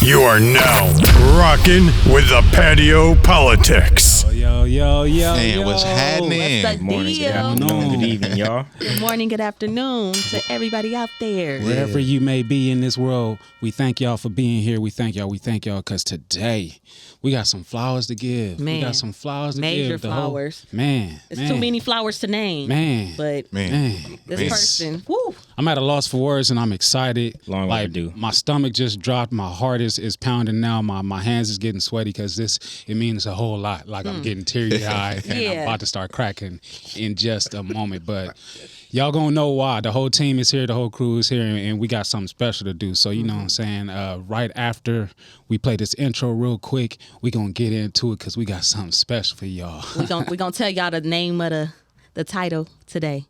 You are now rocking with the Patio PolitiCz. Yo. Man, what's happening? What's the Good morning, deal? good afternoon, good evening, y'all. Good morning, good afternoon to everybody out there. Wherever you may be in this world, we thank y'all for being here. We thank y'all because today we got some flowers to give. Man, we got some flowers to major give. flowers. It's Too many flowers to name. But this person, woo. I'm at a loss for words and I'm excited. Long overdue. My stomach just dropped. My heart is pounding now. My hands is getting sweaty because it means a whole lot. Like I'm getting teary-eyed and I'm about to start cracking in just a moment. But y'all gonna know why. The whole team is here. The whole crew is here. And we got something special to do. So, you know what I'm saying? Right after we play this intro real quick, we gonna get into it because we got something special for y'all. We gonna tell y'all the name of the title today.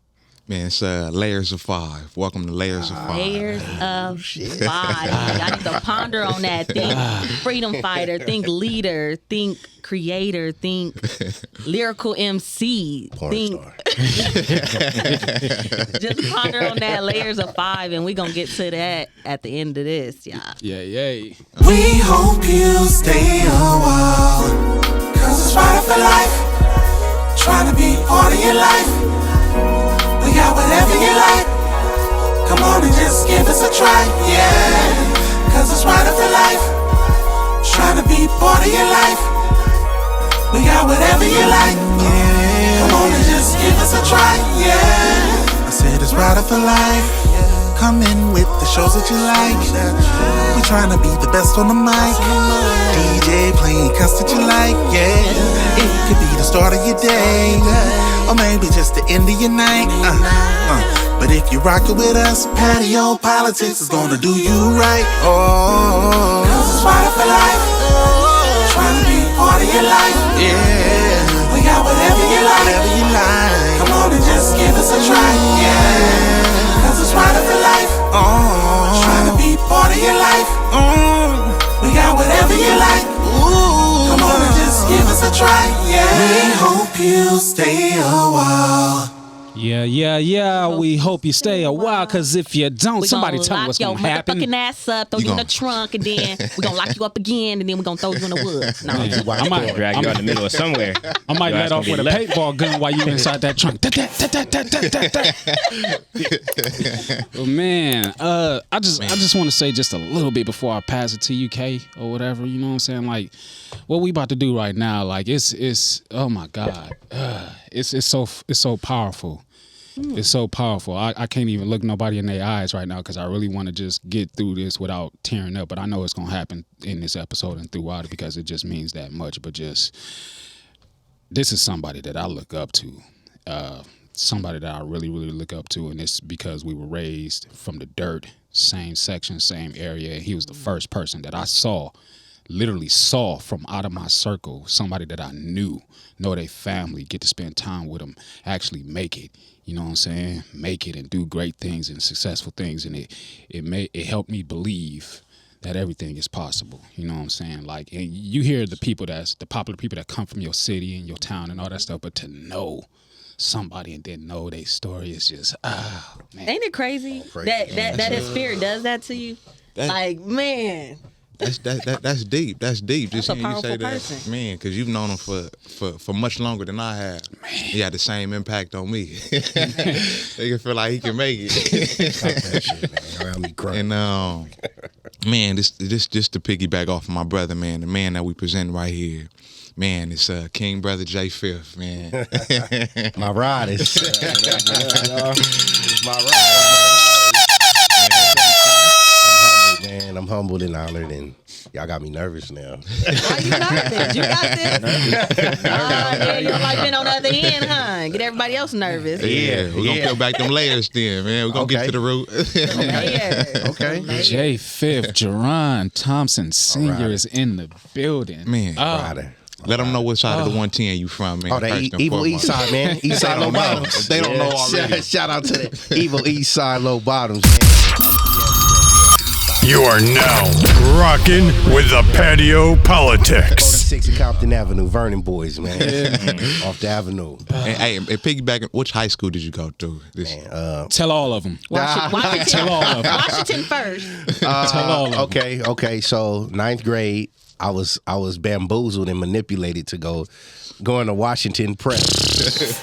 Man, it's Layers of Five. Welcome to Layers of Five. Layers of Five. Y'all need to ponder on that. Think freedom fighter, think leader, think creator, think lyrical MC. Think just ponder on that. Layers of Five, and we gonna get to that at the end of this, y'all. Yeah. We hope you stay a while, 'cause it's right for life. Trying to be part of your life. We got whatever you like. Come on and just give us a try, yeah. 'Cause it's right for life. Trying to be part of your life. We got whatever you like, yeah. Come on and just give us a try, yeah. I said it's right for life. Come in with the shows that you like. We trying to be the best on the mic. DJ playing cuts that you like, yeah. It could be the start of your day, or maybe just the end of your night. But if you rock it with us, Patio PolitiCz is gonna do you right. Oh, 'cause it's right for life. Trying to be part of your life, yeah. We got whatever you like. Whatever you like. Come on and just give us a try, yeah. 'Cause it's right for life. Oh, trying to be part of your life. We got whatever you like. Come on and just give us a try, yeah. We hope you stay a while. Yeah. We hope you stay a while, because if you don't, somebody tell me what's going going to to happen. happen. Lock your motherfucking ass up, throw you in the trunk, and then we're going to lock you up again, and then we're going to throw you in the woods. No. I might drag you out in the middle of somewhere. I might let off with a paintball gun while you inside that trunk. Well, man, I just want to say just a little bit before I pass it to you, K, or whatever. You know what I'm saying? Like, what we about to do right now, like it's oh my God, it's so powerful. It's so powerful. I can't even look nobody in their eyes right now because I really want to just get through this without tearing up. But I know it's going to happen in this episode and throughout it because it just means that much. But just, this is somebody that I look up to, somebody that I really, really look up to. And it's because we were raised from the dirt, same section, same area. And he was the first person that I literally saw from out of my circle, somebody that I know their family, get to spend time with them, actually make it. You know what I'm saying? Make it and do great things and successful things. And it helped me believe that everything is possible. You know what I'm saying? Like, and you hear the popular people that come from your city and your town and all that stuff, but to know somebody and then know their story is just, man. Ain't it crazy that his spirit does that to you? Like, man. That's deep. That's deep. That's just a hearing you say powerful that, person. man, because you've known him for much longer than I have. Man. He had the same impact on me. They can feel like he can make it. Stop that shit, man. Y'all got me crying. And man, this just to piggyback off of my brother, man, the man that we present right here. Man, it's King Brother J Fifth, man. My ride is my ride. Man, I'm humbled and honored, and y'all got me nervous now. Why you nervous? You got this. Yeah, you're like been on the other end, huh? Get everybody else nervous. Yeah, we're going to peel back them layers then, man. We're going to get to the root. Okay. J Fifth, Jerron Thompson Sr. is in the building. Man, let them know what side of the 110 you from, man. Oh, that evil Eastside, man. Eastside Low Bottoms. They don't know already. Shout out to the evil Eastside Low Bottoms. You are now rocking with the Patio PolitiCz. 86 and Compton Avenue, Vernon Boys, man. Off the avenue. And piggybacking, which high school did you go to? Tell all of them. Washington, Tell all of them. Washington first. Tell all of them. Okay. So 9th grade, I was bamboozled and manipulated to go into Washington Prep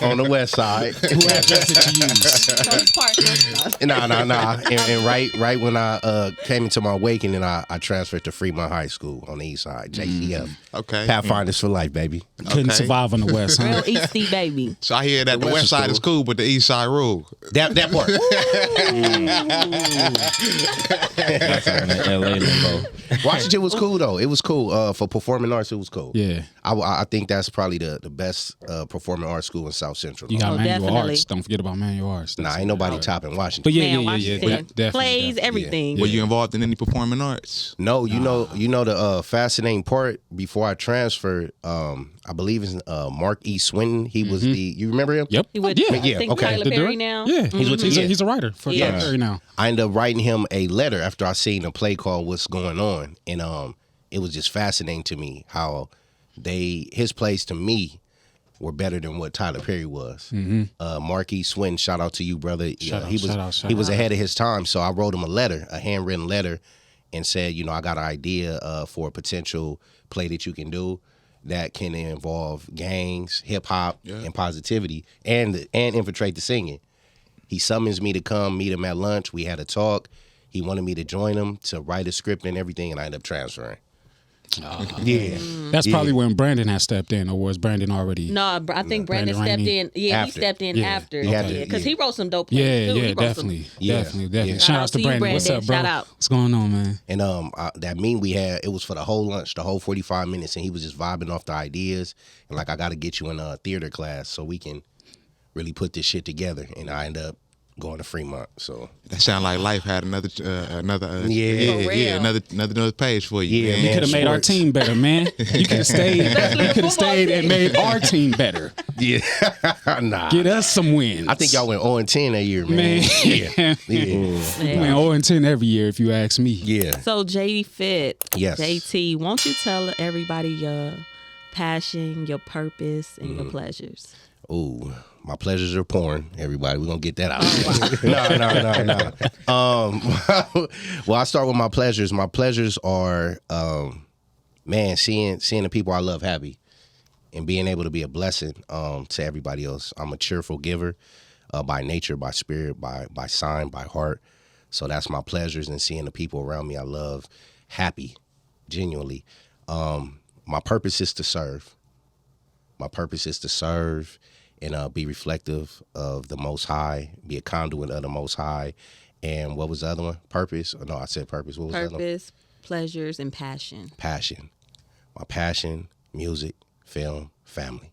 on the west side. Who address did you use? Nah. And right when I came into my awakening, I transferred to Fremont High School on the east side, JCF. Okay. Pathfinders for life, baby. Couldn't survive on the west, huh? Real East Sea baby. So I hear that the west side is cool, but the east side rule. That part. That's on the LA limbo. Washington was cool though. It was cool. For performing arts, it was cool. Yeah. I think that's probably the best performing arts school in South Central. You got Oh, manual definitely. arts. Don't forget about manual arts. Nah, ain't nobody topping Washington. But yeah, Man, yeah. Washington. Definitely, Plays, definitely. everything. Were you involved in any performing arts? No, you know the fascinating part before I transferred. I believe it's Mark E. Swinton. He was you remember him? Yep. He would, yeah. I think okay. Tyler The Perry direct- now. Yeah, he's a writer for Yeah. Tyler Perry now. I ended up writing him a letter after I seen a play called "What's Going On," and it was just fascinating to me how his plays to me were better than what Tyler Perry was. Marquis Swinton, shout out to you, brother. Shout out, he was shout out, shout he was out. ahead of his time, so I wrote him a handwritten letter, and said, I got an idea for a potential play that you can do that can involve gangs, hip hop, and positivity, and infiltrate the singing. He summons me to come meet him at lunch. We had a talk. He wanted me to join him to write a script and everything, and I ended up transferring. Yeah. That's probably when Brandon had stepped in, or was Brandon already? No, I think Brandon stepped Rainey. in. Yeah, After. he stepped in Yeah. after. He had to, Because he wrote some dope Yeah, plays too. He yeah, wrote some- definitely, Yeah. definitely. Yeah. Shout out to you, Brandon. What's Brandon. up, bro? Shout out. What's going on, man? And that meeting we had, it was for the whole lunch, the whole 45 minutes, and he was just vibing off the ideas. And like, I got to get you in a theater class so we can really put this shit together. And I ended up going to Fremont. So That sound like life had another Yeah. another page for you. Yeah, man. You could have made our sports. team better, man. You could have stayed. You could have stayed and made our team better. yeah, nah. Get us some wins. I think y'all went 0-10 that year, man. Man. Yeah, We went 0-10 every year, if you ask me. yeah. So JD Fit, Yes. JT, won't you tell everybody your passion, your purpose, and Mm-hmm. your pleasures? Ooh, my pleasures are porn. Everybody, we're gonna get that out. No. Well, I start with my pleasures. My pleasures are, man, seeing the people I love happy, and being able to be a blessing to everybody else. I'm a cheerful giver, by nature, by spirit, by sign, by heart. So that's my pleasures, and seeing the people around me I love happy, genuinely. My purpose is to serve. My purpose is to serve and be reflective of the Most High, be a conduit of the Most High. And what was the other one? Purpose? Oh, no, I said purpose. What was the other one? Purpose, pleasures, and passion. Passion. My passion, music, film, family.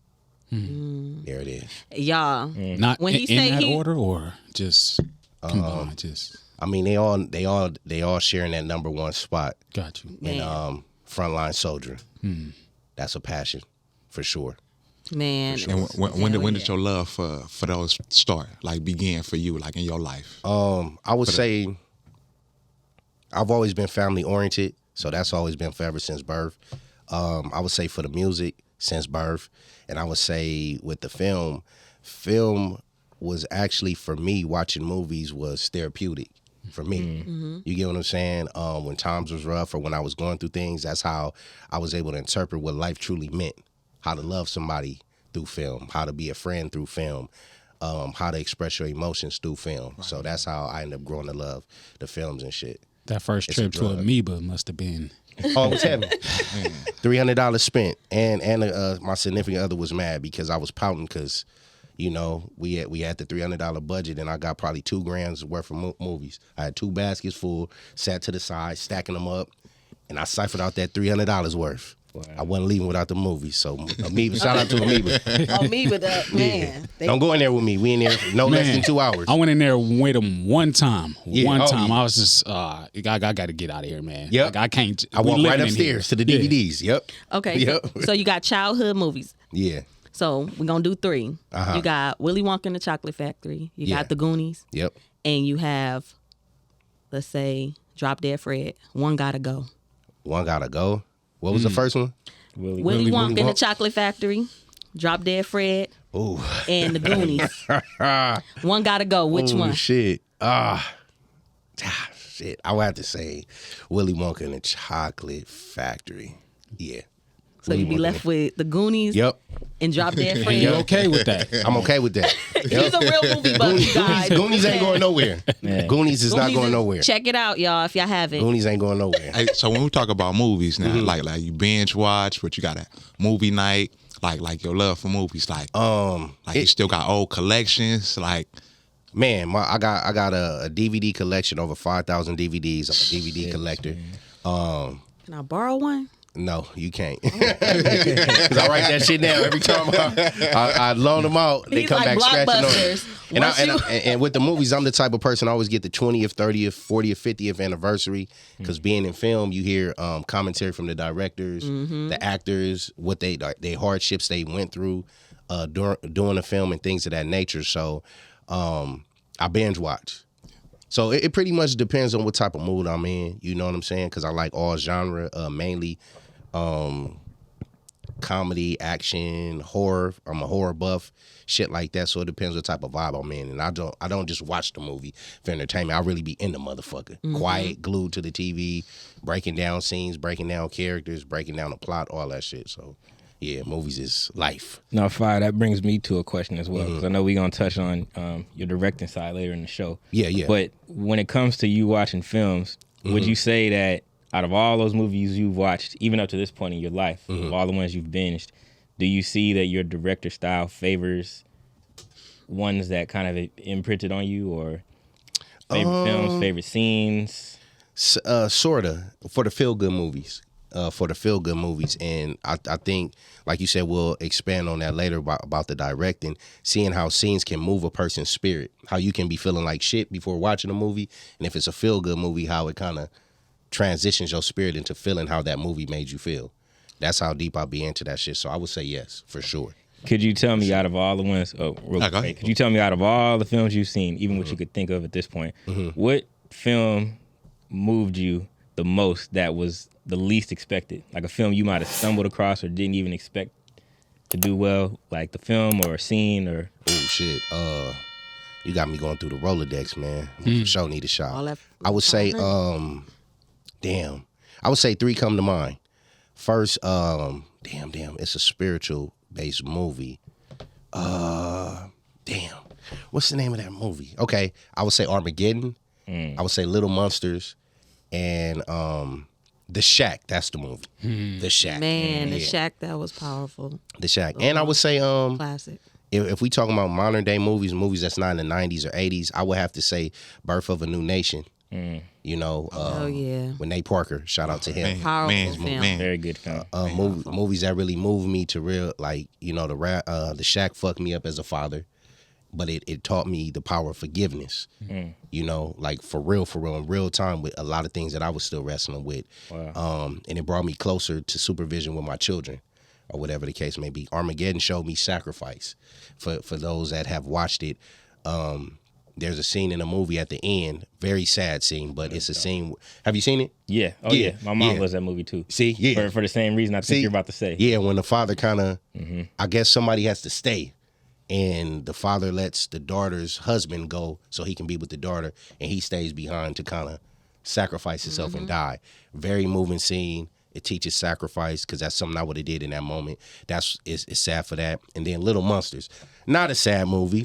There it is. Y'all, Not when he in say that he, order, or just combined. Just I mean, they all sharing that number one spot. got you. man, And frontline soldier. That's a passion, for sure. man. And when Hell did yeah. your love for those start, like begin for you, like in your life? I would say I've always been family oriented, so that's always been forever since birth. I would say for the music since birth, and I would say with the film was actually, for me, watching movies was therapeutic for me. You get what I'm saying? When times was rough or when I was going through things, that's how I was able to interpret what life truly meant. How to love somebody through film, how to be a friend through film, how to express your emotions through film. So that's how I ended up growing to love the films and shit. That first It's a trip to drug. Amoeba must have been. Oh, it was heavy. $300 spent, and my significant other was mad because I was pouting because, we had the $300 budget, and I got probably $2,000 worth of movies. I had 2 baskets full, sat to the side, stacking them up, and I ciphered out that $300 worth. Wow. I wasn't leaving without the movies. So Amoeba, shout out to Amoeba. Oh, me with that, man. They- Don't go in there with me. We in there no less Man, than 2 hours. I went in there with him one time. Yeah. One Oh, time. yeah. I was just, I got to get out of here, man. Yep. Like, I can't. I we walked right living in here. upstairs to the Yeah. DVDs. Yep. Okay, Yep. so you got childhood movies. Yeah. So we're gonna do 3. Uh-huh. You got Willy Wonka and the Chocolate Factory. You Yeah. got The Goonies, Yep. and you have, let's say, Drop Dead Fred. One Gotta Go. One gotta go. What was the first one? Willy Wonka and the Chocolate Factory, Drop Dead Fred, and the Goonies. One gotta go. Which one? Shit. Shit. I would have to say Willy Wonka and the Chocolate Factory. Yeah. So you be left with the Goonies. Yep. And Drop Dead Fred. You okay with that? I'm okay with that. He's a real movie buff, you guys. Goonies ain't going nowhere. Yeah. Goonies is not going nowhere. Check it out, y'all, if y'all haven't. Goonies ain't going nowhere. Hey, so when we talk about movies now, like you binge watch, but you got a movie night, like your love for movies, you still got old collections, like. Man, I got a DVD collection, over 5,000 DVDs. I'm a DVD collector. Can I borrow one? No, you can't. Because I write that shit down every time I loan them out. They He's come like back scratching on Blockbusters. it. And with the movies, I'm the type of person I always get the 20th, 30th, 40th, 50th anniversary. Because being in film, you hear commentary from the directors, the actors, what they hardships they went through doing the film and things of that nature. So I binge watch. So it pretty much depends on what type of mood I'm in. You know what I'm saying? Because I like all genre, mainly comedy, action, horror. I'm a horror buff, shit like that. So it depends what type of vibe I'm in. And I don't just watch the movie for entertainment. I really be in the motherfucker. Quiet, glued to the TV, breaking down scenes, breaking down characters, breaking down the plot, all that shit. So yeah, movies is life. No, Fire, that brings me to a question as well. Because I know we're going to touch on your directing side later in the show. Yeah. But when it comes to you watching films, would you say that out of all those movies you've watched, even up to this point in your life, of all the ones you've binged, do you see that your director style favors ones that kind of imprinted on you, or favorite films, favorite scenes? Sorta, for the feel-good movies. And I think, like you said, we'll expand on that later about the directing, seeing how scenes can move a person's spirit, how you can be feeling like shit before watching a movie, and if it's a feel-good movie, how it kind of transitions your spirit into feeling how that movie made you feel. That's how deep I'll be into that shit. So I would say yes, for sure. Could you tell me out of all the ones, could you tell me out of all the films you've seen, even what you could think of at this point, what film moved you the most that was the least expected? Like a film you might have stumbled across or didn't even expect to do well, like the film or a scene or... Oh, shit. You got me going through the Rolodex, man. For sure need a shot. I would say, I would say three come to mind. First, it's a spiritual-based movie. What's the name of that movie? Okay, I would say Armageddon. I would say Little Monsters. And The Shack, that's the movie. The Shack. Man, The Shack, that was powerful. The Shack. And I would say Classic. If we talking about modern day movies that's not in the 90s or 80s, I would have to say Birth of a New Nation. You know, with Nate Parker, shout out to him. Powerful film. Very good film. Movies that really moved me to real, like, you know, The Shack fucked me up as a father, but it taught me the power of forgiveness. You know, like for real, in real time, with a lot of things that I was still wrestling with. Wow. And it brought me closer to supervision with my children, or whatever the case may be. Armageddon showed me sacrifice. For those that have watched it, there's a scene in the movie at the end, very sad scene, but it's a scene. Have you seen it? Yeah. Oh yeah. My mom loves that movie too. See, yeah. For the same reason I think you're about to say. Yeah, when the father kind of, I guess somebody has to stay. And the father lets the daughter's husband go so he can be with the daughter, and he stays behind to kind of sacrifice himself and die. Very moving scene. It teaches sacrifice, because that's something I would have did in that moment. It's sad for that. And then Little Monsters, not a sad movie,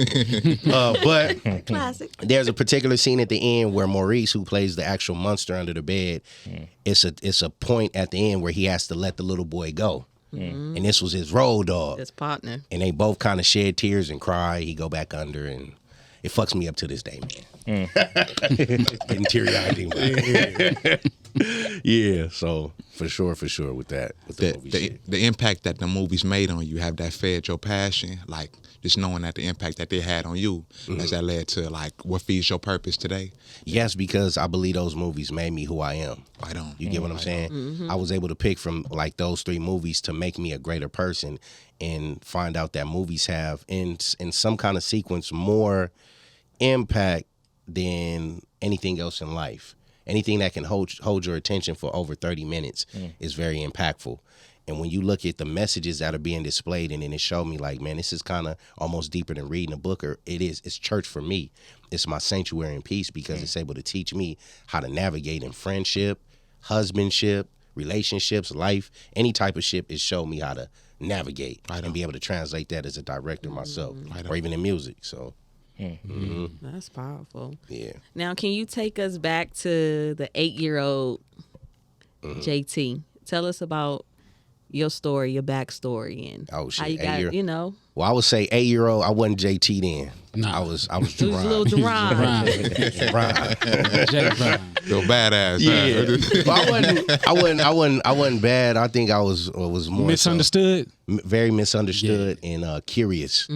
but classic. There's a particular scene at the end where Maurice, who plays the actual monster under the bed, it's a point at the end where he has to let the little boy go. And this was his road dog. His partner. And they both kind of shed tears and cry. He go back under, and it fucks me up to this day, man. Getting teary-eyed. Yeah, so for sure with that. With the impact that the movies made on you, have that fed your passion? Like, just knowing that the impact that they had on you, has that led to, like, what feeds your purpose today? Yes, because I believe those movies made me who I am. I don't. You get what I'm saying? I was able to pick from, like, those three movies to make me a greater person, and find out that movies have, in some kind of sequence, more impact than anything else in life. Anything that can hold your attention for over 30 minutes is very impactful. And when you look at the messages that are being displayed, and then it showed me like, man, this is kind of almost deeper than reading a book, or it's church for me. It's my sanctuary and peace, because it's able to teach me how to navigate in friendship, husbandship, relationships, life, any type of ship. It showed me how to navigate and be able to translate that as a director myself, or even in music. So That's powerful. yeah. Now, can you take us back to the 8-year-old JayTee? Tell us about your story, your backstory, and Oh, shit, how you got, you know. Well, I would say 8-year-old. I wasn't JayTee then. Nah. I was It was Jerron. little Jerron. Jay Brown. Yo, badass. Well, I wasn't bad. I think I was more Misunderstood. very misunderstood and curious.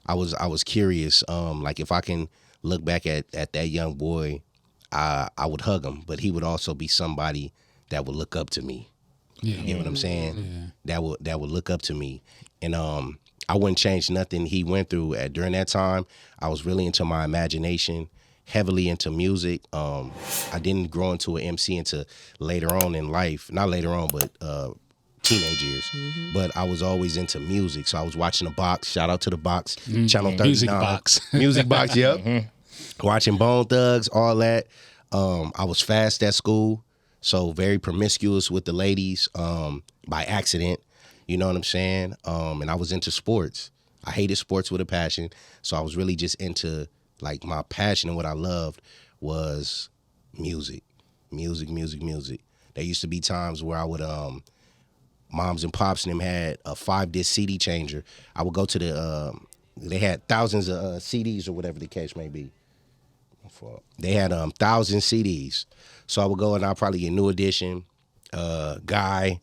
I was curious. Like if I can look back at that young boy, I would hug him, but he would also be somebody that would look up to me. Yeah. You know what I'm saying? That would look up to me, and I wouldn't change nothing he went through. During that time, I was really into my imagination, heavily into music. I didn't grow into an MC until later on in life. Not later on, but teenage years. But I was always into music, so I was watching The Box. Shout out to The Box, Channel 39. Music Box. Music Box, yep. Watching Bone Thugs, all that. I was fast at school, so very promiscuous with the ladies by accident. You know what I'm saying? And I was into sports. I hated sports with a passion, so I was really just into, like, my passion, and what I loved was music. There used to be times where I would, moms and pops and them had a 5-disc CD changer. I would go to they had thousands of CDs or whatever the case may be. They had 1,000 CDs. So I would go and I'd probably get New Edition, Guy,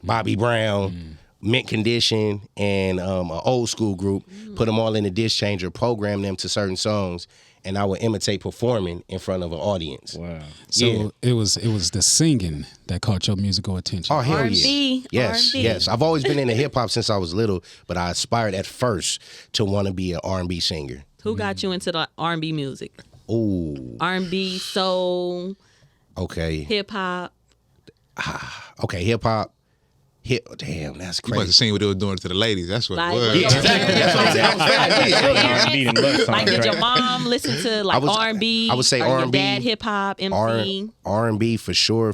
Bobby Brown, Mint Condition, and an old school group, put them all in a disc changer, program them to certain songs, and I would imitate performing in front of an audience. Wow. So it was the singing that caught your musical attention. Oh, hell R&B, yeah. Yes, R&B. yes. I've always been into hip hop since I was little, but I aspired at first to want to be an R&B singer. Who got you into the R&B music? Ooh, R&B, soul, okay. hip hop. Okay, hip hop. Damn, that's You must have crazy. seen what they were doing to the ladies. That's what Like, it was. yeah, exactly. That's what I'm saying. I was fast. R&B and love songs, Like, did your right? mom listen to like R&B? I would say or your R&B, dad hip hop, MC. R&B for sure.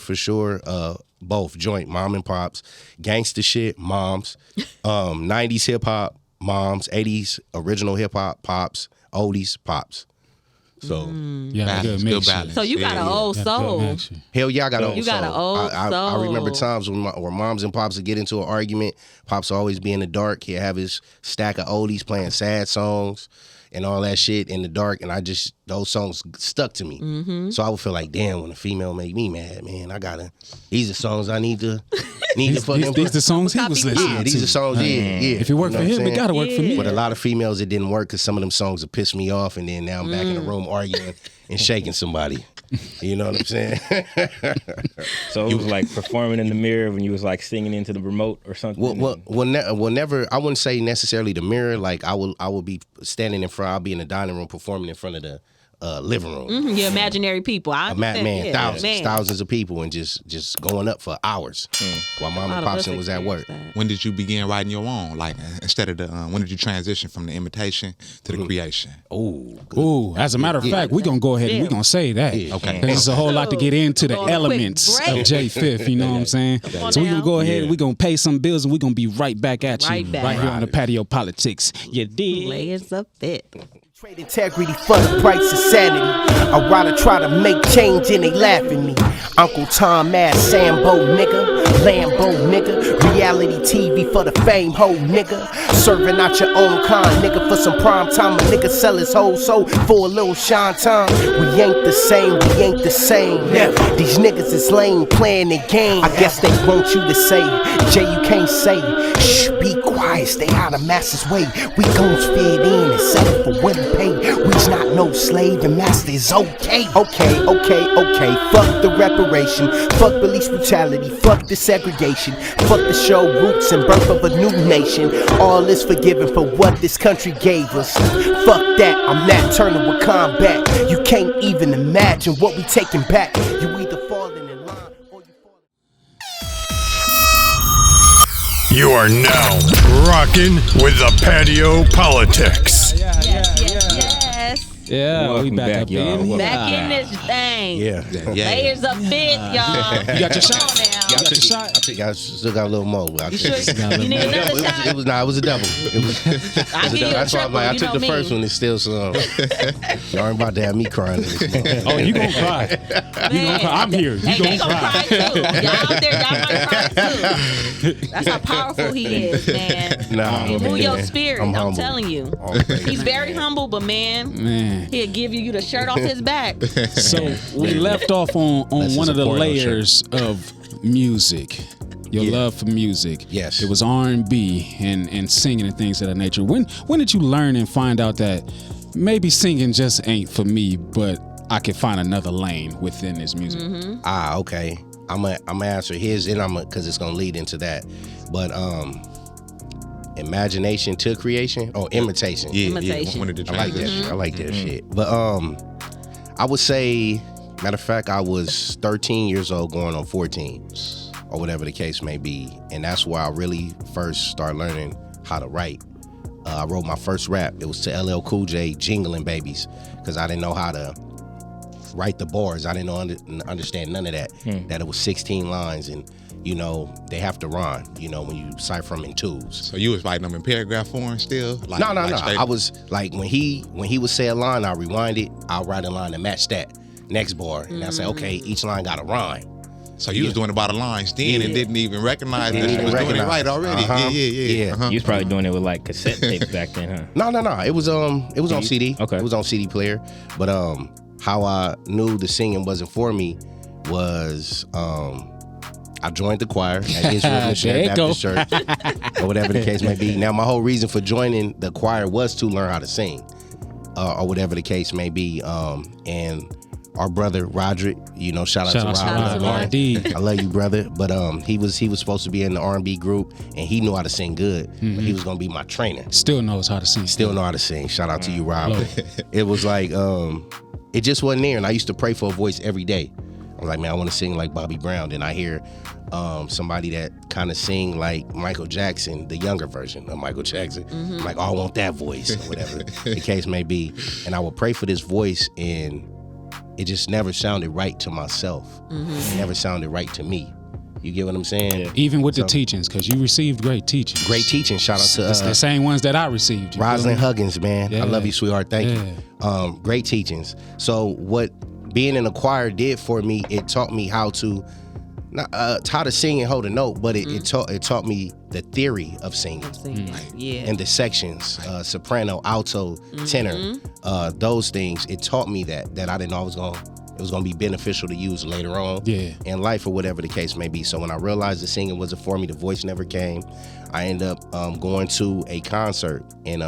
Both joint, mom and pops, gangster shit, moms, 90s hip hop, moms, 80s original hip hop, pops, oldies, pops. So Yeah, good Balance, mix. good balance. So you got an old soul. hell yeah, I got an old You got soul. an old I remember soul. times where moms and pops would get into an argument. Pops would always be in the dark. He'd have his stack of oldies playing sad songs and all that shit in the dark, and those songs stuck to me. Mm-hmm. So I would feel like, damn, when a female make me mad, man, these are songs I need to fucking These the songs he was Copy listening yeah, to. these are songs, yeah. If it worked for him, it gotta work for me. But a lot of females, it didn't work because some of them songs would piss me off, and then now I'm back in the room arguing and shaking somebody. You know what I'm saying? So it was like performing in the mirror when you was like singing into the remote or something. Never. I wouldn't say necessarily the mirror. Like I will be standing in front. I'll be in the dining room performing in front of the living room. Your imaginary people. Thousands of people, and just going up for hours while mom and pops was at work. When did you begin writing your own? Like instead of when did you transition from the imitation to the creation? Ooh, as a matter of fact, we're going to go ahead and we're going to say that. Okay. There's a whole lot to get into the Go on a quick elements break. of J Fifth, you know what I'm saying? on So we're going now. to go ahead and we're going to pay some bills and we're going to be right back at you. Right back. Right here on the Patio Politics. You dig? Layers of it. Trade integrity for the price of sanity. I rather try to make change and they laugh at me. Uncle Tom ass Sambo nigga, Lambo nigga, reality TV for the fame ho nigga. Serving out your own kind nigga for some prime time. A nigga sell his whole soul for a little shine time. We ain't the same, Never. These niggas is lame playing the game. I guess they want you to say, Jay, you can't say. Shh, be quiet, stay out of masses' way. We gon' fit in and settle for what he pay. We's not no slave and master is okay. Okay. Fuck the reparation. Fuck police brutality. Fuck the segregation. Fuck the show roots and birth of a new nation. All is forgiven for what this country gave us. Fuck that, I'm Nat Turner with combat. You can't even imagine what we taking back. You either falling in line or you falling. You are now rocking with the Patio PolitiCz. Yes. Yeah, we Welcome back back, up y'all. in. Back in this thing. Yeah. Layers of fit, y'all. You got your shot. Come on now. You got your shot. I still got a little more. You sure? You need another shot? It was a double. It was I'll give you a that's why I'm triple. like, I You took know the me. first one. It's still some. Y'all ain't about to have me crying. In this month. Oh, you gonna cry? You gonna cry? I'm here. You Hey, they gonna gonna cry? cry too. Y'all out there, y'all might cry too. That's how powerful he is, man. Nah, He'll move your man. spirit. I'm I'm humble. telling you. Always. He's very humble, but man, Man. he'll give you the shirt off his back. So we left off on Unless one it's of a the porno layers of music. Your Yeah. love for music. Yes. It was R&B and singing and things of that nature. When did you learn and find out that maybe singing just ain't for me, but I can find another lane within this music? Okay. I'm gonna answer his, and because it's gonna lead into that. But imagination to creation or imitation. Yeah, Imitation. one of the I like that transitions. shit. I like that shit. But I would say, matter of fact, I was 13 years old going on 14 or whatever the case may be. And that's where I really first started learning how to write. I wrote my first rap. It was to LL Cool J, Jingling Babies, because I didn't know how to write the bars. I didn't know understand none of that. That it was 16 lines and, you know, they have to rhyme, you know, when you cipher them in twos. So you was writing them in paragraph form still? Like, No. straight- I was like, when he would say a line, I'll rewind it. I'll write a line to match that next bar. And I say, okay, each line got a rhyme. So you was doing about the lines then and didn't even recognize that Didn't you even was doing it recognize. right already. Uh-huh. Yeah. Yeah. Uh-huh. You was probably doing it with like cassette tapes back then, huh? No. It was on CD. Okay. It was on CD player. But how I knew the singing wasn't for me was I joined the choir at Israel Mission There you go. Baptist Church or whatever the case may be. Now my whole reason for joining the choir was to learn how to sing or whatever the case may be. And our brother Roderick, you know, shout out to out to Rod. RD. I love you, brother. But he was supposed to be in the R&B group, and he knew how to sing good. But he was gonna be my trainer. Still knows how to sing. Still know how to sing. Shout out to you, Rob. It was like it just wasn't there, and I used to pray for a voice every day. I was like, man, I want to sing like Bobby Brown. Then I hear somebody that kind of sing like Michael Jackson, the younger version of Michael Jackson. I'm like, oh, I want that voice, or whatever the case may be. And I would pray for this voice, and it just never sounded right to myself. It never sounded right to me. You get what I'm saying? Even with the teachings, because you received great teachings. Great teaching. Shout out to It's the same ones that I received. you feel Rosalind me? Huggins, man. Yeah. I love you, sweetheart. Thank you. Great teachings. So what being in a choir did for me, it taught me how to how to sing and hold a note, but it taught me the theory of singing. Yeah. And the sections, soprano, alto, tenor, those things. It taught me that I didn't know it was gonna be beneficial to use later on in life or whatever the case may be. So when I realized the singing wasn't for me, the voice never came. I ended up going to a concert in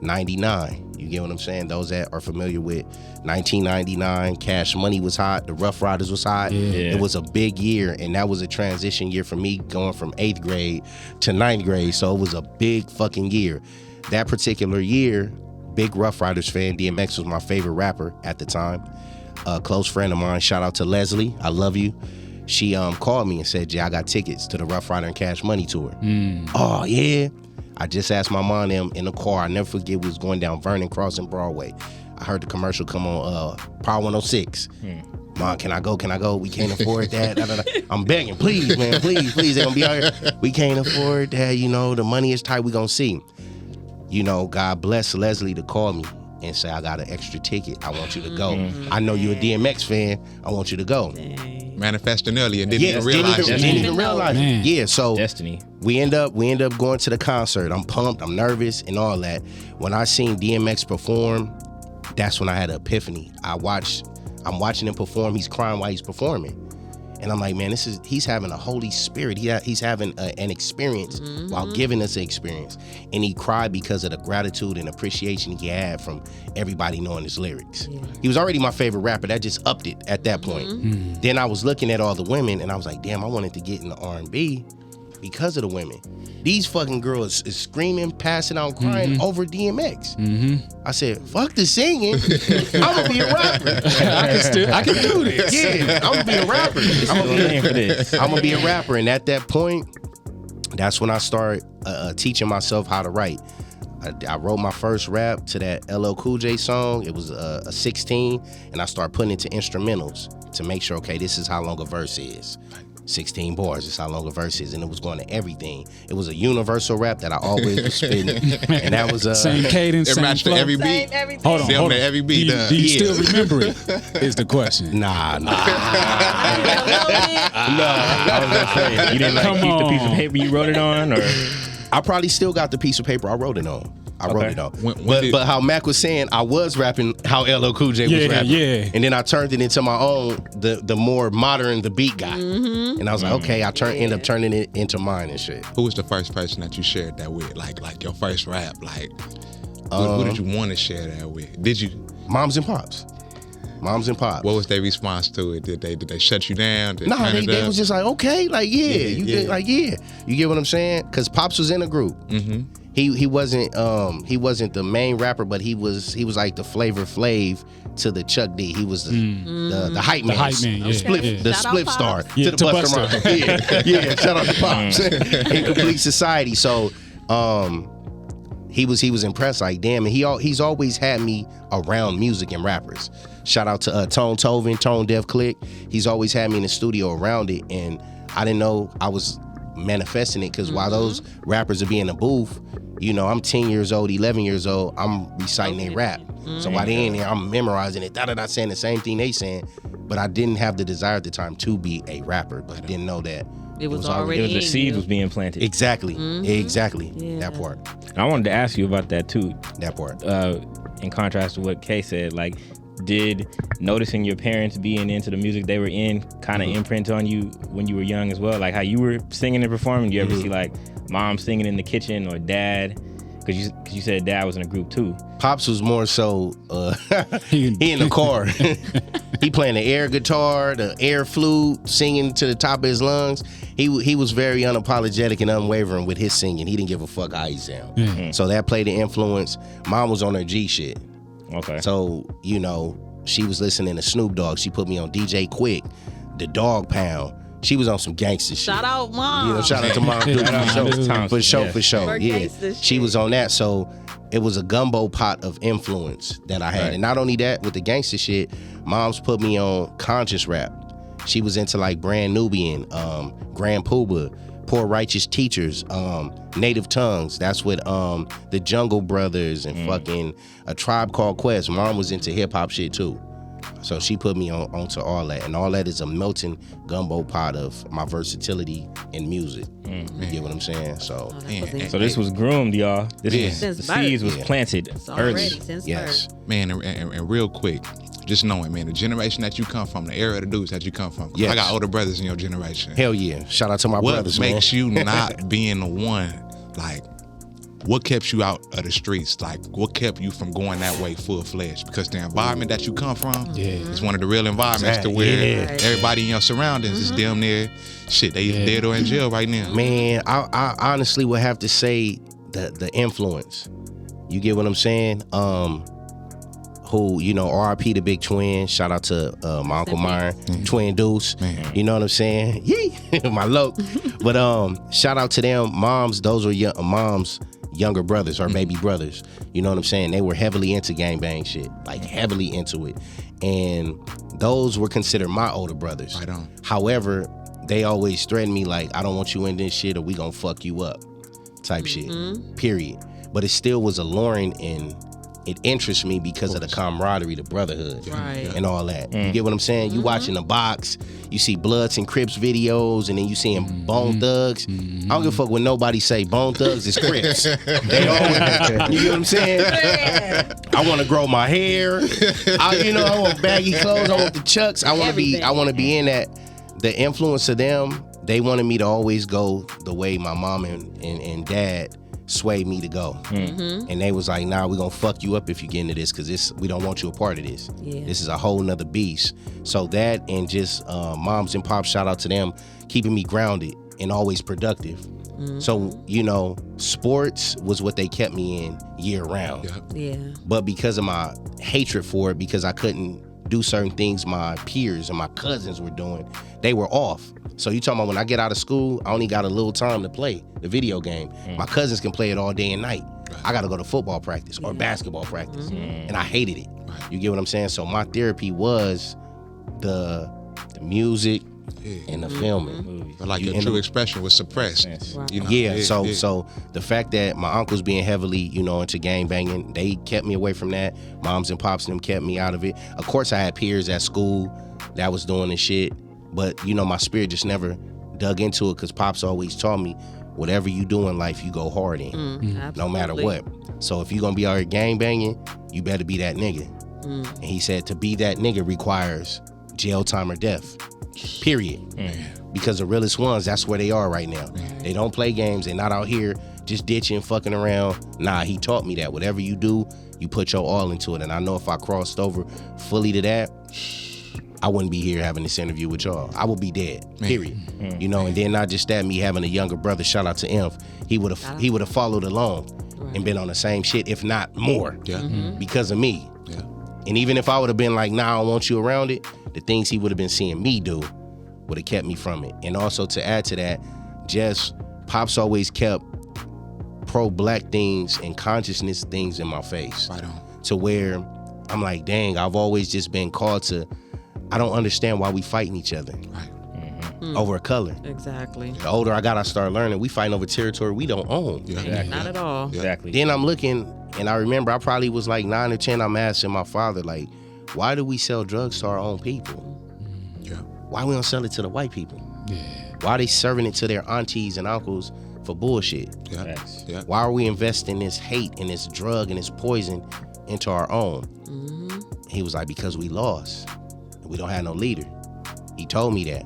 99. You get what I'm saying? Those that are familiar with 1999, Cash Money was hot, the Rough Riders was hot. Yeah. It was a big year, and that was a transition year for me, going from 8th grade to 9th grade. So it was a big fucking year. That particular year, big Rough Riders fan. DMX was my favorite rapper at the time. A close friend of mine, shout out to Leslie, I love you. She called me and said, Jay, I got tickets to the Rough Rider and Cash Money tour. Oh, yeah. I just asked my mom them in the car. I never forget, we was going down Vernon Crossing Broadway. I heard the commercial come on Power 106. Mom, can I go? We can't afford that. Da, da, da. I'm begging, please, man, please. They're gonna be out here. We can't afford that. You know, the money is tight. We gonna see. You know, God bless Leslie to call me and say, I got an extra ticket. I want you to go. I know you're a DMX fan. I want you to go. Manifesting earlier and didn't Yes, even realize didn't even realize it. Man. Yeah, so Destiny. we end up going to the concert. I'm pumped, I'm nervous, and all that. When I seen DMX perform, that's when I had an epiphany. I'm watching him perform. He's crying while he's performing, and I'm like, man, he's having a Holy Spirit. He's having an experience while giving us an experience, and he cried because of the gratitude and appreciation he had from everybody knowing his lyrics. He was already my favorite rapper. That just upped it at that point. Then I was looking at all the women, and I was like, damn, I wanted to get into R&B because of the women. These fucking girls is screaming, passing out, crying over DMX. I said, fuck the singing. I'm gonna be a rapper. I can do this. Yeah, I'm gonna be a rapper. Name for this. I'm gonna be a rapper. And at that point, that's when I started teaching myself how to write. I wrote my first rap to that LL Cool J song. It was a 16, and I started putting it to instrumentals to make sure, okay, this is how long a verse is. 16 bars, this is how long a verse is, and it was going to everything. It was a universal rap that I always was spitting, and that was same cadence, It same matched flow. every beat. Hold on, Damn hold on. near every beat Do done. you still remember it? Is the question. Nah. I was gonna say, you didn't like Come keep the piece of on. paper you wrote it on, or I probably still got the piece of paper I wrote it on. Okay. But how Mac was saying, I was rapping how LL Cool J was rapping. Yeah. And then I turned it into my own, the more modern, the beat guy. And I was like, okay, end up turning it into mine and shit. Who was the first person that you shared that with? Like your first rap? Like, who did you want to share that with? Did you? Moms and Pops. Moms and Pops. What was their response to it? Did they shut you down? Did No, turn it they up? was just like, okay, like, you get you get what I'm saying? Because Pops was in a group. Mm-hmm. He wasn't the main rapper, but he was like the Flavor Flav to the Chuck D. He was the hype man. The hype man, yeah. The split, Yeah. the Shout out split Pops. star Yeah, to the to Busta Busta. Rhymes. Yeah. Shout out to Pops. In Complete Society. So he was impressed, like, damn, and he's always had me around music and rappers. Shout out to Tone Tovin, Tone Dev Click. He's always had me in the studio around it, and I didn't know I was manifesting it, because while those rappers would be in the booth, you know, I'm 10 years old, 11 years old, I'm reciting their rap. So while they in there, I'm memorizing it, saying the same thing they saying, but I didn't have the desire at the time to be a rapper, but I didn't know that It was already it was the in seed you. was being planted. exactly, that part. I wanted to ask you about that too. That part. In contrast to what Kay said, like, did noticing your parents being into the music they were in kind of imprint on you when you were young as well? Like how you were singing and performing, do you ever see like mom singing in the kitchen or dad? Because you said dad was in a group too. Pops was more so he in the car. He playing the air guitar, the air flute, singing to the top of his lungs. He was very unapologetic and unwavering with his singing. He didn't give a fuck how he sound. So that played the influence. Mom was on her G shit. Okay. So, you know, she was listening to Snoop Dogg. She put me on DJ Quick, the Dog Pound. She was on some gangster shit. Shout out Mom. You know, shout out to Mom. For sure. Yeah. gangsta She shit. was on that. So it was a gumbo pot of influence that I had. Right. And not only that, with the gangster shit, Mom's put me on conscious rap. She was into like Brand Nubian, Grand Poobah, Poor Righteous Teachers, Native Tongues. That's with the Jungle Brothers and fucking A Tribe Called Quest. Mom was into hip hop shit too. So she put me onto all that. And all that is a melting gumbo pot of my versatility in music. You get what I'm saying? So So this was groomed, y'all. This was, Since the birth. seeds was planted It's early. already since yes. birth. Man, and real quick, just knowing, man, the generation that you come from, the era of the dudes that you come from. 'Cause Yes. I got older brothers in your generation. Hell yeah. Shout out to my What brothers, man. makes you not being the one, like, what kept you out of the streets? Like, what kept you from going that way full-fledged? Because the environment that you come from is one of the real environments to where everybody in your surroundings is damn near, shit, they either dead or in jail right now. Man, I honestly would have to say the influence. You get what I'm saying? Who, you know, RIP the Big Twin. Shout out to my Uncle Myron, Twin Deuce. You know what I'm saying? Yee, my loc. But shout out to them. Moms, those were moms' younger brothers or baby brothers. You know what I'm saying? They were heavily into gangbang shit, like heavily into it. And those were considered my older brothers. Right on. However, they always threatened me like, I don't want you in this shit or we gonna fuck you up type shit, period. But it still was alluring and it interests me because of the camaraderie, the brotherhood, and all that. You get what I'm saying? You watching the box, you see Bloods and Crips videos, and then you seeing Bone Thugs. I don't give a fuck what nobody say. Bone Thugs is Crips. They always, you get what I'm saying? I want to grow my hair. I want baggy clothes. I want the chucks. I want to be in that. The influence of them, they wanted me to always go the way my mom and dad swayed me to go. And they was like, nah, we're gonna fuck you up if you get into this, because we don't want you a part of this. This is a whole nother beast. So that, and just moms and pops, shout out to them, keeping me grounded and always productive. So, you know, sports was what they kept me in year round. Yeah. But because of my hatred for it, because I couldn't do certain things my peers and my cousins were doing, they were off. So you talking about when I get out of school, I only got a little time to play the video game. My cousins can play it all day and night. I got to go to football practice or basketball practice, and I hated it. You get what I'm saying? So my therapy was the music and the filming. But like your true expression was suppressed. You know? So the fact that my uncles being heavily, you know, into gang banging, they kept me away from that. Moms and pops and them kept me out of it. Of course, I had peers at school that was doing this shit, but you know, my spirit just never dug into it because pops always taught me, whatever you do in life, you go hard in, no matter what. So if you're gonna be out here gang banging, you better be that nigga. And he said to be that nigga requires jail time or death. Period. Because the realest ones, that's where they are right now. They don't play games. They're not out here just ditching, fucking around. Nah, he taught me that. Whatever you do, you put your all into it. And I know if I crossed over fully to that, I wouldn't be here having this interview with y'all. I would be dead. Period. You know, and then not just that, me having a younger brother, shout out to Inf, he would have followed along and been on the same shit, if not more, because of me. And even if I would have been like, nah, I don't want you around it, the things he would have been seeing me do would have kept me from it. And also to add to that, just Pops always kept pro-black things and consciousness things in my face. Right on. To where I'm like, dang, I've always just been called to, I don't understand why we fighting each other. Right. Over a color. Exactly. The older I got, I started learning we fighting over territory we don't own. Not at all. Exactly. Then I'm looking, and I remember I probably was like 9 or 10, I'm asking my father, like, why do we sell drugs to our own people? Why we don't sell it to the white people? Why are they serving it to their aunties and uncles for bullshit? Why are we investing this hate and this drug and this poison into our own? He was like, because we lost. We don't have no leader. He told me that.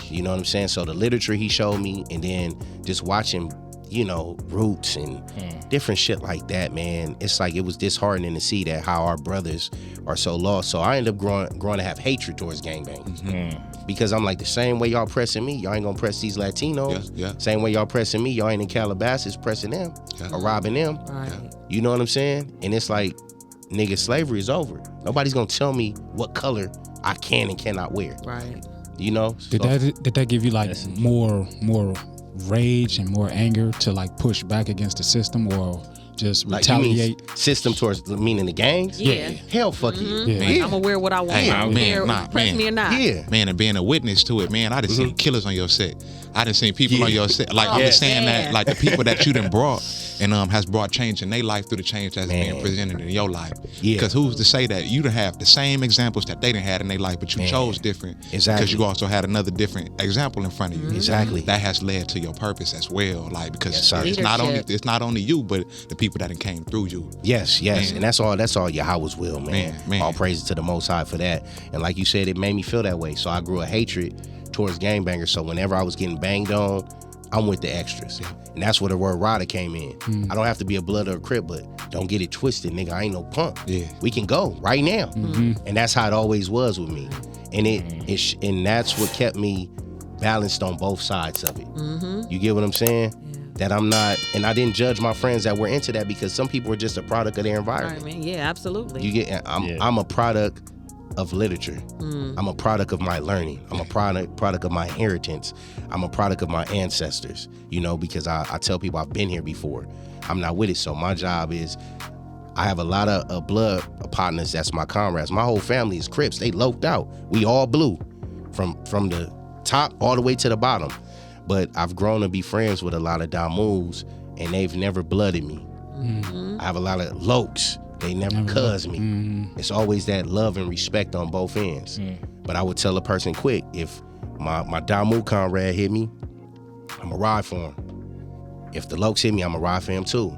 You know what I'm saying? So the literature he showed me, and then just watching, you know, Roots and different shit like that, man. It's like it was disheartening to see that how our brothers are so lost. So I ended up growing to have hatred towards gangbangers. Because I'm like, the same way y'all pressing me, y'all ain't gonna press these Latinos. Same way y'all pressing me, y'all ain't in Calabasas pressing them or robbing them. You know what I'm saying? And it's like, nigga, slavery is over. Nobody's gonna tell me what color I can and cannot wear. You know? Did that give you like more rage and more anger to like push back against the system, or just like retaliate? System towards, meaning the gangs? Hell fuck you. Like, I'm gonna wear what I want. Press me or not. Man, and being a witness to it, man, I done seen killers on your set. I done seen people on your set. Like, understand that, like, the people that you done brought and has brought change in their life through the change that's being presented in your life. Because who's to say that you done have the same examples that they done had in their life, but you chose different. Because you also had another different example in front of you. That has led to your purpose as well. Like, because it's not only you, but the people that done came through you. Yes. And that's all Yahweh's will, man. All praises to the Most High for that. And like you said, it made me feel that way. So I grew a hatred towards gangbangers. So whenever I was getting banged on, I'm with the extras. And that's where the word Ryda came in. I don't have to be a blood or a crip, but don't get it twisted, nigga. I ain't no punk. We can go right now. And that's how it always was with me. And and that's what kept me balanced on both sides of it. You get what I'm saying? That I'm not, and I didn't judge my friends that were into that, because some people are just a product of their environment. Right, man. Yeah, absolutely. You get, I'm a product of literature. I'm a product of my learning. I'm a product of my inheritance. I'm a product of my ancestors, you know, because I tell people I've been here before. I'm not with it. So my job is, I have a lot of blood partners that's my comrades. My whole family is Crips. They loped out. We all blue from the top all the way to the bottom. But I've grown to be friends with a lot of Damus, and they've never blooded me. I have a lot of Lokes. They never cuz me. It's always that love and respect on both ends. But I would tell a person quick, if my Damu comrade hit me, I'ma ride for him. If the Lokes hit me, I'ma ride for him too.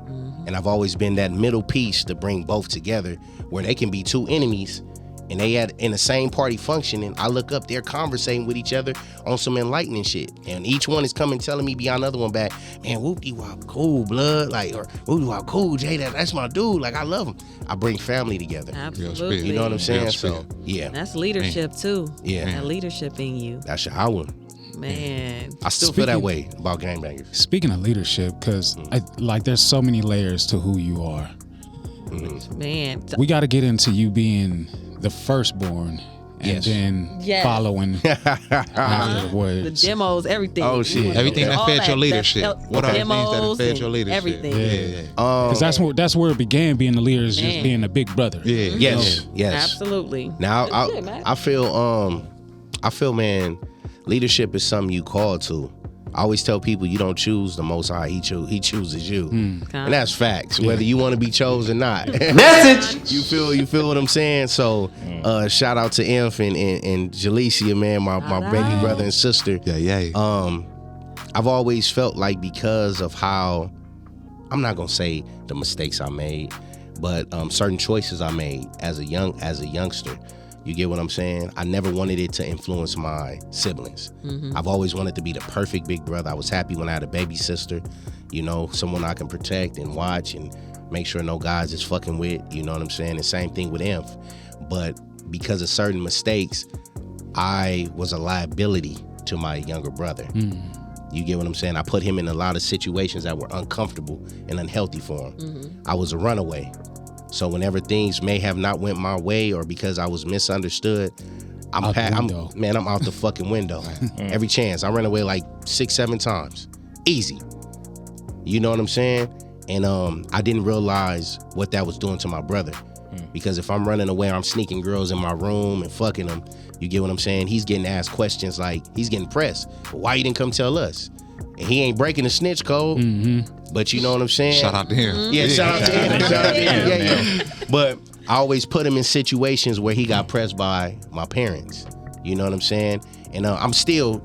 And I've always been that middle piece to bring both together, where they can be two enemies and they in the same party functioning. I look up, they're conversating with each other on some enlightening shit. And each one is coming telling me beyond another one back, man, whoop-de-wop, cool, blood. Like, or whoop-de-wop, cool, Jay, that's my dude. Like, I love him. I bring family together. Absolutely. You know what I'm saying? So, That's leadership, too. Yeah. That leadership in you. That's Yahweh. Man. I still feel that way about gangbangers. Speaking of leadership, because like there's so many layers to who you are. Man. We got to get into you being the firstborn. And Yes. then Yes. following afterwards. The demos, everything. Oh, shit. Everything that All fed your that leadership. What are the things that demos fed your and leadership? everything. Yeah. Because that's where it began. Being the leader is just Man. being a big brother. Yeah. Yes, yes. Absolutely. Now That's good, man. I feel, man, leadership is something you call to. I always tell people you don't choose the Most High; He chooses you, and that's facts. Whether you want to be chosen or not. Message. You feel what I'm saying? So, shout out to Inf and Jalecia, man, my baby brother and sister. Yeah. I've always felt like because of how, I'm not gonna say the mistakes I made, but certain choices I made as a youngster. You get what I'm saying? I never wanted it to influence my siblings. I've always wanted to be the perfect big brother. I was happy when I had a baby sister, someone I can protect and watch and make sure no guys is fucking with, you know what I'm saying? The same thing with Inf. But because of certain mistakes, I was a liability to my younger brother. You get what I'm saying? I put him in a lot of situations that were uncomfortable and unhealthy for him. I was a runaway. So whenever things may have not went my way or because I was misunderstood, I'm out the fucking window. Every chance. I ran away like 6-7 times. Easy. You know what I'm saying? And I didn't realize what that was doing to my brother. Because if I'm running away, I'm sneaking girls in my room and fucking them. You get what I'm saying? He's getting asked questions like, he's getting pressed. But why you didn't come tell us? And he ain't breaking the snitch code. But you know what I'm saying? Shout out to him. Yeah, shout out to him. Shout out to him. Yeah. But I always put him in situations where he got pressed by my parents. You know what I'm saying? And I'm still,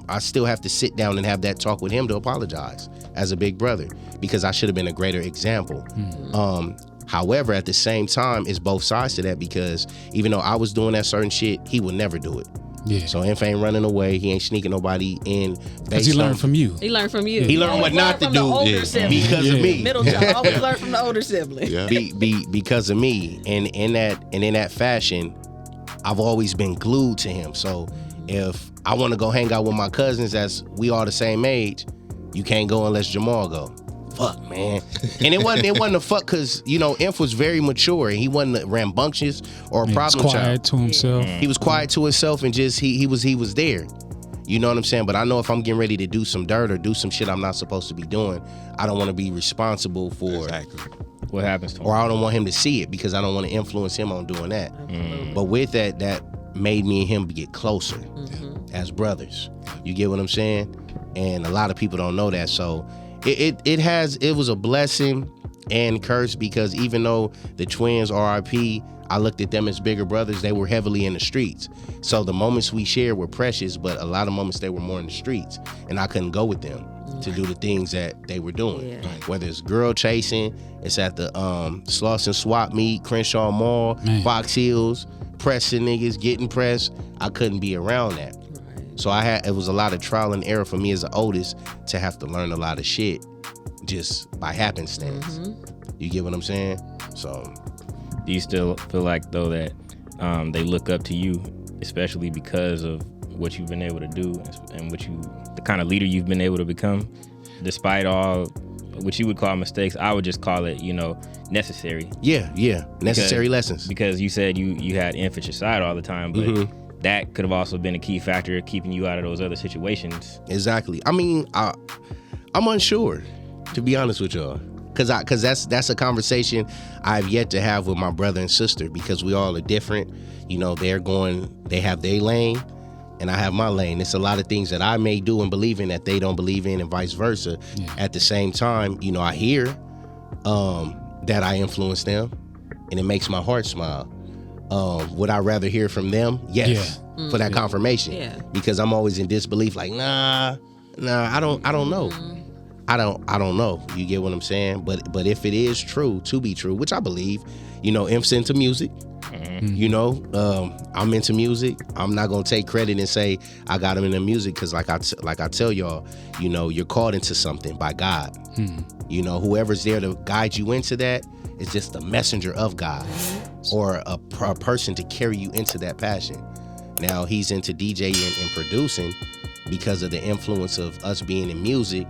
I still have to sit down and have that talk with him to apologize as a big brother because I should have been a greater example. However, at the same time, it's both sides to that because even though I was doing that certain shit, he would never do it. Yeah. So Inf ain't running away. He ain't sneaking nobody in. Because he learned from you. He learned from you. He learned what not to do because of me. Middle child always learn from the older sibling. Yeah. Because of me, and in that fashion, I've always been glued to him. So if I want to go hang out with my cousins, as we all the same age, you can't go unless Jamal go. Fuck, man. And it wasn't a fuck because Inf was very mature and he wasn't rambunctious or a problem child. Quiet to himself. He was quiet to himself and just he was there. You know what I'm saying? But I know if I'm getting ready to do some dirt or do some shit I'm not supposed to be doing, I don't want to be responsible for what happens to him. Or I don't want him to see it because I don't want to influence him on doing that. But with that made me and him get closer as brothers. You get what I'm saying? And a lot of people don't know that. So it was a blessing and curse because even though the twins RIP, I looked at them as bigger brothers, they were heavily in the streets. So the moments we shared were precious, but a lot of moments they were more in the streets and I couldn't go with them to do the things that they were doing. Yeah. Whether it's girl chasing, it's at the Slauson Swap Meet, Crenshaw Mall, Fox Hills, pressing niggas, getting pressed. I couldn't be around that. So it was a lot of trial and error for me as the oldest to have to learn a lot of shit just by happenstance. You get what I'm saying? So, do you still feel like though that they look up to you, especially because of what you've been able to do and the kind of leader you've been able to become, despite all what you would call mistakes? I would just call it, necessary. Yeah, necessary lessons. Because you said you had Inf at your side all the time, but that could have also been a key factor keeping you out of those other situations. Exactly. I mean, I'm unsure, to be honest with y'all, because that's a conversation I've yet to have with my brother and sister because we all are different. They have their lane, and I have my lane. It's a lot of things that I may do and believe in that they don't believe in, and vice versa. Yeah. At the same time, I hear that I influence them, and it makes my heart smile. Would I rather hear from them? Yes, for that confirmation. Yeah. Because I'm always in disbelief, like, nah, I don't know. I don't know. You get what I'm saying? But if it is true, to be true, which I believe, Inf's into music. I'm into music. I'm not gonna take credit and say I got him into music because like I tell y'all, you're called into something by God. Whoever's there to guide you into that is just a messenger of God or a person to carry you into that passion. Now he's into DJing and producing because of the influence of us being in music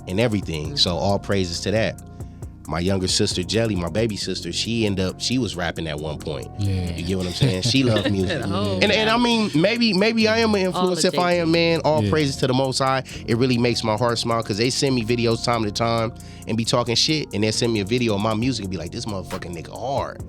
and everything. So all praises to that. My younger sister Jelly, my baby sister, she was rapping at one point. Yeah. You get what I'm saying? She loved music. Oh. And I mean, maybe I am an influence. If I am, man, all praises to the Most High. It really makes my heart smile because they send me videos time to time and be talking shit, and they send me a video of my music and be like, this motherfucking nigga hard.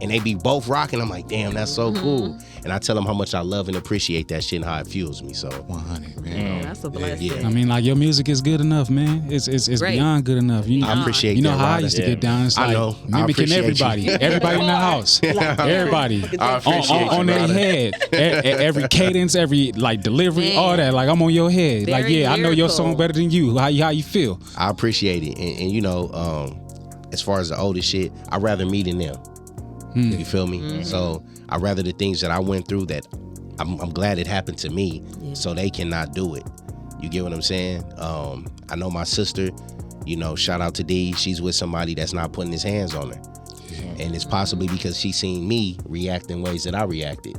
And they be both rocking. I'm like, damn, that's so cool. And I tell them how much I love and appreciate that shit and how it fuels me. So 100, man. That's a blessing. Yeah. I mean, like, your music is good enough, man. It's Great. beyond good enough. You know, I appreciate you know that, how I Ryda. used to get down. It's I like know. I mimicking appreciate everybody. you. Everybody in the house. Everybody. I appreciate you, on their Ryda. head. Every cadence, every like delivery, Man. all that. Like, I'm on your head. Like, Very yeah, I know your lyrical. song better than you. How you feel? I appreciate it. And you know, as far as the oldest shit, I'd rather me than them. You feel me? So I'd rather the things that I went through that I'm glad it happened to me so they cannot do it. You get what I'm saying? I know my sister, you know, shout out to D, she's with somebody that's not putting his hands on her. And it's possibly because she seen me react in ways that I reacted.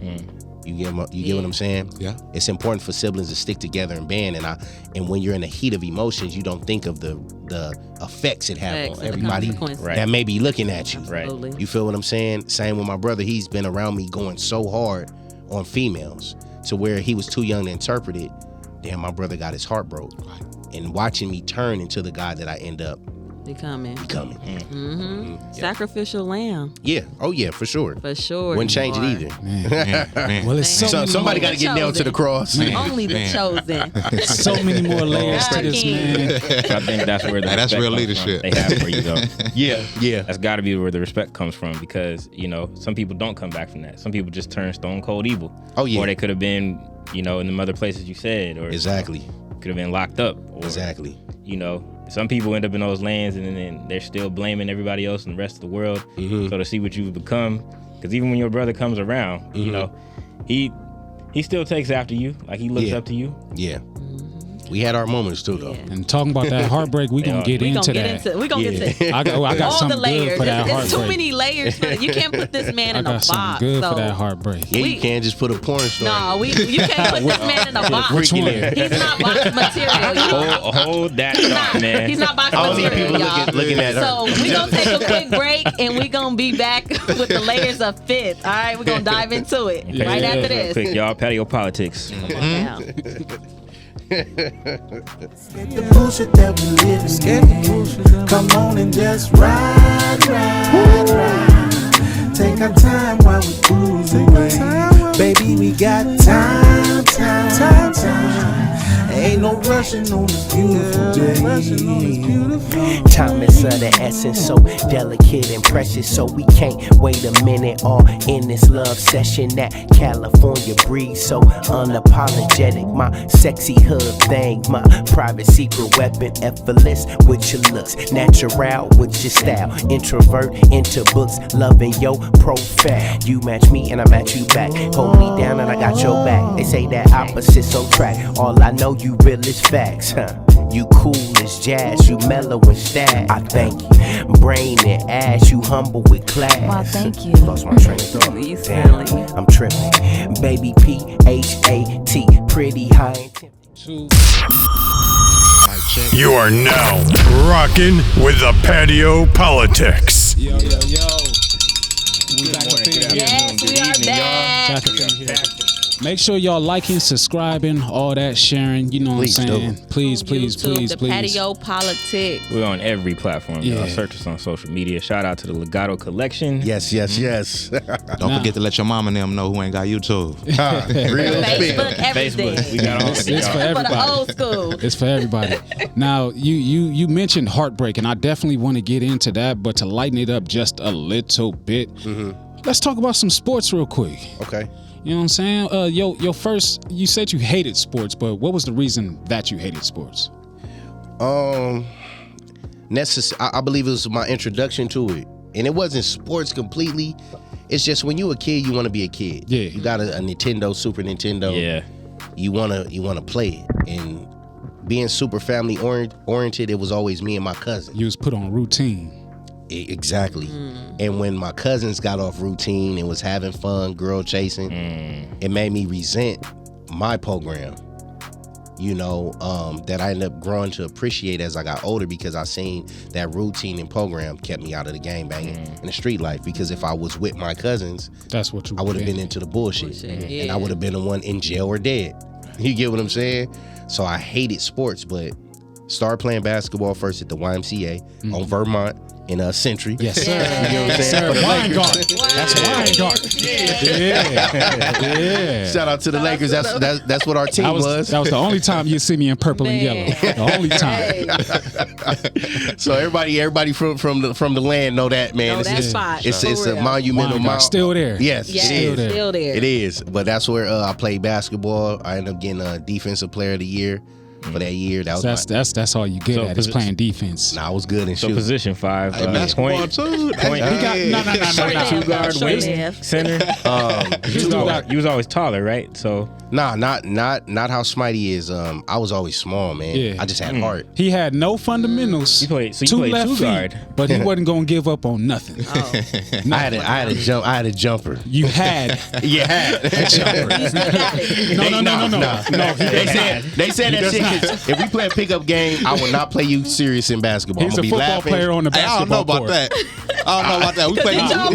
You get what I'm saying? Yeah. It's important for siblings to stick together and band, and when you're in the heat of emotions, you don't think of the effects it have Effects on and the everybody consequences. that may be looking at you. Right. Absolutely. You feel what I'm saying? Same with my brother. He's been around me going so hard on females to where he was too young to interpret it. Damn, my brother got his heart broke. And watching me turn into the guy that I end up Becoming. Sacrificial lamb, Yeah. Oh yeah, for sure. for sure. Wouldn't change it you either. Man. Well, it's so, So many somebody more, got to get nailed to the cross. are. Only the chosen. so many more layers to this, man. So I think that's where the That's respect real comes leadership. From. They have for you though. Yeah. That's got to be where the respect comes from because, you know, some people don't come back from that. Some people just turn stone cold evil. Oh, yeah. Or they could have been, you know, in the other places you said. Or Exactly. could have been locked up. Or, Exactly. You know, some people end up in those lands and then they're still blaming everybody else and the rest of the world. So to see what you've become, because even when your brother comes around, you know, he still takes after you. Like, he looks Yeah. up to you. Yeah. We had our moments too, though. And talking about that heartbreak, we gonna get We into gonna that. get into. We gonna get to I got all the something good layers. for that It's heartbreak. too many layers. You can't put this man I in a got box. something good so. for that heartbreak. Yeah, We- you can't just put a porn star. No, you can't put this man in a box. Which one? He's not box material. Hold that thought, man. He's not box I don't need material, people y'all. looking at her. So we gonna take a quick break and we gonna be back with the layers of fifth. All right, we're gonna dive into it right after Real this. quick, y'all, Patio Politics. Now. The bullshit that we live in. Come on and just ride. Take our time while we cruise away. Baby, we got time. Ain't no rushing on this beautiful day. Time is of the essence, so delicate and precious. So we can't wait a minute all in this love session. That California breeze, so unapologetic. My sexy hood thing, my private secret weapon. Effortless with your looks, natural with your style. Introvert into books, loving your profile. You match me and I match you back. Hold me down and I got your back. They say that opposites on track. All I know, you real as facts, huh? You cool as jazz, you mellow and stab. I thank you. Brain and ass, you humble with class. Well, thank you. Lost my train of thought. You Damn, silly. I'm tripping. Baby PHAT, pretty high intense. You are now rocking with the Patio Politics. Yo. We back up in here. Yes, we are back. Back up in here. Make sure y'all liking, subscribing, all that, sharing. You know what Please I'm saying? do. Please. The Patio Politics. We're on every platform. Yeah. Y'all. Search us on social media. Shout out to the Legato Collection. Yes. Don't forget to let your mama and them know who ain't got YouTube. Real Facebook, spit. everything. Facebook. We got all of it, It's for y'all. For the everybody. old school. It's for everybody. Now, you mentioned Heartbreak, and I definitely want to get into that, but to lighten it up just a little bit, let's talk about some sports real quick. Okay. You know what I'm saying? Your first, you said you hated sports, but what was the reason that you hated sports? I believe it was my introduction to it, and it wasn't sports completely. It's just when you a kid, you want to be a kid. Yeah. You got a Nintendo, Super Nintendo. Yeah. You wanna play it, and being super family oriented, it was always me and my cousin. You was put on routine. Exactly. And when my cousins got off routine and was having fun, girl chasing, it made me resent my program. that I ended up growing to appreciate as I got older, because I seen that routine and program kept me out of the game banging and the street life. Because if I was with my cousins, that's what you I would have been into the bullshit. And I would have been the one in jail or dead. You get what I'm saying? So I hated sports, but started playing basketball first at the YMCA on Vermont in Century. Yes, sir. You know what I'm saying? Sir, wine garden. That's wine garden. Yeah. Shout out to the Lakers. That's what our team was. That was the only time you see me in purple and yellow. The only time. So everybody from the land know that, man. It's a monumental mountain. Still there. Yes, yes, it is. Still there. It is. But that's where I played basketball. I ended up getting a defensive player of the year for that year. That was that's all you good at is playing defense. Nah, I was good in So shooting. position 5, basketball too. point. He got no. Two guard, wing, center. You was always taller, right? So Nah, not how Smitey is. I was always small, man. Yeah. I just had heart. He had no fundamentals. You played two left two feet, guard. but he wasn't gonna give up on nothing. I had a jumper. You had You had a jumper. no. They said that shit. 'Cause if we play a pickup game, I will not play you serious in basketball. He's I'm a gonna be football laughing. player on the Hey, I don't basketball know about court. that. I don't know about that. We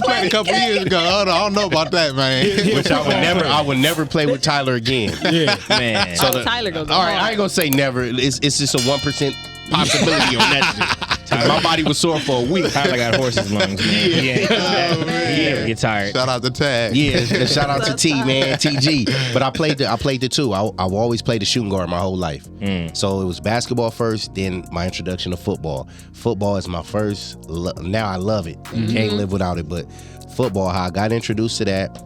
played a couple years ago. I don't know about that, man. Which I would never play with Tyler again. Yeah. man, Tyler goes. All right, I ain't gonna say never. It's just a 1% possibility on that shit. 'Cause my body was sore for a week. Tyler got horse's lungs, man. He ain't get tired. Shout out to Tag. Yeah, shout out to T, man, TG. But I played the two. I've always played the shooting guard my whole life. So it was basketball first, then my introduction to football. Football is my first. Now I love it. Can't live without it. But football, how I got introduced to that.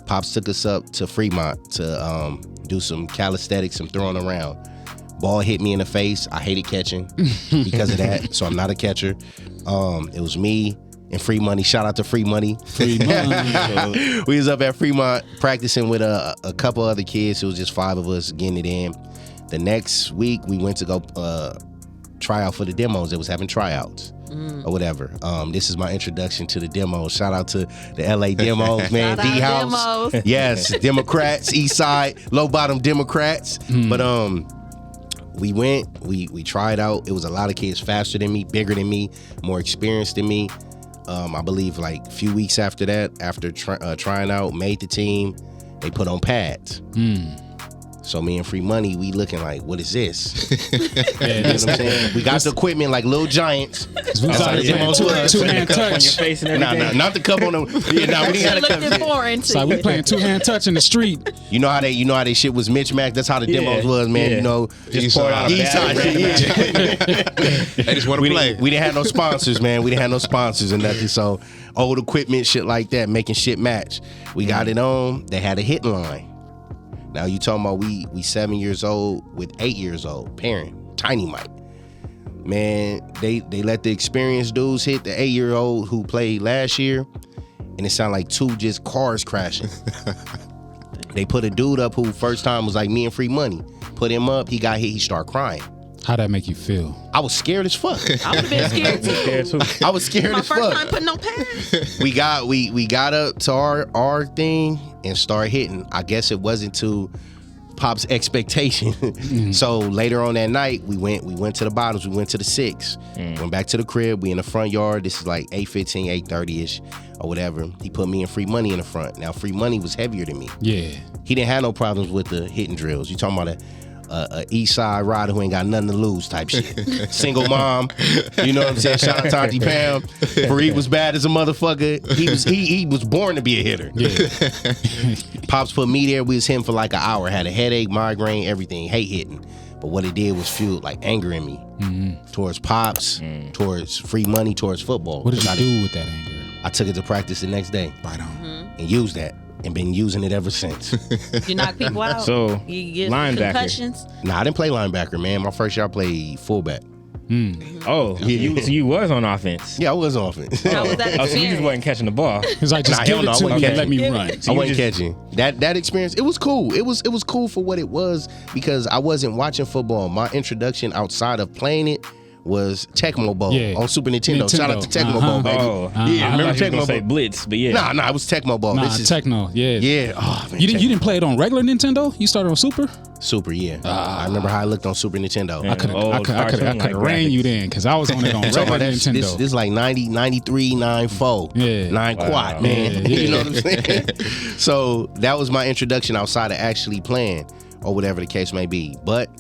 Pops took us up to Fremont to do some calisthenics, some throwing around. Ball hit me in the face. I hated catching because of that, so I'm not a catcher. It was me and Free Money. Shout out to Free Money. Free money. We was up at Fremont practicing with a couple other kids. It was just 5 of us getting it in. The next week, we went to go try out for the demos. They was having tryouts or whatever. This is my introduction to the demos. Shout out to the LA demos, man. Shout out D-House. demos. Yes, Democrats, Eastside, low bottom Democrats. But we went, we tried out. It was a lot of kids faster than me, bigger than me, more experienced than me. I believe like a few weeks after that, after trying out, made the team, they put on pads. So me and Free Money, we looking like, what is this? You know what I'm saying? We got the equipment like little giants. We started playing two-hand On your touch. face and Nah, everything. not the cup on them. Yeah, nah, we didn't have the Looking cup. foreign It's like we playing two-hand touch in the street. You know how they shit was mismatched. That's how the demos was, man. yeah. You know, Just pour it out a Eastside shit. They just want to play. We didn't have no sponsors, man. We didn't have no sponsors or nothing. So old equipment, shit like that, making shit match. We got it on. They had a hitting line. Now you talking about we 7 years old with 8 years old parent, tiny Mike. Man, they let the experienced dudes hit the 8-year-old who played last year, and it sounded like two just cars crashing. They put a dude up who first time was like me and Free Money. Put him up, he got hit, he started crying. How'd that make you feel? I was scared as fuck. I would have been scared too. I was scared My as first fuck. time putting on pads. We got up to our thing and started hitting. I guess it wasn't to Pop's expectation. So later on that night, we went to the bottoms. We went to the 6. Went back to the crib. We in the front yard. This is like 8:15, 8:30ish or whatever. He put me and Free Money in the front. Now Free Money was heavier than me. Yeah. He didn't have no problems with the hitting drills. You talking about a Eastside Ryda who ain't got nothing to lose type shit. Single mom, you know what I'm saying? Shout out to Auntie Pam. Fareed was bad as a motherfucker. He was born to be a hitter. Yeah. Pops put me there. We was hitting for like an hour. Had a headache, migraine, everything. Hate hitting. But what it did was fuel like anger in me towards Pops, towards Free Money, towards football. What did you do with that anger? I took it to practice the next day. Right on. And used that. And been using it ever since. You knock people out. So, you get linebacker. concussions. Nah, I didn't play linebacker, man. My first year I played fullback. Oh, so you was on offense. Yeah, I was on offense. How was that Oh, so you just experience? wasn't catching the ball. He's like, just Nah, give hell no, it I to wasn't me and let catching. me run. I wasn't catching. That experience, it was cool. It was cool for what it was because I wasn't watching football. My introduction outside of playing it was Tecmo Bowl Yeah. on Super Nintendo. Shout out to Tecmo Bowl, baby. Oh, Yeah, I remember thought you were gonna Tecmo say Bowl? Blitz, but yeah. Nah, it was Tecmo Bowl. Nah, This is Techno. Yeah. yeah. Oh, man, You didn't play it on regular Nintendo? You started on Super? Super, yeah. I remember how I looked on Super Nintendo. I could have ran you then because I was on it on So regular this Nintendo. is like 90, 93, 94, Yeah. 9 quad, man. Yeah. You know what I'm saying? So that was my introduction outside of actually playing or whatever the case may be. But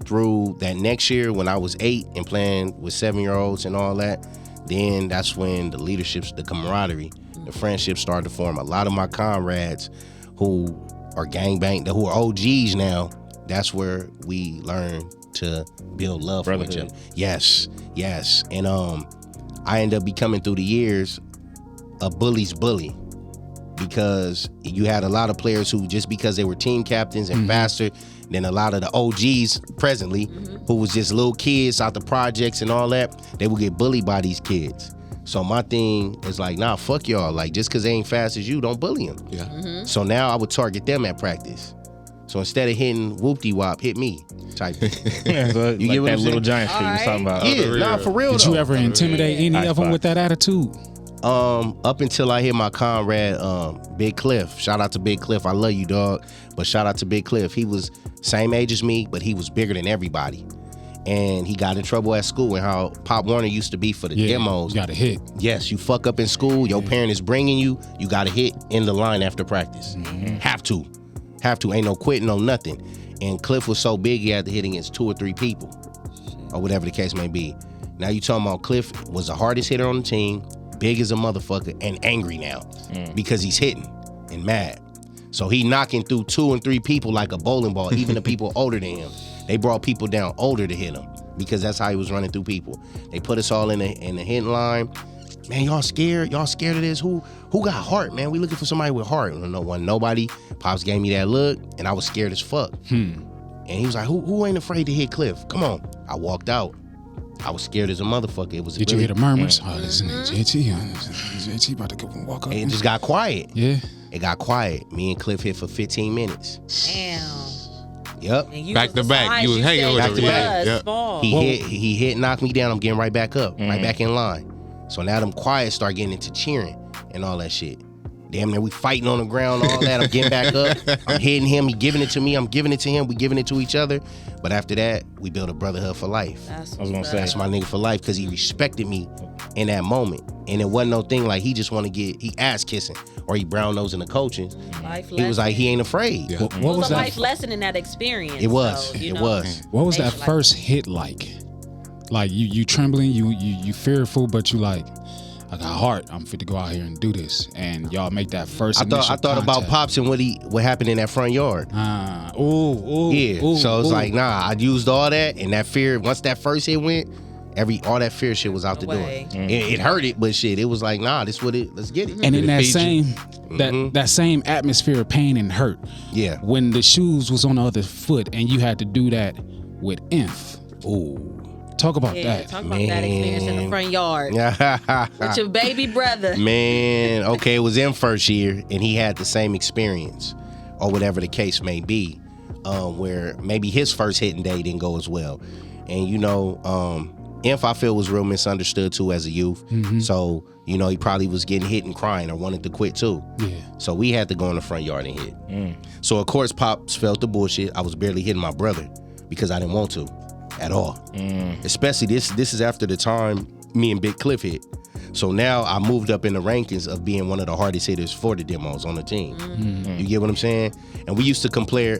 through that next year when I was 8 and playing with 7-year-olds and all that, then that's when the leaderships, the camaraderie, the friendships started to form. A lot of my comrades who are gangbang, who are OGs now, that's where we learn to build love for each other. Yes. And I ended up becoming through the years a bully's bully, because you had a lot of players who, just because they were team captains and faster than a lot of the OGs presently, who was just little kids out the projects and all that, they would get bullied by these kids. So my thing is like, nah, fuck y'all. Like, just because they ain't fast as you, don't bully them. Yeah. So now I would target them at practice. So instead of hitting whoop-de-wop, hit me type thing. Yeah, so You like get what that I'm little saying? giant shit you was talking about. Yeah, nah, for real Did though. you ever intimidate any of them with that attitude? Up until I hit my comrade, Big Cliff. Shout out to Big Cliff. I love you, dog. But shout out to Big Cliff. He was same age as me, but he was bigger than everybody. And he got in trouble at school, and how Pop Warner used to be for the demos. You got to hit. Yes, you fuck up in school, your parent is bringing you, you got to hit in the line after practice. Have to. Ain't no quitting, no nothing. And Cliff was so big, he had to hit against 2 or 3 people, or whatever the case may be. Now you talking about Cliff was the hardest hitter on the team, big as a motherfucker, and angry now because he's hitting and mad. So he knocking through 2 and 3 people like a bowling ball, even the people older than him. They brought people down older to hit him because that's how he was running through people. They put us all in the hitting line. Man, y'all scared? Y'all scared of this? Who got heart, man? We looking for somebody with heart. No one, nobody. Pops gave me that look, and I was scared as fuck. And he was like, who ain't afraid to hit Cliff? Come on. I walked out. I was scared as a motherfucker. It was. Did you hear the murmurs? Oh, listen, JayTee. JayTee about to go and walk up. It just got quiet. Yeah. It got quiet. Me and Cliff hit for 15 minutes. Damn. Yep. And you Back was to back. the You was size hanging said with him. you Back was, to back. small. He hit, knocked me down. I'm getting right back up, right back in line. So now them quiet start getting into cheering and all that shit. Damn near we fighting on the ground, all that. I'm getting back up. I'm hitting him. He giving it to me. I'm giving it to him. We giving it to each other. But after that, we built a brotherhood for life. That's I was gonna say. That's my nigga for life because he respected me in that moment. And it wasn't no thing like he just want to he ass kissing or he brown nosing the coaching. Life He was like, he ain't afraid. Yeah. What It was was a that? life lesson in that experience. It was. So, you It know, was. What was that Like- first hit like? Like you trembling, you fearful, but you like, I got heart. I'm fit to go out here and do this. And y'all make that first. I thought about Pops and what happened in that front yard. So So it's like, nah, I used all that and that fear. Once that first hit went, all that fear shit was out the door. Away. It hurt it, but shit, it was like, nah, this what it. Let's get it. And in that Fiji. same that same atmosphere of pain and hurt, Yeah. when the shoes was on the other foot and you had to do that with Inf. Ooh. Talk about Yeah, that. talk about that experience in the front yard with your baby brother. Man, okay, it was in first year, and he had the same experience, or whatever the case may be, where maybe his first hitting day didn't go as well. And you know, Inf, I feel, was real misunderstood too as a youth. So, you know, he probably was getting hit and crying or wanted to quit too. Yeah. So we had to go in the front yard and hit. So of course, Pops felt the bullshit. I was barely hitting my brother because I didn't want to at all. Especially this is after the time me and Big Cliff hit. So now I moved up in the rankings of being one of the hardest hitters for the demos on the team. You get what I'm saying? And we used to compare,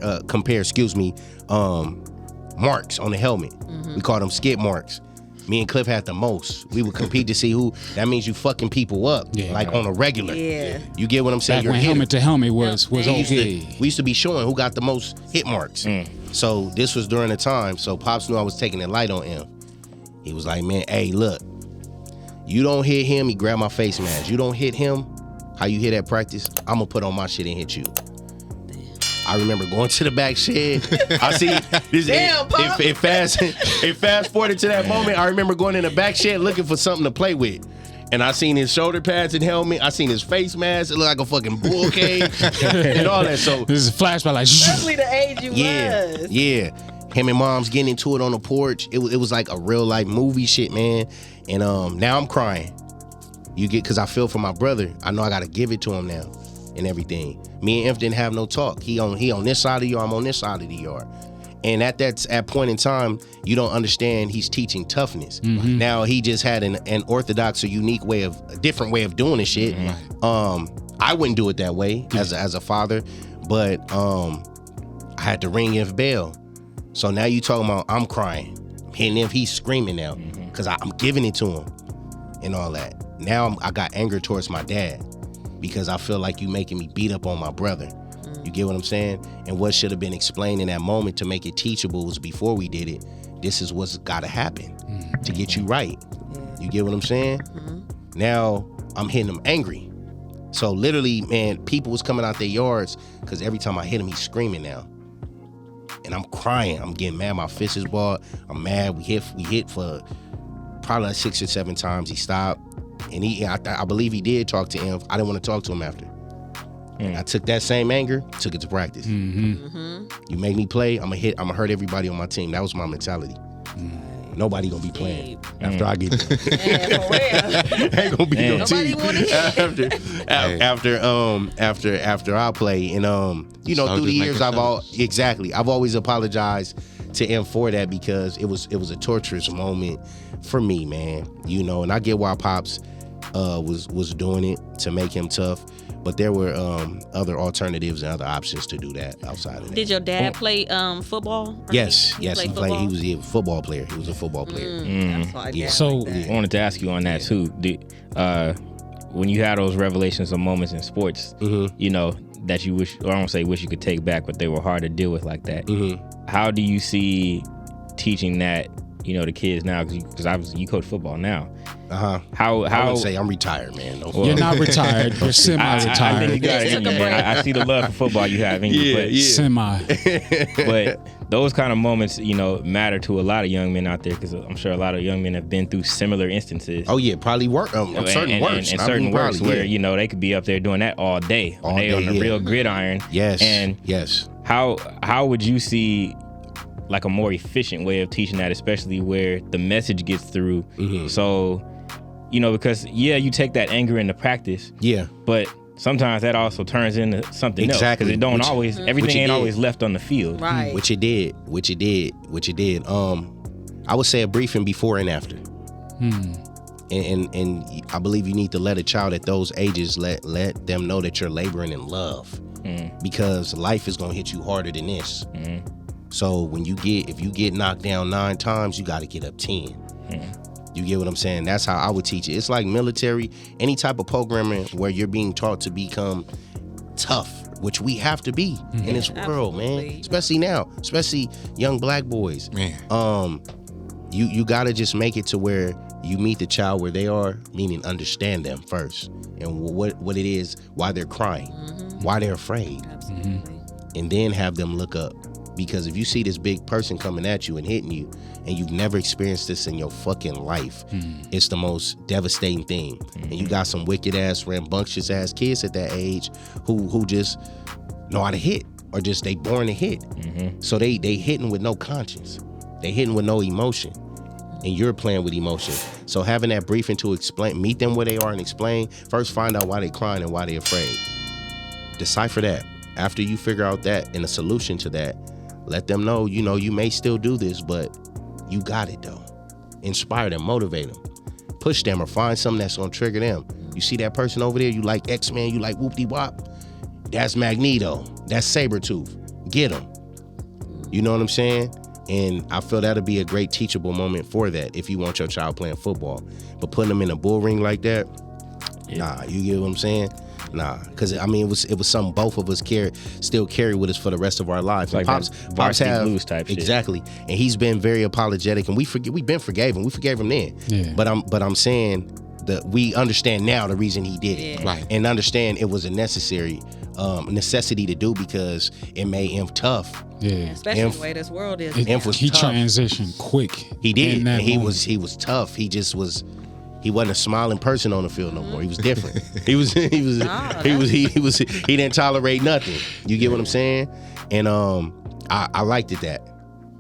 marks on the helmet. We called them skid marks. Me and Cliff had the most. We would compete to see who. That means you fucking people up, like on a regular. Yeah. You get what I'm saying? Back You're when hitting. helmet to helmet was We okay. used to be showing who got the most hit marks. So this was during the time. So Pops knew I was taking it light on him. He was like, man, hey, look, you don't hit him. He grabbed my face mask. You don't hit him. How you hit at practice? I'm gonna put on my shit and hit you. I remember going to the back shed. I see this. Damn, Pop. It fast forwarded to that moment. I remember going in the back shed looking for something to play with. And I seen his shoulder pads and helmet. I seen his face mask. It looked like a fucking bull cage and all that. So This is a flashback like Especially the age you was. yeah. Him and mom's getting into it on the porch. It was like a real life movie shit, man. And now I'm crying. Cause I feel for my brother. I know I gotta give it to him now and everything. Me and Inf didn't have no talk. He on this side of the yard, I'm on this side of the yard. And at that point in time, you don't understand he's teaching toughness. Mm-hmm. Now he just had an orthodox or unique way a different way of doing this shit. Mm-hmm. I wouldn't do it that way as a father, but I had to ring Inf bell. So now you talking about I'm crying, hitting Inf, he's screaming now because I'm giving it to him and all that. Now I got anger towards my dad because I feel like you making me beat up on my brother. You get what I'm saying? And what should have been explained in that moment to make it teachable was before we did it, this is what's got to happen to get you right. You get what I'm saying? Now I'm hitting him angry. So literally, man, people was coming out their yards because every time I hit him, he's screaming now. And I'm crying. I'm getting mad. My fist is balled. I'm mad. We hit for probably like 6 or 7 times. He stopped. And I believe he did talk to him. I didn't want to talk to him after. I took that same anger, took it to practice. You make me play, I'm gonna hurt everybody on my team. That was my mentality. Nobody gonna be playing after I get there. Ain't gonna be no team after I play. And through the years I've always apologized to him for that because it was a torturous moment for me, man. And I get why Pops was doing it to make him tough. But there were other alternatives and other options to do that outside of that. Did your dad play football? Yes, he played. He was a football player. He was a football player. Yeah. So I wanted to ask you on that too. When you had those revelations or moments in sports, that you wish, or I don't say wish you could take back, but they were hard to deal with like that. How do you see teaching that, to kids now? Because obviously you coach football now. How I would say I'm retired, man. You're not retired. You're semi-retired. I think you got it in you, man. I see the love for football you have in you. But semi. But those kind of moments, matter to a lot of young men out there because I'm sure a lot of young men have been through similar instances. Oh yeah, probably work. Certain works. And certain works where they could be up there doing that all day on the real gridiron. Yes. And how would you see like a more efficient way of teaching that, especially where the message gets through? So, because you take that anger into practice. Yeah. But sometimes that also turns into something else because it don't always everything ain't always left on the field. Right. Which it did. I would say a briefing before and after. And I believe you need to let a child at those ages let them know that you're laboring in love. Because life is gonna hit you harder than this. So if you get knocked down 9 times, you got to get up 10. You get what I'm saying? That's how I would teach it. It's like military, any type of programming where you're being taught to become tough, which we have to be in this world, man. Especially now, especially young black boys. Man. You got to just make it to where you meet the child where they are, meaning understand them first and what it is, why they're crying, why they're afraid. Absolutely. And then have them look up. Because if you see this big person coming at you and hitting you and you've never experienced this in your fucking life, it's the most devastating thing. And you got some wicked ass, rambunctious ass kids at that age who just know how to hit or just they born to hit. So they hitting with no conscience. They hitting with no emotion. And you're playing with emotion. So having that briefing to meet them where they are and explain, first find out why they crying and why they afraid. Decipher that. After you figure out that and a solution to that, let them know, you may still do this, but you got it though. Inspire them, motivate them, push them, or find something that's gonna trigger them. You see that person over there, you like X-Men, you like whoop-de-wop, that's Magneto, that's Sabretooth, get them. You know what I'm saying? And I feel that'll be a great teachable moment for that if you want your child playing football. But putting them in a bull ring like that, nah, you get what I'm saying? Nah, because it was something both of us still carry with us for the rest of our lives. Like Pops have blues type exactly, shit. And he's been very apologetic, and we've been forgave him. We forgave him then. Yeah. But I'm saying that we understand now the reason he did it, right? And understand it was a necessity to do because it made him tough. Yeah, especially the way this world is. He transitioned quick. He did. And he was tough. He just was. He wasn't a smiling person on the field no more. He was different. He didn't tolerate nothing. You get what I'm saying? And I liked it that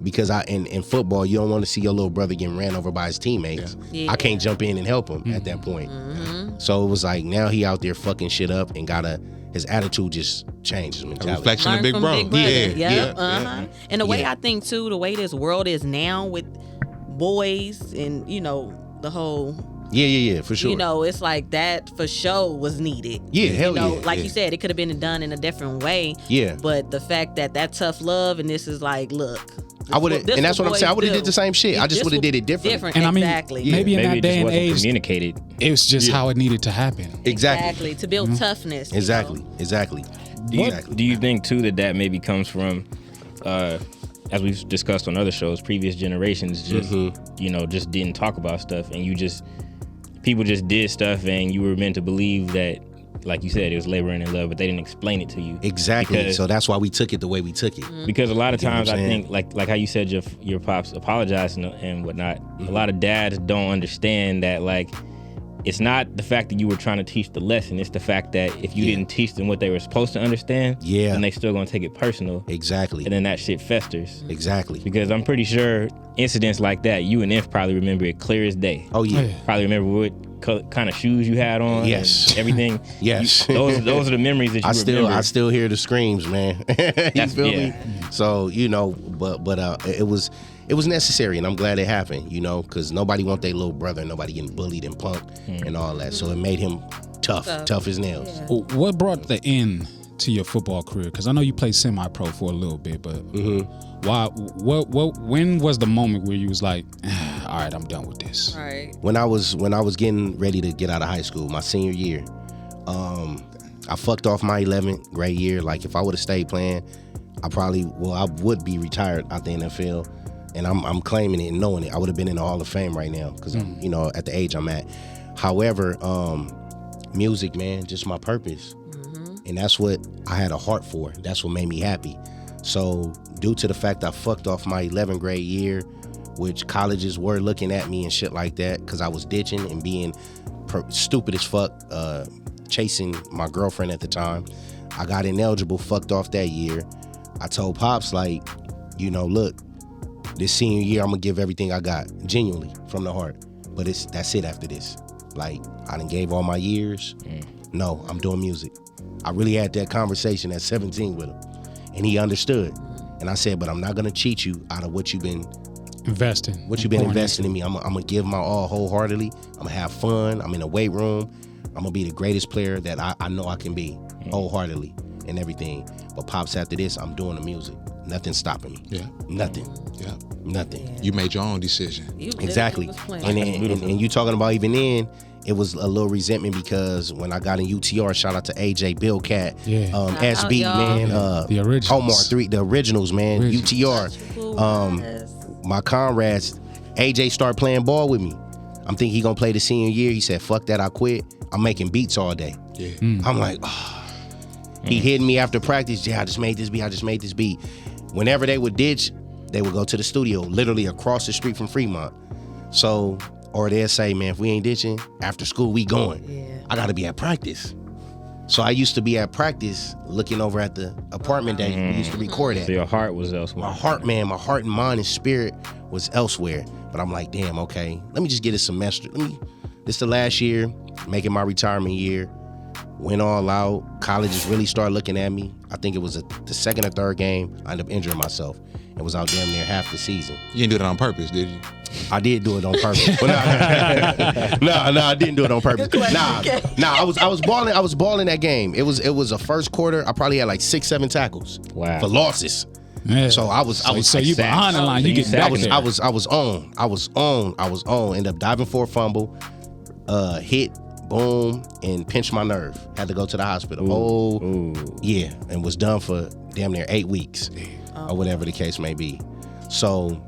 because in football, you don't want to see your little brother getting ran over by his teammates. Yeah. I can't jump in and help him at that point. So it was like, now he out there fucking shit up and his attitude just changed, his A mentality. reflection of Learn Big from Bro. Big Brother. Yeah. Uh-huh. And the way Yeah. I think too, the way this world is now with boys and the whole, Yeah, for sure. it's like that for sure was needed. Yeah, hell yeah. Like Yeah. you said, it could have been done in a different way. Yeah. But the fact that tough love and this is like, look. I would have, and that's what I'm saying. I would have did the same shit. I just would have did it differently. And I mean, exactly. maybe in Maybe that it day just and wasn't age, communicated. it was just how it needed to happen. Exactly. To build toughness. you Exactly. know? Exactly. Do you think too that maybe comes from, as we've discussed on other shows, previous generations just just didn't talk about stuff, and people just did stuff, and you were meant to believe that, like you said, it was laboring in love, but they didn't explain it to you. Exactly. Because- So that's why we took it the way we took it. Because a lot of You know what times I'm I saying? think, like how you said, your pops apologized and whatnot. A lot of dads don't understand that, like, it's not the fact that you were trying to teach the lesson. It's the fact that if you didn't teach them what they were supposed to understand, then they still gonna take it personal. Exactly. And then that shit festers. Exactly. Because I'm pretty sure incidents like that, you and Inf probably remember it clear as day. Oh yeah. Probably remember what kind of shoes you had on. Yes. and everything. Yes. Those are the memories that you remember. I still hear the screams, man. You feel me? So but it was necessary, and I'm glad it happened. Because nobody want their little brother, nobody getting bullied and punked and all that. So it made him tough as nails. What brought the end to your football career? Because I know you played semi-pro for a little bit, but why? When was the moment where you was like, all right, I'm done with this? Right. When I was getting ready to get out of high school, my senior year, I fucked off my 11th grade year. Like, if I would have stayed playing, I would be retired out the NFL. And I'm claiming it and knowing it. I would have been in the Hall of Fame right now because I'm, at the age I'm at. However, music, man, just my purpose. And that's what I had a heart for. That's what made me happy. So due to the fact I fucked off my 11th grade year, which colleges were looking at me and shit like that because I was ditching and being stupid as fuck, chasing my girlfriend at the time. I got ineligible, fucked off that year. I told Pops, like, look, this senior year, I'm gonna give everything I got, genuinely, from the heart. But that's it after this. Like, I done gave all my years. No, I'm doing music. I really had that conversation at 17 with him, and he understood. And I said, but I'm not gonna cheat you out of what you've been investing in me. I'm gonna give my all wholeheartedly. I'm gonna have fun. I'm in the weight room. I'm gonna be the greatest player that I know I can be, wholeheartedly and everything. But Pops, after this, I'm doing the music. Nothing's stopping me. Yeah. Nothing. Yeah. Nothing. You made your own decision. Exactly. And you talking about even then, it was a little resentment because when I got in UTR, shout out to AJ, Bill Cat, SB, man, the originals. Omar, the originals, man, UTR. My comrades, AJ started playing ball with me. I'm thinking he gonna play the senior year. He said, fuck that, I quit. I'm making beats all day. Yeah. I'm like, He hitting me after practice. I just made this beat. Whenever they would ditch, they would go to the studio, literally across the street from Fremont. So, or they'll say, man, if we ain't ditching, after school, we going. Yeah. I gotta be at practice. So I used to be at practice looking over at the apartment that we used to record at. So your heart was elsewhere. My heart and mind and spirit was elsewhere. But I'm like, damn, okay, let me just get a semester. This the last year, making my retirement year. Went all out. Colleges really started looking at me. I think it was the second or third game, I ended up injuring myself and was out damn near half the season. You didn't do that on purpose, did you? I did do it on purpose. No, I didn't do it on purpose. Nah, I was balling that game. It was a first quarter. I probably had like 6-7 tackles. Wow. For losses. Yeah. So I was so you behind the line, you get back there. I was on. End up diving for a fumble, hit, boom, and pinched my nerve. Had to go to the hospital. Yeah, and was done for damn near 8 weeks, or whatever the case may be. So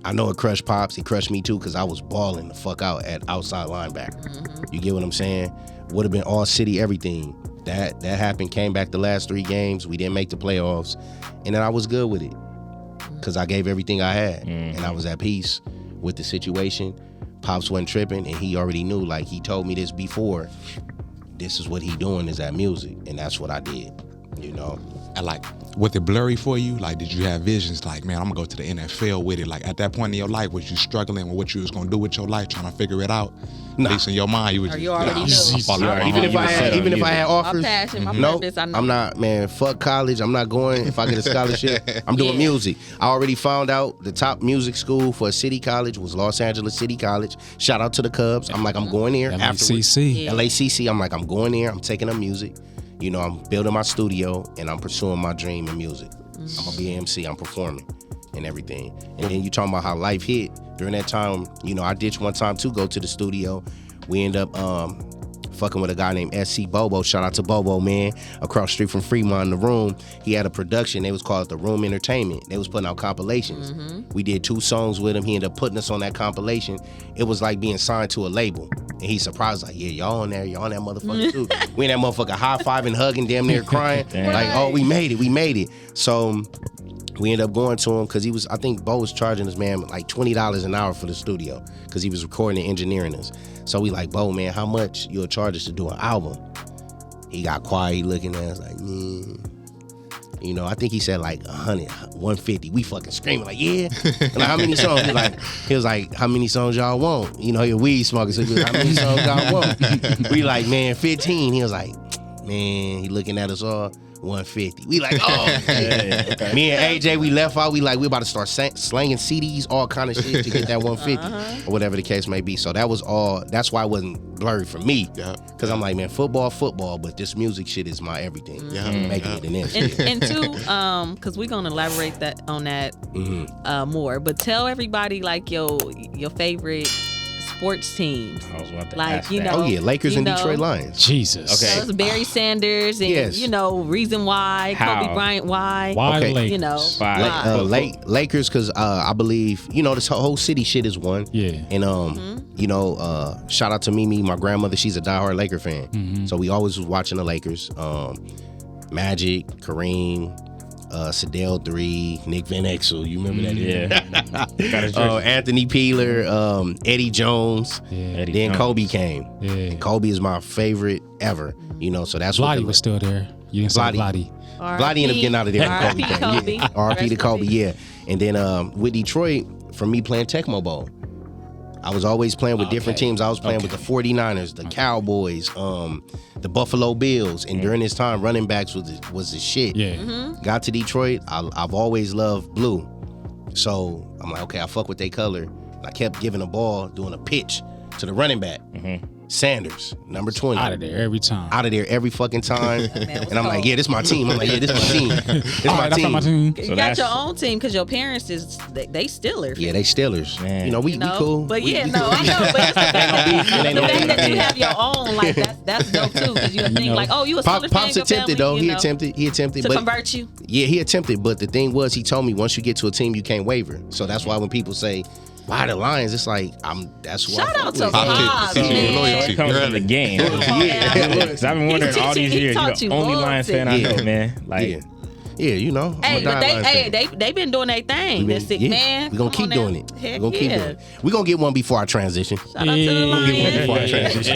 I know it crushed Pops. He crushed me too because I was balling the fuck out at outside linebacker. You get what I'm saying? Would have been all city, everything. That happened. Came back the last 3 games. We didn't make the playoffs, and then I was good with it because I gave everything I had, and I was at peace with the situation. Pops wasn't tripping, and he already knew. Like, he told me this before. This is what he doing, is that music, and that's what I did. You know. like, was it blurry for you? Like, did you have visions like, man, I'm gonna go to the NFL with it? Like, at that point in your life, was you struggling with what you was gonna do with your life, trying to figure it out? At least in your mind, you was Or just, you already knew. Even if I had offers, My passion, my nope, purpose, I know. I'm not, man. Fuck college. I'm not going. If I get a scholarship, I'm doing music. I already found out the top music school for a city college was Los Angeles City College. Shout out to the Cubs. I'm like, I'm going there. LACC. LACC. I'm like, I'm going there. I'm taking up music. You know, I'm building my studio and I'm pursuing my dream in music. I'm gonna be an MC. I'm performing and everything. And then you talking about how life hit during that time. You know, I ditched one time to go to the studio. We end up fucking with a guy named SC Bobo. Shout out to Bobo, man. Across the street from Fremont in the Room. He had a production. They was called The Room Entertainment. They was putting out compilations. We did 2 songs with him. He ended up putting us on that compilation. It was like being signed to a label. And he surprised, like, yeah, y'all on there. Y'all on that motherfucker too. We in that motherfucker high-fiving, hugging, damn near crying. Like, oh, we made it. So we ended up going to him because I think Bo was charging us, man, like $20 an hour for the studio because he was recording and engineering us. So we like, Bo, man, how much you'll charge us to do an album? He got quiet, he looking at us like, you know, I think he said like 100, 150. We fucking screaming like, yeah. And like, how many songs? He was like, how many songs y'all want? You know, he a weed smoker, so he was like, how many songs y'all want? We like, man, 15. He was like, man, he looking at us all. 150. We like, oh, okay. Me and AJ, we left out. We about to start slanging CDs, all kind of shit to get that 150 or whatever the case may be. So that was all. That's why it wasn't blurry for me. Because I'm like, man, football, but this music shit is my everything. I'm making it in this. And two, because we're gonna elaborate on that more. But tell everybody like your favorite sports teams. I was about to like, ask you that. know, Lakers and Detroit Lions. Jesus. Okay. So it's Barry Sanders and you know, reason why, Kobe Bryant, why Lakers? You know, Lakers, because I believe, you know, this whole city shit is one. Yeah. And you know, shout out to Mimi, my grandmother. She's a diehard Laker fan. So we always was watching the Lakers. Magic, Kareem, Sedell 3, Nick Van Exel, you remember that? Yeah. Anthony Peeler, Eddie Jones. Then Kobe came. And Kobe is my favorite ever. You know, so that's Vladdy was still there. You didn't say Vladdy. Vladdy ended up getting out of there. R.I.P. Kobe. R.I.P. to Kobe, yeah. And then with Detroit, for me playing Tecmo Bowl, I was always playing with different teams. I was playing with the 49ers, the Cowboys, the Buffalo Bills. And during this time, running backs was the shit. Yeah. Got to Detroit. I've always loved blue. So I'm like, okay, I fuck with their color. I kept giving a ball, doing a pitch to the running back. Sanders, number 20. Out of there every time. Out of there every fucking time. And I'm like, yeah, this is my team. I'm like, yeah, this is my team. This is my team. You got your own team because your parents they Steelers. Yeah, they Steelers. Man. You know, we cool. But I know. But it's the fact that you have your own, like that's dope too. Because you think like, oh, you a Steelers fan. Pops attempted though. He attempted to convert you. Yeah, he attempted. But the thing was, he told me once you get to a team, you can't waver. So that's why when people say, why the Lions? It's like that's why. Shout out to Pops, man. Loyalty. Comes from the game. Because I've been wondering all these years, you're the only Lions fan I know, man. Like, yeah, you know. Hey, but they been doing their thing. This sick man. We're gonna keep doing it. We're gonna keep doing it. We're gonna get one before I transition. Shout out to the Lions.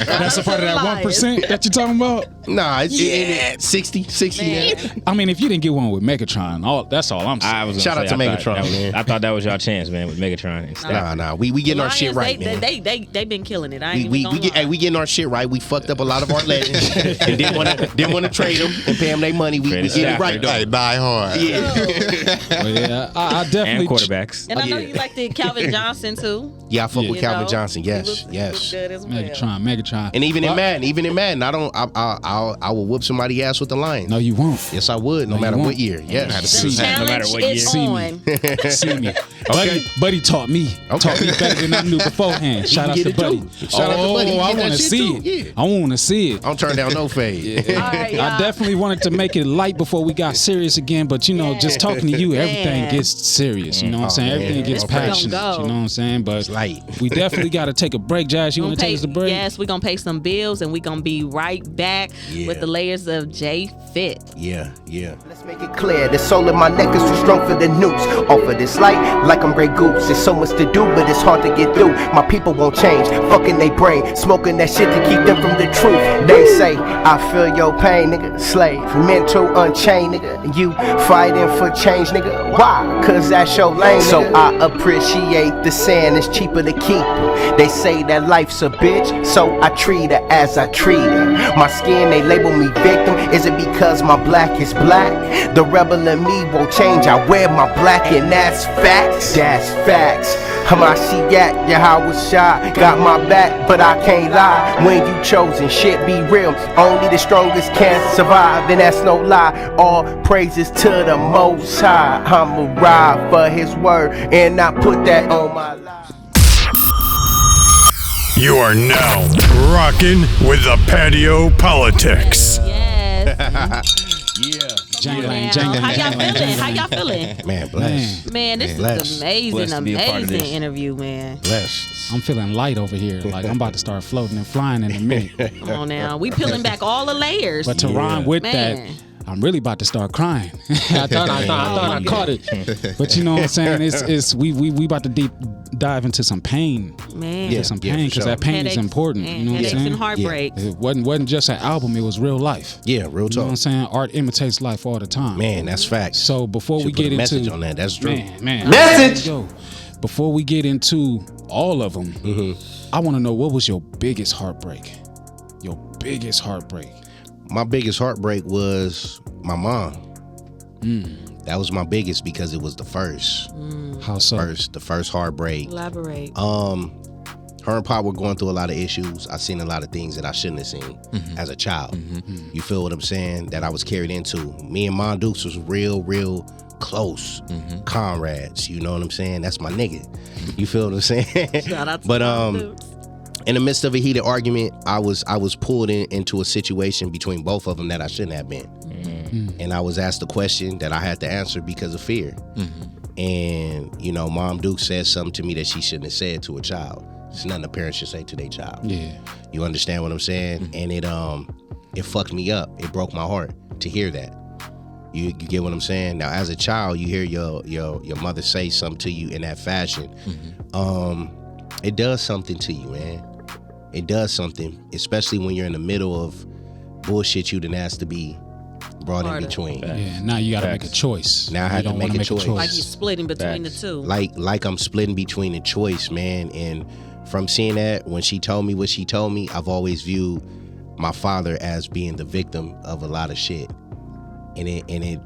That's a part of that 1% that you're talking about? Nah, it's 60. I mean, if you didn't get one with Megatron, that's all I'm saying. Shout out to Megatron, man. I thought that was y'all chance, man, with Megatron and stuff. Nah, we getting our shit right, man. They been killing it. I ain't we getting our shit right. We fucked up a lot of our legends and didn't want to trade them and pay them their money. We get it right though. Die hard. Yeah. I definitely. And quarterbacks. And I know you like the Calvin Johnson too. Yeah, I fuck with Calvin Johnson. Yes. He was good as well. Megatron. And even in Madden, I will whoop somebody's ass with the Lions. No, you won't. Yes, I would. No matter what year. Yes. No matter what year. See me. Buddy taught me. Taught me better than I knew beforehand. Shout out to Buddy. Shout out to Buddy. I want to see it. Yeah. I want to see it. I don't turn down no fade. I definitely wanted to make it light before we got serious again, but you know, just talking to you, everything gets serious. You know what I'm saying? Everything gets passionate. You know what I'm saying? But we definitely got to take a break. Jazz, you want to take us a break? Yes, we're gonna pay some bills and we're gonna be right back with the layers of J Fit. Yeah. Let's make it clear, the soul in my neck is too strong for the noose. Offer this light like I'm Grey Goose. There's so much to do, but it's hard to get through. My people won't change, fucking they brain, smoking that shit to keep them from the truth. They say, I feel your pain, nigga. Slave, mental unchained, nigga. You fighting for change, nigga. Why? Cause that's your lane, nigga. So I appreciate the sand, it's cheaper to keep it. They say that life's a bitch, so I treat her as I treat her. My skin, they label me victim. Is it because my black is black? The rebel in me won't change. I wear my black and that's facts. That's facts. Hamashiach, Yahweh Shah, got my back, but I can't lie. When you chosen, shit be real. Only the strongest can survive, and that's no lie. All praises to the Most High. I'ma ride for His word, and I put that on my life. You are now rocking with the Patio PolitiCz. Yes. Jangling. How y'all feeling? Man, blessed. Man, this Blessed. is amazing, Blessed to be a part of amazing this. interview, man. Blessed. I'm feeling light over here. Like I'm about to start floating and flying in a minute. Come on now. We peeling back all the layers. But to rhyme with Man. that, I'm really about to start crying. I thought I caught it. But you know what I'm saying? It's we about to deep dive into some pain. Man. Yeah. Some pain, because sure. that pain Headaches, is important. man, You know what I'm headaches saying? and heartbreak. It wasn't just an album, it was real life. Yeah, real You know what talk. I'm saying? Art imitates life all the time. Man, that's facts. So before we Should put get a message into on that. That's true. Man, Message! yo, before we get into all of them, I want to know, what was your biggest heartbreak? Your biggest heartbreak. My biggest heartbreak was my mom. That was my biggest because it was the first. How so? The first heartbreak. Elaborate. Her and Pop were going through a lot of issues. I seen a lot of things that I shouldn't have seen as a child. You feel what I'm saying? That I was carried into. Me and Mom Dukes was real close comrades. You know what I'm saying? That's my nigga. You feel what I'm saying? Shout out to But Mom Dukes. in the midst of a heated argument, I was pulled into a situation between both of them that I shouldn't have been. And I was asked a question that I had to answer because of fear. And, you know, Mom Duke said something to me that she shouldn't have said to a child. It's nothing a parent should say to their child. Yeah. You understand what I'm saying? And it fucked me up. It broke my heart to hear that. You get what I'm saying? Now, as a child, you hear your mother say something to you in that fashion. It does something to you, man. It does something, especially when you're in the middle of bullshit you done asked to be brought in between. Yeah, now you got to make a choice. Now I had to make a choice. Like you're splitting between the two. Like I'm splitting between the choice, man. And from seeing that, when she told me what she told me, I've always viewed my father as being the victim of a lot of shit. And it,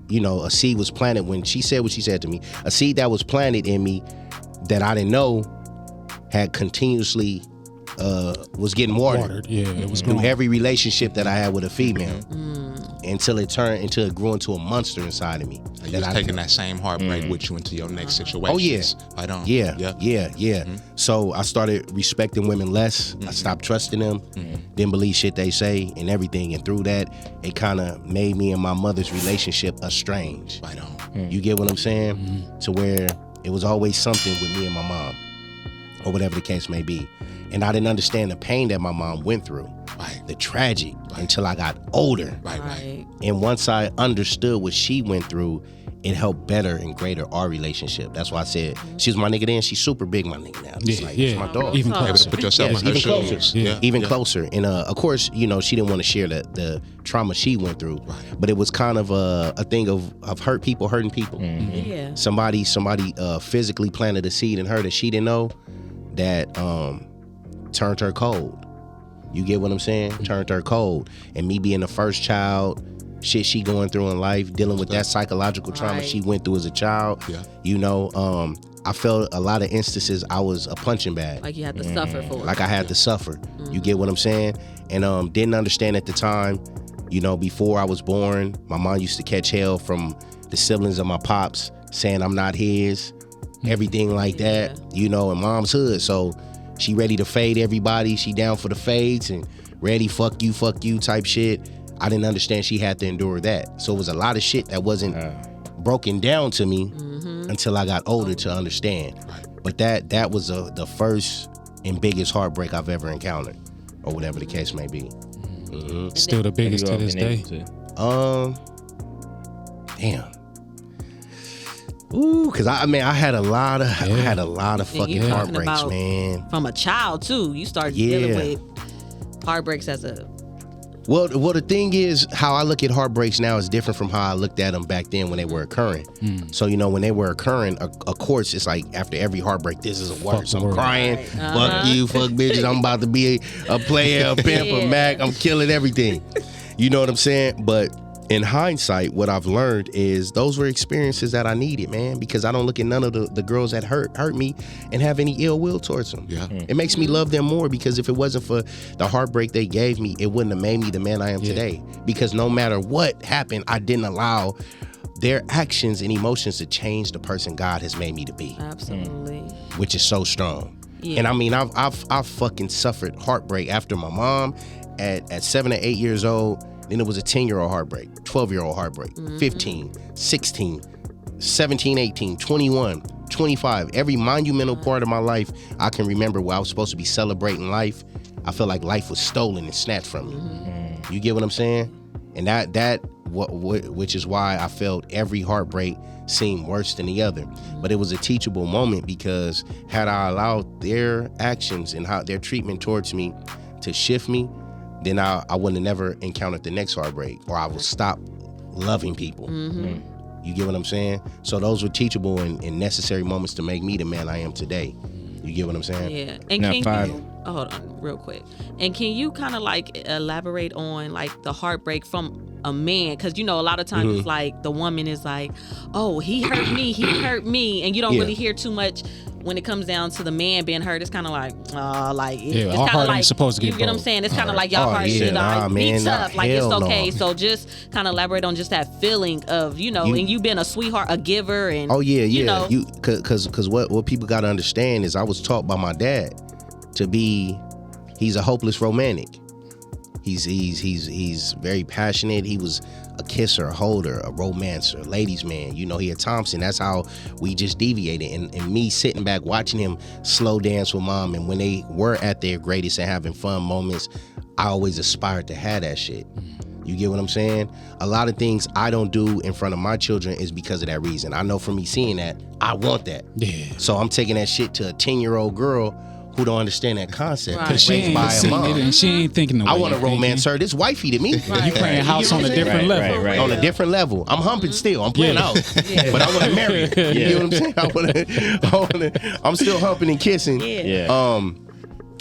you know, a seed was planted when she said what she said to me. A seed that was planted in me that I didn't know had continuously was getting watered. Yeah, it was through growing. every relationship that I had with a female. Until it grew into a monster inside of me. And you was taking that same heartbreak with you into your next situation. Oh yeah, I don't. Yeah. So I started respecting women less. I stopped trusting them. Didn't believe shit they say and everything. And through that, it kind of made me and my mother's relationship estranged. Right on. You get what I'm saying? To where it was always something with me and my mom, or whatever the case may be. And I didn't understand the pain that my mom went through. Right. The tragic until I got older. Right. And once I understood what she went through, it helped better and greater our relationship. That's why I said she was my nigga then. She's super big my nigga now. It's like, it's my dog. Even Able closer. to put yourself in her even shoes. closer. Yeah. Even closer. And of course, you know, she didn't want to share the trauma she went through. Right. But it was kind of a thing of hurt people hurting people. Yeah. Somebody physically planted a seed in her that she didn't know that turned her cold. You get what I'm saying? Turned her cold. And me being the first child, shit she going through in life, dealing with that psychological trauma she went through as a child. Yeah. You know, I felt a lot of instances I was a punching bag. Like you had to suffer for it. Like I had to suffer. You get what I'm saying? And didn't understand at the time, you know, before I was born, my mom used to catch hell from the siblings of my pops saying I'm not his, everything like that, you know, in mom's hood. So she ready to fade everybody. She down for the fades and ready, fuck you type shit. I didn't understand she had to endure that. So it was a lot of shit that wasn't broken down to me until I got older to understand. But that was the first and biggest heartbreak I've ever encountered, or whatever the case may be. Still the biggest to this day. Damn. Ooh, cause I had a lot of fucking heartbreaks, man. From a child too, you started dealing with heartbreaks as a. Well, the thing is, how I look at heartbreaks now is different from how I looked at them back then when they were occurring. So, when they were occurring, of course, it's like after every heartbreak, this is a worse. I'm crying. Fuck you, fuck bitches. I'm about to be a player, a pimp, a Mac. I'm killing everything. You know what I'm saying? But in hindsight, what I've learned is those were experiences that I needed, man, because I don't look at none of the girls that hurt me and have any ill will towards them. Yeah. It makes me love them more, because if it wasn't for the heartbreak they gave me, it wouldn't have made me the man I am today. Because no matter what happened, I didn't allow their actions and emotions to change the person God has made me to be. Absolutely. Which is so strong. Yeah. And I mean, I've fucking suffered heartbreak after my mom at 7 or 8 years old. Then it was a 10-year-old heartbreak, 12-year-old heartbreak, 15, 16, 17, 18, 21, 25. Every monumental part of my life I can remember where I was supposed to be celebrating life. I felt like life was stolen and snatched from me. You get what I'm saying? And which is why I felt every heartbreak seemed worse than the other. But it was a teachable moment, because had I allowed their actions and how their treatment towards me to shift me, then I wouldn't have never encountered the next heartbreak, or I would stop loving people. You get what I'm saying? So those were teachable and necessary moments to make me the man I am today. You get what I'm saying? Yeah. And hold on real quick. And can you kind of like elaborate on like the heartbreak from a man? Because a lot of times it's like the woman is like, oh, he hurt me, and you don't really hear too much. When it comes down to the man being hurt, it's kind of like, it's our kind heart of like, ain't supposed to get you get what I'm saying? It's kind of like y'all heart should be tough, like it's okay. So just kind of elaborate on just that feeling of, and you being a sweetheart, a giver, and because what people got to understand is I was taught by my dad to be, he's a hopeless romantic. He's very passionate. He was a kisser, a holder, a romancer, ladies man. He a Thompson. That's how we just deviated. And me sitting back watching him slow dance with mom, and when they were at their greatest and having fun moments, I always aspired to have that shit. You get what I'm saying? A lot of things I don't do in front of my children is because of that reason. I know from me seeing that, I want that. Yeah. So I'm taking that shit to a 10-year-old girl who don't understand that concept. Because she ain't seen it and she ain't thinking the way I want to romance her. This wifey to me. You playing house on a different level. Right. On a different level. I'm humping still. I'm playing out. But I want to marry her. You know what I'm saying? I'm still humping and kissing.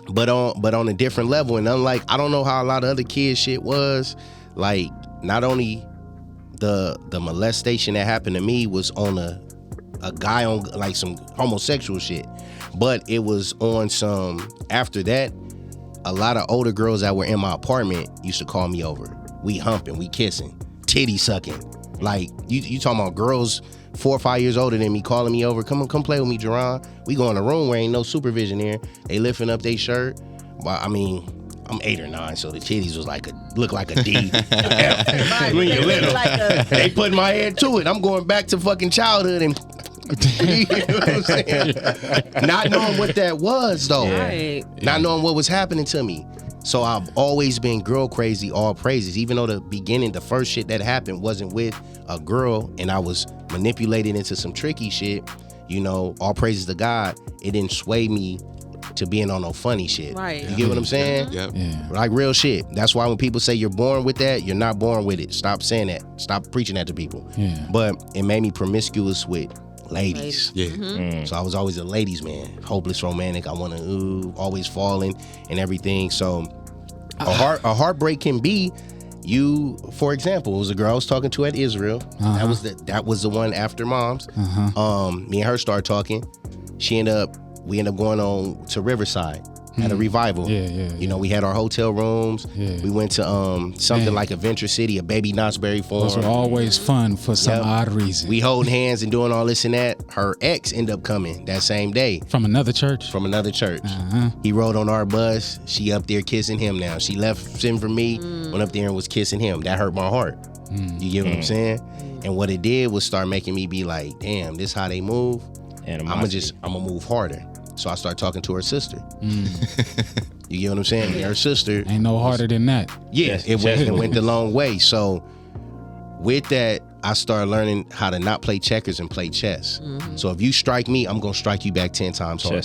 But on a different level. And unlike, I don't know how a lot of other kids shit was. Like, not only the molestation that happened to me was on a guy on like some homosexual shit, but it was on some, after that, a lot of older girls that were in my apartment used to call me over. We humping, we kissing, titty sucking. Like, you talking about girls 4 or 5 years older than me calling me over, come play with me, Jerron. We go in a room where ain't no supervision here. They lifting up their shirt. But I mean, I'm 8 or 9, so the titties was look like a D. When you're little, they put my head to it. I'm going back to fucking childhood and you know what I'm saying? Not knowing what that was though. Not knowing what was happening to me. So I've always been girl crazy, all praises. Even though the first shit that happened wasn't with a girl and I was manipulated into some tricky shit, all praises to God, it didn't sway me to being on no funny shit. Right. You get what I'm saying? Yeah. Like real shit. That's why when people say you're born with that, you're not born with it. Stop saying that. Stop preaching that to people. Yeah. But it made me promiscuous with ladies. Yeah. So I was always a ladies man, hopeless romantic. I want to always falling and everything. So a heartbreak can be you. For example, it was a girl I was talking to at Israel. That was the one after mom's. Me and her started talking. We ended up going on to Riverside at a revival. We had our hotel rooms. We went to something like Adventure City, a Baby Knott's Berry Farm. Those were always fun for some odd reason. We holding hands and doing all this and that. Her ex ended up coming that same day. From another church? From another church. He rode on our bus. She up there kissing him now. She left him for me, went up there and was kissing him. That hurt my heart. You get what I'm saying? And what it did was start making me be like, damn, this how they move? I'm gonna move harder. So I started talking to her sister. You get what I'm saying? Her sister Ain't no harder than that. Yeah, it went the long way. So with that, I started learning how to not play checkers and play chess. So if you strike me, I'm gonna strike you back 10 times harder.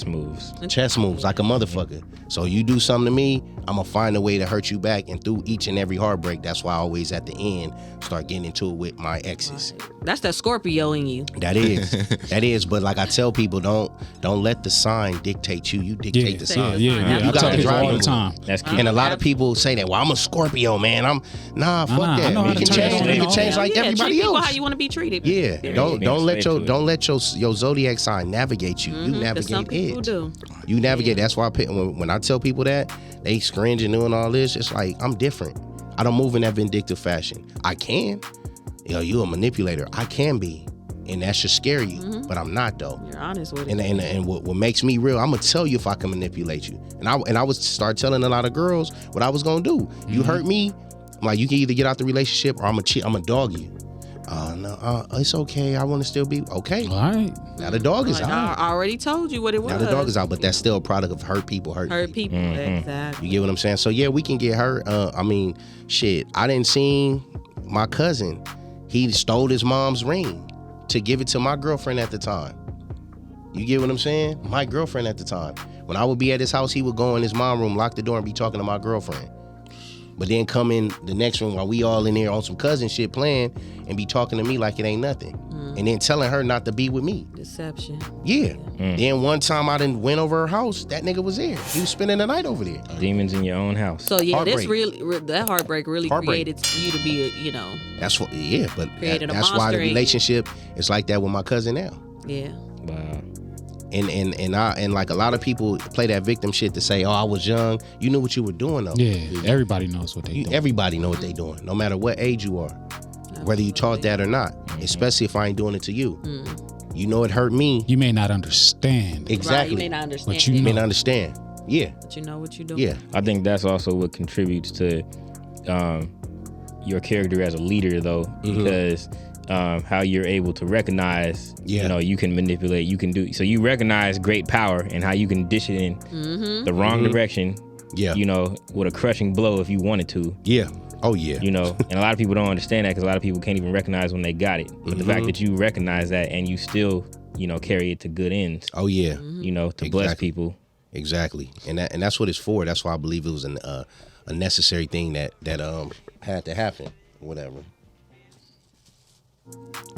Chess moves like a motherfucker. So you do something to me, I'm gonna find a way to hurt you back. And through each and every heartbreak, that's why I always at the end start getting into it with my exes. That's that Scorpio in you. That is. But like I tell people, don't let the sign dictate you. You dictate the sign. Yeah. You I got tell to people drive all the it. time. That's key. And a lot of people say that, well, I'm a Scorpio, man. Fuck that. I know how You to can turn change. it You on. can change like treat everybody people else. how you want to be treated. Yeah, don't let your zodiac sign navigate you. You 'Cause navigate some people it. do. You navigate. That's why when I tell people that, they cringe and doing all this. It's like I'm different. I don't move in that vindictive fashion. I can. You a manipulator. I can be, and that should scare you. But I'm not though. You're honest with it. And what makes me real, I'm gonna tell you if I can manipulate you. And I would start telling a lot of girls what I was gonna do. You hurt me, I'm like, you can either get out the relationship or I'm gonna dog you. No, it's okay. I want to still be okay. All right. Now the dog is Like, out. I already told you what it was. Now the dog is out, but that's still a product of hurt people. Hurt people. Exactly. You get what I'm saying? So yeah, we can get hurt. I mean, shit. I didn't see my cousin. He stole his mom's ring to give it to my girlfriend at the time. You get what I'm saying? My girlfriend at the time. When I would be at his house, he would go in his mom's room, lock the door, and be talking to my girlfriend. But then come in the next room while we all in there on some cousin shit playing and be talking to me like it ain't nothing. And then telling her not to be with me. Deception. Yeah. Then one time I done went over her house, that nigga was there. He was spending the night over there. Demons in your own house. So yeah, Heartbreak. this really that heartbreak really created you to be That's what, yeah, but Created a that's why monster the in you. relationship is like that with my cousin now. Yeah. Wow. And like a lot of people play that victim shit to say, oh, I was young. You knew what you were doing though. Yeah, everybody knows what they do. Everybody know what they doing, no matter what age you are. Whether you taught that or not, especially if I ain't doing it to you. You know it hurt me. You may not understand. Exactly. Right, you may not understand. But you You may know. not understand. Yeah. But you know what you're doing. Yeah. I think that's also what contributes to your character as a leader, though, because how you're able to recognize, you can manipulate, you can do. So you recognize great power and how you can dish it in the wrong direction. Yeah. With a crushing blow if you wanted to. Yeah. Oh yeah. And a lot of people don't understand that because a lot of people can't even recognize when they got it. But the fact that you recognize that and you still, carry it to good ends. Oh yeah. To bless people. Exactly. And that's what it's for. That's why I believe it was a necessary thing that had to happen. Whatever.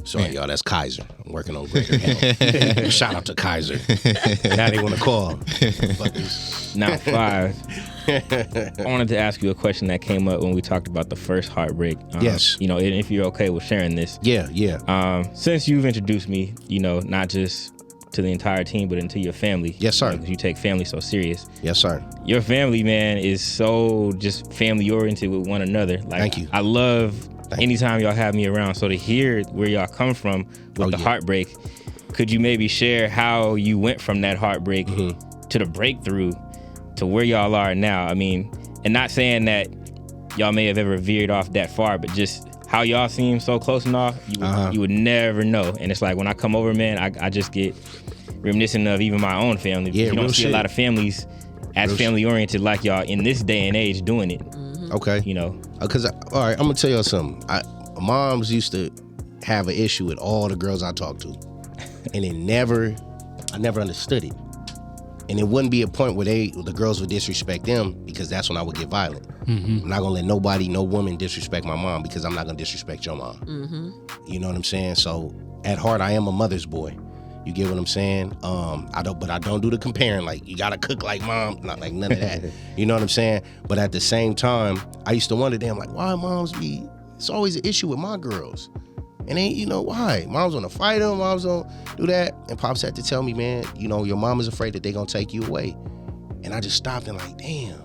Sorry, y'all. That's Kaiser. I'm working on greater health. Shout out to Kaiser. Now they want to call. Now 5. I wanted to ask you a question that came up when we talked about the first heartbreak. Yes. And if you're okay with sharing this. Yeah. Since you've introduced me, not just to the entire team, but into your family. Yes, sir. Because you take family so serious. Yes, sir. Your family, man, is so just family oriented with one another. Like, Thank you. I love anytime y'all have me around. So to hear where y'all come from with the heartbreak, could you maybe share how you went from that heartbreak to the breakthrough to where y'all are now? I mean, and not saying that y'all may have ever veered off that far, but just how y'all seem so close enough, you would never know. And it's like when I come over, man, I just get reminiscent of even my own family. Yeah, you don't see a lot of families as family oriented like y'all in this day and age doing it. Okay. Because all right, I'm gonna tell y'all something. Moms used to have an issue with all the girls I talked to, and I never understood it. And it wouldn't be a point where the girls would disrespect them, because that's when I would get violent. I'm not gonna let no woman disrespect my mom, because I'm not gonna disrespect your mom. You know what I'm saying? So at heart, I am a mother's boy. You get what I'm saying? I don't do the comparing, like you gotta cook like mom, not like none of that. You know what I'm saying? But at the same time, I used to wonder, damn, like why moms it's always an issue with my girls. And ain't why? Moms wanna fight them, moms don't do that. And Pops had to tell me, man, your mom is afraid that they gonna take you away. And I just stopped and like, damn,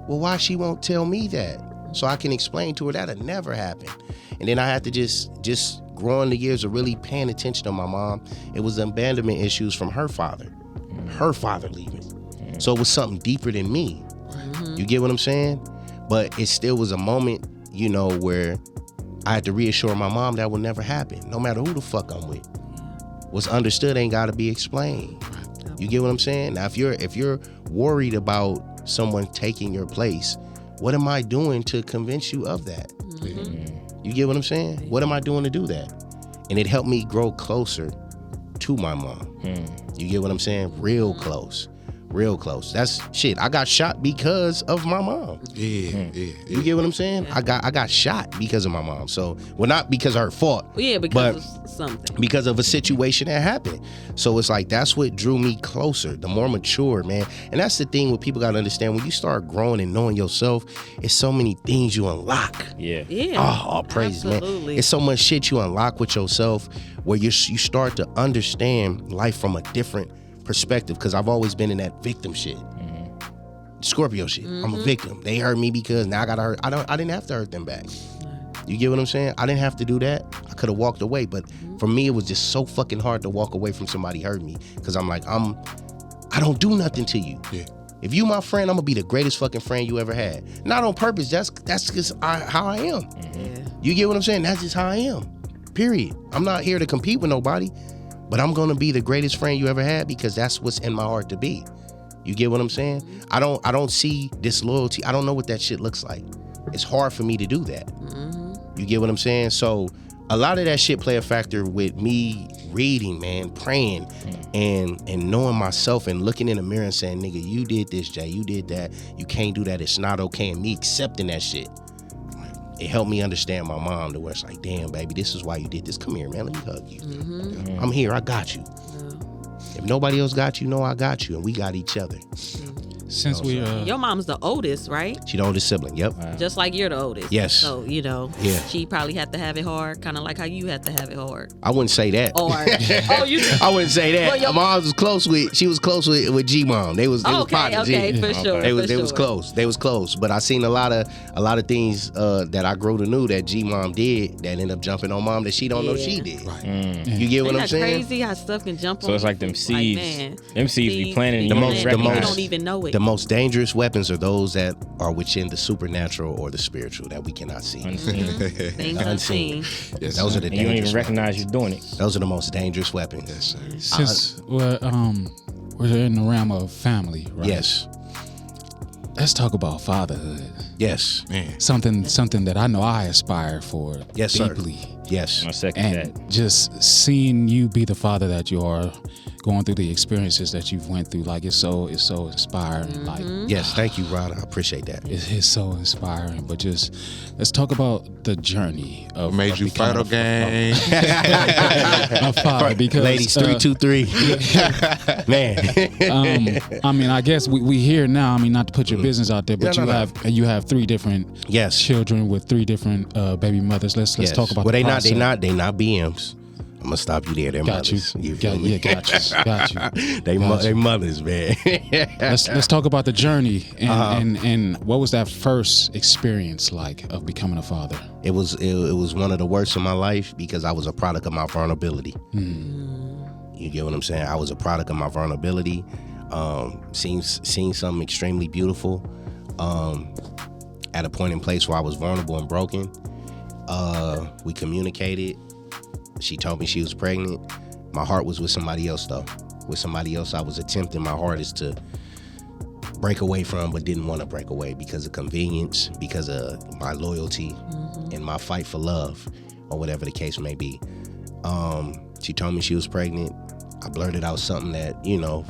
well, why she won't tell me that? So I can explain to her that'll never happen. And then I had to just growing the years of really paying attention to my mom. It was the abandonment issues from her father leaving. So it was something deeper than me. You get what I'm saying? But it still was a moment, where I had to reassure my mom that will never happen, no matter who the fuck I'm with. What's understood ain't gotta be explained. You get what I'm saying? Now, if you're worried about someone taking your place, what am I doing to convince you of that? You get what I'm saying? What am I doing to do that? And it helped me grow closer to my mom. You get what I'm saying? Real close. That's shit. I got shot because of my mom. Yeah. You get what I'm saying? I got shot because of my mom. So, well, not because of her fault. Yeah, because of something. Because of a situation that happened. So it's like, that's what drew me closer, the more mature, man. And that's the thing what people got to understand. When you start growing and knowing yourself, it's so many things you unlock. Yeah. Oh, praise, man. It's so much shit you unlock with yourself where you start to understand life from a different perspective, because I've always been in that victim shit. Scorpio shit. I'm a victim. They hurt me because now I gotta hurt. I didn't have to hurt them back. You get what I'm saying? I didn't have to do that. I could have walked away, but for me it was just so fucking hard to walk away from somebody hurting me, because I'm like, I don't do nothing to you. Yeah. If you my friend, I'm gonna be the greatest fucking friend you ever had. Not on purpose. That's just how I am. You get what I'm saying? That's just how I am. Period. I'm not here to compete with nobody. But I'm gonna be the greatest friend you ever had, because that's what's in my heart to be. You get what I'm saying? I don't see disloyalty. I don't know what that shit looks like. It's hard for me to do that. You get what I'm saying? So a lot of that shit play a factor with me reading, man, praying, and knowing myself and looking in the mirror and saying, nigga, you did this, Jay, you did that. You can't do that. It's not okay. And me accepting that shit. It helped me understand my mom, to where it's like, damn, baby, this is why you did this. Come here, man, let me hug you. I'm here, I got you. If nobody else got you, I got you, and we got each other. Since your mom's the oldest, right? She the oldest sibling, yep. Just like you're the oldest. Yes. So, Yeah. she probably had to have it hard, kind of like how you had to have it hard. I wouldn't say that. Or, I wouldn't say that. Well, your mom was close with G Mom. They was partners. for sure. They was close. They was close. But I seen a lot of things that I grew to know that G Mom did that ended up jumping on mom that she don't know she did. Right. You get what I'm saying? Crazy how stuff can jump on. So it's like them seeds. man, them seeds be planted. The You most- don't the most- you recognize. don't even know it. The most dangerous weapons are those that are within the supernatural or the spiritual that we cannot see. Things unseen. Yes, Those sir. are the And you don't dangerous even recognize you're doing it. Those are the most dangerous weapons. Yes, sir. since we're in the realm of family, right? Yes. Let's talk about fatherhood. Yes. Man. Something that I know I aspire for Yes, sir. deeply. Yes. I second And that. just seeing you be the father that you are, going through the experiences that you've went through, like it's so inspiring. Like Yes. Thank you, Ryda. I appreciate that. it's so inspiring. But just let's talk about the journey of Made of you becoming fight game. a father. Because Ladies, 323. Man. I mean, I guess we hear now. I mean, not to put your business out there, but No, no. you have 3 different Yes. children with 3 different baby mothers. Let's Yes. talk about. Well, the they process. not BMs. I'm gonna stop you there. They're Got you. mothers. Feel me? Got you. They mothers, man. Let's talk about the journey and what was that first experience like of becoming a father? It was one of the worst in my life because I was a product of my vulnerability. You get what I'm saying? I was a product of my vulnerability. Seeing something extremely beautiful at a point in place where I was vulnerable and broken. We communicated. She told me she was pregnant. My heart was with somebody else, though. With somebody else I was attempting my hardest to break away from, but didn't want to break away because of convenience, because of my loyalty and my fight for love, or whatever the case may be. She told me she was pregnant. I blurted out something that,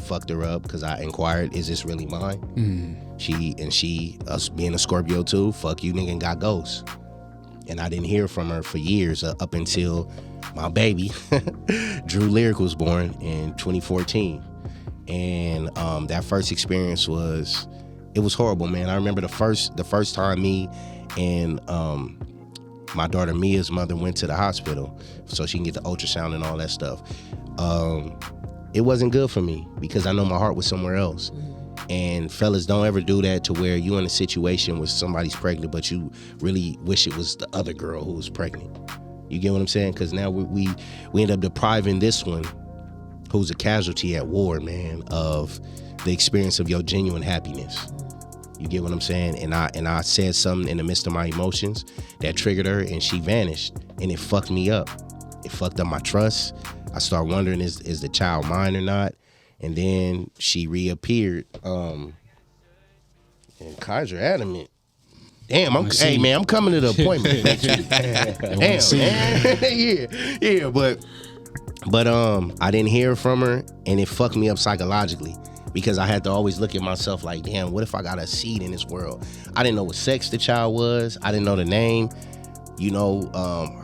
fucked her up because I inquired, is this really mine? She, us being a Scorpio too, fuck you nigga and got ghosts. And I didn't hear from her for years up until my baby, Drew Lyric, was born in 2014. And that first experience was horrible, man. I remember the first time me and my daughter Mia's mother went to the hospital so she can get the ultrasound and all that stuff. It wasn't good for me because I know my heart was somewhere else. And fellas, don't ever do that to where you in a situation where somebody's pregnant, but you really wish it was the other girl who was pregnant. You get what I'm saying? Because now we end up depriving this one, who's a casualty at war, man, of the experience of your genuine happiness. You get what I'm saying? And I said something in the midst of my emotions that triggered her, and she vanished, and it fucked me up. It fucked up my trust. I start wondering, is the child mine or not? And then she reappeared. And Kaiser adamant. Damn, hey man, I'm coming to the appointment next week. Damn, man. But I didn't hear from her, and it fucked me up psychologically because I had to always look at myself like, damn, what if I got a seed in this world? I didn't know what sex the child was. I didn't know the name. You know,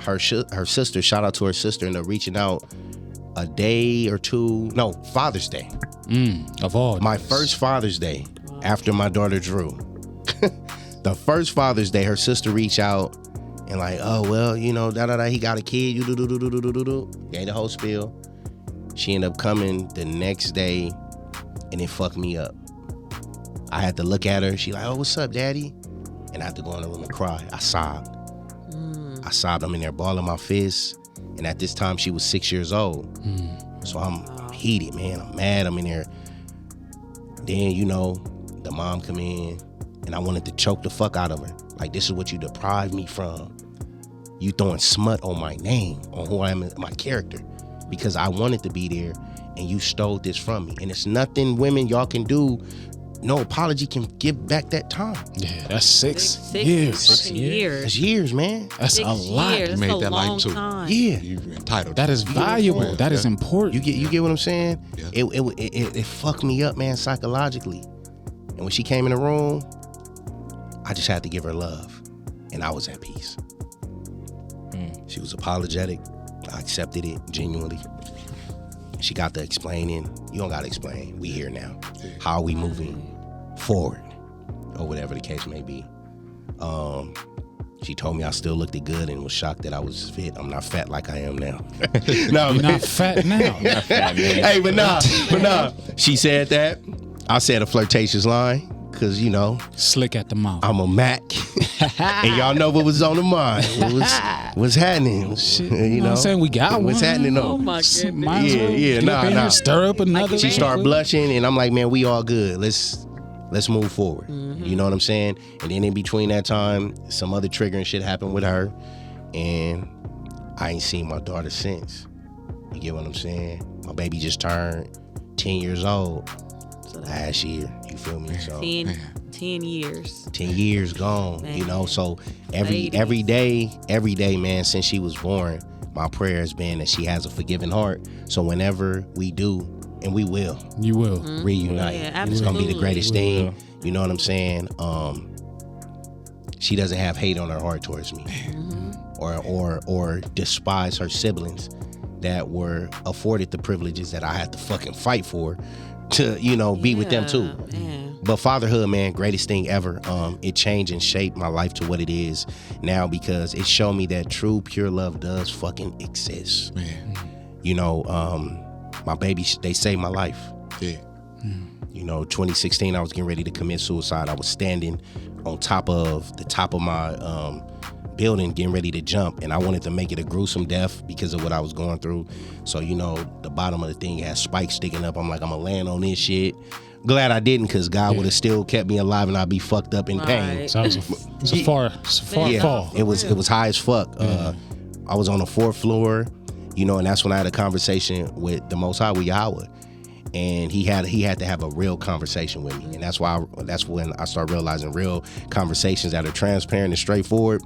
her sister, shout out to her sister, and they're reaching out a day or two. No, Father's Day. Of all my first Father's Day after my daughter Drew. The first Father's Day, her sister reached out and like, oh well, you know, he got a kid. You do. Gave the whole spiel. She ended up coming the next day, and it fucked me up. I had to look at her. She like, oh, what's up, Daddy? And I had to go in the room and cry. I sobbed. I'm in there balling my fists. And at this time, she was 6 years old. So I'm heated, man. I'm mad. I'm in there. Then, you know, the mom come in, and I wanted to choke the fuck out of her. Like, this is what you deprived me from. You throwing smut on my name, on who I am, my character. Because I wanted to be there, and you stole this from me. And it's nothing women y'all can do. No apology can give back that time. Yeah, that's 6 years. That's years, man. That's a lot. Years. You made that long life too. time. Yeah. You're entitled. That is valuable. That is important. You get what I'm saying? Yeah. It fucked me up, man, psychologically. And when she came in the room, I just had to give her love, and I was at peace. She was apologetic. I accepted it genuinely. She got to explaining. You don't got to explain. We here now. How are we moving forward, or whatever the case may be? She told me I still looked good and was shocked that I was fit. I'm not fat like I am now. No, You're not fat now. Not fat, man. Hey, but nah. She said that. I said a flirtatious line. Cause you know, Slick at the mouth. I'm a Mac, and y'all know what was on the mind. What's happening? Shit, You know what I'm saying? We got what's one. happening though. Oh my goodness. Might as well Yeah, get up in here, stir up another. She one. started blushing, and I'm like, man, we all good. Let's move forward. You know what I'm saying? And then in between that time, some other triggering shit happened with her, and I ain't seen my daughter since. You get what I'm saying? My baby just turned 10 years old last year. You feel me? So 10 years. 10 years gone. Man. You know, so every day, man, since she was born, my prayer has been that she has a forgiving heart. So whenever we do, and we will, You will. reunite. Yeah, It's gonna be the absolutely. greatest thing. You know what I'm saying? She doesn't have hate on her heart towards me, or despise her siblings that were afforded the privileges that I had to fucking fight for to, you know, be with them too. Man. But fatherhood, man, greatest thing ever. It changed and shaped my life to what it is now because it showed me that true, pure love does fucking exist. Man. You know, my baby, they saved my life. Yeah. You know, 2016, I was getting ready to commit suicide. I was standing on top of my building, getting ready to jump, and I wanted to make it a gruesome death because of what I was going through. So, you know, the bottom of the thing has spikes sticking up. I'm like, I'm gonna land on this shit. Glad I didn't, because God would have still kept me alive and I'd be fucked up in pain. Right. So it's a far fall. It was high as fuck. I was on the 4th floor, you know, and that's when I had a conversation with the Most High, with Yahweh, and he had to have a real conversation with me, and that's when I started realizing real conversations that are transparent and straightforward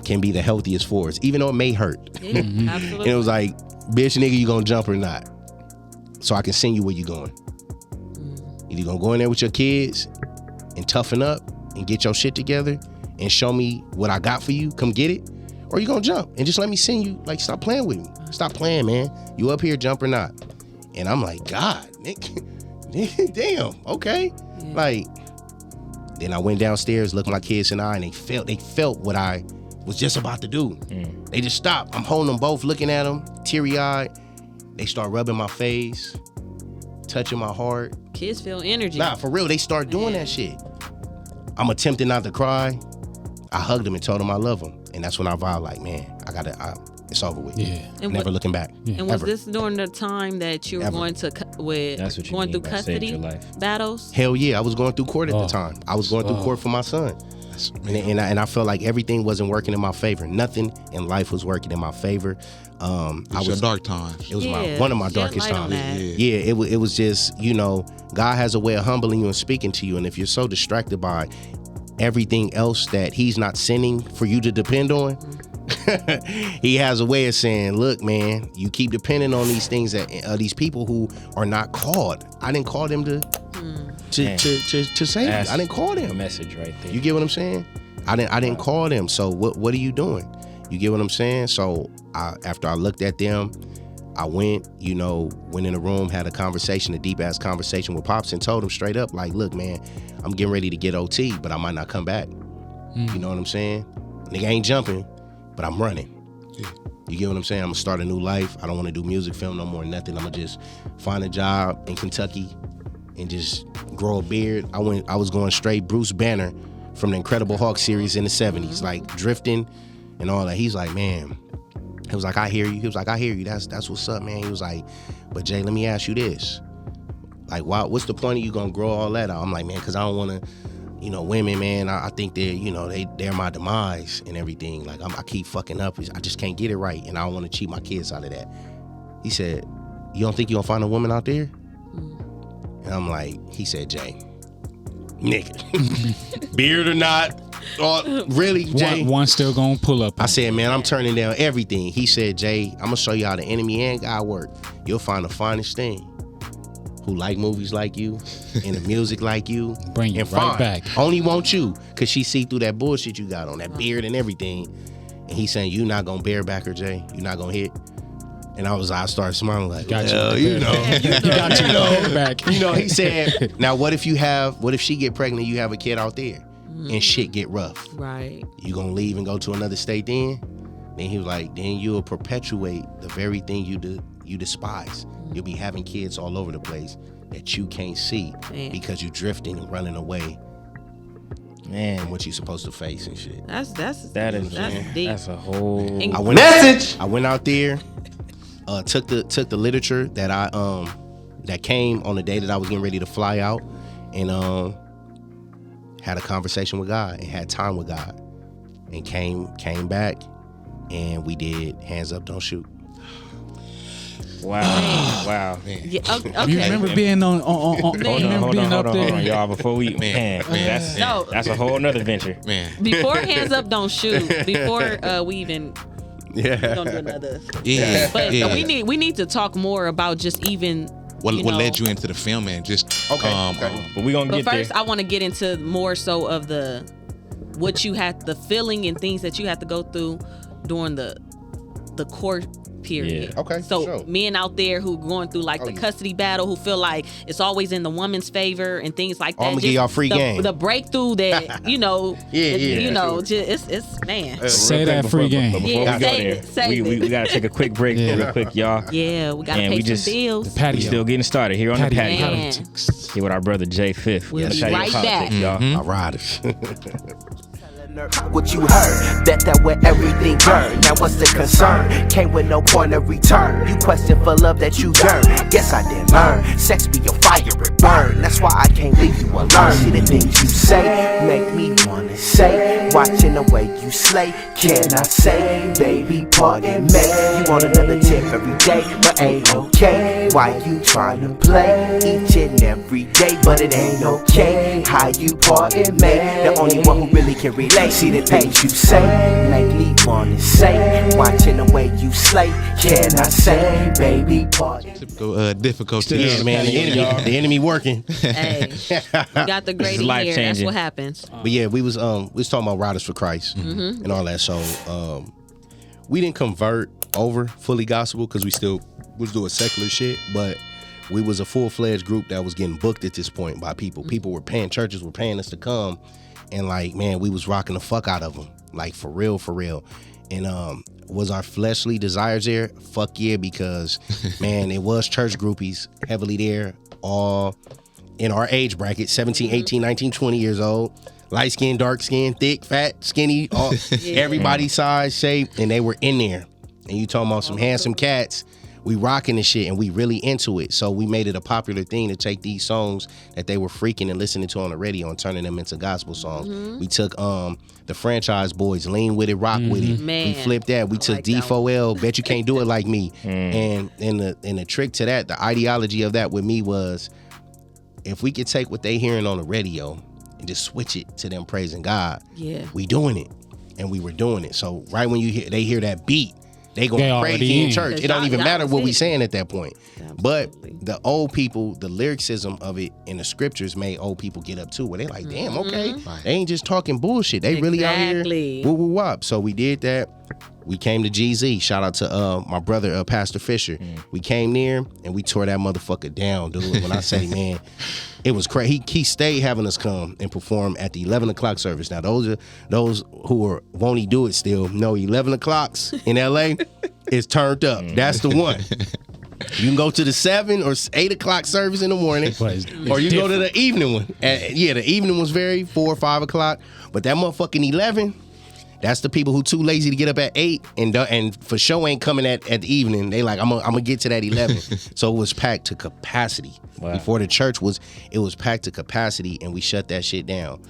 can be the healthiest for us, even though it may hurt. Yeah, And absolutely. it was like, bitch, nigga, you gonna jump or not? So I can send you where you going. Either you gonna go in there with your kids and toughen up and get your shit together and show me what I got for you, come get it, or you gonna jump and just let me send you, like, stop playing with me. Stop playing, man. You up here, jump or not? And I'm like, God, nigga, damn, okay. Yeah. Like, then I went downstairs, looked my kids in the eye, and they felt what I was just about to do. They just stopped. I'm holding them both, looking at them, teary-eyed. They start rubbing my face, touching my heart. Kids feel energy. Nah, for real, they start doing that shit. I'm attempting not to cry. I hugged them and told them I love them. And that's when I vowed, like, man, it's over with. Yeah. And Never looking back. And was Ever. this during the time that you were Ever. going to That's what you going mean through by saved custody your life. battles? Hell yeah, I was going through court at the time. I was going through court for my son. Yes, and I felt like everything wasn't working in my favor. Nothing in life was working in my favor. It was dark times. It was Yeah, one of my shed darkest light on times. that. Yeah, it was just, God has a way of humbling you and speaking to you. And if you're so distracted by everything else that he's not sending for you to depend on, he has a way of saying, look, man, you keep depending on these things that these people who are not called. I didn't call them to save you. I didn't call them. A message right there. You get what I'm saying? I didn't call them. So what are you doing? You get what I'm saying? So after I looked at them, I went in the room, had a conversation, a deep ass conversation with Pops, and told him straight up, like, look, man, I'm getting ready to get OT, but I might not come back. You know what I'm saying? Nigga ain't jumping, but I'm running. Yeah. You get what I'm saying? I'm gonna start a new life. I don't want to do music, film no more, nothing. I'm gonna just find a job in Kentucky and just grow a beard. I was going straight Bruce Banner from the Incredible Hulk series in the 70s, like drifting and all that. He's like, man, he was like, I hear you. He was like, I hear you. That's what's up, man. He was like, but Jay, let me ask you this. Like, what's the point of you gonna grow all that out? I'm like, man, because I don't want to, women, man, I think they're my demise and everything. Like, I keep fucking up. I just can't get it right, and I don't want to cheat my kids out of that. He said, you don't think you're gonna find a woman out there? And I'm like, he said, Jay, nigga, beard or not, really, Jay? One still gonna pull up. I said, man, I'm turning down everything. He said, Jay, I'm gonna show you how the enemy and God work. You'll find the finest thing who like movies like you and the music like you. Bring you and right fine. back. Only want you because she see through that bullshit you got on, that beard and everything. And he's saying, you not gonna bareback her, Jay. You not gonna hit. And I started smiling like, Got you know. You got you back. He said, now what if she get pregnant, you have a kid out there and shit get rough? Right. You gonna leave and go to another state then? Then he was like, then you'll perpetuate the very thing you despise. You'll be having kids all over the place that you can't see because you're drifting and running away. Man, from what you supposed to face and shit. That's deep. That's a whole I went out there, took the literature that that came on the day that I was getting ready to fly out, and had a conversation with God and had time with God, and came back, and we did Hands Up, Don't Shoot. Wow. Yeah, okay. You remember being on Hold on, y'all. Before we that's a whole nother venture. Man. Before Hands Up, Don't Shoot. Before we even don't do another. Yeah. But yeah. we need to talk more about just even what led you into the film and just But we gonna But get first, there. I want to get into more so of the feeling and things that you had to go through during the court period. Yeah. Okay, So sure. men out there who going through like the custody battle, who feel like it's always in the woman's favor and things like that. I'm gonna give y'all free game. The breakthrough that Yeah. it's man. Say that free game. But before Yeah, we go say there, it, say we gotta take a quick break real quick, y'all. Yeah, we gotta And pay we some just- bills. Patio. We still getting started here on the patio. Man. Here with our brother Jay Fifth. We'll on the be Patio right Politics, back. y'all. My riders. What you heard, that where everything burned. Now what's the concern? Came with no point of return. You question for love that you yearn. Guess I didn't learn. Sex be your fire, it burn. That's why I can't leave you alone. See the things you say, make me wanna say. Watching the way you slay, can I say, baby, pardon me. You want another tip every day, but ain't okay. Why you trying to play each and every day, but it ain't okay. How you pardon me? The only one who really can relate. See the things you say, make me wanna say. Watching the way you slay, can I say, baby, pardon. Typical difficulty. Yeah, man, the enemy working. Hey, we got the great life here. That's changing. what happens. But yeah, we was talking about Riders for Christ and all that. So we didn't convert over fully gospel because we still was doing secular shit, but we was a full-fledged group that was getting booked at this point by people. People were paying, churches were paying us to come, and like, man, we was rocking the fuck out of them, like for real. And was our fleshly desires there? Fuck yeah, because man, it was church groupies heavily there, all in our age bracket, 17, 18, 19, 20 years old. Light skin, dark skin, thick, fat, skinny, all, everybody size, shape, and they were in there. And you talking about some handsome cats we rocking the shit and we really into it. So we made it a popular thing to take these songs that they were freaking and listening to on the radio and turning them into gospel songs. We took the Franchise Boys, Lean With It, Rock With It. Man, we flipped that. We took like that D4L, Bet You Can't Do It Like Me. And the trick to that, the ideology of that with me was, if we could take what they hearing on the radio and just switch it to them praising God, we doing it. And we were doing it. So right when they hear that beat, they going crazy in church. It don't even matter what we saying at that point. Absolutely. But the old people, the lyricism of it in the scriptures made old people get up too, where they like, damn, okay, they ain't just talking bullshit. They really out here woo woo wop. So we did that. We came to GZ. Shout out to my brother, Pastor Fisher. We came there and we tore that motherfucker down, dude. When I say, man, it was crazy. He stayed having us come and perform at the 11 o'clock service. Now, those who are won't he do it still know 11 o'clocks in LA is turned up. That's the one. You can go to the 7 or 8 o'clock service in the morning, or you go to the evening one. The evening was 4 or 5 o'clock, but that motherfucking 11. That's the people who too lazy to get up at 8 and for sure ain't coming at the evening. They like, I'm gonna get to that 11. So it was packed to capacity. Wow. Before the church it was packed to capacity, and we shut that shit down.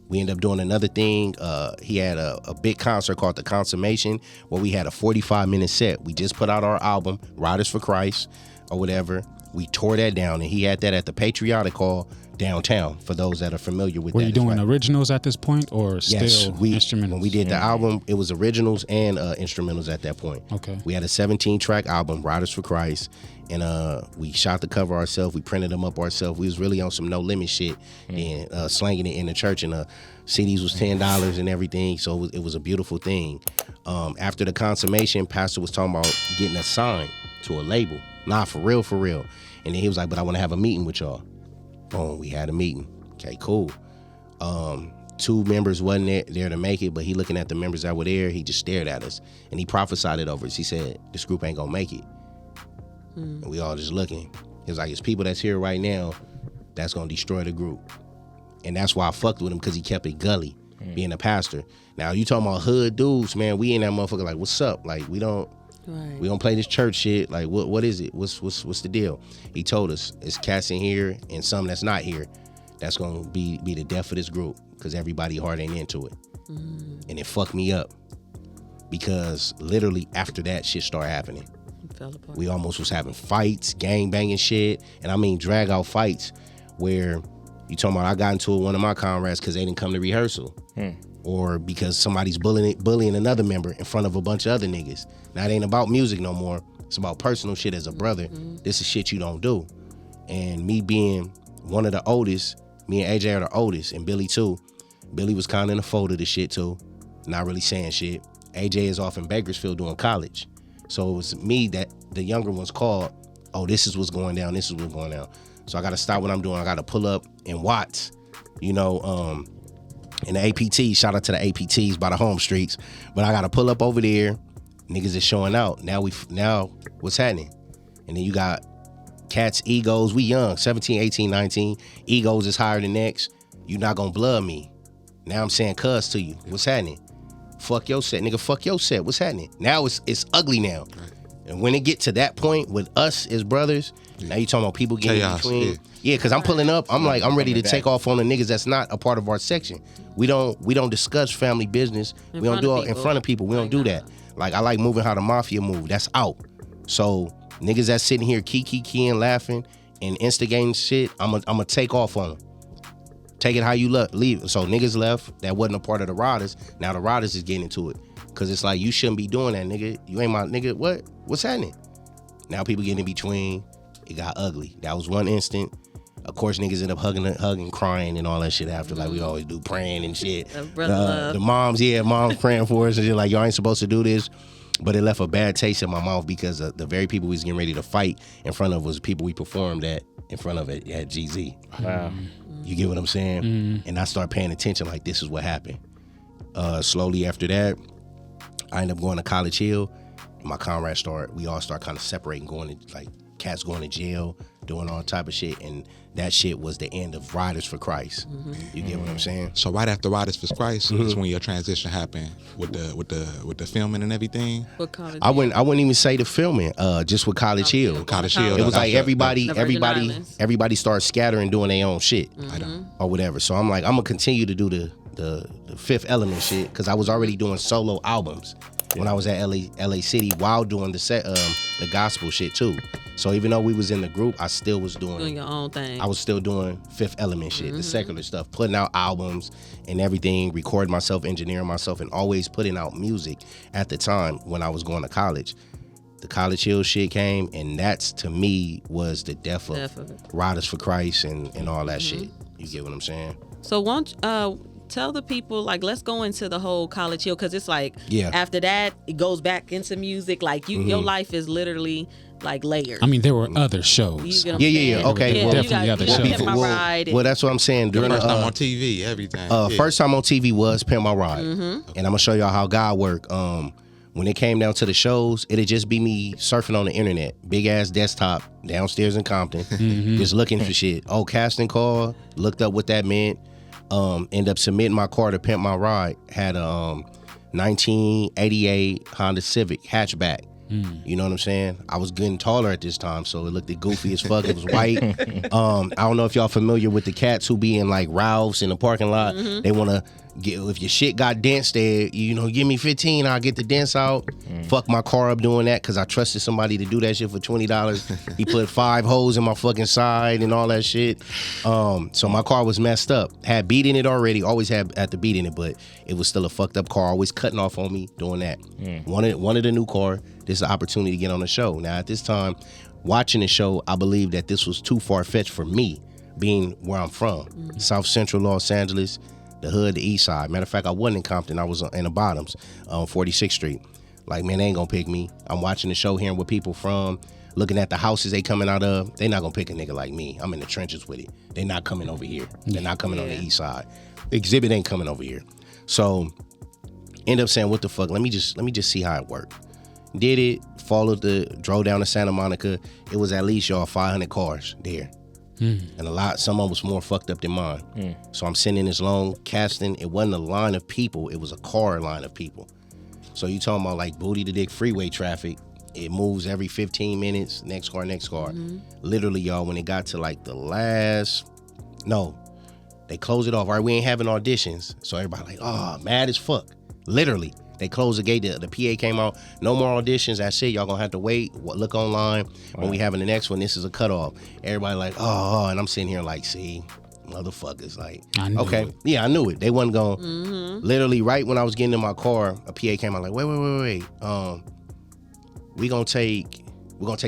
We ended up doing another thing. He had a big concert called the Consummation, where we had a 45-minute set. We just put out our album, Riders for Christ, or whatever. We tore that down, and he had that at the Patriotic Hall downtown, for those that are familiar with that. Were you doing originals at this point, or still instrumentals? When we did the album, it was originals and instrumentals at that point. Okay. We had a 17-track album, Riders for Christ, and we shot the cover ourselves. We printed them up ourselves. We was really on some no limit shit and slanging it in the church, and CDs was $10 and everything. So it was a beautiful thing. After the Consummation, Pastor was talking about getting us signed to a label. Nah, for real. And then he was like, but I want to have a meeting with y'all. Boom, we had a meeting. Okay, cool. 2 members wasn't there to make it, but he looking at the members that were there, he just stared at us and he prophesied it over us. He said, this group ain't gonna make it. And we all just looking. He was like, it's people that's here right now that's gonna destroy the group. And that's why I fucked with him, because he kept it gully, being a pastor. Now you talking about hood dudes, man, we in that motherfucker like, what's up? Like, we don't play this church shit. Like, what is it? What's the deal? He told us it's cats in here and some that's not here. That's gonna be the death of this group, because everybody hard ain't into it. And it fucked me up, because literally after that shit started happening. It fell apart. We almost was having fights, gang banging shit, and I mean drag out fights where you talking about I got into it with one of my comrades because they didn't come to rehearsal. Or because somebody's bullying another member in front of a bunch of other niggas. Now, it ain't about music no more. It's about personal shit as a brother. This is shit you don't do. And me being one of the oldest, me and AJ are the oldest, and Billy too. Billy was kind of in the fold of the shit too, not really saying shit. AJ is off in Bakersfield doing college. So it was me that the younger ones called, oh, this is what's going down, this is what's going down. So I got to stop what I'm doing. I got to pull up in Watts, in the APT, shout out to the APTs by the home streets. But I got to pull up over there. Niggas is showing out. Now what's happening? And then you got cats, egos. We young, 17, 18, 19. Egos is higher than next. You not gonna blood me. Now I'm saying cuz to you. What's happening? Fuck your set, nigga. Fuck your set. What's happening? Now it's ugly now. And when it get to that point with us as brothers, now you talking about people getting in between. Yeah, because I'm pulling up. I'm like, I'm ready to take off on the niggas that's not a part of our section. We don't discuss family business. We don't do it in front of people. We don't do that. Like, I like moving how the mafia move. That's out. So niggas that's sitting here keying, laughing, and instigating shit, I'm gonna take off on them. Take it how you leave. So niggas left that wasn't a part of the Riders. Now the Riders is getting into it. Cause it's like, you shouldn't be doing that, nigga. You ain't my nigga. What's happening? Now people getting in between. It got ugly. That was one instant. Of course, niggas end up hugging, crying, and all that shit after, like we always do, praying and shit. The moms praying for us and shit, like, y'all ain't supposed to do this. But it left a bad taste in my mouth, because the very people we was getting ready to fight in front of was people we performed in front of at GZ. Wow. You get what I'm saying? And I start paying attention, like, this is what happened. Slowly after that, I ended up going to College Hill, and my comrades we all start kind of separating, going to, like, cats going to jail. doing all type of shit, and that shit was the end of Riders for Christ. You get what I'm saying? So right after Riders for Christ is when your transition happened with the filming and everything. What college? I wouldn't even say the filming. Just with College Hill. College Hill. It was like everybody The Virgin Islands. started scattering, doing their own shit or whatever. So I'm like, I'm gonna continue to do the Fifth Element shit because I was already doing solo albums when I was at LA City while doing the gospel shit too. So even though we was in the group, I still was doing your own thing. I was still doing Fifth Element shit, the secular stuff, putting out albums and everything, recording myself, engineering myself, and always putting out music at the time when I was going to college. The College Hill shit came, and that's, to me, was the death of Riders for Christ and all that shit. You get what I'm saying? So won't tell the people, like, let's go into the whole College Hill, because it's like after that it goes back into music. Like your life is literally like layers. I mean, there were other shows. Yeah. Okay. Yeah, Well, definitely other shows. Pimp My Ride. Well, that's what I'm saying. During First time on TV, everything. First time on TV was Pimp My Ride, and I'm gonna show y'all how God worked. When it came down to the shows, it'd just be me surfing on the internet, big ass desktop downstairs in Compton, just looking for shit. Oh, casting call. Looked up what that meant. End up submitting my car to Pimp My Ride. Had a 1988 Honda Civic hatchback. You know what I'm saying? I was getting taller at this time, so it looked goofy as fuck. It was white. I don't know if y'all familiar with the cats who be in like Ralph's in the parking lot. They want to get, if your shit got dents there, give me 15, I'll get the dents out. Fuck my car up doing that because I trusted somebody to do that shit for $20. He put 5 holes in my fucking side and all that shit. So my car was messed up. Had beat in it already, always had the beat in it, but it was still a fucked up car, always cutting off on me doing that. Wanted a new car. This is an opportunity to get on the show. Now at this time, watching the show, I believe that this was too far-fetched for me, being where I'm from. South Central Los Angeles, the hood, the Eastside. Matter of fact, I wasn't in Compton. I was in the bottoms on 46th Street. Like, man, they ain't gonna pick me. I'm watching the show, hearing where people from, looking at the houses they coming out of. They not gonna pick a nigga like me. I'm in the trenches with it. They not coming over here. They're not coming on the East Side. Exhibit ain't coming over here. So, end up saying, what the fuck? Let me just see how it worked. Did it, drove down to Santa Monica. It was at least, 500 cars there. And some of them was more fucked up than mine. So I'm sitting in this long casting. It wasn't a line of people. It was a car line of people. So you talking about like booty to dick freeway traffic. It moves every 15 minutes. Next car. Literally, y'all, when it got to like they closed it off. All right, we ain't having auditions. So everybody like, oh, mad as fuck. Literally. They closed the gate. The PA came out. No more auditions. That's it. Y'all gonna have to wait. Look online when we having the next one. This is a cutoff. Everybody like, oh, and I'm sitting here like, see, motherfuckers. Like, okay, yeah, I knew it. They wasn't going. Literally, right when I was getting in my car, a PA came out like, wait. We're gonna take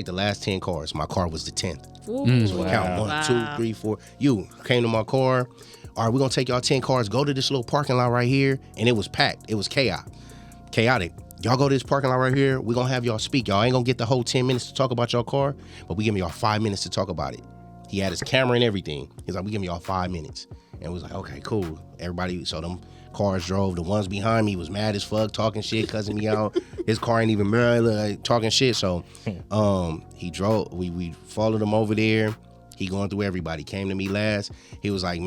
the last 10 cars. My car was the 10th. So we count 1, 2, 3, 4. You came to my car. All right, we're gonna take y'all 10 cars. Go to this little parking lot right here, and it was packed. It was chaotic. Y'all go to this parking lot right here. We're going to have y'all speak. Y'all ain't going to get the whole 10 minutes to talk about your car, but we giving y'all 5 minutes to talk about it. He had his camera and everything. He's like, we giving y'all 5 minutes. And we was like, okay, cool. Everybody, so them cars drove. The ones behind me was mad as fuck, talking shit, cussing me out. His car ain't even mirror, like, talking shit. So he drove. We followed him over there. He going through everybody. Came to me last. He was like,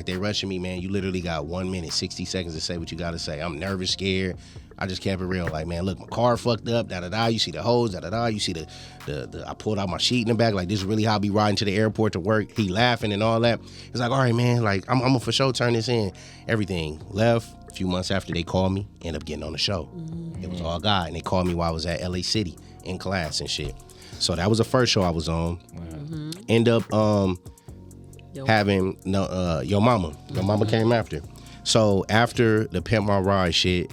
they rushing me, man. You literally got 1 minute, 60 seconds to say what you got to say. I'm nervous, scared. I just kept it real. Like, man, look, my car fucked up, da-da-da. You see the hose, da-da-da. You see the I pulled out my sheet in the back. Like, this is really how I be riding to the airport to work. He laughing and all that. He's like, all right, man, like, I'm gonna for sure turn this in. Everything. Left. A few months after they called me, end up getting on the show. It was all God. And they called me while I was at LA City in class and shit. So that was the first show I was on. End up having Yo Momma. Yo Momma came after. So after the Pimp My Ride shit,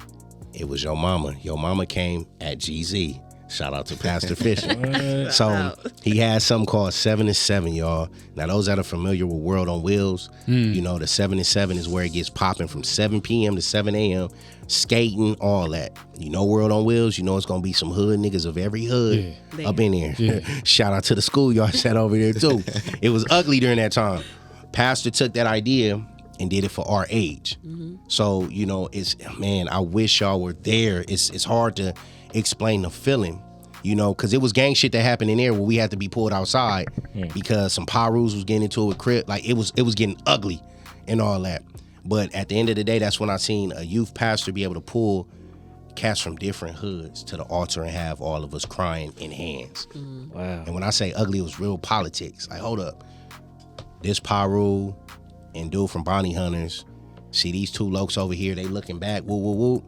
it was Yo Momma. Yo Momma came at GZ. Shout out to Pastor Fisher. So he had something called 7 to 7, y'all. Now those that are familiar with World on Wheels, the 7 to 7 is where it gets popping from 7 p.m. to 7 a.m. Skating, all that. World on Wheels, it's gonna be some hood niggas of every hood up in there. Shout out to the school y'all sat over there too. It was ugly during that time. Pastor took that idea and did it for our age. So, it's, man, I wish y'all were there. It's hard to explain the feeling You know, because it was gang shit that happened in there where we had to be pulled outside because some Pyrus was getting into it with Crip. Like it was getting ugly and all that. But at the end of the day, that's when I seen a youth pastor be able to pull cats from different hoods to the altar and have all of us crying in hands. Wow. And when I say ugly, it was real politics. Like, hold up. This Pyru and dude from Bounty Hunters, see these two lokes over here, they looking back, woo, woo, woo.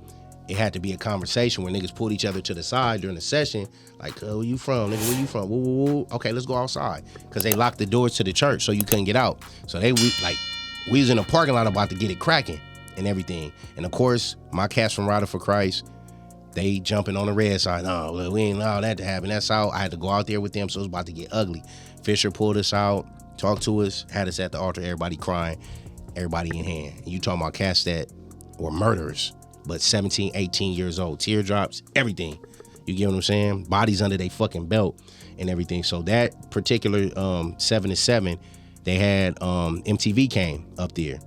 It had to be a conversation where niggas pulled each other to the side during the session. Like, where you from? Nigga, where you from? Woo, woo, woo. Okay, let's go outside. Because they locked the doors to the church so you couldn't get out. So we was in the parking lot about to get it cracking and everything. And of course, my cats from Ryda for Christ, they jumping on the red side. No, we ain't allow that to happen. That's out. I had to go out there with them, so it was about to get ugly. Fisher pulled us out, talked to us, had us at the altar, everybody crying, everybody in hand. And you talking about cats that were murderers, but 17, 18 years old. Teardrops, everything. You get what I'm saying? Bodies under their fucking belt and everything. So that particular 7 to 7, they had MTV came up there.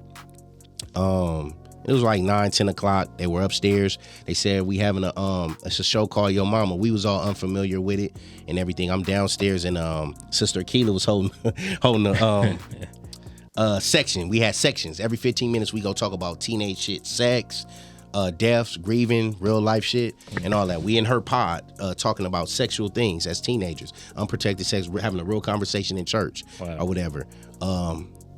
It was like 9, 10 o'clock. They were upstairs. They said we having it's a show called Yo Momma. We was all unfamiliar with it and everything. I'm downstairs and Sister Keela was holding the section. We had sections. Every 15 minutes we go talk about teenage shit, sex, deaths, grieving, real life shit, and all that. We in her pod talking about sexual things as teenagers, unprotected sex. We're having a real conversation in church or whatever.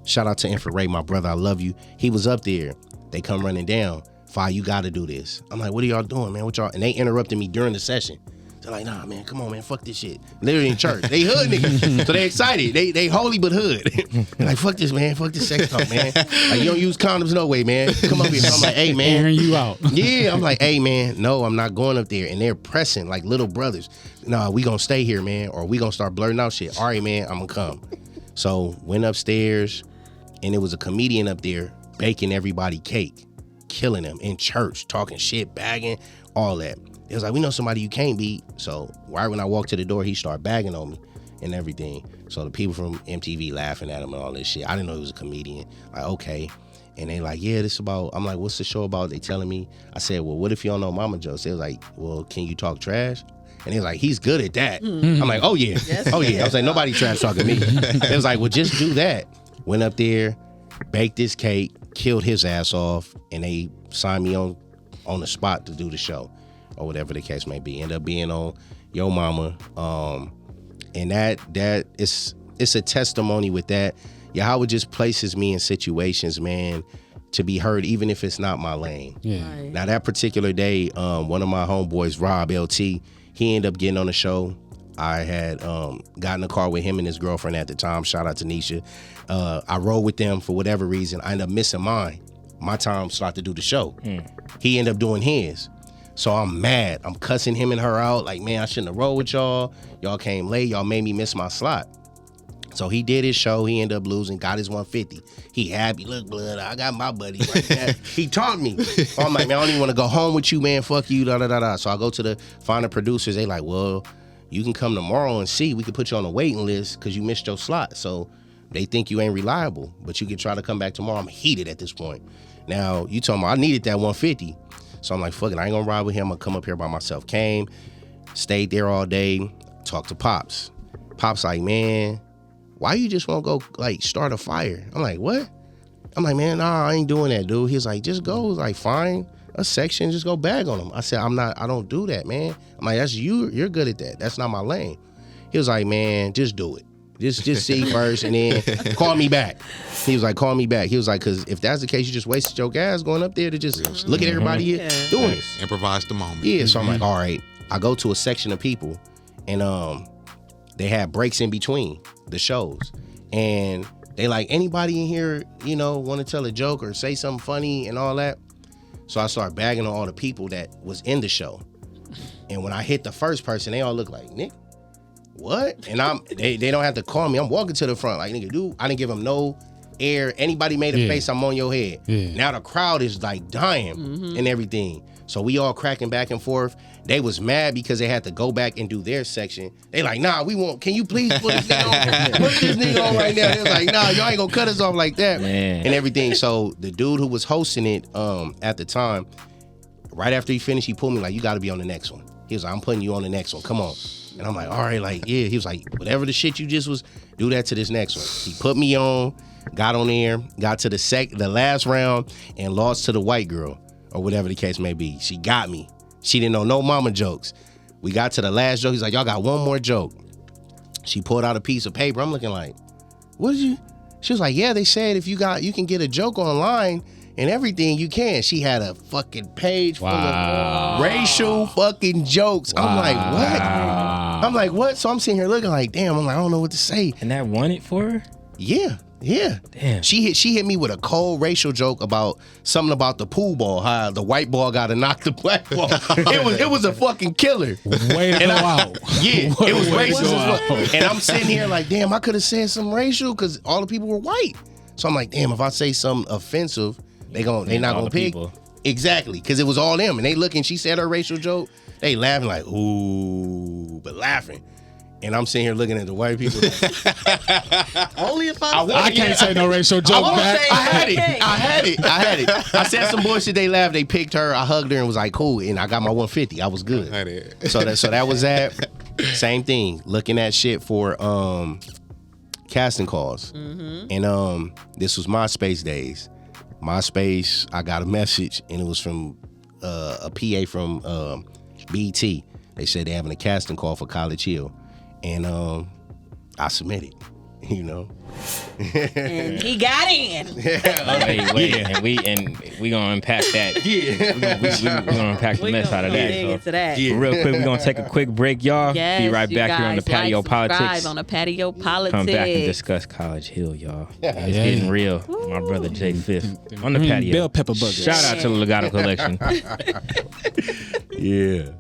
Shout out to Infrared, my brother. I love you. He was up there. They come running down. Fi, you got to do this. I'm like, what are y'all doing, man? What y'all? And they interrupted me during the session. They're like, nah, man, come on, man, fuck this shit. Literally in church. They hood niggas. So they excited. They holy but hood. They're like, fuck this, man. Fuck this sex talk, man. Like, you don't use condoms no way, man. Come up here. I'm like, hey, man. Airing you out. Yeah, I'm like, hey, man, no, I'm not going up there. And they're pressing like little brothers. Nah, we gonna stay here, man, or we gonna start blurting out shit. All right, man, I'm gonna come. So went upstairs, and it was a comedian up there baking everybody cake, killing them in church, talking shit, bagging, all that. It was like, we know somebody you can't beat. So right when I walked to the door, he started bagging on me and everything. So the people from MTV laughing at him and all this shit. I didn't know he was a comedian. Like, okay. And they like, yeah, this about, I'm like, what's the show about? They telling me. I said, well, what if you don't know Mama jokes? They was like, well, can you talk trash? And he was like, he's good at that. I'm like, oh yeah. Yes, oh yeah. I was like, nobody trash talking me. It was like, well, just do that. Went up there, baked this cake, killed his ass off, and they signed me on the spot to do the show or whatever the case may be. End up being on Yo Momma. And that it's a testimony with that. Yahweh just places me in situations, man, to be heard, even if it's not my lane. Yeah. Right. Now that particular day, one of my homeboys, Rob LT, he ended up getting on the show. I had got in the car with him and his girlfriend at the time. Shout out to Nisha. I rode with them for whatever reason. I ended up missing mine. My time started to do the show. He ended up doing his. So I'm mad. I'm cussing him and her out. Like, man, I shouldn't have rolled with y'all. Y'all came late. Y'all made me miss my slot. So he did his show. He ended up losing, got his 150. He happy. Look, blood, I got my buddy right there. He taught me. So I'm like, man, I don't even want to go home with you, man. Fuck you, da-da-da-da. So I go to the final producers. They like, well, you can come tomorrow and see. We can put you on a waiting list because you missed your slot. So they think you ain't reliable, but you can try to come back tomorrow. I'm heated at this point. Now, you told me I needed that 150. So I'm like, fuck it, I ain't gonna ride with him. I'm gonna come up here by myself. Came, stayed there all day, talked to Pops. Pops like, man, why you just won't go like start a fire? I'm like, what? I'm like, man, nah, I ain't doing that, dude. He's like, just go, like, find a section, just go bag on them. I said, I don't do that, man. I'm like, that's you, you're good at that. That's not my lane. He was like, man, just do it. Just see first and then call me back. He was like, call me back. He was like, because if that's the case, you just wasted your gas going up there to just look at everybody doing it. Improvise the moment. Yeah, so I'm like, all right. I go to a section of people and they had breaks in between the shows. And they like, anybody in here, you know, want to tell a joke or say something funny and all that? So I start bagging on all the people that was in the show. And when I hit the first person, they all look like, Nick, what? And they don't have to call me. I'm walking to the front like, nigga, dude, I didn't give them no air. Anybody made a face, I'm on your head. Yeah. Now the crowd is like dying and everything. So we all cracking back and forth. They was mad because they had to go back and do their section. They like, nah, we won't. Can you please put this nigga on? Put this nigga on right now. They was like, nah, y'all ain't gonna cut us off like that. Man. And everything. So the dude who was hosting it at the time, right after he finished, he pulled me like, you gotta be on the next one. He was like, I'm putting you on the next one. Come on. And I'm like, all right, like, yeah. He was like, whatever the shit you just was, do that to this next one. He put me on, got on there, got to the last round, and lost to the white girl, or whatever the case may be. She got me. She didn't know no mama jokes. We got to the last joke. He's like, y'all got one more joke. She pulled out a piece of paper. I'm looking like, what did you? She was like, yeah, they said if you can get a joke online and everything, you can. She had a fucking page full of racial fucking jokes. I'm like, what? I'm like, what? So I'm sitting here looking like, damn, I'm like, I don't know what to say. And that won it for her? Yeah. Damn. She hit me with a cold racial joke about something about the pool ball, how the white ball got to knock the black ball. It was a fucking killer. Way to go out. Yeah, it was racist as well. out. And I'm sitting here like, damn, I could have said something racial because all the people were white. So I'm like, damn, if I say something offensive, they not gonna pick. People. Exactly, because it was all them, and they looking. She said her racial joke. They laughing like, ooh, but laughing. And I'm sitting here looking at the white people. Only if I can't say no racial joke back. I had it. I said some bullshit. They laughed. They picked her. I hugged her and was like, cool. And I got my 150. I was good. So that was that. Same thing. Looking at shit for casting calls. And this was MySpace days. MySpace, I got a message and it was from a PA from BT. They said they're having a casting call for College Hill. And I submitted, you know. And he got in. Wait. And we gonna unpack that. Yeah. We gonna unpack the mess out of that. Get into that. Yeah. Real quick, we're gonna take a quick break, y'all. Yes, Be right back here on the Patio Politics. Subscribe on the Patio Politics. Come back and discuss College Hill, y'all. It's getting real. My brother Jay Fifth on the patio. Bell pepper burgers. Shout out to the Legato Collection. Yeah.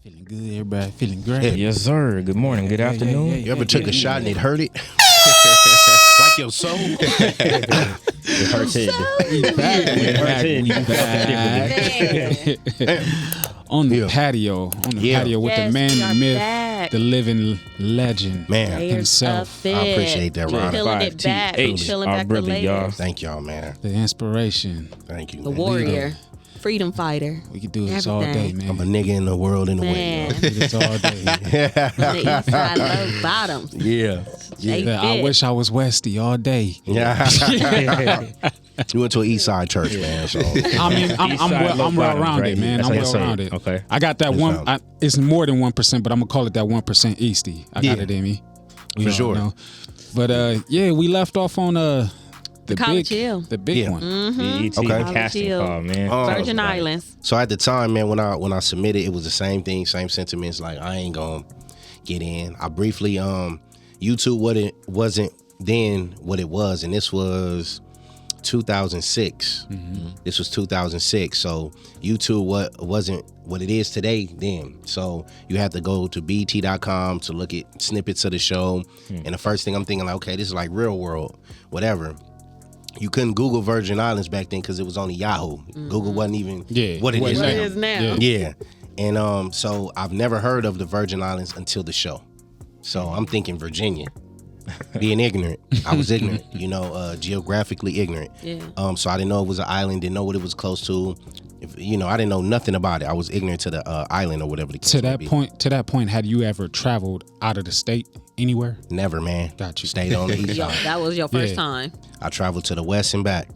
Everybody feeling great. Yes, sir. Good morning. Good afternoon. You ever took a shot and it hurt it? Like your soul? It hurts it. We back. On the patio. With the man, the myth, the living legend. Man. Himself. I appreciate that, Ron. Peeling it back. Peeling back the layers. y'all. Thank y'all, man. The inspiration. Thank you, The man. warrior. Freedom fighter. We could do this all day, man. I'm a nigga in the world in the way. Man. We could do this all day. The Eastside low bottoms. Yeah. Yeah, I wish I was Westy all day. Yeah. You went to an Eastside church, man. So I mean, I'm well rounded, man. I'm well rounded. Okay. I got that one. It's more than 1%, but I'm gonna call it that 1% Easty. I got it in me. For sure. Know. But yeah, we left off on the College big, Hill. the big one. BET Okay. casting Hill. call, man. Virgin Islands. So at the time, man, when I submitted, it was the same thing, same sentiments. Like I ain't gonna get in. I briefly YouTube wasn't then what it was, and this was 2006. This was 2006. So YouTube wasn't what it is today then. So you have to go to BET.com to look at snippets of the show. And the first thing I'm thinking, like, okay, this is like Real World, whatever. You couldn't Google Virgin Islands back then because it was only Yahoo. Google wasn't even what it is now. What it is now. Yeah. And so I've never heard of the Virgin Islands until the show. So I'm thinking Virginia. Being ignorant. I was ignorant, geographically ignorant. Yeah. So I didn't know it was an island, didn't know what it was close to. I didn't know nothing about it. I was ignorant to the island or whatever the case may be. To that point, had you ever traveled out of the state anywhere? Never, man. Got you. Stayed on the east side. That was your first time. I traveled to the west and back.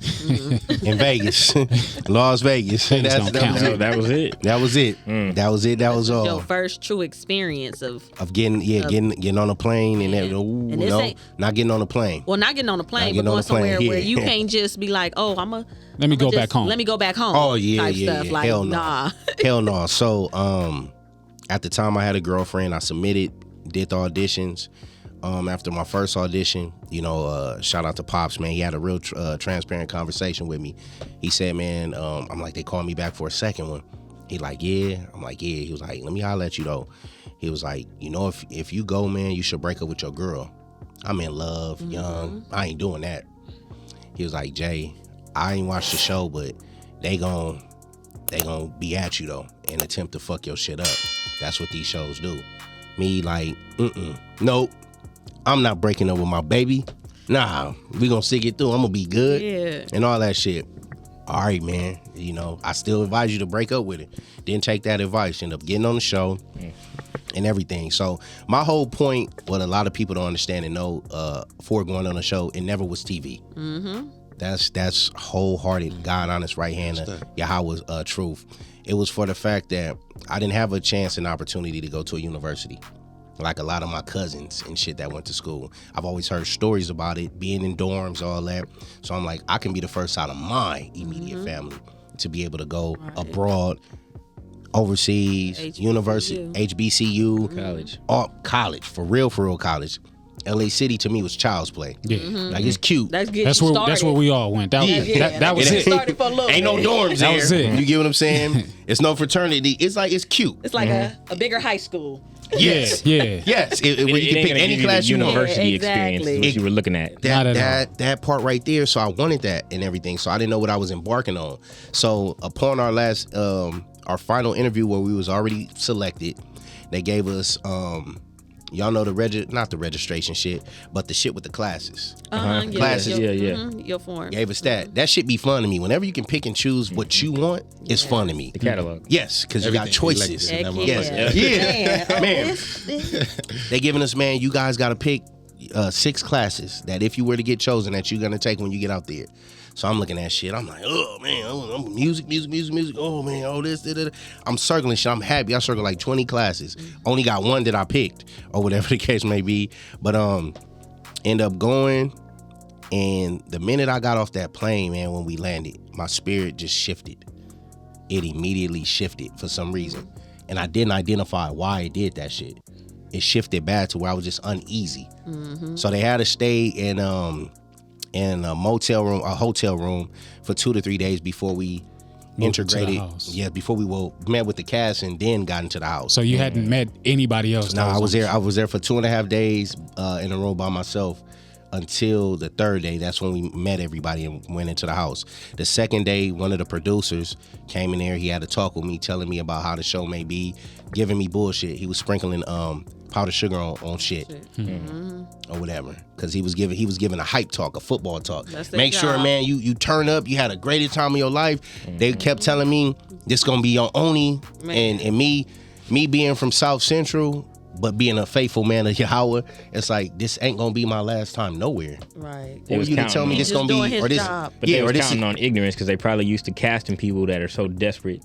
In Vegas. Las Vegas. Don't That count. was it. That was it. That was it. That was it. That was all. Your first true experience of getting on a plane and everything. And this No, ain't- not getting on a plane. well, not getting on a plane, Not but getting on going a plane, somewhere where yeah. you can't just be like, oh, Let me go back home. Let me go back home. Oh yeah, type stuff. Like, hell no. nah. Hell no. So at the time I had a girlfriend. I submitted, did the auditions. After my first audition, shout out to Pops, man. He had a real transparent conversation with me. He said, man, I'm like, they called me back for a second one. He like, yeah. I'm like, yeah. He was like, let me holler at you though. He was like, if you go, man, you should break up with your girl. I'm in love, young. I ain't doing that. He was like, Jay, I ain't watched the show, but they gon' be at you though and attempt to fuck your shit up. That's what these shows do. Me like, nope. I'm not breaking up with my baby. Nah, we gonna stick it through. I'm gonna be good and all that shit. All right, man. I still advise you to break up with it. Didn't take that advice. Ended up getting on the show and everything. So my whole point, what a lot of people don't understand and know, for going on the show, it never was TV. That's wholehearted, God honest right hand of Yahweh's truth. It was for the fact that I didn't have a chance and opportunity to go to a university like a lot of my cousins and shit that went to school. I've always heard stories about it, being in dorms, all that. So I'm like, I can be the first out of my immediate family to be able to go abroad, overseas, university, HBCU, college, for real college. LA City to me was child's play. Like, it's cute. That's where we all went. That was it. Started for a little Ain't no bit. dorms there. That was it. You get what I'm saying? It's no fraternity. It's like, it's cute. It's like a bigger high school. Yes. Yeah. Yes. Where you can pick any class you want. University Yeah, experience exactly. is what you were looking at. That part right there. So I wanted that and everything. So I didn't know what I was embarking on. So upon our last, our final interview where we was already selected, they gave us, y'all know not the registration shit, but the shit with the classes. Classes. Your form. Gave us that. That shit be fun to me. Whenever you can pick and choose what you want, it's fun to me. The catalog. Yes, because you got choices. Heck Yes. yeah. Man. They giving us, man, you guys got to pick 6 classes that if you were to get chosen that you're going to take when you get out there. So I'm looking at shit. I'm like, oh, man, I'm music. Oh, man, all this. I'm circling shit. I'm happy. I circled like 20 classes. Only got one that I picked or whatever the case may be. But end up going. And the minute I got off that plane, man, when we landed, my spirit just shifted. It immediately shifted for some reason. And I didn't identify why it did that shit. It shifted back to where I was just uneasy. So they had to stay in a hotel room for 2 to 3 days before we integrated. Before we met with the cast and then got into the house. So you hadn't met anybody else? No, I was there for 2.5 days in a room by myself until the 3rd day. That's when we met everybody and went into the house. The 2nd day, one of the producers came in there. He had to talk with me, telling me about how the show may be, giving me bullshit. He was sprinkling powdered sugar on shit or whatever, because he was giving a hype talk, a football talk. Make sure, man, you turn up. You had a greatest time of your life. They kept telling me this gonna be your only, and me being from South Central, but being a faithful man of Yahweh, it's like, this ain't gonna be my last time nowhere. Right. Or you to tell me this gonna be, or this, job. But they were counting on ignorance because they probably used to casting people that are so desperate.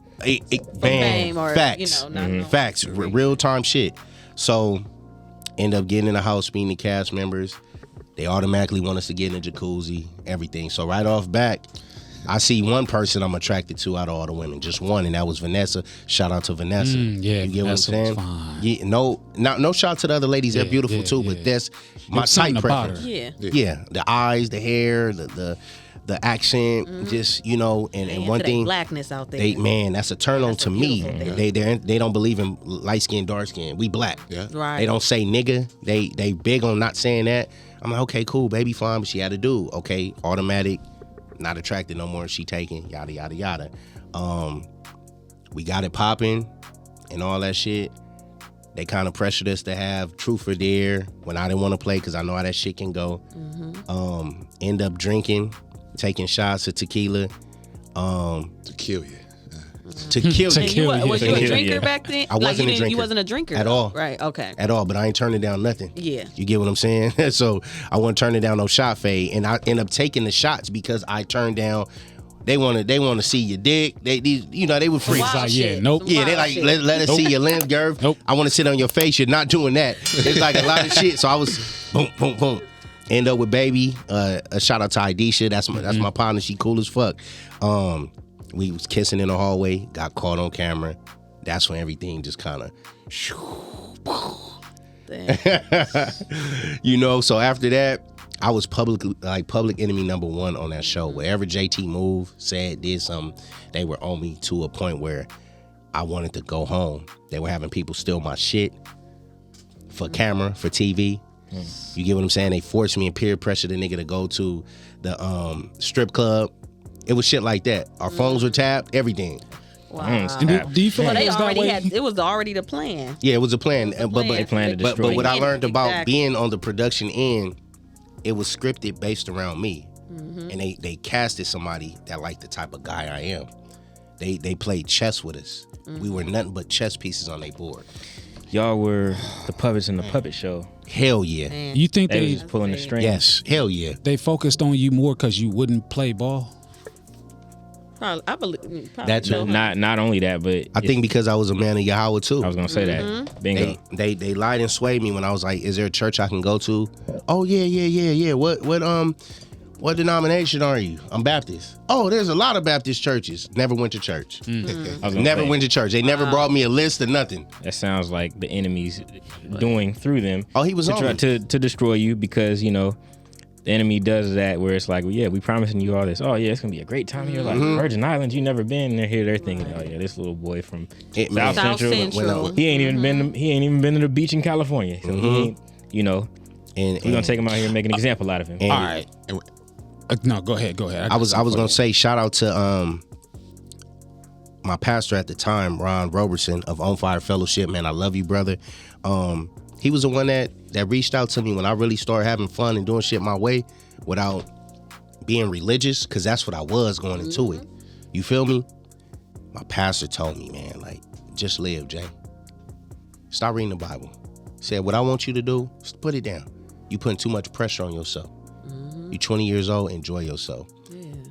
Fame or, facts, facts, real time shit. So, end up getting in the house, meeting the cast members. They automatically want us to get in the jacuzzi, everything. So right off back, I see one person I'm attracted to out of all the women, just one, and that was Vanessa. Shout out to Vanessa. Yeah, you get what I'm saying? Fine. Yeah, no shout to the other ladies. They're beautiful too, but that's my type preference. Yeah, the eyes, the hair, the accent, just and one thing, blackness out there. That's a turn on to me. They don't believe in light skin, dark skin. We black. Yeah. Right. They don't say nigga. They big on not saying that. I'm like, okay, cool, baby, fine, but she had to do. Okay, automatic, not attracted no more. She taken, yada yada yada. We got it popping and all that shit. They kind of pressured us to have Truth or Dare when I didn't want to play because I know how that shit can go. End up drinking, taking shots of tequila. To kill you. To kill you. Was you a drinker back then? I wasn't a drinker. You wasn't a drinker at all. Right. Okay. At all, but I ain't turning down nothing. Yeah. You get what I'm saying? So I wasn't turning down no shot fade, and I end up taking the shots because I turned down. They want to see your dick. They were free. Nope. Yeah, they like let us see your length, girth. Nope. I want to sit on your face. You're not doing that. It's like a lot of shit. So I was boom, boom, boom. End up with baby. A shout out to Idisha. That's my partner. She cool as fuck. We was kissing in the hallway, got caught on camera. That's when everything just kind of, you know. So after that, I was public enemy number one on that show. Wherever JayTee moved, said, did something, they were on me to a point where I wanted to go home. They were having people steal my shit for camera, for TV. You get what I'm saying? They forced me and peer pressure the nigga to go to the strip club. It was shit like that. Our phones were tapped, everything. Wow. Do you feel like they it was that already way? it was already the plan. Yeah, it was a plan. But They planned to but destroy what I you. learned about Exactly. being on the production end, it was scripted based around me. And they casted somebody that liked the type of guy I am. They played chess with us. We were nothing but chess pieces on their board. Y'all were the puppets in the puppet show. Hell yeah. Man. You think They they was just pulling the strings. Yes, hell yeah. they focused on you more because you wouldn't play ball? Probably, I believe. Probably That's so. Not only that, but I think because I was a man of Yahweh too. I was gonna say that. Bingo. They lied and swayed me when I was like, "Is there a church I can go to?" Oh yeah. What denomination are you? I'm Baptist. Oh, there's a lot of Baptist churches. Never went to church. I was gonna Never say, went to church. They never brought me a list or nothing. That sounds like the enemy's doing through them. Oh, he was to on try me. to destroy you because the enemy does that where it's like, well, yeah, we promising you all this. Oh yeah, it's gonna be a great time in your life. Virgin Islands, you never been. And they're thinking, oh yeah, this little boy from South South Central. He ain't even been to the beach in California. So he ain't, And we're gonna take him out here and make an example out of him. and All right. No, go ahead. I was gonna say shout out to my pastor at the time, Ron Robertson of On Fire Fellowship. Man, I love you, brother. He was the one that reached out to me when I really started having fun and doing shit my way without being religious, because that's what I was going into it. You feel me? My pastor told me, man, like, just live, Jay. Stop reading the Bible. Said, what I want you to do is put it down. You putting too much pressure on yourself. You're 20 years old, enjoy yourself.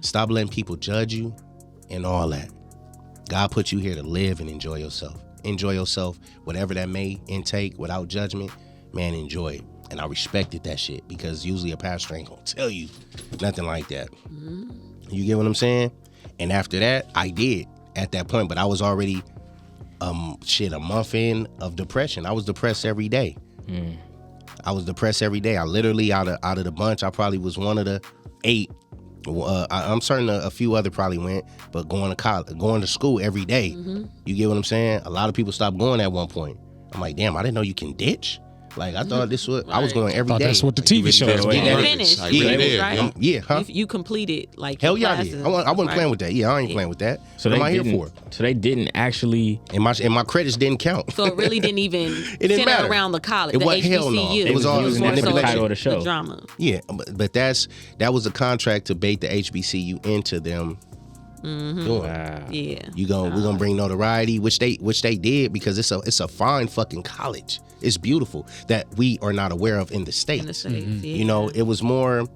Stop letting people judge you and all that. God put you here to live and enjoy yourself. Enjoy yourself, whatever that may intake, without judgment, man, enjoy it. And I respected that shit, because usually a pastor ain't gonna tell you nothing like that. You get what I'm saying? And after that, I did at that point, but I was already a month in of depression. I was depressed every day. I was depressed every day. I literally, out of the bunch, I probably was one of the 8. I'm certain a few other probably went, but going to school every day. You get what I'm saying? A lot of people stopped going at one point. I'm like, damn, I didn't know you can ditch. Like, I thought this was, I was going every day. That's what the TV show is. You Yeah. finished. Like, really did, right? Yeah, huh? You completed like Hell your yeah, I did. classes, I wasn't right? playing with that. Yeah, I ain't playing with that. So what they am I here didn't. for? So they didn't actually. And my credits didn't count. So it really didn't even didn't center matter. around the college, It the was- HBCU. hell no. It was all more using manipulation. the title of the show. The drama. Yeah, but that was a contract to bait the HBCU into them doing. Wow. Yeah. We're gonna bring notoriety, which they did, because it's a fine fucking college. It's beautiful that we are not aware of in the States. In the States, yeah. You know, it was more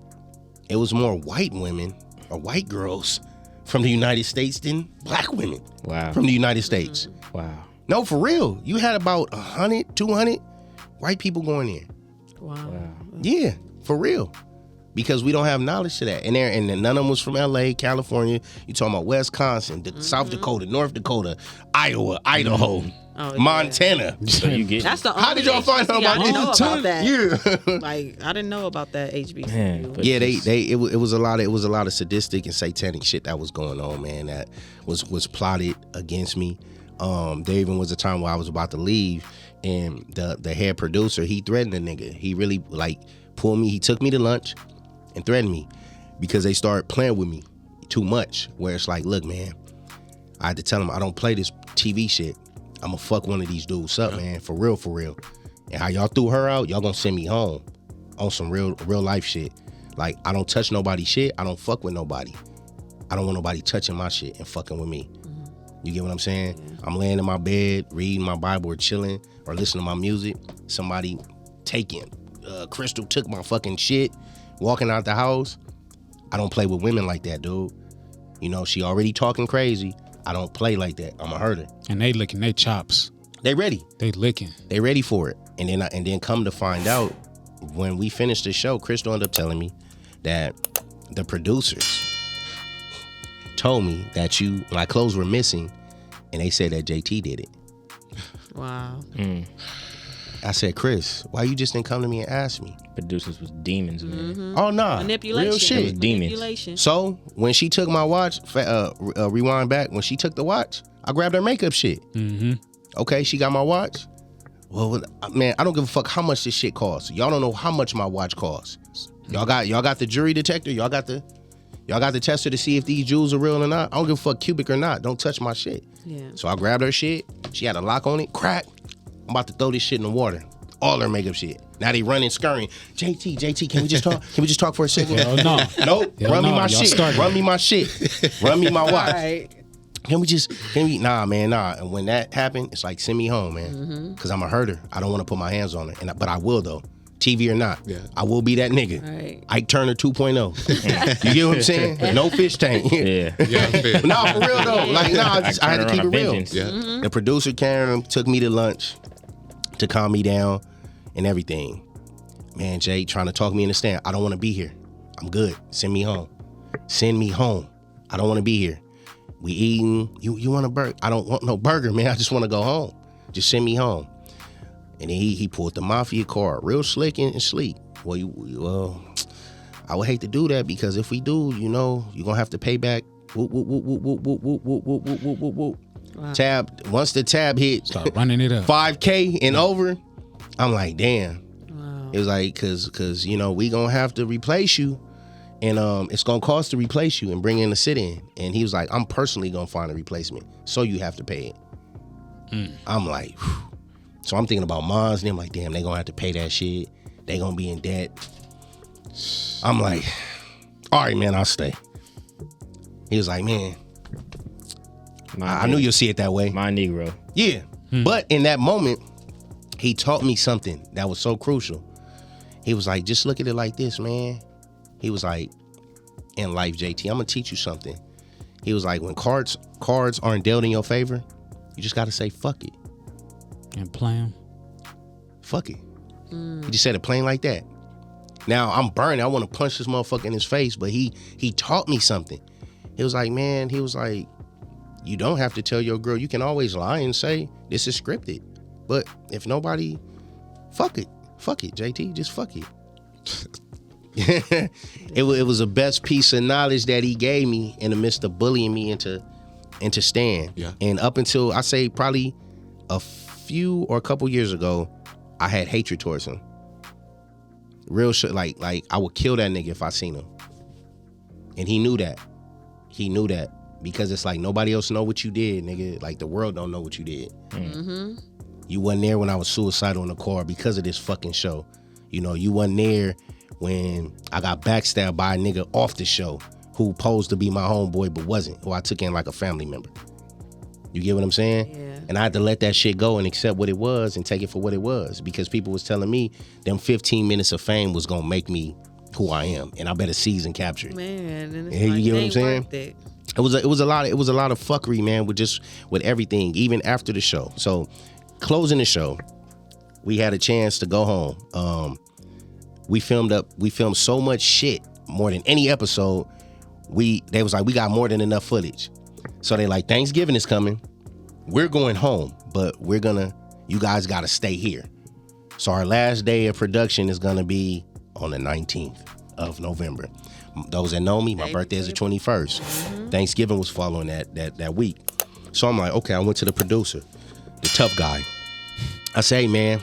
white women or white girls from the United States than black women Wow. from the United States. Wow. No, for real. You had about 100, 200 white people going in. Wow. Yeah, for real. Because we don't have knowledge to that. And none of them was from LA, California. You talking about Wisconsin, South Dakota, North Dakota, Iowa, Idaho, Oh, yeah. Montana. So you get. That's the How did y'all find out HBCU. I about didn't know this? about that. Yeah. Like I didn't know about that HBCU. Man, but Yeah, just- it was a lot of sadistic and satanic shit that was going on, man, that was plotted against me. There even was a time where I was about to leave, and the head producer, he threatened the nigga. He really pulled me. He took me to lunch and threatened me because they started playing with me too much. Where it's like, look, man, I had to tell him I don't play this TV shit. I'm gonna fuck one of these dudes up, man, for real. And how y'all threw her out, y'all gonna send me home on some real life shit. Like, I don't touch nobody's shit. I don't fuck with nobody. I don't want nobody touching my shit and fucking with me. You get what I'm saying? Yeah. I'm laying in my bed, reading my Bible or chilling or listening to my music. Somebody Crystal took my fucking shit, walking out the house. I don't play with women like that, dude. You know, she already talking crazy. I don't play like that. I'm a herder. And they licking their chops. They ready. They licking. They ready for it. And then come to find out, when we finished the show, Crystal ended up telling me that the producers told me that my clothes were missing, and they said that JayTee did it. Wow. I said, Chris, why you just didn't come to me and ask me? Producers was demons, man. Oh, nah. Manipulation. Real shit. It was demons. Manipulation. So when she took my watch, rewind back, when she took the watch, I grabbed her makeup shit. Okay, she got my watch. Well, man, I don't give a fuck how much this shit costs. Y'all don't know how much my watch costs. Y'all got the jury detector. Y'all got the tester to see if these jewels are real or not. I don't give a fuck cubic or not. Don't touch my shit. Yeah. So I grabbed her shit. She had a lock on it. Crack. I'm about to throw this shit in the water. All her makeup shit. Now they running, scurrying. JayTee, can we just talk? Can we just talk for a second? Hell no. Nope. Run me my shit. started. Run me my shit. Run me my watch. Right. Nah, man. And when that happened, it's like, send me home, man. Because I'm a herder. I don't want to put my hands on her. But I will, though. TV or not. Yeah. I will be that nigga. Right. Ike Turner 2.0. You get what I'm saying? No fish tank. Yeah. Nah, for real, though. Like, nah, I had to keep it real. Yeah. The producer, Karen, took me to lunch to calm me down and everything. Man, Jay trying to talk me in the stand. I don't want to be here. I'm good. Send me home. Send me home. I don't want to be here. We eating. You want a burger? I don't want no burger, man. I just want to go home. Just send me home. And then he pulled the mafia card, real slick and sleek. Well, I would hate to do that because if we do, you're gonna have to pay back. Whoop, whoop, whoop, whoop, whoop, whoop, whoop, whoop, whoop, whoop, whoop, whoop. Wow. Tab. Once the tab hit, start running it up. 5K and over. I'm like, damn. Wow. It was like, cause we gonna have to replace you, and it's gonna cost to replace you and bring in the sit-in. And he was like, I'm personally gonna find a replacement, so you have to pay it. I'm like, whew. So I'm thinking about moms, and I'm like, damn, they gonna have to pay that shit. They gonna be in debt. I'm like, all right, man, I'll stay. He was like, man, I knew you'll see it that way. My Negro. Yeah. But in that moment, he taught me something that was so crucial. He was like, just look at it like this, man. He was like, in life, JayTee, I'm gonna teach you something. He was like, when cards aren't dealt in your favor, you just gotta say, fuck it. And play him. Fuck it. He just said it plain like that. Now I'm burning. I want to punch this motherfucker in his face, but he taught me something. He was like, man, you don't have to tell your girl. You can always lie and say this is scripted. But if nobody, fuck it, JayTee, just fuck it. It was the best piece of knowledge that he gave me in the midst of bullying me into Stan. Yeah. And up until I say probably a few or a couple years ago, I had hatred towards him. Real shit, like I would kill that nigga if I seen him. And he knew that. Because it's like nobody else know what you did, nigga. Like the world don't know what you did. You wasn't there when I was suicidal in the car because of this fucking show. You wasn't there when I got backstabbed by a nigga off the show who posed to be my homeboy but wasn't, who I took in like a family member. You get what I'm saying? Yeah. And I had to let that shit go and accept what it was and take it for what it was, because people was telling me them 15 minutes of fame was gonna make me who I am, and I better seize and capture it. Man, and it's Yeah, like, you get what I'm ain't saying? worth it. It was a lot of fuckery, man, with everything, even after the show. So closing the show, we had a chance to go home. We filmed so much shit, more than any episode. They was like, we got more than enough footage. So they like, Thanksgiving is coming. We're going home, but you guys gotta stay here. So our last day of production is gonna be on the 19th of November. Those that know me, my birthday is the 21st. Thanksgiving was following that week. So I'm like, okay, I went to the producer, the tough guy. I say, hey, man,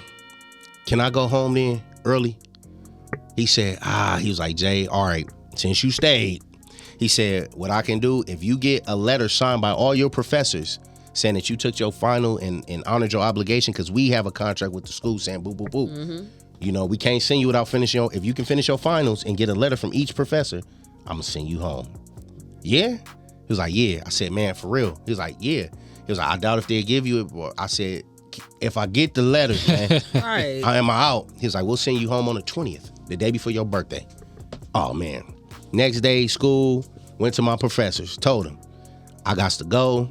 can I go home then early? He said, he was like, Jay, all right, since you stayed, he said, what I can do, if you get a letter signed by all your professors saying that you took your final and honored your obligation, because we have a contract with the school saying boo, boo, boo. We can't send you without finishing if you can finish your finals and get a letter from each professor, I'm gonna send you home. Yeah? He was like, yeah. I said, man, for real? He was like, yeah. He was like, I doubt if they'll give you it. I said, if I get the letter, man, Right. am I out? He was like, we'll send you home on the 20th, the day before your birthday. Oh, man. Next day, school, went to my professors, told them, I got to go.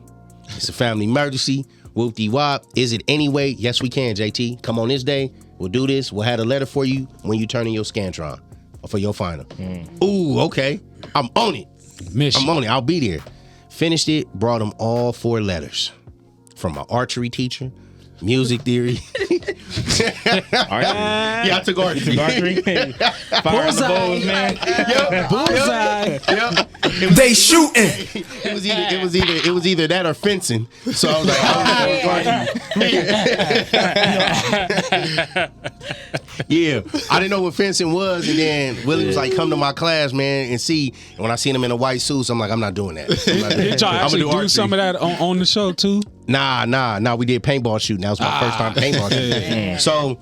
It's a family emergency. Whoop-de-wop. Is it anyway? Yes, we can, JayTee. Come on this day. We'll do this. We'll have a letter for you when you turn in your Scantron for your final. Ooh, okay. I'm on it. Mission. I'm on it. I'll be there. Finished it, brought them all 4 letters from an archery teacher, music theory. Yeah, I took archery. Fire in the bowls, man. Yep. Bullseye. Yep. They shooting. It was either that or fencing. So I was like, yeah, I didn't know what fencing was, and then Willie was like, "Come to my class, man, and see." And when I seen him in a white suit, so I'm like, "I'm not doing that." Did y'all actually do some of that on the show too? Nah. We did paintball shooting. That was my first time paintball shooting. So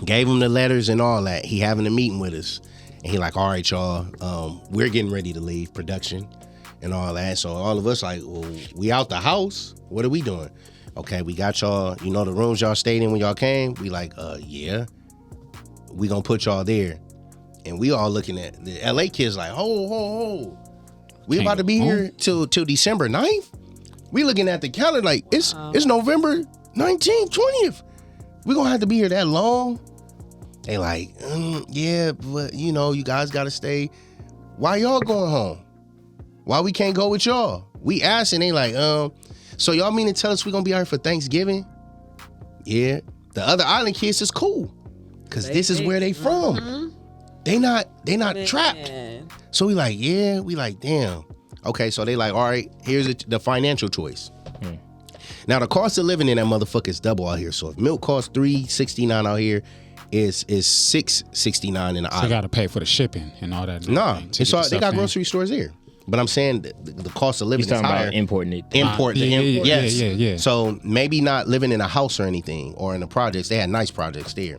gave him the letters and all that. He having a meeting with us, and he like, "All right, y'all, we're getting ready to leave production and all that." So all of us like, "Well, we out the house. What are we doing?" Okay, we got y'all. You know the rooms y'all stayed in when y'all came. We like, yeah. We gonna put y'all there, and we all looking at the LA kids like, ho. We about to be here till December 9th. We looking at the calendar like it's November 19th, 20th. We gonna have to be here that long? They like, yeah, but you know, you guys gotta stay. Why y'all going home? Why we can't go with y'all? We asked, and they like, so y'all mean to tell us we gonna be out here for Thanksgiving? Yeah. The other island kids is cool, cause this is where they from. Mm-hmm. They not trapped. So we like, yeah. We like, damn. Okay, so they like, all right, here's the financial choice. Now the cost of living in that motherfucker is double out here. So if milk costs $3.69 out here, is $6.69 in the island. So you gotta pay for the shipping and all that. Nah, it's all, they got grocery stores here. But I'm saying the cost of living is higher. About importing it. Yes. Yeah. So maybe not living in a house or anything, or in the projects. They had nice projects there.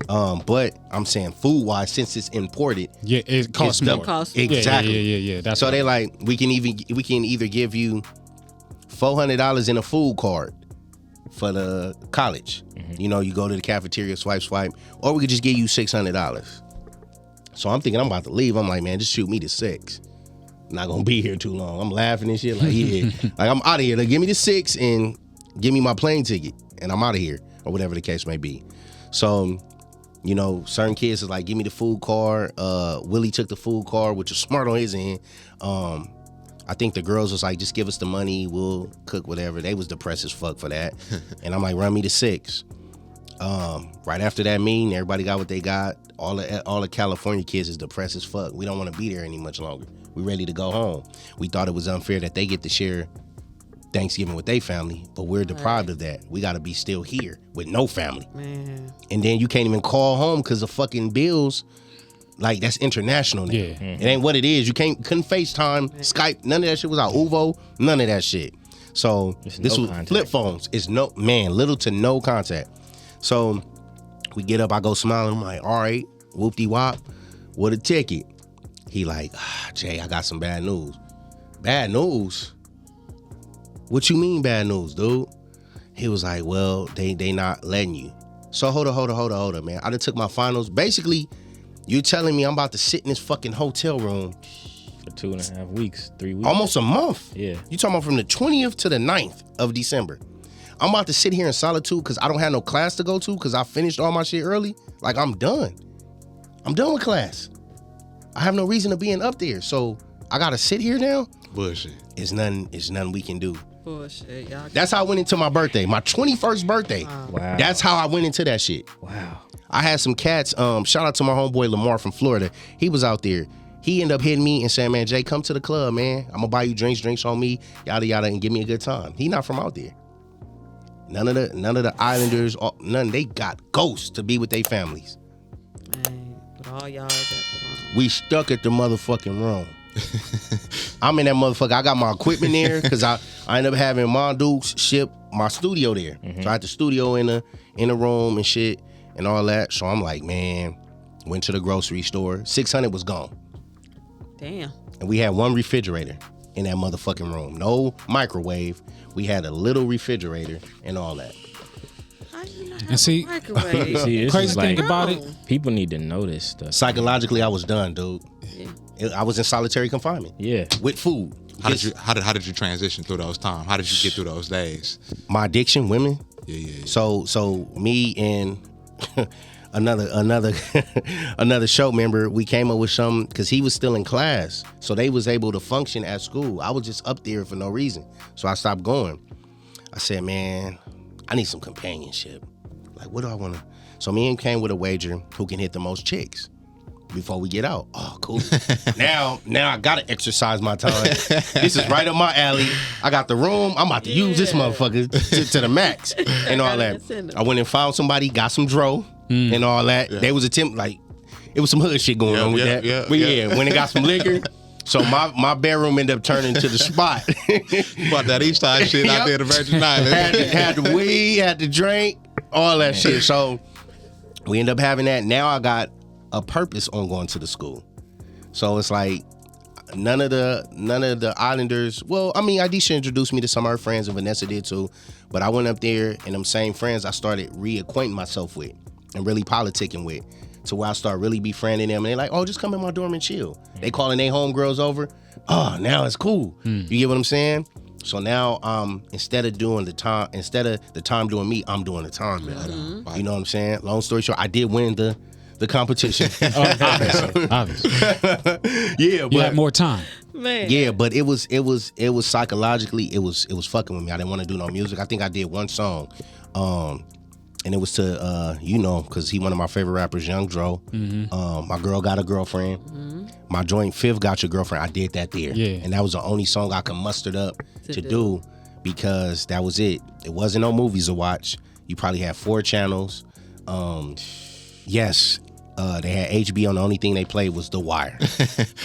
But I'm saying food wise, since it's imported, it costs more. Exactly. Yeah. That's so right. they like we can either give you $400 in a food card for the college. Mm-hmm. You know, you go to the cafeteria, swipe, or we could just give you $600. So I'm thinking I'm about to leave. I'm like, man, just shoot me the $6. I'm not gonna be here too long. I'm laughing and shit like, yeah, like I'm out of here. Like, give me the $6 and give me my plane ticket, and I'm out of here, or whatever the case may be. So, you know, certain kids is like, give me the food card. Willie took the food card, which was smart on his end. I think the girls was like, just give us the money, we'll cook whatever. They was depressed as fuck for that. And I'm like, run me the $6. Right after that meeting, everybody got what they got. All the California kids is depressed as fuck. We don't want to be there any much longer. We ready to go home. We thought it was unfair that they get to share Thanksgiving with their family, but we're deprived of that. We got to be still here with no family. Man. And then you can't even call home because of fucking bills. Like, that's international now. Yeah. Mm-hmm. It ain't what it is. You couldn't FaceTime, Skype, none of that shit was out. Uvo, none of that shit. So this was contact. Flip phones. It's little to no contact. So we get up, I go smiling. I'm like, all right, whoop-de-wop, what a ticket. He like, Jay, I got some bad news. Bad news? What you mean bad news, dude? He was like, well, they not letting you. So hold up, man. I done took my finals. Basically, you're telling me I'm about to sit in this fucking hotel room for 2.5 weeks, 3 weeks. Almost a month. Yeah. You talking about from the 20th to the 9th of December. I'm about to sit here in solitude because I don't have no class to go to because I finished all my shit early. Like, I'm done. I'm done with class. I have no reason to being up there. So I gotta sit here now? Bullshit. It's nothing we can do. Bullshit, y'all. That's how I went into my birthday. My 21st birthday. Wow. That's how I went into that shit. Wow. I had some cats. Shout out to my homeboy Lamar from Florida. He was out there. He ended up hitting me and saying, man, Jay, come to the club, man. I'm gonna buy you drinks on me, yada yada, and give me a good time. He not from out there. None of the islanders, none. They got ghosts to be with their families. Man, but all y'all is at the room. We stuck at the motherfucking room. I'm in that motherfucker. I got my equipment there because I ended up having my Dukes ship my studio there. Mm-hmm. So I had the studio in the room and shit and all that. So I'm like, man, went to the grocery store. $600 was gone. Damn. And we had one refrigerator in that motherfucking room. No microwave. We had a little refrigerator and all that. How you not have And see, a microwave? See, crazy thing about it, people need to know this stuff. Psychologically, I was done, dude. Yeah. I was in solitary confinement. Yeah. With food. How did you transition through those times? How did you get through those days? My addiction, women. Yeah. So me and another show member, we came up with some because he was still in class, so they was able to function at school. I was just up there for no reason, so I stopped going. I said, man, I need some companionship. Like, what do I want to? So me and him came with a wager who can hit the most chicks before we get out. Oh, cool. now I gotta exercise my time. This is right up my alley. I got the room. I'm about to use this motherfucker to the max and all that. I went and found somebody, got some dro and all that. They was it was some hood shit going on with that. But when it got some liquor. So my bedroom ended up turning to the spot. About that Eastside shit out there in the Virgin Islands. had the weed, had the drink, all that shit. So we end up having that. Now I got a purpose on going to the school. So it's like none of the Islanders. Well, I mean, Aisha introduced me to some of her friends, and Vanessa did too. But I went up there, and them same friends I started reacquainting myself with and really politicking with, to where I start really befriending them. And they're like, oh, just come in my dorm and chill. They calling their homegirls over. Oh, now it's cool. You get what I'm saying? So now, instead of the time doing me, I'm doing the time. Mm-hmm. You know what I'm saying? Long story short, I did win the competition. Obviously. Yeah, but you had more time. Man. Yeah, but it was psychologically, it was fucking with me. I didn't want to do no music. I think I did one song. And it was to, because he one of my favorite rappers, Young Dro. Mm-hmm. My girl got a girlfriend. Mm-hmm. My joint Fifth got your girlfriend. I did that there. Yeah. And that was the only song I could muster up to do because that was it. It wasn't no movies to watch. You probably had 4 channels. Yes. They had HBO and the only thing they played was The Wire.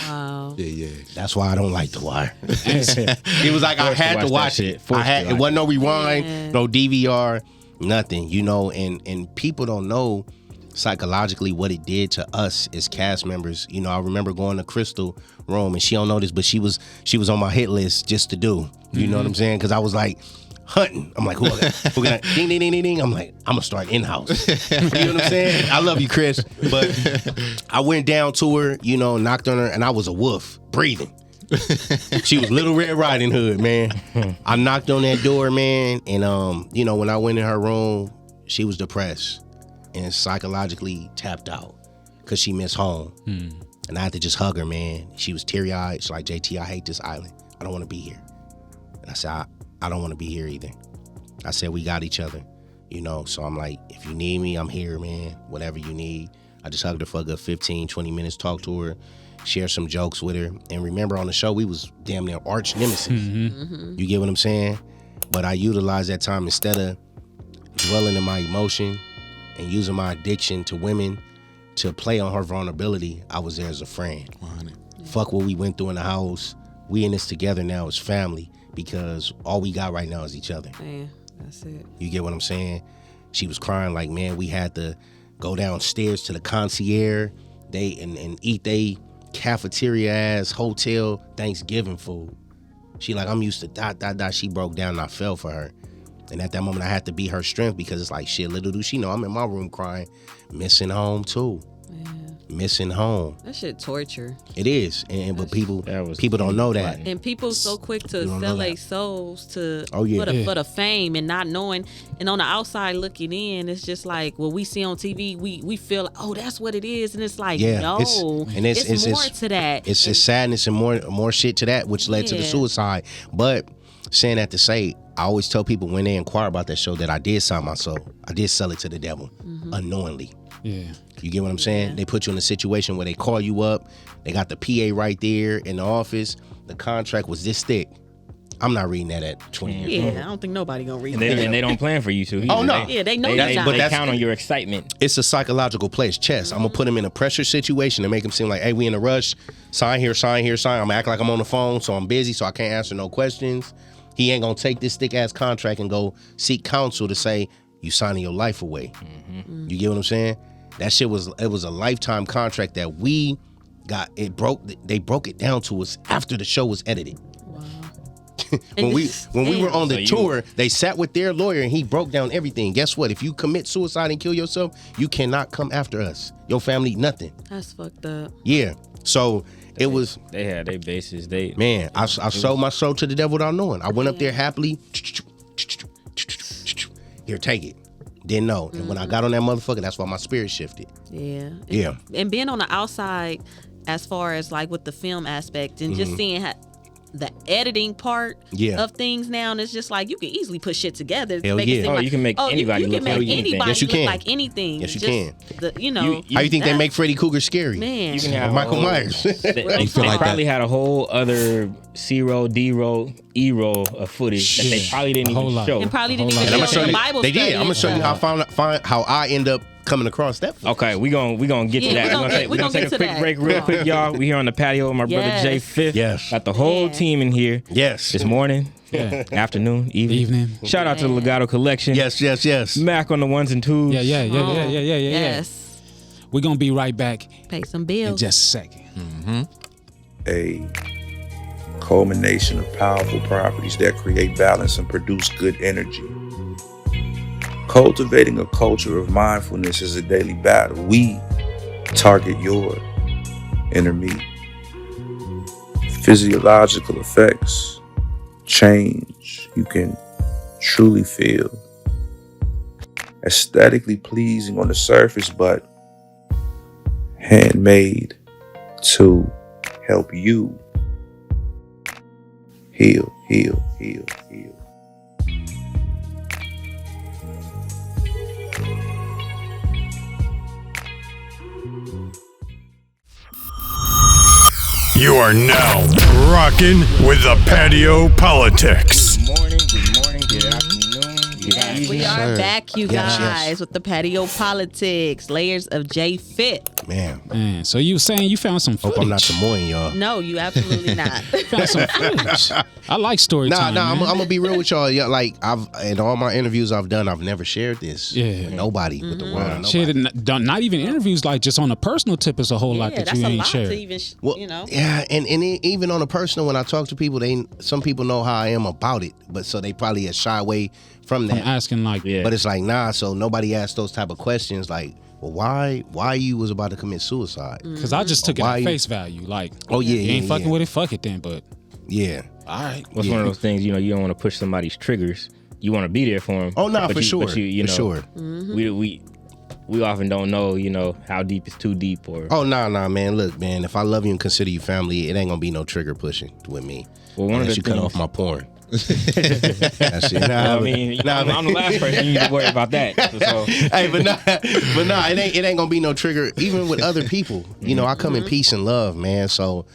Wow. Yeah. That's why I don't like The Wire. It was like I had to watch it. It wasn't no rewind, no DVR. Nothing, and people don't know psychologically what it did to us as cast members. I remember going to Crystal room, and she don't know this, but she was on my hit list just to do. You know what I'm saying? Because I was like hunting. I'm like, who gonna ding ding ding ding ding? I'm like, I'm gonna start in house. You know what I'm saying? I love you, Chris, but I went down to her, knocked on her, and I was a wolf breathing. She was Little Red Riding Hood, man. I knocked on that door, man, and when I went in her room, she was depressed and psychologically tapped out because she missed home. And I had to just hug her, man. She was teary-eyed. She's like, JT, I hate this island. I don't want to be here. And I said, I don't want to be here either. I said, we got each other, so I'm like, if you need me, I'm here, man. Whatever you need. I just hugged her for a good 15, 20 minutes, talked to her, share some jokes with her. And remember, on the show, we was damn near arch nemesis. Mm-hmm. You get what I'm saying? But I utilized that time, instead of dwelling in my emotion and using my addiction to women to play on her vulnerability, I was there as a friend. 100. Fuck what we went through in the house. We in this together now as family, because all we got right now is each other. Man, that's it. You get what I'm saying? She was crying like, man, we had to go downstairs to the concierge and eat they cafeteria ass hotel Thanksgiving food. She like, I'm used to ... She broke down and I fell for her. And at that moment I had to be her strength, because it's like, shit, little do she know, I'm in my room crying, missing home too. Yeah. Missing home. That shit torture. It is. But people don't know that. And people so quick to sell their souls to for the fame and not knowing. And on the outside looking in, it's just like what we see on TV, we feel, oh, that's what it is. And it's like, no, it's more to that. It's sadness and more shit to that, which led to the suicide. But saying that to say, I always tell people when they inquire about that show that I did sell my soul. I did sell it to the devil unknowingly. Yeah. You get what I'm saying? Yeah. They put you in a situation where they call you up. They got the PA right there in the office. The contract was this thick. I'm not reading that at 20 years old. Yeah, I don't think nobody gonna read that. And they don't plan for you to. Oh, no. They know they count on your excitement. It's a psychological play. It's chess. I'm going to put them in a pressure situation and make them seem like, hey, we in a rush. Sign here, sign here, sign. I'm going to act like I'm on the phone, so I'm busy, so I can't answer no questions. He ain't going to take this thick-ass contract and go seek counsel to say, you signing your life away. Mm-hmm. You get what I'm saying? That shit was a lifetime contract that we got. They broke it down to us after the show was edited. Wow. when we were on the tour, they sat with their lawyer and he broke down everything. Guess what? If you commit suicide and kill yourself, you cannot come after us. Your family, nothing. That's fucked up. Yeah. So it was. They had their bases. I sold my soul to the devil without knowing. I went up there happily. Here, take it. Didn't know. And when I got on that motherfucker, that's why my spirit shifted. Yeah. Yeah. And being on the outside, as far as like with the film aspect, and just seeing how the editing part of things now, and it's just like you can easily put shit together. Hell make yeah. it seem Oh, like, you can make anybody look like anything. Yes, you look can. like anything. Yes, you Just can. The, How you think they make Freddy Krueger scary? Man. You can have Michael a whole- Myers. They feel like probably had a whole other C-roll, D-roll, E-roll of footage that they Shit. probably didn't A whole even lot. show. And probably didn't Hold even on. And I'm show gonna in show the you. Bible They did. study. I'm gonna show you how I end up coming across that. Okay, we gonna get to Yeah, that. we We're gonna gonna take get a to quick that. break real quick, y'all. We here on the patio with my brother Yes. Jay Fifth. Yes. Got the whole Yeah. team in here. Yes. This morning, afternoon, evening. Shout out to the Legato Collection. Yes. Mac on the ones and twos. Yeah. Yes. We're gonna be right back Pay some in bills. just a second. A culmination of powerful properties that create balance and produce good energy. Cultivating a culture of mindfulness is a daily battle. We target your inner me. Physiological effects, change you can truly feel. Aesthetically pleasing on the surface, but handmade to help you heal. You are now rocking with the Patio Politics. Good morning, good afternoon, good Yes, evening. we are back, you Yes, guys, yes. with the Patio Politics, layers of Jay Fit. Man, So you saying you found some footage? hope I'm not Samoan, y'all. No, you absolutely not. Found some footage. I like story Nah, time. I'm man. gonna be real with y'all. Yeah, like I've in all my interviews I've done, I've never shared this with nobody, with the world. Nobody. Shit, not even interviews, like just on a personal tip is a whole lot Yeah, that that's you a ain't lot shared. to even, Well, yeah, and even on a personal, when I talk to people, some people know how I am about it, but so they probably shy away from I'm that. asking like, But it's like, nah, so nobody asks those type of questions like, well, why you was about to commit suicide? because I just took it Why at you- face value. Like, Oh, yeah, you ain't yeah, fucking yeah. with it, fuck it then. But Yeah. all right, What's one of those things, you don't want to push somebody's triggers. You want to be there for them. Oh, nah, for sure. But you For know, sure. we often don't know, how deep is too deep or. Oh, nah, man. Look, man, if I love you and consider you family, it ain't gonna be no trigger pushing with me. Well, one of Unless the you cut things- off my porn. That's it. Nah, I mean, I'm the last person you need to worry about that. So. Hey, but nah, it ain't gonna be no trigger. Even with other people, I come in peace and love, man. So,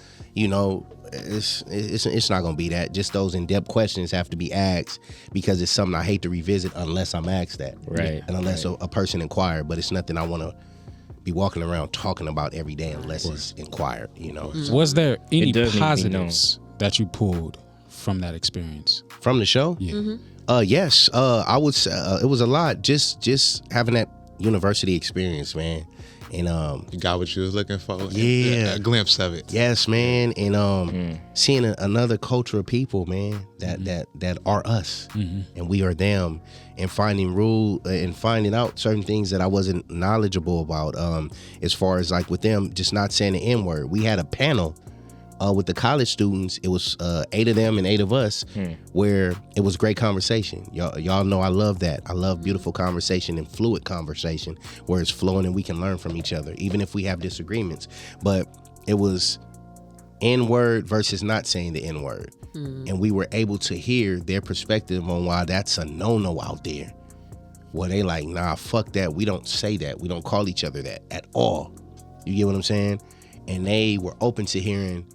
it's not gonna be that. Just those in-depth questions have to be asked because it's something I hate to revisit unless I'm asked that, Right, And unless a person inquired. But it's nothing I want to be walking around talking about every day unless it's inquired. was there any It does need to be positives that you pulled from that experience? From the show, yes, I would say it was a lot. Just having that university experience, man, and You got what you was looking for. Yeah. A glimpse of it. yes, man, and seeing another culture of people, man, that are us, and we are them, and finding out certain things that I wasn't knowledgeable about. As far as like with them, just not saying the N word. We had a panel. With the college students, it was 8 of them and 8 of us, where it was great conversation. Y'all know I love that. I love beautiful conversation and fluid conversation where it's flowing and we can learn from each other, even if we have disagreements. But it was N-word versus not saying the N-word. And we were able to hear their perspective on why that's a no-no out there. Where they like, nah, fuck that. We don't say that. We don't call each other that at all. You get what I'm saying? And they were open to hearing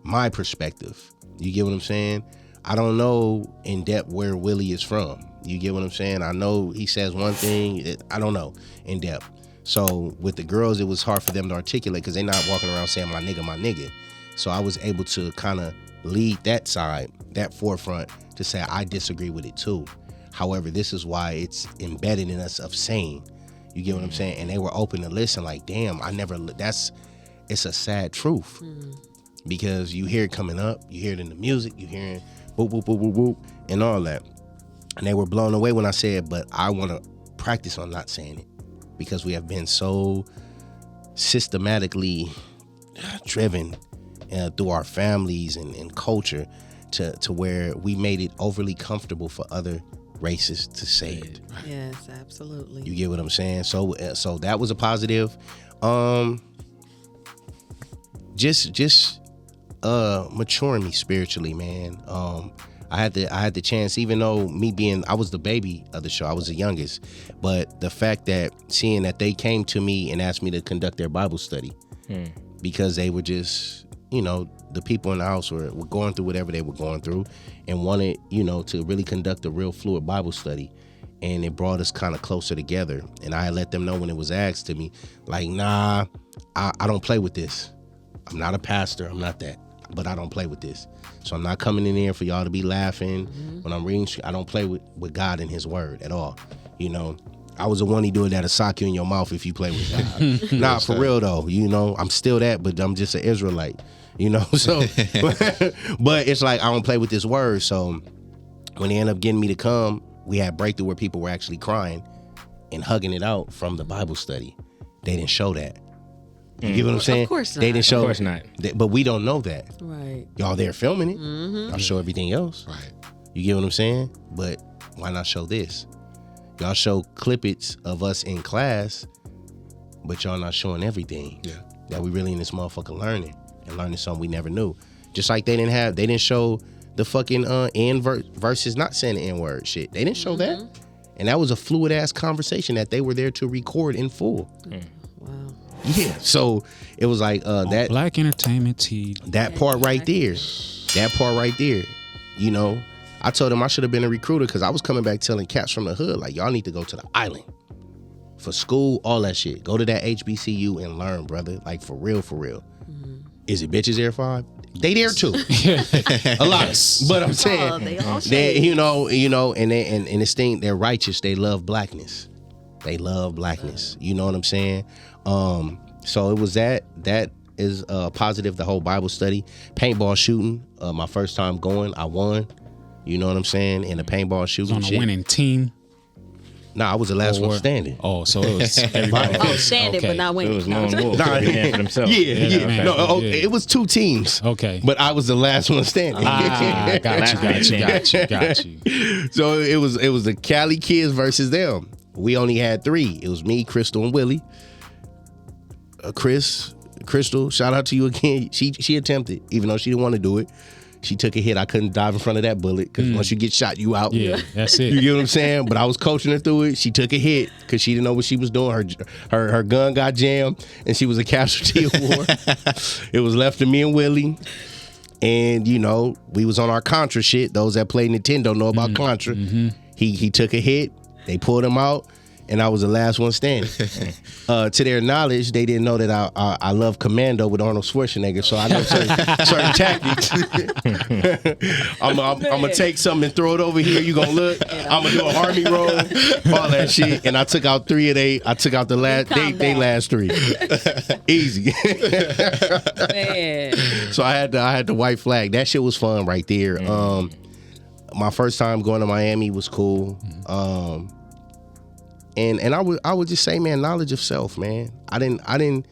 my perspective. You get what I'm saying? I don't know in depth where Willie is from. You get what I'm saying? I know he says one thing. I don't know in depth. So with the girls, it was hard for them to articulate because they're not walking around saying my nigga. So I was able to kind of lead that side, that forefront, to say I disagree with it too. However, this is why it's embedded in us of saying. You get what I'm saying? And they were open to listen. Like, damn, it's a sad truth. Because you hear it coming up, you hear it in the music, you hearing whoop, whoop, whoop, whoop, whoop, and all that. And they were blown away when I said, but I want to practice on not saying it because we have been so systematically driven through our families and culture to where we made it overly comfortable for other racist to say it. Yes, absolutely. You get what I'm saying? So that was a positive. Just maturing me spiritually, man. I had the chance, even though I was the baby of the show, I was the youngest, but the fact that seeing that they came to me and asked me to conduct their Bible study because they were just, the people in the house were going through whatever they were going through and wanted, to really conduct a real fluid Bible study. And it brought us kind of closer together. And I let them know when it was asked to me, like, nah, I don't play with this. I'm not a pastor. I'm not that. But I don't play with this. So I'm not coming in there for y'all to be laughing. When I'm reading, I don't play with God and his word at all. I was the one dude that'll sock you in your mouth if you play with God. Nah, for real though. I'm still that, but I'm just an Israelite. So, but it's like, I don't play with this word. So when they end up getting me to come, we had breakthrough where people were actually crying and hugging it out from the Bible study. They didn't show that. You get what I'm saying? Of course not. They didn't show. Of course not. But we don't know that. Right. Y'all there filming it. Y'all show everything else. Right. You get what I'm saying? But why not show this? Y'all show clippets of us in class, but y'all not showing everything. Yeah. That we really in this motherfucker learning something we never knew. Just like they didn't show the fucking N versus not saying the N-word shit. They didn't show that. And that was a fluid ass conversation that they were there to record in full. Wow. Yeah. So it was like that Black Entertainment TV. That part right there. I told them I should have been a recruiter because I was coming back telling cats from the hood, like, y'all need to go to the island for school, all that shit. Go to that HBCU and learn, brother. Like, for real, for real. Is it bitches there 5? They there too. A lot. But I'm saying, they all they, and this thing, they're righteous. They love blackness. They love blackness. You know what I'm saying? So it was that is positive, the whole Bible study. Paintball shooting, my first time going, I won. You know what I'm saying? In the paintball shooting. On a winning team. Nah, I was the last one standing. Oh, so it was everybody. Standing, but not winning. It was lone wolf. Nah, For themselves. Yeah. No, it was 2 teams. Okay. But I was the last one standing. Got you. So it was the Cali kids versus them. We only had 3. It was me, Crystal, and Willie. Crystal, shout out to you again. She attempted, even though she didn't want to do it. She took a hit. I couldn't dive in front of that bullet because once you get shot, you out. Yeah, that's it. You get what I'm saying? But I was coaching her through it. She took a hit because she didn't know what she was doing. Her gun got jammed, and she was a casualty of war. It was left to me and Willie. And, we was on our Contra shit. Those that play Nintendo know about Contra. He took a hit. They pulled him out. And I was the last one standing. To their knowledge, they didn't know that I love Commando with Arnold Schwarzenegger, so I know certain tactics. I'm gonna take something and throw it over here. You gonna look? I'm gonna do an army roll, all that shit. And I took out 3 of they. I took out the last. They last 3. Easy. Man. So I had the white flag. That shit was fun right there. My first time going to Miami was cool. And I would just say, man, knowledge of self, man. I didn't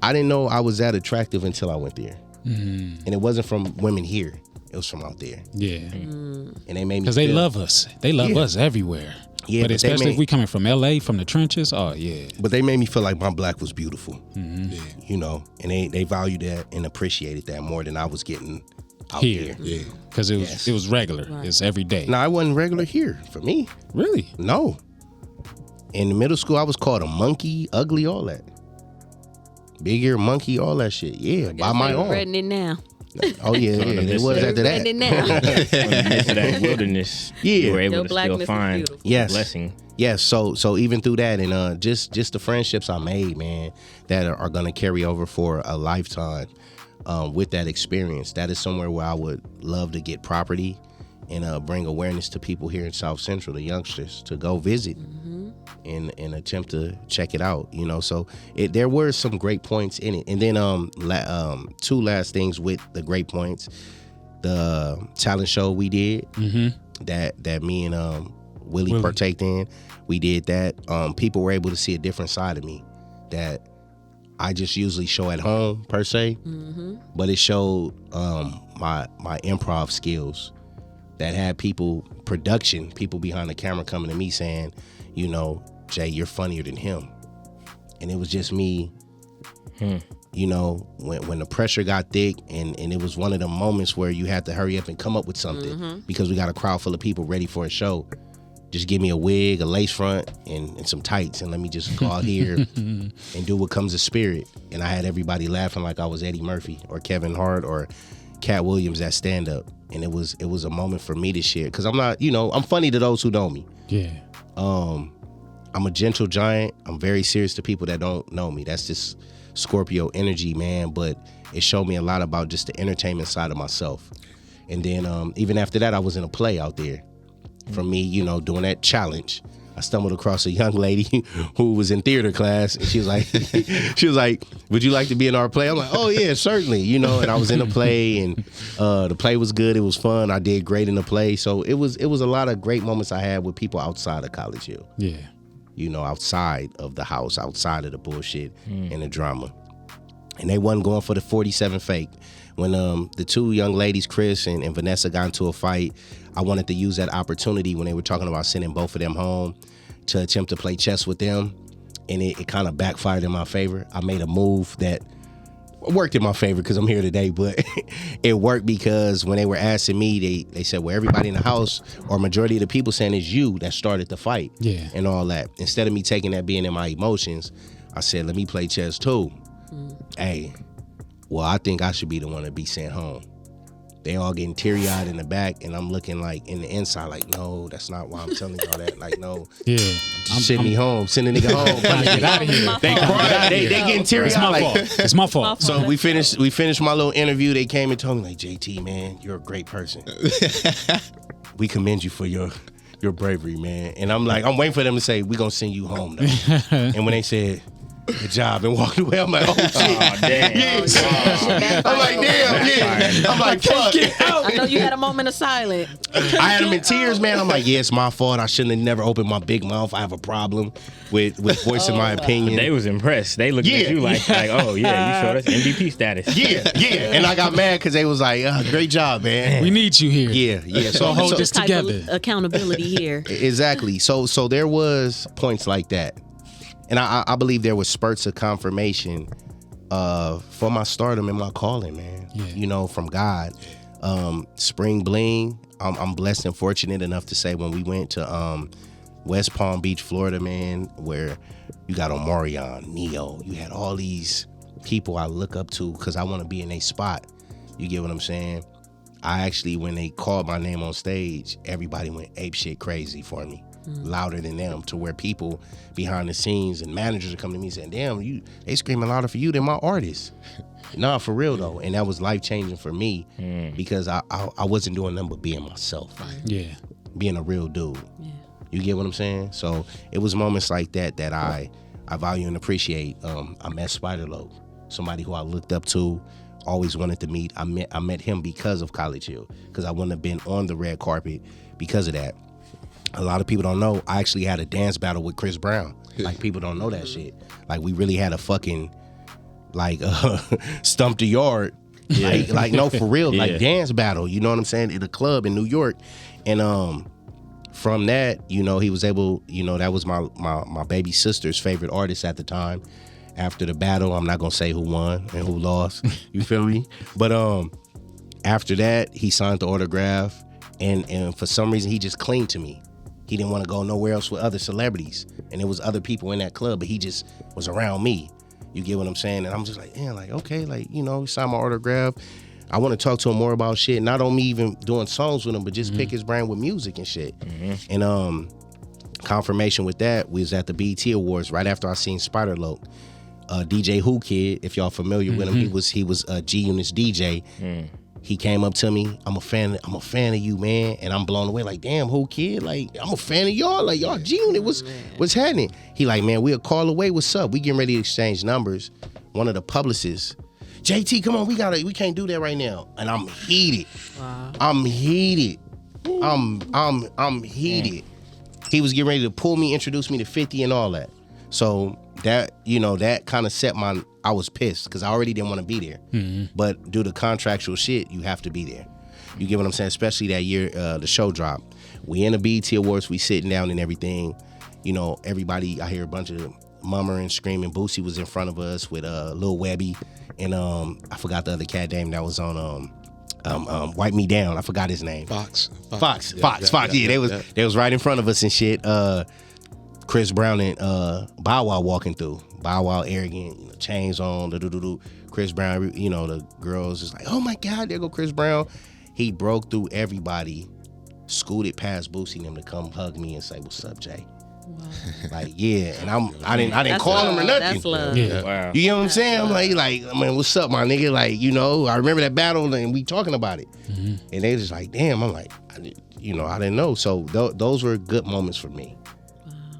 know I was that attractive until I went there. And it wasn't from women here. It was from out there. Yeah. And they made me because they love us. They love us everywhere. Yeah, but especially if we coming from LA, from the trenches. Oh yeah. But they made me feel like my black was beautiful. And they valued that and appreciated that more than I was getting out here. Yeah. Because it was regular. Right. It's every day. No, I wasn't regular here for me. Really? No. In the middle school, I was called a monkey, ugly, all that. Big ear monkey, all that shit. Yeah, by my own. Regretting it now. Oh yeah, it was after that. Regretting it now. In the midst of that wilderness, you were able to still find blessing. Yes. So even through that, and just the friendships I made, man, that are gonna carry over for a lifetime. With that experience, that is somewhere where I would love to get property and bring awareness to people here in South Central, the youngsters, to go visit and attempt to check it out. So there were some great points in it. And then 2 last things with the great points: the talent show we did, that me and Willie partaked in. We did that. People were able to see a different side of me that I just usually show at home per se, but it showed my improv skills. that had people behind the camera coming to me saying, you know, Jay, you're funnier than him. And it was just me, you know, when the pressure got thick and it was one of the moments where you had to hurry up and come up with something because we got a crowd full of people ready for a show. Just give me a wig, a lace front, and some tights, and let me just go out here and do what comes to spirit. And I had everybody laughing like I was Eddie Murphy or Kevin Hart or Cat Williams at stand up. And it was a moment for me to share because I'm not, you know, I'm funny to those who know me. Yeah. I'm a gentle giant. I'm very serious to people that don't know me. That's just Scorpio energy, man. But it showed me a lot about just the entertainment side of myself. And then even after that, I was in a play out there. From me, you know, doing that challenge, I stumbled across a young lady who was in theater class, and she was like, "Would you like to be in our play?" I'm like, "Oh yeah, certainly," you know. And I was in the play, and the play was good. It was fun. I did great in the play. So it was a lot of great moments I had with people outside of College Hill. Yeah, you know, outside of the house, outside of the bullshit and the drama. And they wasn't going for the 47 fake. When the two young ladies, Chris and Vanessa, got into a fight, I wanted to use that opportunity when they were talking about sending both of them home to attempt to play chess with them. And it kind of backfired in my favor. I made a move that worked in my favor because I'm here today, but it worked because when they were asking me, they said, well, everybody in the house or majority of the people saying it's you that started the fight and all that. Instead of me taking that being in my emotions, I said, let me play chess too. Hey, well, I think I should be the one to be sent home. They all getting teary-eyed in the back, and I'm looking like in the inside, like, no, that's not why I'm telling y'all that. Like, no, send me home, send a nigga home. Get out of here. They cry, they getting teary-eyed. It's my fault. So we finished my little interview. They came and told me, like, JayTee, man, you're a great person. We commend you for your bravery, man. And I'm like, I'm waiting for them to say, we gonna send you home though. And when they said, good job, and walked away, I'm like, oh shit. Oh, damn. Yeah. I'm like, damn, yeah. I'm like, fuck. I know you had a moment of silence. I had them in tears, man. I'm like, yeah, it's my fault. I shouldn't have never opened my big mouth. I have a problem with voicing my opinion. They was impressed. They looked at you like, oh yeah, you showed us MVP status. Yeah. And I got mad because they was like, great job, man. We need you here. Yeah. So hold this type together. Of accountability here. Exactly. So there was points like that. And I believe there was spurts of confirmation for my stardom and my calling, man. Yeah. You know, from God. Spring Bling, I'm blessed and fortunate enough to say when we went to West Palm Beach, Florida, man, where you got Omarion, Neo, you had all these people I look up to because I want to be in a spot. You get what I'm saying? I actually, when they called my name on stage, everybody went apeshit crazy for me. Louder than them, to where people behind the scenes and managers are coming to me saying, damn, they screaming louder for you than my artists. Nah, for real though. And that was life-changing for me because I wasn't doing nothing but being myself. Yeah. Being a real dude. Yeah. You get what I'm saying? So it was moments like that I value and appreciate. I met Spider-Lobe, somebody who I looked up to, always wanted to meet. I met him because of College Hill, because I wouldn't have been on the red carpet because of that. A lot of people don't know, I actually had a dance battle with Chris Brown. Like, people don't know that shit. Like, we really had a fucking, like, stump the yard. Yeah. Like no, for real, like dance battle. You know what I'm saying? In a club in New York. And from that, you know, he was able, you know, that was my baby sister's favorite artist at the time. After the battle, I'm not gonna say who won and who lost. You feel me? But after that, he signed the autograph, and for some reason, he just clinged to me. He didn't want to go nowhere else with other celebrities. And there was other people in that club, but he just was around me. You get what I'm saying? And I'm just like, yeah, like, okay, like, you know, he signed my autograph. I want to talk to him more about shit. Not on me even doing songs with him, but just pick his brain with music and shit. And confirmation with that, we was at the BET Awards right after I seen Spider-Lobe. DJ Who Kid, if y'all familiar with him, he was G-Unit's DJ. He came up to me. I'm a fan of you, man. And I'm blown away. Like, damn, Who Kid? Like, I'm a fan of y'all. Like, y'all G-Unit. What's happening? He like, man, we'll call away. What's up? We getting ready to exchange numbers. One of the publicists, JayTee, come on, we can't do that right now. And I'm heated. Wow. I'm heated. I'm heated. He was getting ready to pull me, introduce me to 50 and all that. So that, you know, that kind of set I was pissed because I already didn't want to be there. But due to contractual shit, you have to be there. You get what I'm saying? Especially that year, the show dropped. We in the BET Awards, we sitting down and everything. You know, everybody, I hear a bunch of mummering, screaming. Boosie was in front of us with Lil Webby, and I forgot the other cat name that was on Wipe Me Down. I forgot his name. Fox. Yeah, they was right in front of us and shit. Chris Brown and Bow Wow walking through. Bow Wow arrogant, you know, chains on. Chris Brown, you know, the girls is like, oh my God, there go Chris Brown. He broke through everybody, scooted past Boosie and them to come hug me and say, what's up, Jay? Wow. Like, yeah, and I didn't call him or nothing. That's love. Yeah. Wow. You get what I'm saying? I'm like, man, what's up, my nigga? Like, you know, I remember that battle and we talking about it. Mm-hmm. And they just like, damn, I'm like, I didn't know. So those were good moments for me.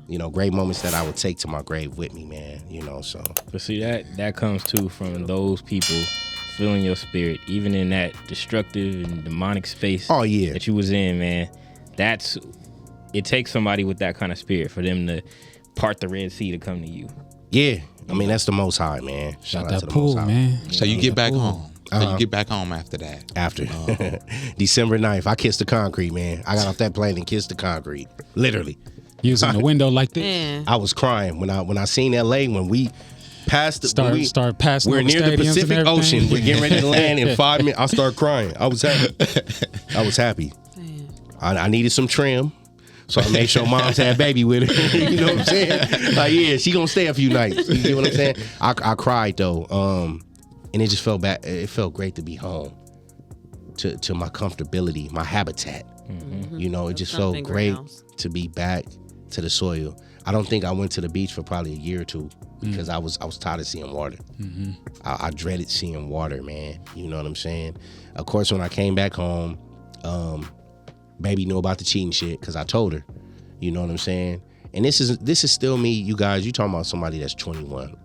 You know, great moments that I would take to my grave with me, man. You know, so. But see, that comes too from those people feeling your spirit, even in that destructive and demonic space. Oh yeah, that you was in, man. It takes somebody with that kind of spirit for them to part the Red Sea to come to you. Yeah, I mean that's the Most High, man. Shout out to the pool, Most High, man. So you get back home. So you get back home after that. After December 9th, I kissed the concrete, man. I got off that plane and kissed the concrete, literally. You was in the window like this. Man. I was crying when I seen LA when we passed start passing. We're near the Pacific Ocean. We're getting ready to land in 5 minutes. I start crying. I was happy. I needed some trim, so I made sure moms had baby with her. You know what I'm saying? Like, yeah, she gonna stay a few nights. You get what I'm saying? I cried though, and it just felt bad. It felt great to be home, to my comfortability, my habitat. Mm-hmm. You know, it just felt great to be back to the soil. I don't think I went to the beach for probably a year or two because I was tired of seeing water. Mm-hmm. I dreaded seeing water, man. You know what I'm saying? Of course, when I came back home, baby knew about the cheating shit because I told her. You know what I'm saying? And this is still me, you guys. You talking about somebody that's 21.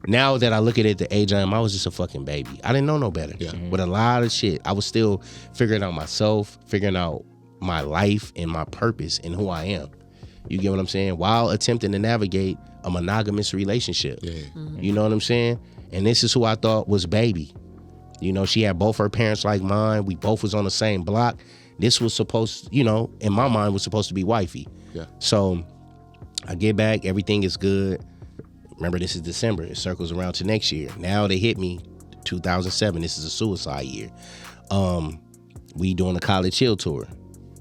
Now that I look at it, the age I am, I was just a fucking baby. I didn't know no better. Yeah. With a lot of shit, I was still figuring out myself, figuring out my life and my purpose and who I am. You get what I'm saying? While attempting to navigate a monogamous relationship. Yeah. Mm-hmm. You know what I'm saying? And this is who I thought was baby. You know, she had both her parents like mine. We both was on the same block. This was supposed, you know, in my mind was supposed to be wifey. Yeah. So I get back, everything is good. Remember, this is December. It circles around to next year. Now they hit me, 2007. This is a suicide year. We doing a college chill tour.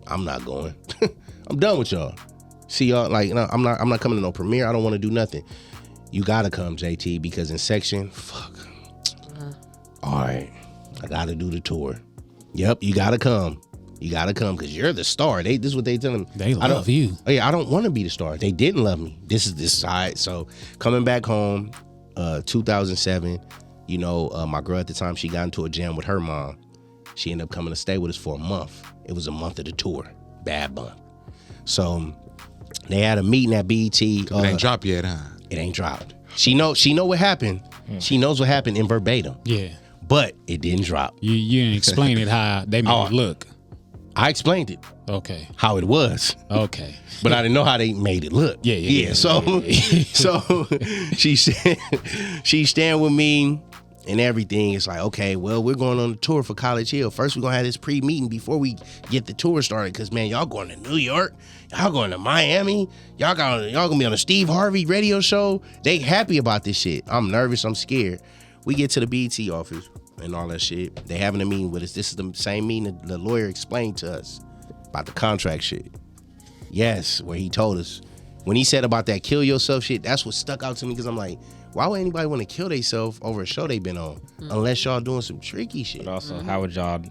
I'm not going. I'm done with y'all. See y'all, like, no, I'm not coming to no premiere. I don't want to do nothing. You gotta come, JT, because in section, all right, I gotta do the tour. Yep, you gotta come. You gotta come because you're the star. This is what they tell them. They love you. Oh yeah, I don't want to be the star. They didn't love me. This is this side. So coming back home, 2007. You know, my girl at the time, she got into a jam with her mom. She ended up coming to stay with us for a month. It was a month of the tour. Bad month. So they had a meeting at BET. It ain't dropped yet, huh? It ain't dropped. She know what happened. She knows what happened in verbatim. Yeah. But it didn't drop. You didn't explain it how they made it look. I explained it. Okay. How it was. Okay. But I didn't know how they made it look. Yeah. So she's staying with me and everything. It's like, okay, well, we're going on the tour for College Hill. First, we're going to have this pre-meeting before we get the tour started. Because, man, y'all going to New York. Y'all going to Miami. Y'all going to be on a Steve Harvey radio show. They happy about this shit. I'm nervous. I'm scared. We get to the BET office and all that shit. They having a meeting with us. This is the same meeting that the lawyer explained to us about the contract shit. Yes, where he told us. When he said about that kill yourself shit, that's what stuck out to me because I'm like, why would anybody want to kill themselves over a show they been on unless y'all doing some tricky shit? But also, how would y'all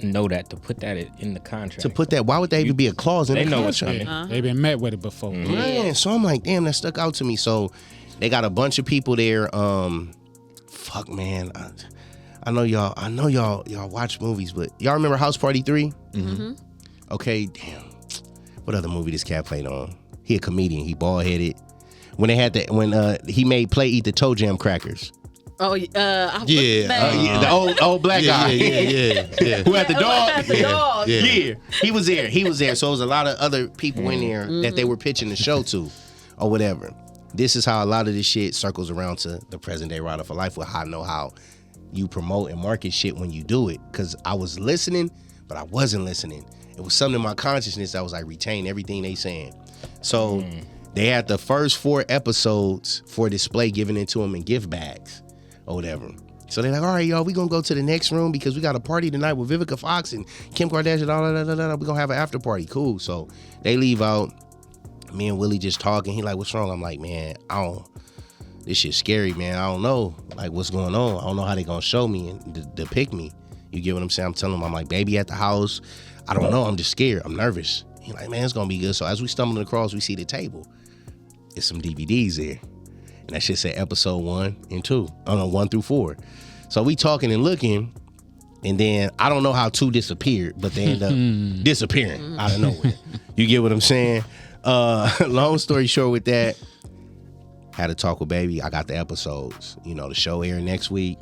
know that to put that in the contract? To put that, why would there even be a clause in the contract? They know what's coming. They've been met with it before. Man, so I'm like, damn, that stuck out to me. So they got a bunch of people there. Fuck, man. I know y'all watch movies, but y'all remember House Party 3? Mm-hmm. Okay, damn. What other movie this cat played on? He a comedian. He bald headed. When they had he made Play eat the toe jam crackers. Oh, the old black guy. Yeah. Who had the dog? Dog. Yeah. He was there. So it was a lot of other people in there that they were pitching the show to, or whatever. This is how a lot of this shit circles around to the present day Ryda for Life. With how I know how you promote and market shit when you do it. Because I was listening, but I wasn't listening. It was something in my consciousness that was like retain everything they saying. So they had the first 4 episodes for display given into them in gift bags or whatever. So they're like, all right, y'all, we gonna go to the next room because we got a party tonight with Vivica Fox and Kim Kardashian, all that. We gonna have an after party. Cool. So they leave out. Me and Willie just talking. He like, what's wrong? I'm like, man, this shit's scary, man. I don't know, like, what's going on. I don't know how they gonna show me and depict me. You get what I'm saying? I'm telling him, I'm like, baby at the house. I don't know. I'm just scared. I'm nervous. He like, man, it's gonna be good. So as we stumbling across, we see the table. It's some DVDs there. And that shit said episode 1 and 2. I don't know, 1 through 4. So we talking and looking, and then I don't know how 2 disappeared, but they end up disappearing out of nowhere. You get what I'm saying? Long story short with that, had a talk with baby. I got the episodes. You know, the show airing next week.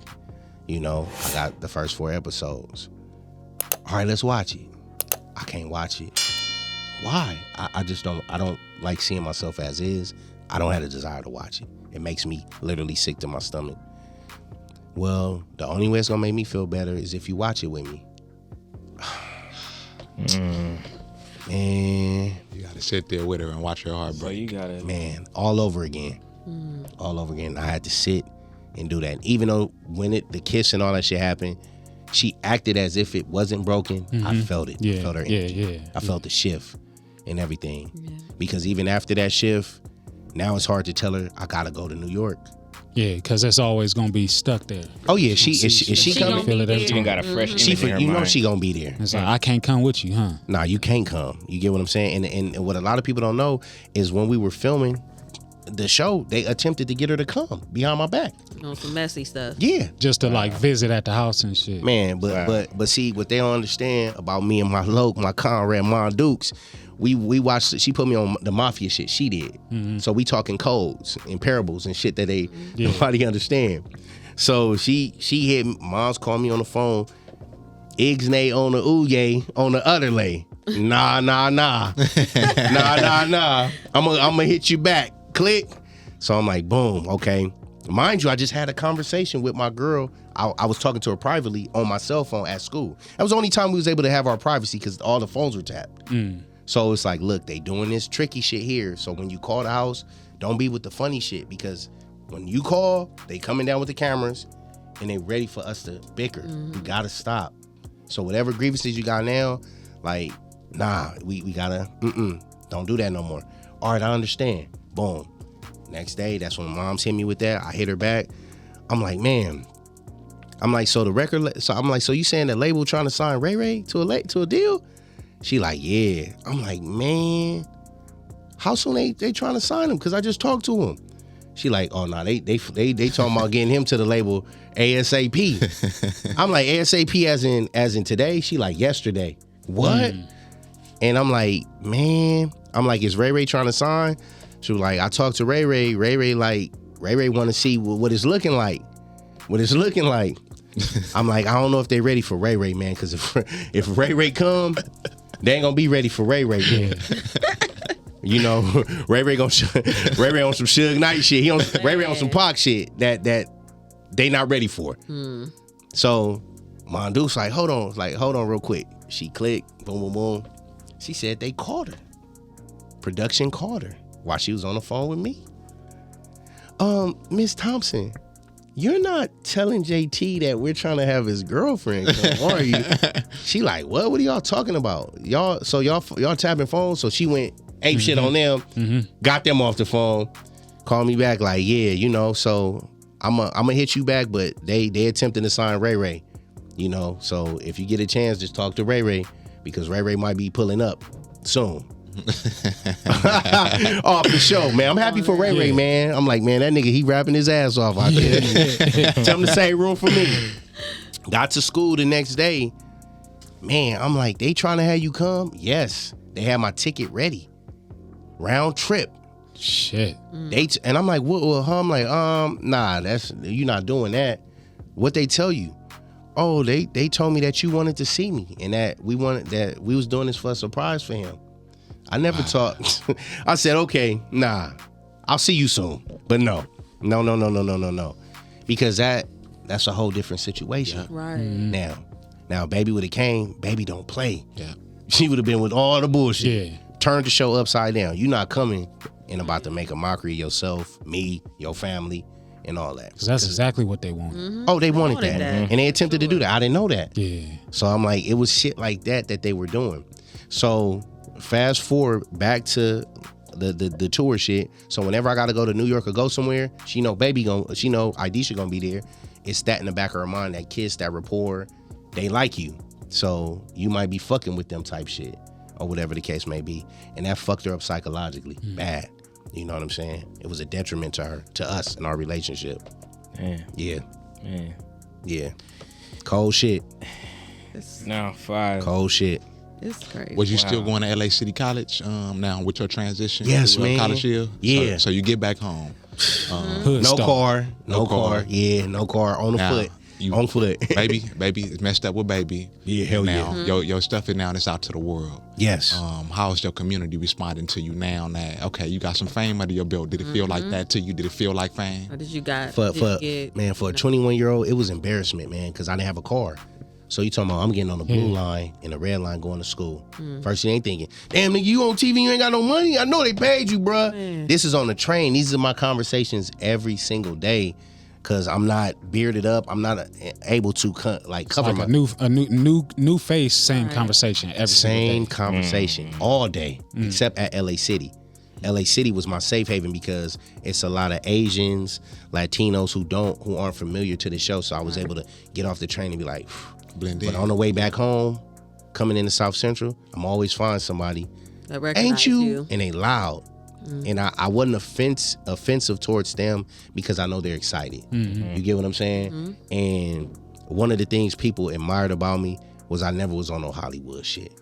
You know, I got the first 4 episodes. All right, let's watch it. I can't watch it. Why? I just don't. I don't like seeing myself as is. I don't have a desire to watch it. It makes me literally sick to my stomach. Well, the only way it's gonna make me feel better is if you watch it with me. Man, You gotta sit there with her and watch her heartbreak. So you gotta, man, all over again. All over again. I had to sit and do that. Even though when the kiss and all that shit happened, she acted as if it wasn't broken. I felt it. I felt her energy. I felt the shift and everything. Because even after that shift, now it's hard to tell her I gotta go to New York. Yeah, because it's always gonna be stuck there. Oh yeah, is she coming? Feel it every she even time. got a fresh image in her You know mind. she gonna be there. It's like, I can't come with you, huh? Nah, you can't come. You get what I'm saying? And what a lot of people don't know is when we were filming the show, they attempted to get her to come behind my back. On some messy stuff. Yeah. Just to like visit at the house and shit. Man, but see what they don't understand about me and my comrade Mon Dukes, we watched. She put me on the mafia shit. She did. So we talking codes and parables and shit that nobody understand. So she hit. Mom's called me on the phone. Ixnay on the ooye on the other lay. Nah. nah. I'm gonna hit you back. Click. So I'm like, boom. Okay. Mind you, I just had a conversation with my girl. I was talking to her privately on my cell phone at school. That was the only time we was able to have our privacy because all the phones were tapped. So it's like, look, they doing this tricky shit here. So when you call the house, don't be with the funny shit because when you call, they coming down with the cameras and they ready for us to bicker. We gotta stop. So whatever grievances you got now, like, nah, we gotta, don't do that no more. All right, I understand. Boom. Next day, that's when mom's hit me with that. I hit her back. I'm like, man. I'm like, so the record. So I'm like, so you saying the label trying to sign Ray Ray to a deal? She like, yeah. I'm like, man, how soon they trying to sign him? Cause I just talked to him. She like, oh no, they talking about getting him to the label ASAP. I'm like, ASAP as in today? She like, yesterday. What? And I'm like, man. I'm like, is Ray Ray trying to sign? She was like, I talked to Ray Ray. Ray Ray want to see what it's looking like. I'm like, I don't know if they ready for Ray Ray, man. Because if Ray Ray come, they ain't gonna be ready for Ray Ray, man. You know, Ray Ray on some Suge Knight shit. Ray Ray on some Pac shit that they not ready for. So Mondu's like, hold on real quick. She clicked, boom, boom, boom. She said they called her. Production called her while she was on the phone with me. Miss Thompson, you're not telling JayTee that we're trying to have his girlfriend come, are you? She like, what are y'all talking about? Y'all tapping phones? So she went ape shit on them, got them off the phone, called me back like, yeah, you know, so I'm gonna hit you back, but they attempting to sign Ray Ray, you know, so if you get a chance, just talk to Ray Ray because Ray Ray might be pulling up soon. Off the show, man. I'm happy for Ray Ray, man. I'm like, man, that nigga, he rapping his ass off out there. Tell him to save room for me. Got to school the next day. Man, I'm like, they trying to have you come? Yes. They had my ticket ready. Round trip. Shit. And I'm like, what? I'm like, nah, you're not doing that. What they tell you? Oh, they told me that you wanted to see me and that we was doing this for a surprise for him. I never talked. I said, okay, nah, I'll see you soon. But no. Because that's a whole different situation. Right. Now Now, Baby would have came, Baby don't play. Yeah. She would have been with all the bullshit. Yeah. Turned the show upside down. You not coming and about to make a mockery of yourself, me, your family, and all that. Because that's exactly what they want. Oh, they wanted that. that. And they attempted to do that. I didn't know that. Yeah. So I'm like, it was shit like that they were doing. So fast forward back to the tour shit. So whenever I gotta go to New York or go somewhere, she know Idisha gonna be there. It's that in the back of her mind, that kiss, that rapport, they like you. So you might be fucking with them type shit or whatever the case may be. And that fucked her up psychologically. Bad. You know what I'm saying? It was a detriment to her, to us in our relationship. Man. Yeah. Man. Yeah. Cold shit. Now 5. Cold shit. It's crazy. Was you still going to LA City College now with your transition? Yes, to, man. College year? Yeah. So you get back home. Hood No star. car. No No car. car. Yeah, no car. On the Now, foot. you- On foot. baby it's messed up with Baby. Yeah, hell now, yeah. Your stuff is now and it's out to the world. Yes. How's your community responding to you now that, okay, you got some fame under your belt? Did it feel like that to you? Did it feel like fame? Or did you got For did you get, man, for a 21-year-old, it was embarrassment, man, because I didn't have a car. So you talking about I'm getting on the blue line and the red line going to school. First you ain't thinking, damn nigga, you on TV, you ain't got no money. I know they paid you, bruh. This is on the train. These are my conversations every single day, cause I'm not bearded up. I'm not able to cover Like my a new face, same conversation every same single day. conversation all day, except at LA City. LA City was my safe haven because it's a lot of Asians, Latinos who aren't familiar to the show. So I was able to get off the train and be like, Blend in. but on the way back home, coming into South Central, I'm always find somebody, that recognize ain't you? And they loud. And I wasn't offensive towards them because I know they're excited. You get what I'm saying? And one of the things people admired about me was I never was on no Hollywood shit.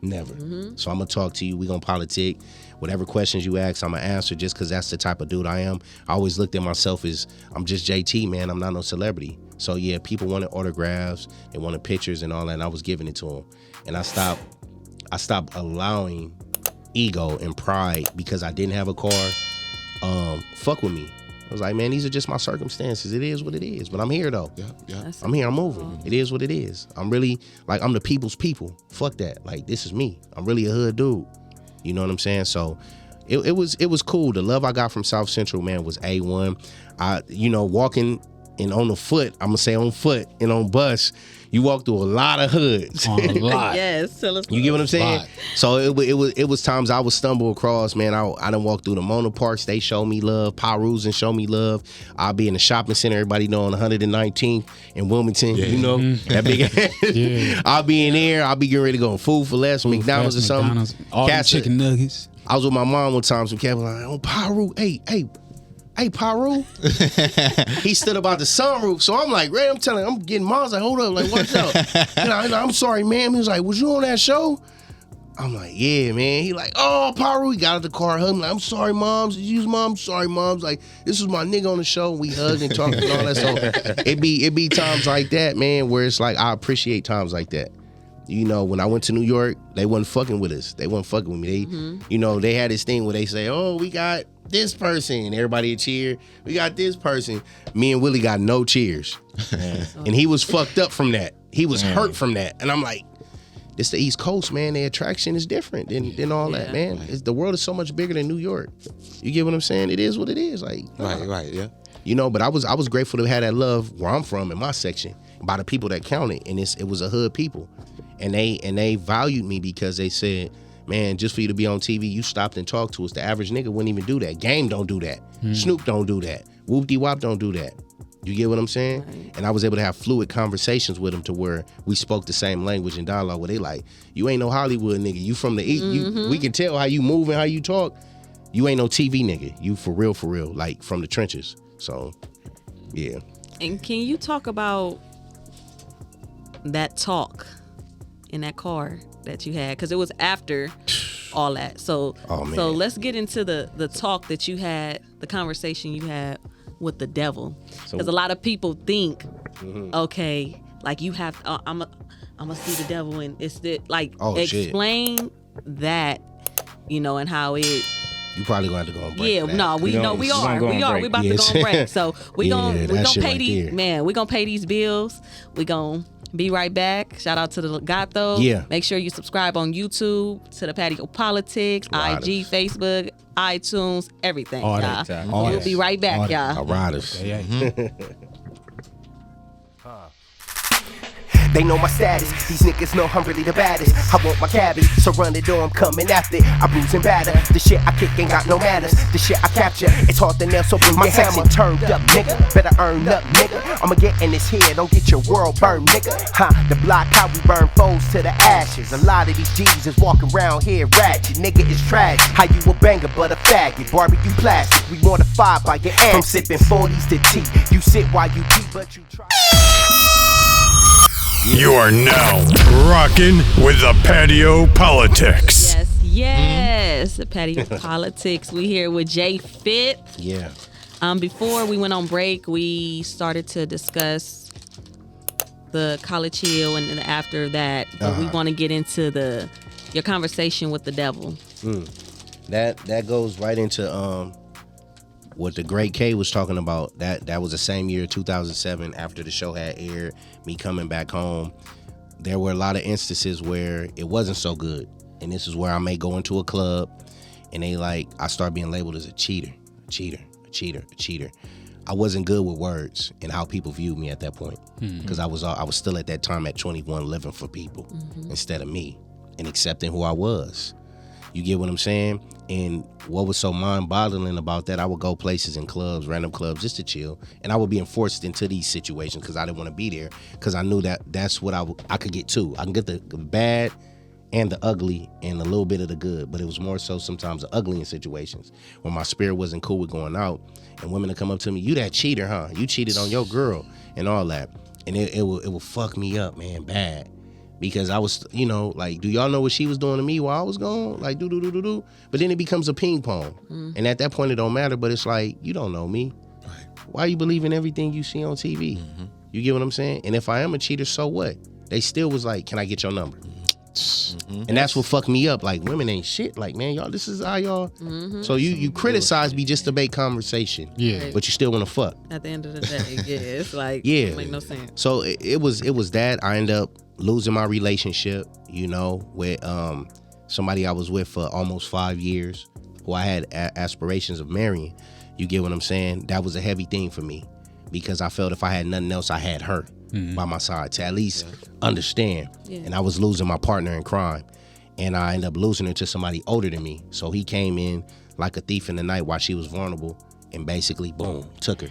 Never. So I'm gonna talk to you. We gonna politic. Whatever questions you ask, I'm gonna answer just because that's the type of dude I am. I always looked at myself as I'm just JT, man. I'm not no celebrity. So yeah, people wanted autographs, they wanted pictures and all that, and I was giving it to them. And I stopped allowing ego and pride because I didn't have a car. Fuck with me. I was like, man, these are just my circumstances. It is what it is. But I'm here though. Yeah. I'm here. I'm moving. It is what it is. I'm really like I'm the people's people. Fuck that. Like this is me. I'm really a hood dude. You know what I'm saying? So it was cool. The love I got from South Central, man, was A1. Walking and on the foot, I'm gonna say on foot and on bus, you walk through a lot of hoods. On a lot. Yes, tell us. You get what I'm saying? Lot. So it was times I would stumble across, man. I done walk through the Mona Parks. They show me love. Pirus and show me love. I'll be in the shopping center. Everybody know on 119th in Wilmington. Yeah. You know that big. Yeah. I'll be in there. I'll be getting ready to go on Food for Less, McDonald's or something. McDonald's, all the Cats- chicken nuggets. I was with my mom one time. Some cat was like, "Oh, Piru, hey, Piru." He stood about the sunroof, so I'm like, "Ray, I'm telling him, I'm getting Mars. Like, hold up, like, watch out." I'm sorry, ma'am. He was like, "Was you on that show?" I'm like, "Yeah, man." He like, "Oh, Piru." He got out the car, hugged me. Like, "I'm sorry, moms. Did you use mom? Sorry, moms." Like, this was my nigga on the show. We hugged and talked and all that. So it be times like that, man, where it's like I appreciate times like that. You know, when I went to New York, they wasn't fucking with us. They wasn't fucking with me. They had this thing where they say, "Oh, we got this person," and everybody would cheer. "We got this person." Me and Willie got no cheers, and he was fucked up from that. He was hurt from that, and I'm like, "This the East Coast, man. The attraction is different than all that, man. The world is so much bigger than New York. You get what I'm saying? It is what it is. Like, Right, yeah. But I was grateful to have that love where I'm from in my section by the people that counted, and it was a hood people. And they valued me because they said, "Man, just for you to be on TV, you stopped and talked to us. The average nigga wouldn't even do that. Game don't do that. Snoop don't do that. Whoop-de-wop don't do that." You get what I'm saying? Right. And I was able to have fluid conversations with them to where we spoke the same language and dialogue. Where they like, "You ain't no Hollywood nigga. You from the East. We can tell how you move and how you talk. You ain't no TV nigga. You for real, like from the trenches." So, yeah. And can you talk about that talk in that car that you had? Because it was after all that. So let's get into the talk that you had, the conversation you had with the devil. Because a lot of people think, okay, like you have, I'm gonna see the devil, and it's the like explain that, and how it You probably gonna have to go on break. Yeah, for that. no, we We know gonna- we we gonna are. go We on are. break. We about to Yes. go on break. So we Yeah, gonna that shit pay right these there. man. We gonna pay these bills. We gonna be right back. Shout out to the Gato. Yeah. Make sure you subscribe on YouTube to the Patio Politics, Ryda. IG, Facebook, iTunes, everything. All y'all. that. All We'll that. be right back, All that. y'all. Our riders. Yeah. They know my status. These niggas know I'm really the baddest. I want my cabbage, so run it or I'm coming after it. I bruise and batter. The shit I kick ain't got no manners. The shit I capture, it's hard to nail, so bring my hammer. Turned up, nigga. Better earn up, nigga. I'ma get in this here, don't get your world burned, nigga. The block how we burn foes to the ashes. A lot of these G's is walking around here ratchet. Nigga, it's tragic. How you a banger but a faggot? Barbecue plastic. We mortified by your ass. From sipping 40s to tea. You sit while you eat, but you try. You are now rocking with the Patio Politics. Yes. Patio Politics. We here with Jay Fit. Yeah. Before we went on break, we started to discuss the college hill, and then after that, but we want to get into your conversation with the devil. That goes right into what the great K was talking about. That was the same year, 2007, after the show had aired, me coming back home. There were a lot of instances where it wasn't so good. And this is where I may go into a club and I start being labeled as a cheater. I wasn't good with words and how people viewed me at that point. Because I was still at that time at 21 living for people instead of me and accepting who I was. You get what I'm saying? And what was so mind-boggling about that, I would go places in clubs, random clubs, just to chill. And I would be enforced into these situations because I didn't want to be there, because I knew that's what I could get too. I can get the bad and the ugly and a little bit of the good. But it was more so sometimes the ugly in situations when my spirit wasn't cool with going out. And women would come up to me, you that cheater, huh? You cheated on your girl and all that. And it will fuck me up, man, bad. Because I was, do y'all know what she was doing to me while I was gone? Like, do. But then it becomes a ping pong. And at that point, it don't matter, but it's like, you don't know me. Right. Why you believe in everything you see on TV? You get what I'm saying? And if I am a cheater, so what? They still was like, can I get your number? And that's what fucked me up. Like, women ain't shit. Like, man, y'all, this is how y'all. So you criticize me just to make conversation. Yeah. But you still want to fuck. At the end of the day, yeah, it's like, Yeah. it make no sense. So it was that. I ended up losing my relationship, with somebody I was with for almost 5 years, who I had aspirations of marrying. You get what I'm saying? That was a heavy thing for me, because I felt if I had nothing else, I had her by my side to at least understand. Yeah. And I was losing my partner in crime, and I ended up losing her to somebody older than me. So he came in like a thief in the night while she was vulnerable, and basically, boom, took her.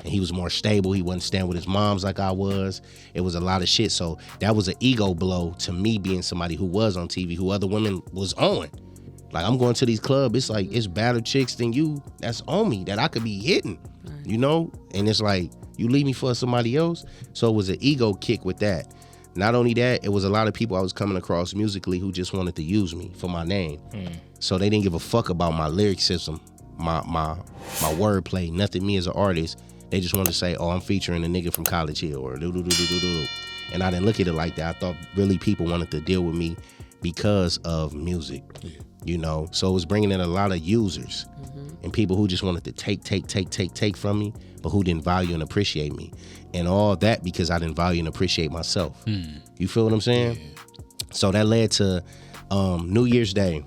And he was more stable. He wasn't staying with his moms like I was. It was a lot of shit. So that was an ego blow to me, being somebody who was on TV, who other women was on. Like, I'm going to these clubs, it's like, it's better chicks than you that's on me that I could be hitting, And it's like, you leave me for somebody else. So it was an ego kick with that. Not only that, it was a lot of people I was coming across musically who just wanted to use me for my name. So they didn't give a fuck about my lyricism, my wordplay, nothing me as an artist. They just wanted to say, oh, I'm featuring a nigga from College Hill or do. And I didn't look at it like that. I thought really people wanted to deal with me because of music, So it was bringing in a lot of users and people who just wanted to take from me, but who didn't value and appreciate me. And all that because I didn't value and appreciate myself. You feel what I'm saying? Yeah. So that led to New Year's Day.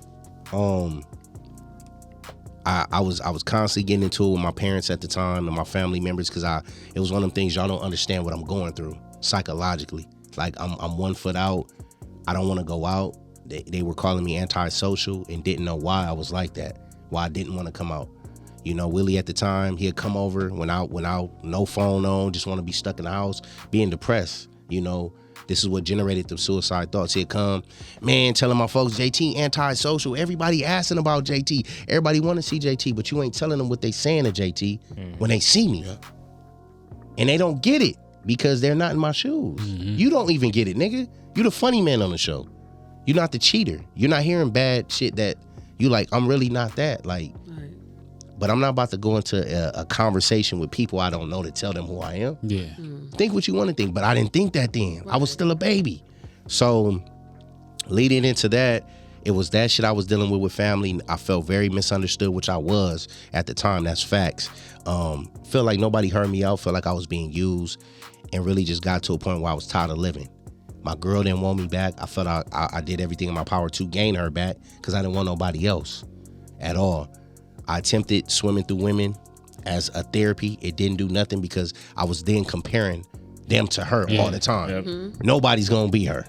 I was constantly getting into it with my parents at the time and my family members, because it was one of them things, y'all don't understand what I'm going through psychologically. Like, I'm 1 foot out. I don't want to go out. They were calling me antisocial and didn't know why I was like that, why I didn't want to come out. Willie at the time, he'd come over when I no phone on, just want to be stuck in the house, being depressed. This is what generated the suicide thoughts. He'd come, man, telling my folks, JayTee antisocial. Everybody asking about JayTee. Everybody want to see JayTee, but you ain't telling them what they saying to JayTee when they see me. Yeah. And they don't get it because they're not in my shoes. You don't even get it, nigga. You the funny man on the show. You're not the cheater. You're not hearing bad shit that you like, I'm really not that. Like, but I'm not about to go into a conversation with people I don't know to tell them who I am. Yeah. Think what you want to think, but I didn't think that then. Right. I was still a baby. So leading into that, It was that shit I was dealing with family. I felt very misunderstood, which I was at the time. That's facts. Feel like nobody heard me out. Feel like I was being used, and really just got to a point where I was tired of living. My girl didn't want me back. I felt I did everything in my power to gain her back because I didn't want nobody else at all. I attempted swimming through women as a therapy. It didn't do nothing because I was then comparing them to her all the time. Yep. Nobody's gonna be her.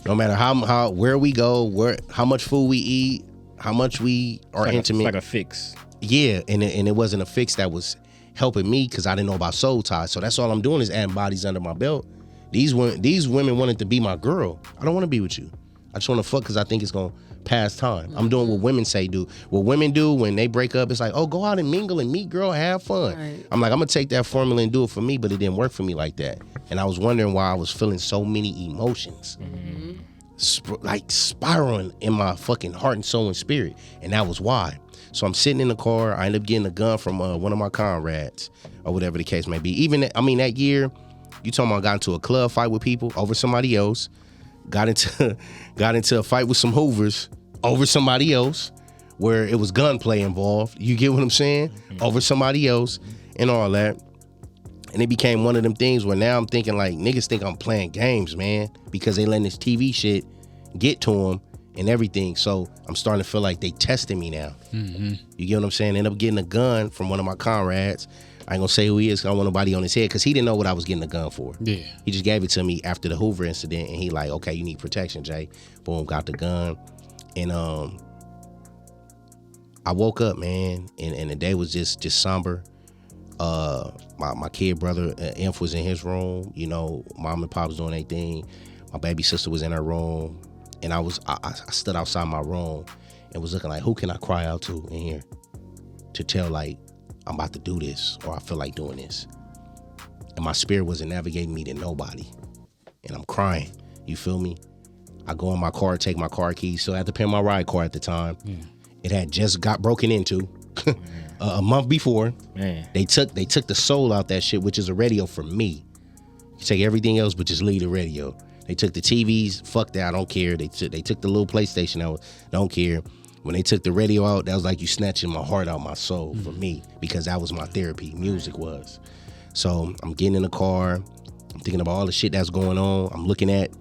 No matter how where we go, how much food we eat, how much we are intimate. It's like a fix. Yeah, and it wasn't a fix that was helping me because I didn't know about soul ties. So that's all I'm doing is adding bodies under my belt. These women wanted to be my girl. I don't want to be with you. I just want to fuck because I think it's gonna pass time. I'm doing what women say do. What women do when they break up, it's like, oh, go out and mingle and meet girl, have fun. Right. I'm like, I'm gonna take that formula and do it for me, but it didn't work for me like that. And I was wondering why I was feeling so many emotions, like spiraling in my fucking heart and soul and spirit, and that was why. So I'm sitting in the car. I ended up getting a gun from one of my comrades, or whatever the case may be. That year, you talking about got into a club fight with people over somebody else, got into a fight with some Hoovers over somebody else, where it was gunplay involved. You get what I'm saying? Over somebody else and all that. And it became one of them things where now I'm thinking like, niggas think I'm playing games, man, because they letting this TV shit get to them and everything. So I'm starting to feel like they testing me now. You get what I'm saying? End up getting a gun from one of my comrades. I ain't gonna say who he is, 'cause I don't want nobody on his head, because he didn't know what I was getting the gun for. Yeah. He just gave it to me after the Hoover incident, and he like, okay, you need protection, Jay. Boom, got the gun. And I woke up, man, and the day was just somber. My kid brother, Inf, was in his room. You know, mom and pop was doing their thing. My baby sister was in her room. And I stood outside my room and was looking like, who can I cry out to in here to tell, like, I'm about to do this, or I feel like doing this. And my spirit wasn't navigating me to nobody. And I'm crying. You feel me? I go in my car, take my car keys. So I had to Pimp My Ride car at the time. It had just got broken into a month before. They took the soul out that shit, which is a radio for me. You take everything else but just leave the radio. They took the TVs, fuck that, I don't care. They took the little PlayStation out, don't care. When they took the radio out, that was like you snatching my heart out my soul for me, because that was my therapy, music was. So I'm getting in the car, I'm thinking about all the shit that's going on. I'm looking at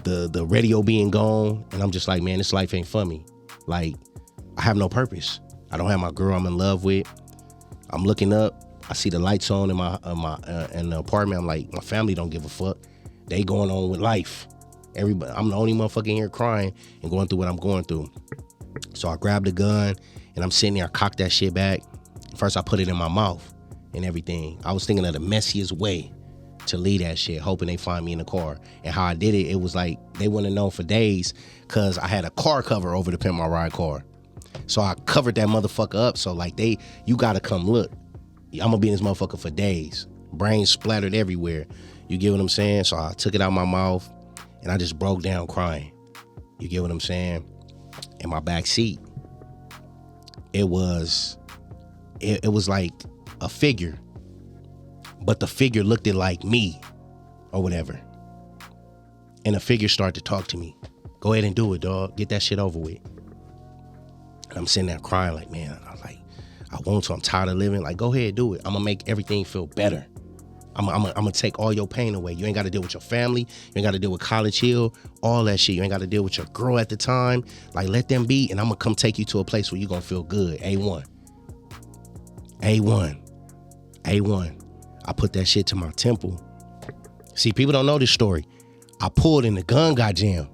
the radio being gone, and I'm just like, man, this life ain't for me. Like, I have no purpose. I don't have my girl I'm in love with. I'm looking up, I see the lights on in the apartment. I'm like, my family don't give a fuck. They going on with life. Everybody, I'm the only motherfucker here crying and going through what I'm going through. So I grabbed the gun and I'm sitting there, I cocked that shit back. First I put it in my mouth and everything. I was thinking of the messiest way to leave that shit, hoping they find me in the car. And how I did it, it was like they wouldn't have known for days, because I had a car cover over the Pimp My Ride car. So I covered that motherfucker up. So like, you gotta come look. I'm gonna be in this motherfucker for days. Brains splattered everywhere. You get what I'm saying? So I took it out my mouth and I just broke down crying. You get what I'm saying? In my back seat, it was like a figure, but the figure looked it like me or whatever. And the figure started to talk to me. Go ahead and do it, dog. Get that shit over with. And I'm sitting there crying like, man, I want to. I'm tired of living. Like, go ahead, do it. I'm gonna make everything feel better. I'm gonna take all your pain away. You ain't got to deal with your family. You ain't got to deal with College Hill, all that shit. You ain't got to deal with your girl at the time. Like, let them be, and I'm gonna come take you to a place where you gonna feel good. A1. I put that shit to my temple. See, people don't know this story. I pulled and the gun got jammed.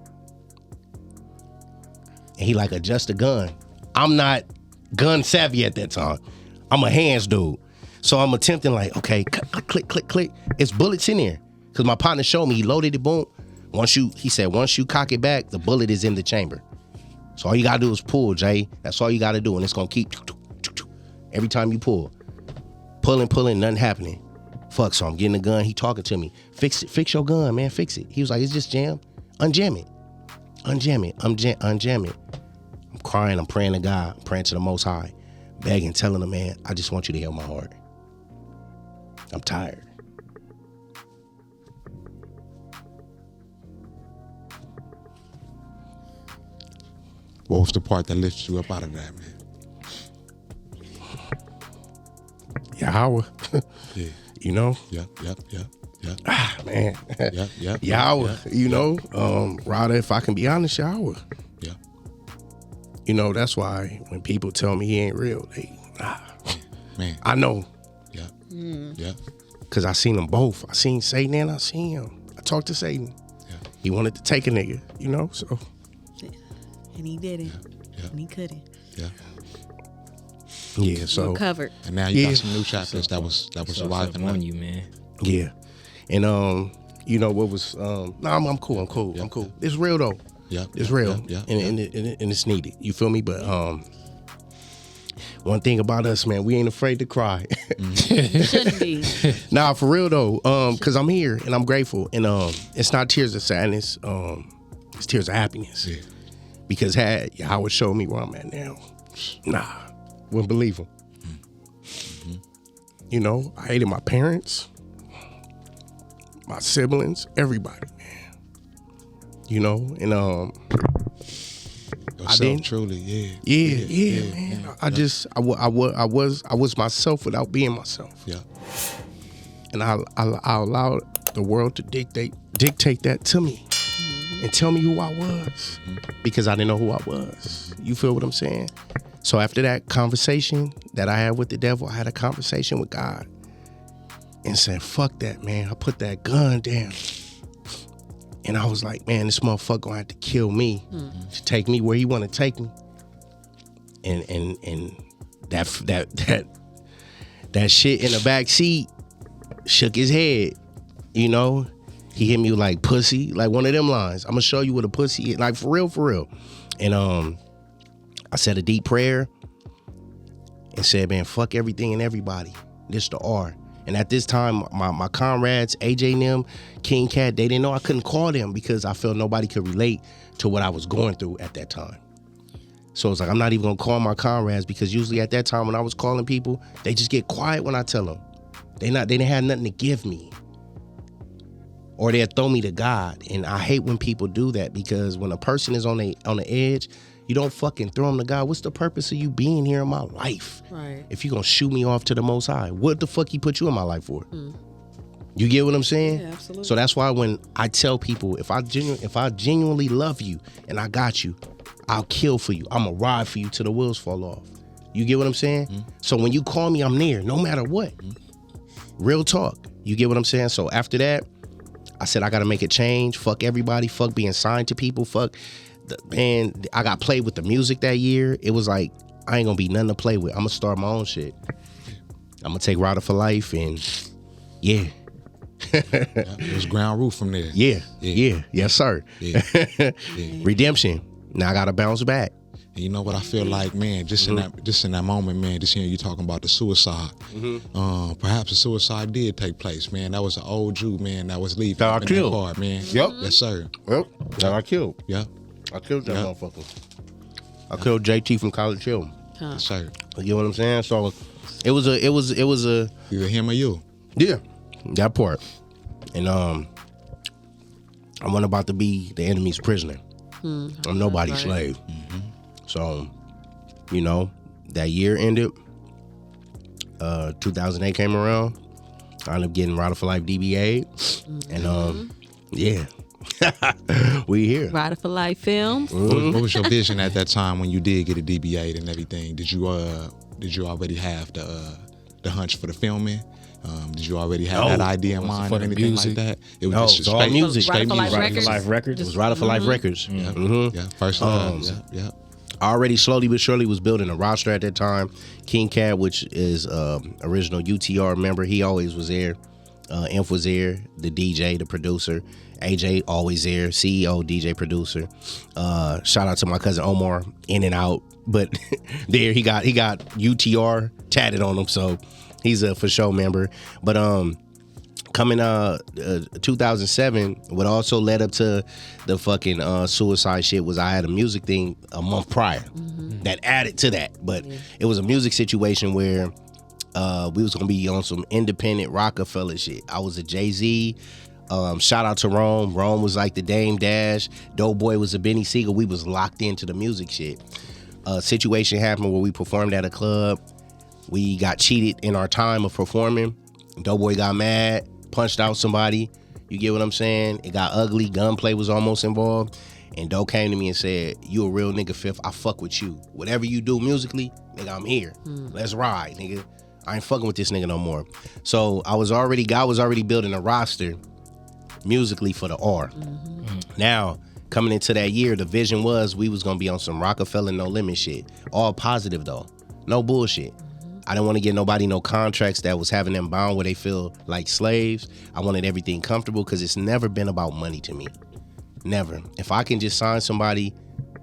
And he like, adjust the gun. I'm not gun savvy at that time. I'm a hands dude. So I'm attempting like, okay, click. It's bullets in there. Because my partner showed me, he loaded it, boom. He said, once you cock it back, the bullet is in the chamber. So all you gotta do is pull, Jay. That's all you gotta do. And it's gonna keep, every time you pull. Pulling, nothing happening. Fuck, so I'm getting the gun, he talking to me. Fix it, fix your gun, man, fix it. He was like, it's just jammed. Unjam it. Unjam it. I'm crying, I'm praying to God, I'm praying to the Most High, begging, telling him, man, I just want you to heal my heart. I'm tired. What was the part that lifted you up out of that, man? Yahweh. Yeah. You know? Yep. Man. Yep. Yahweh. You know? Ryda, if I can be honest, Yahweh. Yeah. You know, that's why when people tell me he ain't real, Man. I know. Yeah. Yeah. Because I seen them both. I seen Satan and I seen him. I talked to Satan. Yeah. He wanted to take a nigga, you know? So. And he didn't. Yeah. And he couldn't. Yeah. Yeah, so. You're covered. And now you got some new chapters that was arriving on you, man. Yeah. And you know what was I'm cool. Yeah. I'm cool. It's real though. Yeah. It's real. Yeah. And it's needed. You feel me? But one thing about us, man, we ain't afraid to cry. Shouldn't be. Nah, for real though. Cause I'm here and I'm grateful. And it's not tears of sadness, it's tears of happiness. Yeah. Because had Yahweh showed me where I'm at now, wouldn't believe him. Mm-hmm. You know, I hated my parents, my siblings, everybody, man. You know, and I didn't truly, yeah, man. I was myself without being myself. Yeah. And I allowed the world to dictate that to me and tell me who I was because I didn't know who I was. You feel what I'm saying? So after that conversation that I had with the devil, I had a conversation with God and said, fuck that, man. I put that gun down. And I was like, man, this motherfucker gonna have to kill me to take me where he wanna take me. And that shit in the back seat shook his head, you know? He hit me like pussy, like one of them lines. I'm gonna show you what a pussy is, like for real. And I said a deep prayer and said, man, fuck everything and everybody. This the R. And at this time, my comrades, AJ and them, King Cat, they didn't know I couldn't call them because I felt nobody could relate to what I was going through at that time. So it's like, I'm not even gonna call my comrades because usually at that time when I was calling people, they just get quiet when I tell them. They didn't have nothing to give me. Or they'll throw me to God. And I hate when people do that because when a person is on the edge, you don't fucking throw them to God. What's the purpose of you being here in my life? Right. If you're gonna shoot me off to the Most High, what the fuck he put you in my life for? You get what I'm saying? Yeah, absolutely. So that's why when I tell people, if I genuinely love you and I got you, I'll kill for you. I'm gonna ride for you till the wheels fall off. You get what I'm saying? So when you call me, I'm there, no matter what. Real talk. You get what I'm saying? So after that, I said I gotta make a change. Fuck everybody. Fuck being signed to people. Fuck. Man, I got played with the music that year. It was like, I ain't gonna be nothing to play with. I'm gonna start my own shit. I'm gonna take Ryda for life and yeah. It was ground roof from there. Yeah. Yes, sir. Yeah. Redemption. Now I gotta bounce back. And you know what I feel like, man, just in that moment, man, just hearing you talking about the suicide. Perhaps a suicide did take place, man. That was an old Jew, man, that was leaving. That I killed. Car, man. Yep. Yes, sir. Yep. That I killed. Yeah. I killed that motherfucker. I killed JayTee from College Hill. Yes, sir. You get what I'm saying? So it was a Either him or you. Yeah. That part. And I wasn't about to be the enemy's prisoner. I'm nobody's slave. So, you know, that year ended. 2008 came around. I ended up getting Ryda for Life DBA. And yeah. We here. Ryda for Life Filmz. What was your vision at that time when you did get a DBA and everything? Did you already have the hunch for the filming? Did you already have that idea in mind or anything like that? It was just all music. Ryda for Life Ryda for Life Records. It was Ryda for Life Records. Yeah, first yeah. I already slowly but surely was building a roster at that time. King Cat, which is original UTR member, he always was there. Inf was there, the DJ, the producer. AJ always there, CEO, DJ, producer. Shout out to my cousin Omar, in and out. But there he got UTR tatted on him, so he's a for show member. But coming 2007, what also led up to the fucking suicide shit was I had a music thing a month prior that added to that. But it was a music situation where we was gonna be on some independent Rockefeller shit. I was a Jay-Z Shout out to Rome. Rome was like the Dame Dash. Doughboy was a Benny Siegel. We was locked into the music shit. Situation happened where we performed at a club. We got cheated in our time of performing. Doughboy got mad, punched out somebody. You get what I'm saying? It got ugly. Gunplay was almost involved. And Doe came to me and said, "You a real nigga, Fifth. I fuck with you. Whatever you do musically, nigga, I'm here. Let's ride, nigga. I ain't fucking with this nigga no more." So God was already building a roster musically for the R. Now, coming into that year, the vision was we was gonna be on some Rockefeller No Limit shit. All positive though. No bullshit. I didn't want to get nobody no contracts that was having them bound where they feel like slaves. I wanted everything comfortable because it's never been about money to me. Never. If I can just sign somebody,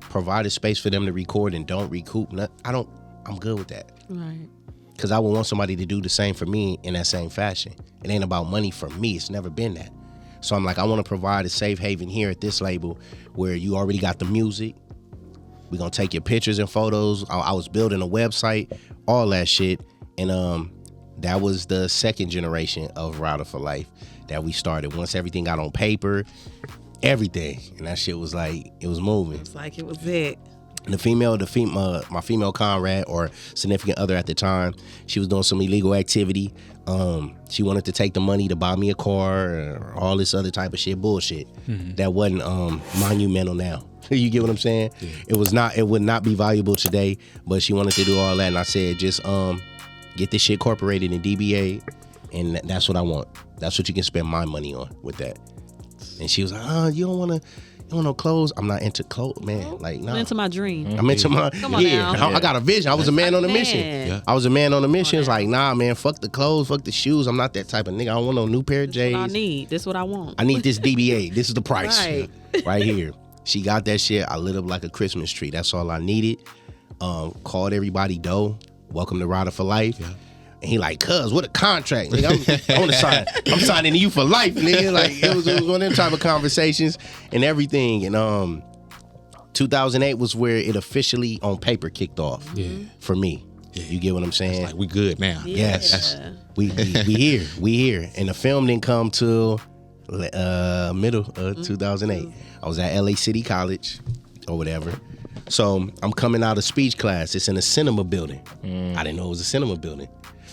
provide a space for them to record and don't recoup, I'm good with that. Right. Because I would want somebody to do the same for me in that same fashion. It ain't about money for me. It's never been that. So I'm like, I want to provide a safe haven here at this label where you already got the music. We're going to take your pictures and photos. I was building a website, all that shit. And that was the second generation of Ryda for Life that we started. Once everything got on paper, everything. And that shit was like, it was moving. It's like it was it. My female comrade or significant other at the time, she was doing some illegal activity. She wanted to take the money to buy me a car or all this other type of shit, bullshit. That wasn't monumental now. You get what I'm saying? Yeah. It would not be valuable today, but she wanted to do all that, and I said, just get this shit incorporated in DBA, and that's what I want. That's what you can spend my money on with that. And she was like, you don't want no clothes? I'm not into clothes, man. Like, nah. I'm into my dream. I'm into my, Come on now. I got a vision. I was a man on a mission. Yeah. I was a man on a mission. It's like, nah, man, fuck the clothes, fuck the shoes. I'm not that type of nigga. I don't want no new pair of J's. This is what I need. This is what I want. I need this DBA. This is the price. Right. Right here. She got that shit. I lit up like a Christmas tree. That's all I needed. Called everybody Doe. Welcome to Ryda for Life. Yeah. And he like, cuz, what a contract, nigga. I want to sign. I'm signing to you for life, nigga. Like, it was one of them type of conversations and everything. And 2008 was where it officially on paper kicked off for me. Yeah. You get what I'm saying? It's like, we good now. Yeah. Yes. We here. We here. And the film didn't come till middle of 2008. I was at LA City College or whatever. So I'm coming out of speech class. It's in a cinema building. I didn't know it was a cinema building.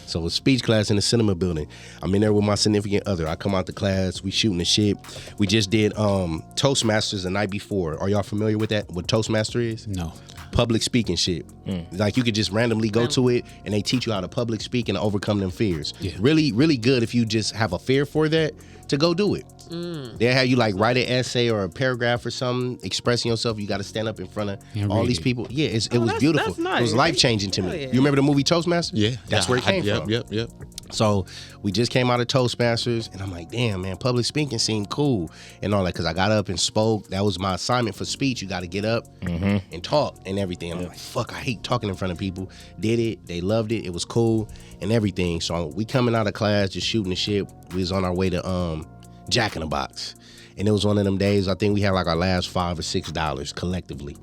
So it's speech class in the cinema building. I'm in there with my significant other. I come out the class. We shooting the shit. We just did Toastmasters the night before. Are y'all familiar with that? What Toastmaster is? No. Public speaking shit. Like, you could just randomly go to it and they teach you how to public speak and overcome them fears. Yeah. Really, really good if you just have a fear for that, to go do it. They'll have you like write an essay or a paragraph or something, expressing yourself. You got to stand up in front of all these people. Yeah, it was beautiful. That's nice. It was life changing to me. Yeah. You remember the movie Toastmasters? Yeah. That's where it came from. Yep. So we just came out of Toastmasters, and I'm like, damn, man, public speaking seemed cool and all that, because I got up and spoke. That was my assignment for speech. You got to get up and talk and everything. And I'm like, fuck, I hate talking in front of people. Did it. They loved it. It was cool and everything. So we coming out of class, just shooting the shit. We was on our way to Jack in the Box. And it was one of them days, I think we had like our last $5 or $6 collectively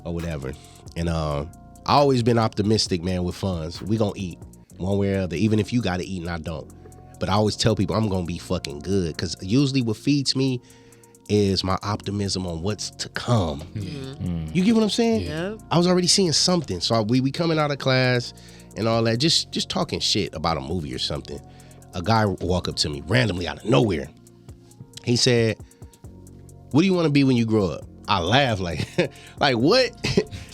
or whatever. And I always been optimistic, man, with funds. We gonna eat one way or the other, even if you gotta eat and I don't. But I always tell people I'm gonna be fucking good, because usually what feeds me is my optimism on what's to come. You get what I'm saying? Yeah. I was already seeing something. So we coming out of class and all that, just talking shit about a movie or something. A guy walk up to me randomly out of nowhere. He said, "What do you want to be when you grow up?" I laugh like, like what?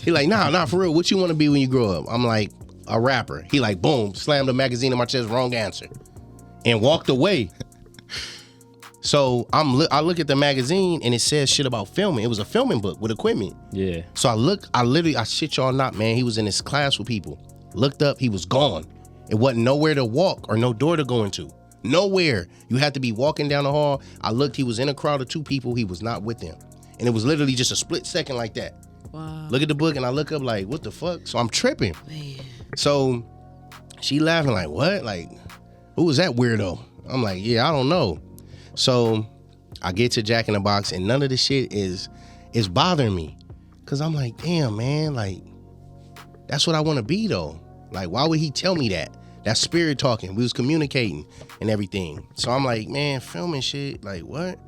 He like, nah, for real. What you want to be when you grow up? I'm like, a rapper. He like, boom, slammed the magazine in my chest, wrong answer, and walked away. So I look at the magazine and it says shit about filming. It was a filming book with equipment. Yeah. So I shit y'all not, man. He was in his class with people. Looked up, he was gone. It wasn't nowhere to walk or no door to go into. Nowhere. You had to be walking down the hall. I looked, he was in a crowd of 2 people. He was not with them. And it was literally just a split second like that. Wow. Look at the book and I look up like, what the fuck? So I'm tripping. Man. So she laughing like, what? Like, who was that weirdo? I'm like, yeah, I don't know. So I get to Jack in the Box and none of the shit is bothering me. Cause I'm like, damn, man, like, that's what I want to be though. Like, why would he tell me that? That spirit talking. We was communicating and everything. So I'm like, man, filming shit, like what?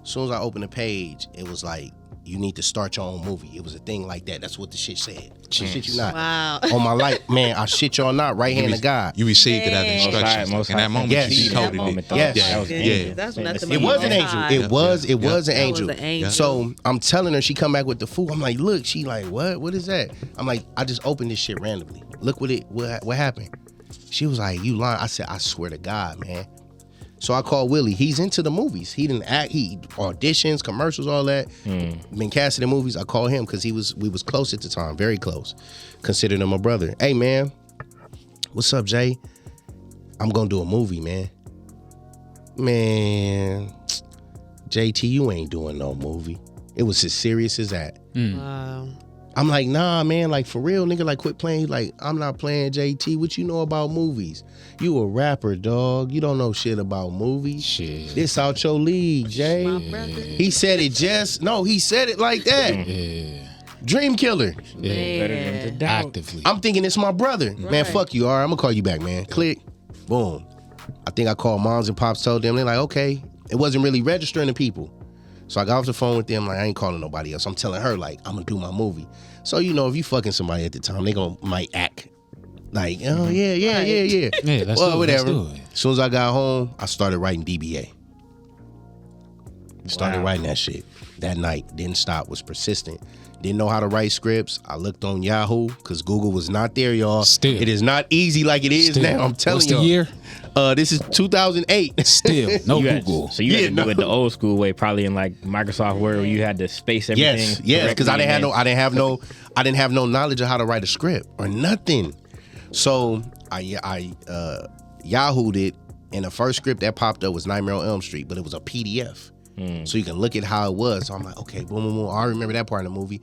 As soon as I opened the page, it was like, you need to start your own movie. It was a thing like that. That's what the shit said. Shit you not. Wow. On my life, man, I shit y'all not. Right hand of God. You received it as instructions. Most in that moment, Yes. you That decoded it. Yes. That was Yeah. That's when that's the It was an angel. It was an That was angel. an angel. So I'm telling her, she come back with the food. I'm like, look, she like, what? What is that? I'm like, I just opened this shit randomly. Look what happened. She was like, you lying. I said, I swear to God, man. So I called Willie. He's into the movies. He didn't act. He auditions, commercials, all that. Been casted in movies. I called him because we was close at the time, very close. Considered him my brother. Hey man, what's up, Jay? I'm gonna do a movie, man. Man, JayTee, you ain't doing no movie. It was as serious as that. Wow. I'm like, nah, man, like for real, nigga, like quit playing. He's like, I'm not playing, JayTee. What you know about movies? You a rapper, dog. You don't know shit about movies. Shit. This out your league, Jay. My brother. He said it he said it like that. Yeah. Dream killer. Better than to doubt. Actively. I'm thinking it's my brother. Man, Right. fuck you. All right, I'm gonna call you back, man. Click. Boom. I think I called moms and pops, told them. They're like, okay. It wasn't really registering to people. So I got off the phone with them, like, I ain't calling nobody else. I'm telling her, like, I'm gonna do my movie. So, you know, if you fucking somebody at the time, they might act like, oh, yeah. Yeah, let's Well, do it. whatever. Let's do it. As soon as I got home, I started writing DBA. Started writing that shit. That night, didn't stop, was persistent. Didn't know how to write scripts. I looked on Yahoo, because Google was not there, y'all. Still. It is not easy like it is Still. now, I'm telling What's y'all. the year? This is 2008. Still. No You had- Google. So you had to do it the old school way, probably in like Microsoft Word, where you had to space everything. Yes, because I correctly didn't have no knowledge of how to write a script or nothing. So I Yahoo'd it, and the first script that popped up was Nightmare on Elm Street, but it was a PDF, so you can look at how it was. So I'm like, okay, boom, boom, boom. I remember that part of the movie.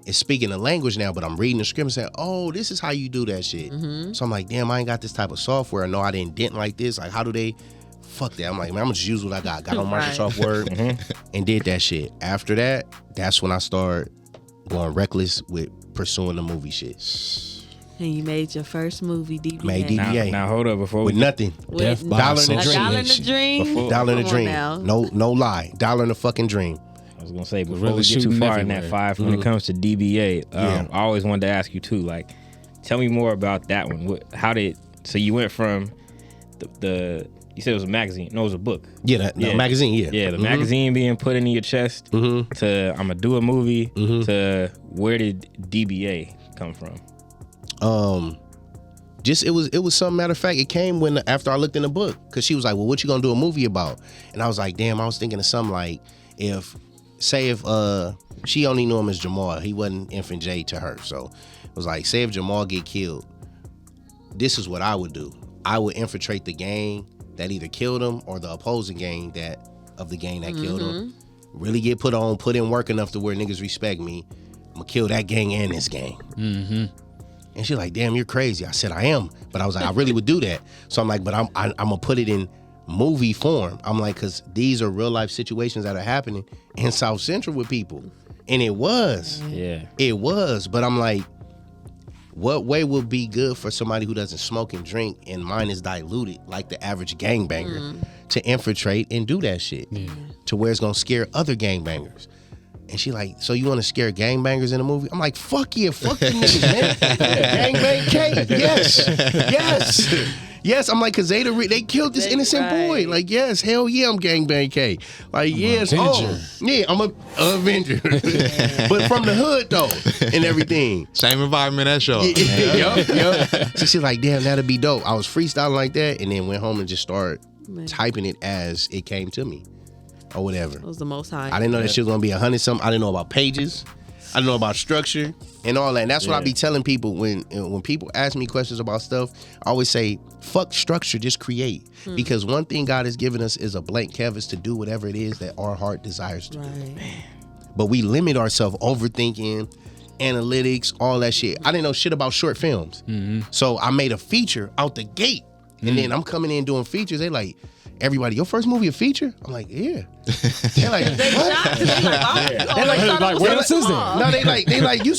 It's speaking the language now, but I'm reading the script and saying, oh, this is how you do that shit. So I'm like, damn, I ain't got this type of software. No, I didn't dent like this. Like, how do they? Fuck that. I'm like, man, I'm gonna just use what I got. Got on Right. Microsoft Word and did that shit. After that, that's when I started going reckless with pursuing the movie shit. And you made your first movie, DBA. Made Now, DBA. now hold up before With we nothing. Death With by Dollar in the a Dream. dollar in the dream. Before- Dollar in the Come on dream. now. No lie. Dollar in the fucking dream. I was gonna say before really we get too shooting far in that everywhere. five, when it comes to DBA, Yeah. I always wanted to ask you too. Like, tell me more about that one. So you went from the you said it was a magazine? No, it was a book. Yeah, the magazine, yeah. Yeah, the magazine being put into your chest to I'm gonna do a movie to where did DBA come from? Just it was some matter of fact, it came after I looked in the book, because she was like, well, what you gonna do a movie about? And I was like, damn, I was thinking of something like, if she only knew him as Jamal, he wasn't Infant J to her. So it was like, say if Jamal get killed, this is what I would do. I would infiltrate the gang that either killed him or the opposing gang that killed him. Really get put in work enough to where niggas respect me. I'm gonna kill that gang and this gang. And she's like, damn, you're crazy. I said, I am. But I was like, I really would do that. So I'm like, but I'm gonna put it in movie form. I'm like, because these are real life situations that are happening in South Central with people. And it was. Yeah. It was. But I'm like, what way would be good for somebody who doesn't smoke and drink and mine is diluted like the average gangbanger to infiltrate and do that shit to where it's gonna scare other gangbangers? And she like, so you want to scare gangbangers in a movie? I'm like, fuck yeah, fuck you niggas, man. Gangbang K, yes. I'm like, cause they killed this innocent boy. Like, yes, hell yeah, I'm Gangbang K. Like, yes, I'm a Avenger. But from the hood though, and everything. Same environment as show. Yup. So she's like, damn, that'd be dope. I was freestyling like that, and then went home and just started typing it as it came to me. Or whatever. It was the most high. I didn't know that shit was gonna be 100-something. I didn't know about pages. I didn't know about structure and all that. And that's what I be telling people when people ask me questions about stuff. I always say, fuck structure, just create. Because one thing God has given us is a blank canvas to do whatever it is that our heart desires to do. But we limit ourselves, overthinking, analytics, all that shit. I didn't know shit about short films. So I made a feature out the gate. And then I'm coming in doing features. They like, everybody, your first movie a feature? I'm like, yeah. They're like, They what? shocked 'cause they like, oh, They're like, they thought it was what so else is there? small. No, they like, you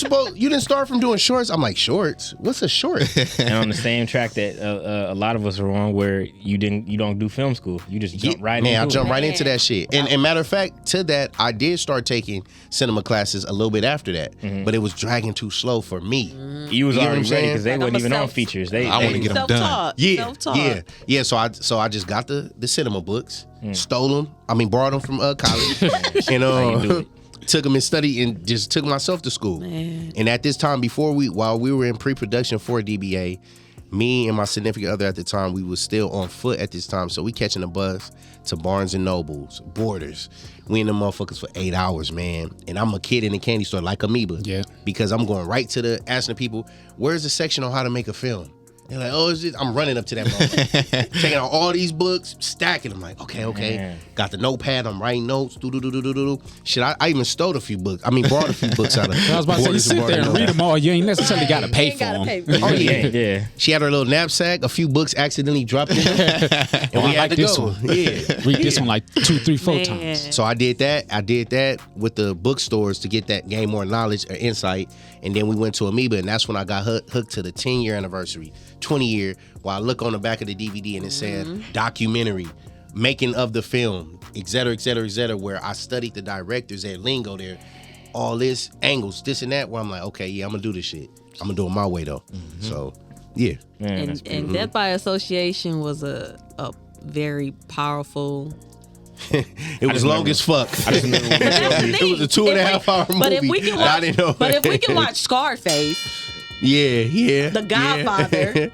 didn't start from doing shorts? I'm like, shorts? What's a short? And on the same track that a lot of us are on, where you don't do film school, you just jump right into Man, I it. jumped right into that shit. And matter of fact, to that, I did start taking cinema classes a little bit after that, but it was dragging too slow for me. You was You get what already I'm ready saying? because they Like, wasn't I'm a even on self- features. I want to get them done. Self-taught. Yeah, Self-taught. yeah. So I just got the cinema books, stole them. I mean, borrowed them from college, and took them and studied, and just took myself to school. Man. And at this time, while we were in pre-production for DBA, me and my significant other at the time, we was still on foot at this time. So we catching a bus to Barnes and Nobles, Borders. We in them motherfuckers for 8 hours, man. And I'm a kid in the candy store like Amoeba. Yeah. Because I'm going right to asking the people, where's the section on how to make a film? They're like, oh, I'm running up to that moment. Taking out all these books, stacking them. Like, okay. Man. Got the notepad, I'm writing notes. Shit, I even stole a few books. I mean, brought a few books out of I was about to say, you Borders sit and there and Barnes read them all. You ain't necessarily got to pay for gotta them. pay for them. Oh, yeah. Yeah. She had her little knapsack, a few books accidentally dropped in there, and we I had like to this go. one. Yeah. Read this one like 2, 3, 4 Man. times. So I did that. I did that with the bookstores to gain more knowledge or insight. And then we went to Amoeba, and that's when I got hooked to the 10-year anniversary, 20-year, while I look on the back of the DVD and it said documentary, making of the film, et cetera, where I studied the directors, their lingo, their all this angles, this and that, where I'm like, okay, yeah, I'm gonna do this shit. I'm gonna do it my way though. So yeah. Man, that's And Death by Association was a very powerful. It was long as fuck. That's the It was a thing. 2.5 hour movie. But if we can I watch, didn't know but if we that. can watch Scarface, Yeah. The Godfather,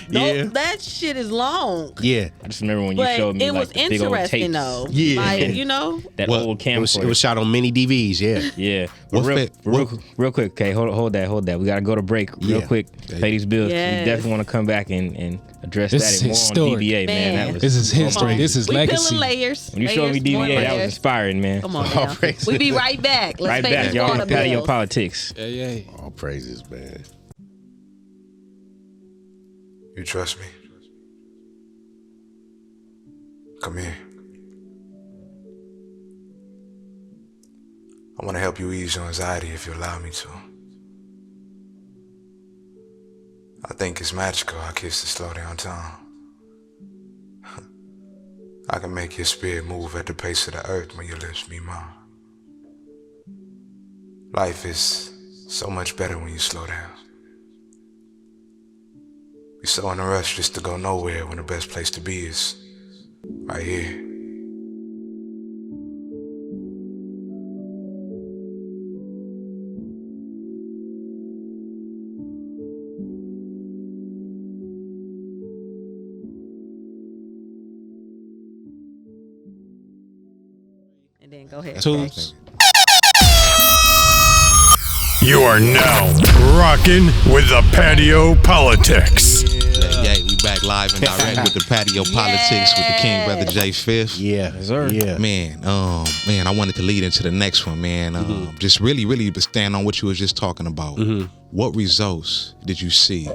Yeah. that shit is long. Yeah. I just remember when you But showed me it like was the big old interesting tapes. though. Yeah. Like, you know, That Well, old It was camcorder. shot on mini DVs, yeah. Yeah. But What real quick, okay, hold that. We gotta go to break real Yeah. quick. Pay these bills. Yes. We definitely want to come back and address This that is and more historic. on DBA, man. Man. That was This is history. This is we legacy. peeling layers. when you showed me layers, more DBA, that was layers. inspiring, man. Come on All now. praises. We be right back. Let's Right pay back, these y'all. water Patio bills. politics. Yeah. All praises, man. You trust me? Come here. I want to help you ease your anxiety if you allow me to. I think it's magical how kisses slow down time. I can make your spirit move at the pace of the earth when your lips meet mine. Life is so much better when you slow down. We're so in a rush just to go nowhere when the best place to be is right here. And then go ahead. Tools. You are now rocking with the Patio Politics. Yeah, we back live and direct with the Patio Politics with the King Brother J Fifth. Yeah. sir. Yeah. Man, I wanted to lead into the next one, man. Just really to stand on what you was just talking about. What results did you see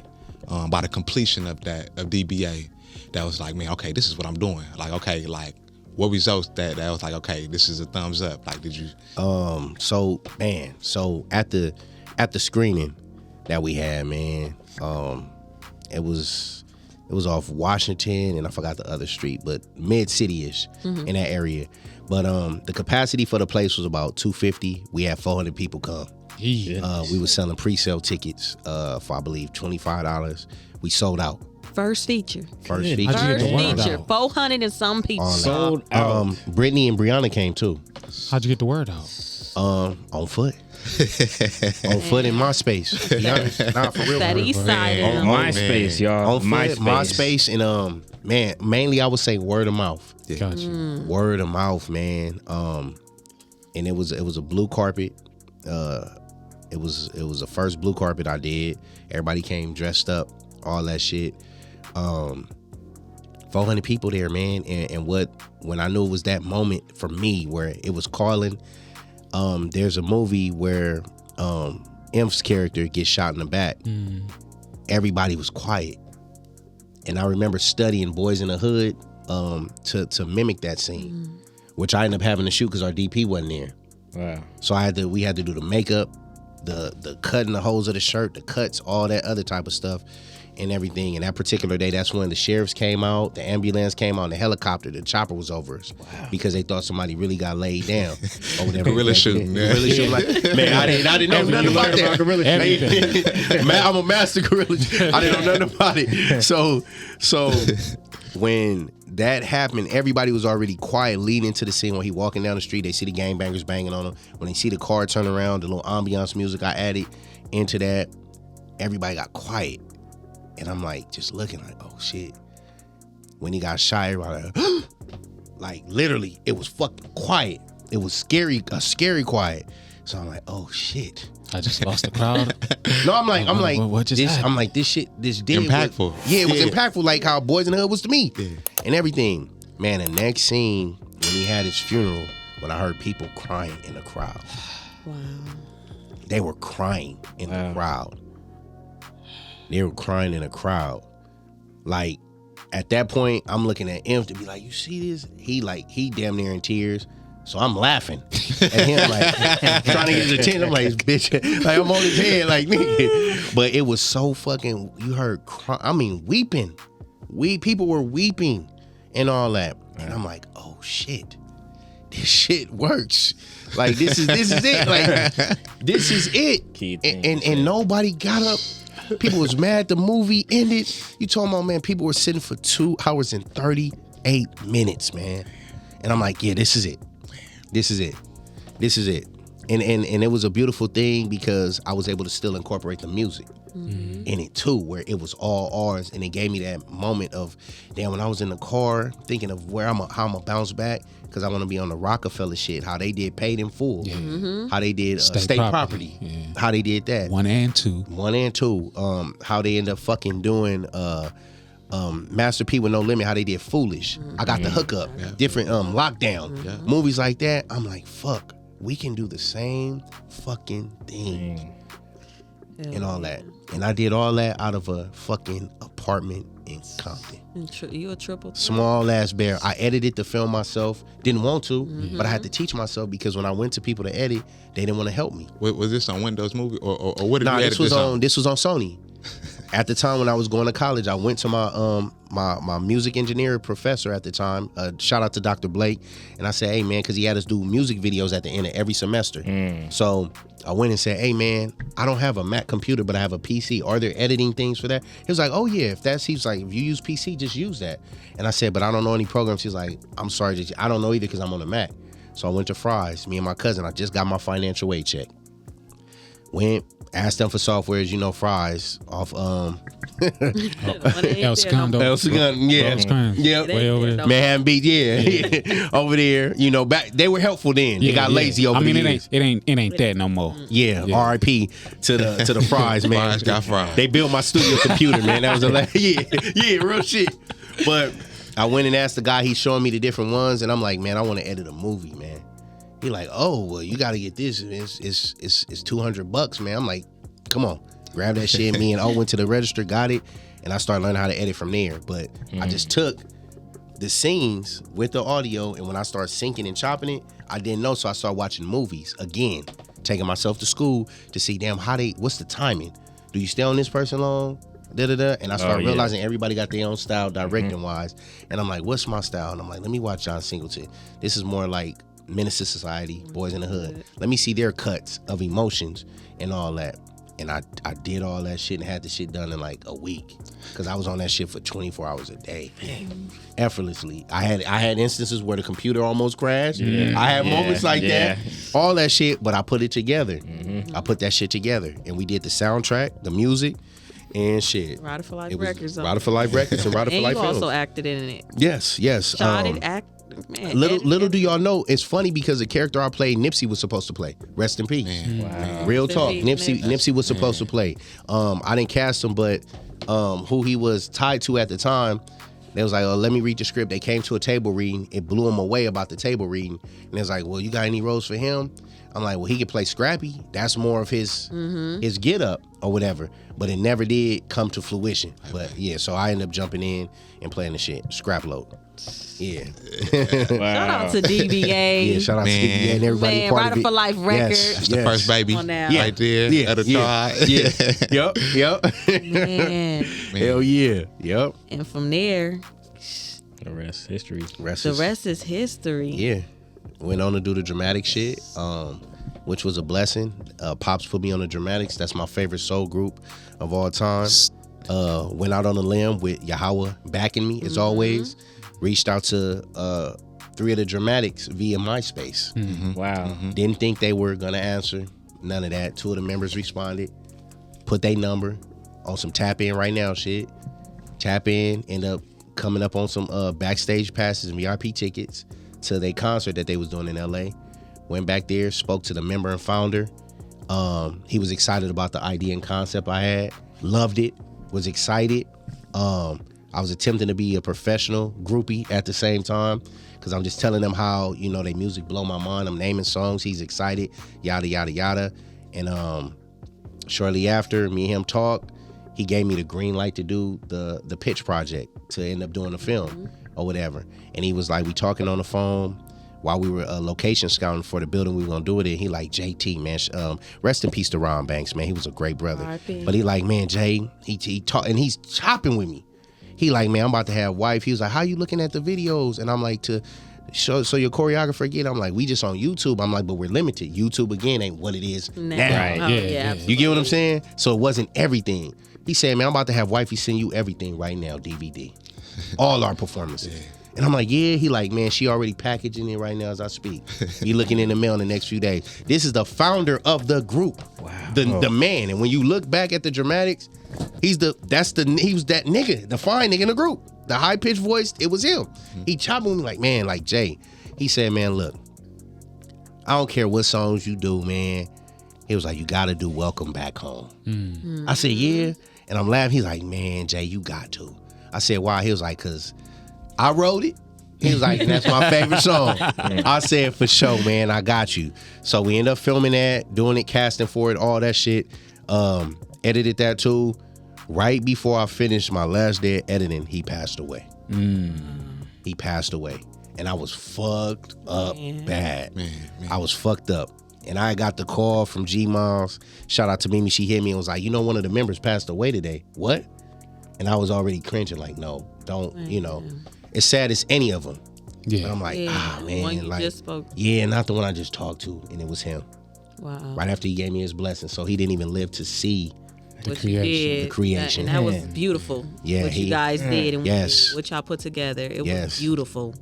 by the completion of DBA that was like, man, okay, this is what I'm doing. Like, okay, like what results that was like, okay, this is a thumbs up. Like, did you? So at the screening that we had, man, it was off Washington and I forgot the other street, but mid city-ish in that area. But the capacity for the place was about 250. We had 400 people come. Yeah. We were selling pre-sale tickets for I believe $25. We sold out. First feature. First How'd you feature. get First the word feature. out? 400 and some people. Sold out. Brittany and Brianna came too. How'd you get the word out? On foot. On foot in MySpace. To be honest. Nah, for real. That for real. Eastside. On MySpace, y'all. On foot, MySpace, and man, mainly I would say word of mouth. Gotcha. Word of mouth, man. And it was a blue carpet. It was the first blue carpet I did. Everybody came dressed up, all that shit. 400 people there, man. And when I knew it was that moment for me where it was calling. There's a movie where Imp's character gets shot in the back. Everybody was quiet. And I remember studying Boys in the Hood to mimic that scene, which I ended up having to shoot because our DP wasn't there. Wow. So we had to do the makeup, the cutting the holes of the shirt, the cuts, all that other type of stuff and everything. And that particular day, that's when the sheriffs came out, the ambulance came out, and the helicopter, the chopper was over us because they thought somebody really got laid down over there. Gorilla shooting. Gorilla shooting. Like, man, I didn't know nothing about that. Gorilla shooting. Man, I'm a master gorilla. I didn't know nothing about it. So when that happened, everybody was already quiet leading into the scene. When he walking down the street, they see the gangbangers banging on him. When they see the car turn around, the little ambiance music I added into that, everybody got quiet. And I'm like, just looking like, oh shit. When he got shot, everybody like literally, it was fucking quiet. It was scary, a scary quiet. So I'm like, oh shit. I just lost the crowd. No, I'm like, what just happened? I'm like, this shit, this did impactful. It was impactful, like how Boys in the Hood was to me, and everything. Man, the next scene when he had his funeral, when I heard people crying in the crowd. Wow. They were crying in the crowd. They were crying in the crowd. Like at that point, I'm looking at him to be like, you see this? He damn near in tears. So I'm laughing at him, like trying to get his attention. I'm like, bitch, like I'm on his head, like nigga. But it was so fucking. You heard, weeping. People were weeping and all that, and I'm like, oh shit, this shit works. Like this is it. Like this is it. And nobody got up. People was mad. The movie ended. You talking about, man? People were sitting for 2 hours and 38 minutes, man. And I'm like, yeah, this is it. This is it. And it was a beautiful thing because I was able to still incorporate the music in it too, where it was all ours, and it gave me that moment of, damn, when I was in the car thinking of how I'm gonna bounce back, because I want to be on the Rockefeller shit, how they did Paid in Full, how they did State Property. How they did that 1 and 2, how they end up fucking doing Master P with No Limit, how they did Foolish. I got the hookup, different Lockdown, movies like that. I'm like, fuck, we can do the same fucking thing and all that. And I did all that out of a fucking apartment in Compton. You a triple threat. Small ass bear. I edited the film myself. Didn't want to, but I had to teach myself because when I went to people to edit, they didn't want to help me. Was this on Windows Movie or what did you edit this on? This was on Sony. At the time when I was going to college, I went to my my music engineer professor at the time. Shout out to Dr. Blake, and I said, "Hey man," because he had us do music videos at the end of every semester. So I went and said, "Hey man, I don't have a Mac computer, but I have a PC. Are there editing things for that?" He was like, "Oh yeah, he's like, if you use PC, just use that." And I said, "But I don't know any programs." He's like, "I'm sorry, I don't know either because I'm on a Mac." So I went to Fry's. Me and my cousin. I just got my financial aid check. Went. Asked them for softwares, Fries off El Segundo. Yeah. Way over there. Manhattan Beach, yeah. Over there. Back they were helpful then. They got lazy over the years. It ain't that no more. Yeah. R.I.P. to the Fries, man. Fries got fries. They built my studio computer, man. That was real shit. But I went and asked the guy, he's showing me the different ones, and I'm like, man, I want to edit a movie, man. He like, oh, well, you got to get this. It's $200, man. I'm like, come on, grab that shit. Me and O went to the register, got it, and I started learning how to edit from there. But I just took the scenes with the audio, and when I started syncing and chopping it, I didn't know, so I started watching movies again, taking myself to school to see, damn, what's the timing? Do you stay on this person long? And I started realizing everybody got their own style directing wise, and I'm like, what's my style? And I'm like, let me watch John Singleton. This is more like Menace to Society, Boys in the Hood. Let me see their cuts of emotions and all that. And I did all that shit and had the shit done in like a week because I was on that shit for 24 hours a day, effortlessly. I had instances where the computer almost crashed. I had moments like that, all that shit, but I put it together. I put that shit together, and we did the soundtrack, the music, and shit. Ryda for Life Records. Ryda for Life Records and Ryda for Life Films. And you also Films. acted in it. Yes. Shot it, acted. Man, little do y'all know, it's funny because the character I played, Nipsey was supposed to play. Rest in peace. Wow. Real talk. Nipsey was supposed to play. I didn't cast him, but who he was tied to at the time, they was like, oh, let me read the script. They came to a table reading. It blew him away about the table reading. And it was like, well, you got any roles for him? I'm like, well, he could play Scrappy. That's more of his get up or whatever. But it never did come to fruition. But yeah, so I ended up jumping in and playing the shit. Scrap load. Yeah. Shout out to DBA. Yeah, shout out to DBA and everybody. Man, part of Ryda it. for Life record. That's the first baby Come on now. right there Yeah, at the top. Yep. Man. Hell yeah. Yep. And from there, The rest history. the rest is history. Yeah. Went on to do the dramatic shit, which was a blessing. Pops put me on the dramatics. That's my favorite soul group of all time. Went out on a limb with Yahweh backing me as always. Reached out to 3 of the dramatics via MySpace. Wow. Didn't think they were gonna answer. None of that. 2 of the members responded. Put their number on some tap in right now shit. Tap in, end up coming up on some backstage passes and VIP tickets to their concert that they was doing in LA. Went back there, spoke to the member and founder. He was excited about the idea and concept I had. Loved it. Was excited. I was attempting to be a professional groupie at the same time because I'm just telling them how, you know, their music blow my mind. I'm naming songs. He's excited. Yada, yada, yada. And shortly after, me and him talked. He gave me the green light to do the pitch project to end up doing the film or whatever. And he was like, we talking on the phone while we were location scouting for the building we were gonna do it in. He like, JT, man, rest in peace to Ron Banks, man. He was a great brother. R.I.P. But he like, man, Jay, he talk, and he's chopping with me. He like, man, I'm about to have a wife. He was like, how you looking at the videos? And I'm like, to show, so your choreographer again? I'm like, we just on YouTube. I'm like, but we're limited. YouTube again ain't what it is now. Right. Oh, Yeah. You get what I'm saying? So it wasn't everything. He said, man, I'm about to have wifey send you everything right now, DVD. All our performances. And I'm like, yeah. He like, man, she already packaging it right now as I speak. You looking in the mail in the next few days. This is the founder of the group. Wow. The man. And when you look back at the dramatics, he was that nigga, the fine nigga in the group. The high pitched voice, it was him. He chopped with me like, man, like Jay. He said, man, look, I don't care what songs you do, man. He was like, you gotta do Welcome Back Home. I said, yeah. And I'm laughing. He's like, man, Jay, you got to. I said, why? He was like, cause I wrote it. He was like, that's my favorite song. I said, for sure, man, I got you. So we ended up filming that, doing it, casting for it, all that shit. Edited that too. Right before I finished my last day of editing, he passed away. He passed away. And I was fucked up bad. Man. I was fucked up. And I got the call from G-Moms. Shout out to Mimi. She hit me and was like, you know, one of the members passed away today. What? And I was already cringing like, no, don't, you know. As sad as any of them. Yeah. And I'm like, man. One you like, just spoke. Yeah, not the one I just talked to. And it was him. Wow. Right after he gave me his blessing. So he didn't even live to see the creation. The creation. And that was beautiful. Yeah, what you guys did and what y'all put together. It was beautiful.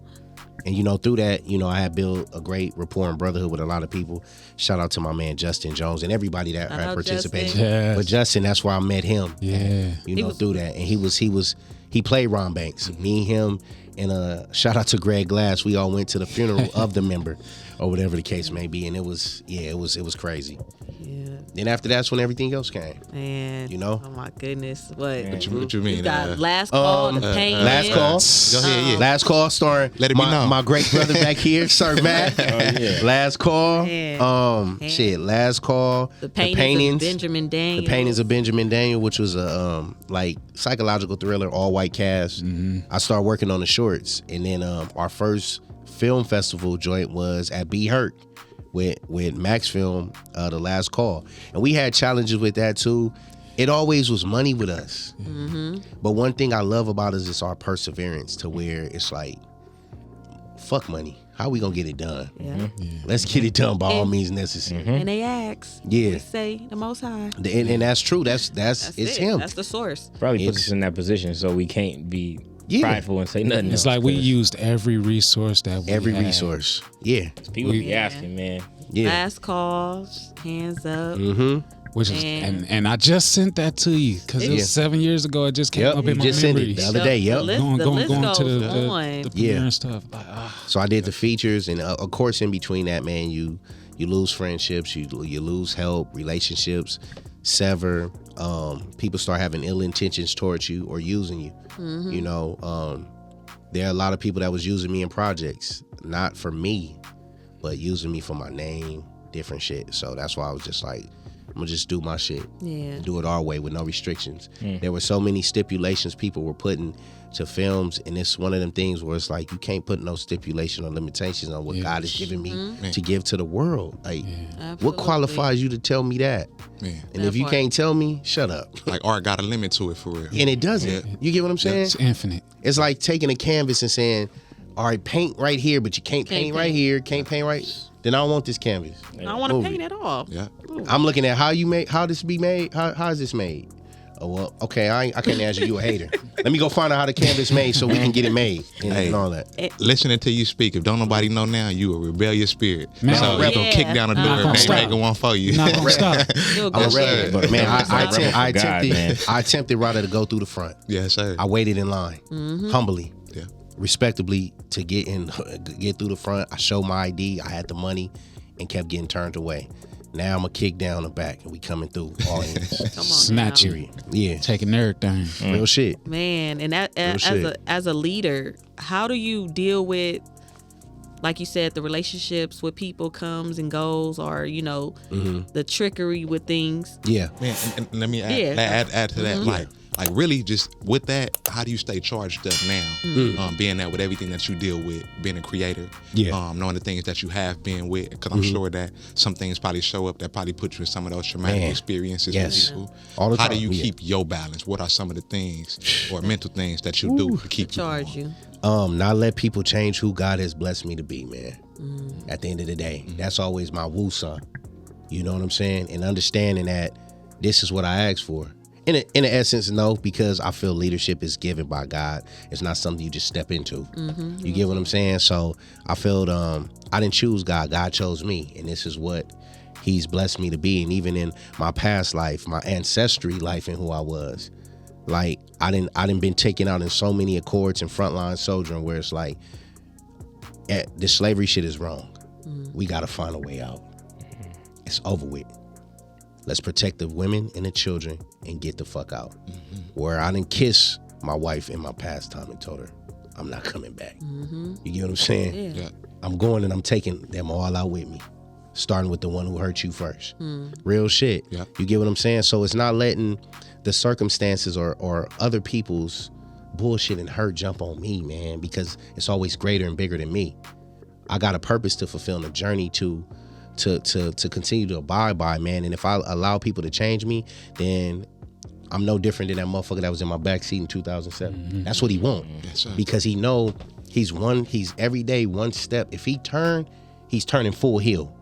And, you know, through that, you know, I had built a great rapport and brotherhood with a lot of people. Shout out to my man, Justin Jones, and everybody that had participated. Yes. But Justin, that's where I met him. Yeah. You know, through that. And he played Ron Banks. Me, him, and shout out to Greg Glass. We all went to the funeral of the member or whatever the case may be. And it was crazy. Yeah. Then after that's when everything else came. Man. You know? Oh, my goodness. What you mean? You got Last Call, The Pain. Last Call. Go ahead, yeah. Last Call starring my great brother back here, Sir Matt. Last Call. Last Call. The Paintings of Benjamin Daniel. The Paintings of Benjamin Daniel, which was a like psychological thriller, all white cast. I started working on the shorts, and then our first film festival joint was at Be Hurt with Max Film, The Last Call, and we had challenges with that too. It always was money with us, but one thing I love about us is our perseverance to where it's like, fuck money. How we gonna get it done? Let's get it done by all means necessary. And they ask. We say the Most High. And that's true. That's it's him. That's the source. Probably puts us in that position so we can't be prideful and say nothing. It's like we used every resource that we had. Resource. Yeah. People be asking, man. Last calls, hands up. Which is and I just sent that to you because it was 7 years ago. It just came up in my just sent memories. it the other day. Going to the the premiere and stuff. Like, So I did the features, and of course, in between that, man, you lose friendships, you lose help, relationships sever. People start having ill intentions towards you or using you. You know, there are a lot of people that was using me in projects, not for me, but using me for my name, different shit. So that's why I was just like, I'm gonna just do my shit. Yeah. Do it our way with no restrictions. There were so many stipulations people were putting to films, and it's one of them things where it's like you can't put no stipulation or limitations on what God has given me to give to the world. Like, what qualifies you to tell me that? Yeah. And if you can't tell me, shut up. Like art got a limit to it for real. And it doesn't. You get what I'm saying? It's infinite. It's like taking a canvas and saying, all right, paint right here, but you can't paint right here, can't paint right. Then I don't want this canvas. I don't want to paint at all. Yeah. I'm looking at how this be made. How is this made? Oh, well, okay, I can't answer you a hater. Let me go find out how the canvas made so we can get it made and all that. Listening to you speak, if don't nobody know now, you a rebellious spirit. Man, so you gonna kick down the door gonna if stop. ain't making one for you. Not gonna stop. I'm a rebel, but man, I man. attempted Ryda to go through the front. Yes, sir. I waited in line, humbly, Yeah. respectably, to get through the front. I showed my ID. I had the money, and kept getting turned away. Now I'm gonna kick down the back, and we coming through all ends. Come on, Snatch now. you. Yeah, Taking everything. real shit. Man, and shit. as a leader, how do you deal with, like you said, the relationships with people comes and goes, or the trickery with things? Yeah. Man, and let me add to that. Like really, just with that, how do you stay charged up now? Being that with everything that you deal with, being a creator, knowing the things that you have been with, because I'm sure that some things probably show up that probably put you in some of those traumatic experiences with people. All the how time. do you keep your balance? What are some of the things or mental things that you do to keep Charge you? Not let people change who God has blessed me to be, man. At the end of the day, that's always my woo-saw. You know what I'm saying? And understanding that this is what I asked for. In an essence, no, because I feel leadership is given by God. It's not something you just step into. You get what I'm saying? So I felt I didn't choose God. God chose me, and this is what He's blessed me to be. And even in my past life, my ancestry life, and who I was, like I didn't been taken out in so many accords and frontline soldiering where it's like, the slavery shit is wrong. We got to find a way out. It's over with. Let's protect the women and the children and get the fuck out. Where I didn't kiss my wife in my past time and told her, I'm not coming back. You get what I'm saying? Yeah. I'm going and I'm taking them all out with me. Starting with the one who hurt you first. Real shit. Yeah. You get what I'm saying? So it's not letting the circumstances or other people's bullshit and hurt jump on me, man, because it's always greater and bigger than me. I got a purpose to fulfill and a journey to continue to abide by, man. And if I allow people to change me, then I'm no different than that motherfucker that was in my backseat in 2007. That's what he want. Yes, sir. Because he know he's every day one step. If he he's turning full heel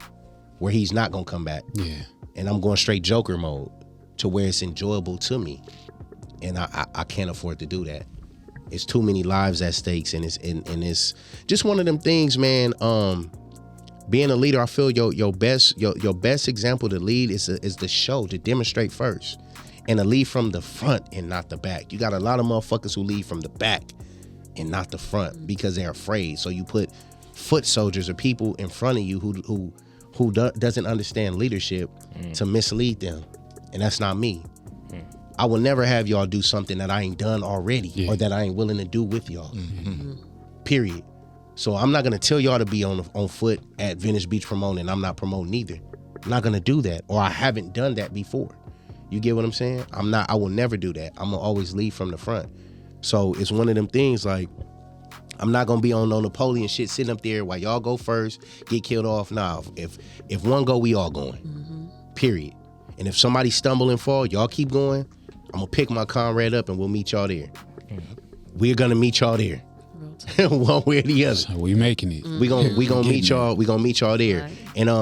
where he's not gonna come back. Yeah. And I'm going straight Joker mode to where it's enjoyable to me. And I can't afford to do that. It's too many lives at stakes, and it's just one of them things, man. Being a leader, I feel your best example to lead is the show, to demonstrate first, and to lead from the front and not the back. You got a lot of motherfuckers who lead from the back and not the front because they're afraid. So you put foot soldiers or people in front of you who doesn't understand leadership to mislead them, and that's not me. I will never have y'all do something that I ain't done already or that I ain't willing to do with y'all. Period. So I'm not gonna tell y'all to be on foot at Venice Beach promoting, and I'm not promoting either. I'm not gonna do that, or I haven't done that before. You get what I'm saying? I will never do that. I'm gonna always lead from the front. So it's one of them things, like, I'm not gonna be on no Napoleon shit sitting up there while y'all go first, get killed off. Nah, if one go, we all going. Period. And if somebody stumble and fall, y'all keep going. I'm gonna pick my comrade up and we'll meet y'all there. We're gonna meet y'all there. One way or the other. So we making it. We gonna meet y'all. We gonna meet y'all there. Right. And I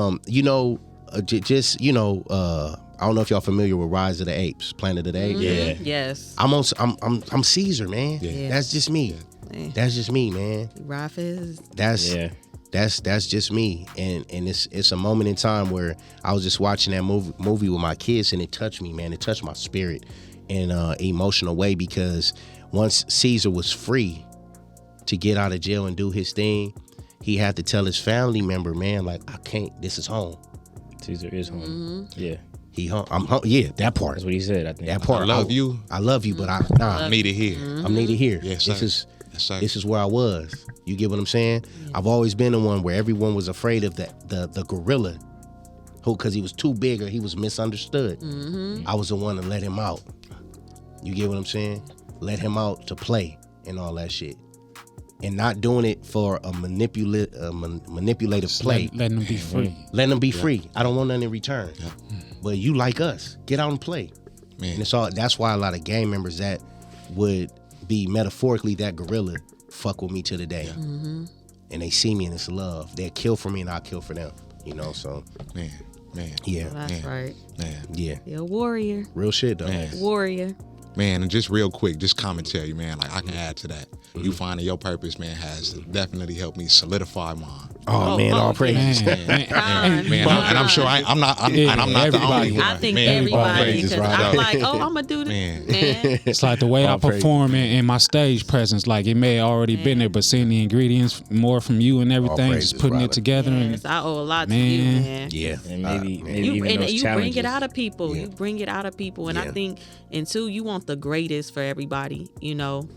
don't know if y'all familiar with Rise of the Apes, Planet of the Apes. Yeah. Yes. I'm Caesar, man. Yeah. That's just me. Yeah. That's just me, man. Rafis. That's just me. And it's a moment in time where I was just watching that movie with my kids, and it touched me, man. It touched my spirit in an emotional way, because once Caesar was free to get out of jail and do his thing, he had to tell his family member, man, like, I can't, this is home. Caesar is home. Yeah. He home. I'm home. Yeah, that part. That's what he said, I think. That part. I love you. I love you, but I'm needed here. I'm needed here. Yes, sir. This is where I was. You get what I'm saying? I've always been the one where everyone was afraid of the gorilla because he was too big or he was misunderstood. I was the one to let him out. You get what I'm saying? Let him out to play and all that shit. And not doing it for a manipulative play. Letting them be free. Letting them be free. I don't want nothing in return. But you like us. Get out and play. Man. And it's all. That's why a lot of gang members that would be metaphorically that gorilla fuck with me to the day. And they see me and it's love. They'll kill for me and I'll kill for them. You know, so. Man. Yeah. That's right. Man. Yeah. You're a warrior. Real shit, though. Man. Warrior. Man, and just real quick, just commentary, man. Like I can add to that. You finding your purpose, man, has definitely helped me solidify mine. Oh, man, all praise. Man, and I'm sure I'm not the only one. I think man, everybody, praises, because Ryda. I'm like, I'm gonna do this, man. It's like the way I perform in my stage presence. Like it may have already been there, but seeing the ingredients more from you and everything, praises, just putting Ryda. it together. Yes, I owe a lot to you, man. Yeah. And maybe You, even and those you challenges. bring it out of people. Yeah. You bring it out of people, and I Yeah. think, and two, you want the greatest for everybody. You know,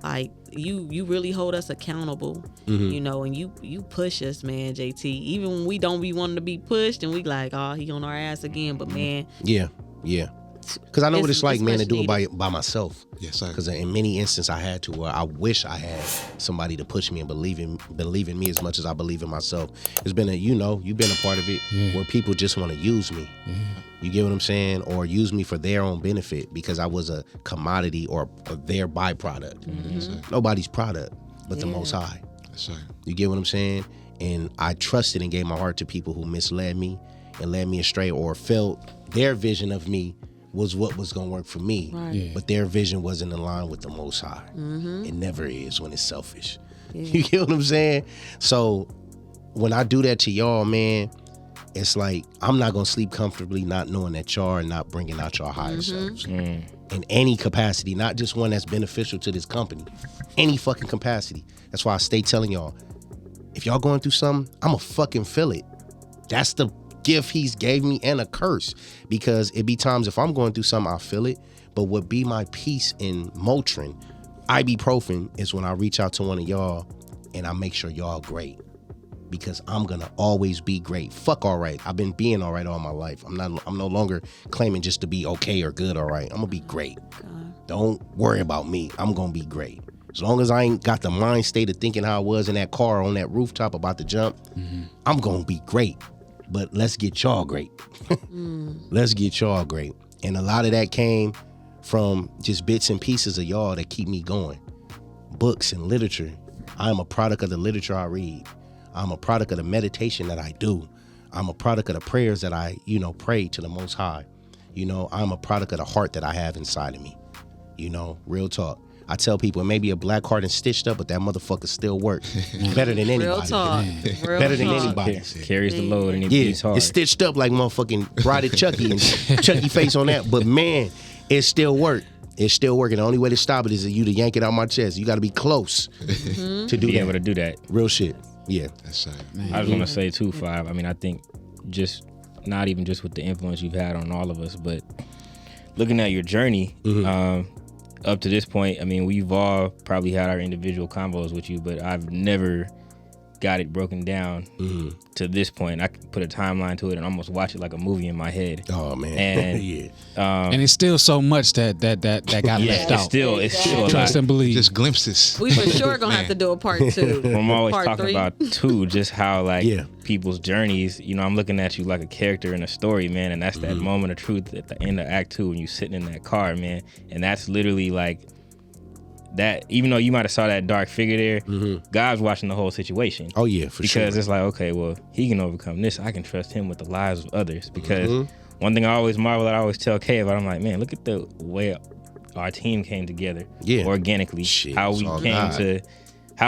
like you really hold us accountable. You know, and you push us, man, JT. Even when we don't be wanting to be pushed, and we like, oh, he on our ass again. But man, Yeah. Because I know what it's like, man, to do much it by myself. Yes, sir. Because in many instances I had to, where I wish I had somebody to push me and believe in me as much as I believe in myself. It's been you've been a part of it where people just want to use me. You get what I'm saying? Or use me for their own benefit because I was a commodity or their byproduct. Nobody's product but the Most High. Yes, sir. You get what I'm saying? And I trusted and gave my heart to people who misled me and led me astray or felt their vision of me was what was going to work for me. Right. Yeah. But their vision wasn't in line with the Most High. It never is when it's selfish. You get what I'm saying? So when I do that to y'all, man, it's like I'm not going to sleep comfortably not knowing that y'all are not bringing out your higher selves. In any capacity, not just one that's beneficial to this company. Any fucking capacity. That's why I stay telling y'all, if y'all going through something, I'ma fucking feel it. That's the gift he's gave me and a curse. Because it be times if I'm going through something, I feel it. But what be my peace in Motrin, ibuprofen, is when I reach out to one of y'all and I make sure y'all great. Because I'm gonna always be great. Fuck all right. I've been being all right all my life. I'm no longer claiming just to be okay or good all right. I'm gonna be great. Don't worry about me. I'm gonna be great. As long as I ain't got the mind state of thinking how I was in that car on that rooftop about to jump, I'm gonna be great. But let's get y'all great. Let's get y'all great. And a lot of that came from just bits and pieces of y'all that keep me going. Books and literature. I'm a product of the literature I read. I'm a product of the meditation that I do. I'm a product of the prayers that I, pray to the Most High. I'm a product of the heart that I have inside of me. Real talk. I tell people it may be a black heart and stitched up, but that motherfucker still works better than anybody. real talk. Better than anybody. Carries the load and it beats hard. It's stitched up like motherfucking Ryda Chucky and Chucky face on that. But man, it still work. It's still working. The only way to stop it is for you to yank it out my chest. You got to be close to do Be that. able to do that. Real shit. Yeah. That's right. I just want to say too, Five. I mean, I think just not even just with the influence you've had on all of us, but looking at your journey up to this point, I mean, we've all probably had our individual combos with you, but I've never got it broken down to this point. I could put a timeline to it and almost watch it like a movie in my head. Oh man. And yeah. And it's still so much that got left it's out. still a Trust lot. and believe. Just glimpses. We for sure gonna have to do a part 2. I'm always Part talking 3. about too, just how people's journeys. I'm looking at you like a character in a story, man, and that's that moment of truth at the end of Act 2 when you sitting in that car, man, and that's literally like that. Even though you might have saw that dark figure there, God's watching the whole situation. Oh yeah, for sure. Because it's like, okay, well, he can overcome this. I can trust him with the lives of others. Because one thing I always marvel at, I always tell Kay about, I'm like, man, look at the way our team came together organically. Shit, how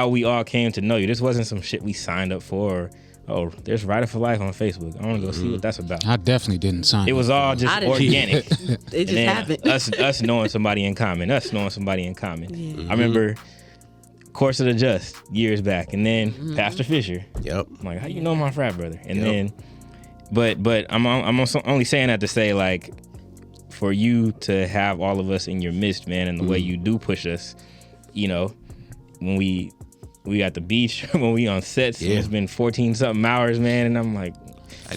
we all came to know you. This wasn't some shit we signed up for. Oh, there's Ryda for Life on Facebook. I want to go see what that's about. I definitely didn't sign It was all I just didn't. organic. It just happened. us knowing somebody in common. I remember Course of the Just years back, and then Pastor Fisher. Yep. I'm like, how you know my frat brother? And then, but I'm also only saying that to say, like, for you to have all of us in your midst, man, and the way you do push us, when we at the beach, when we on sets, and it's been 14 something hours, man, and I'm like,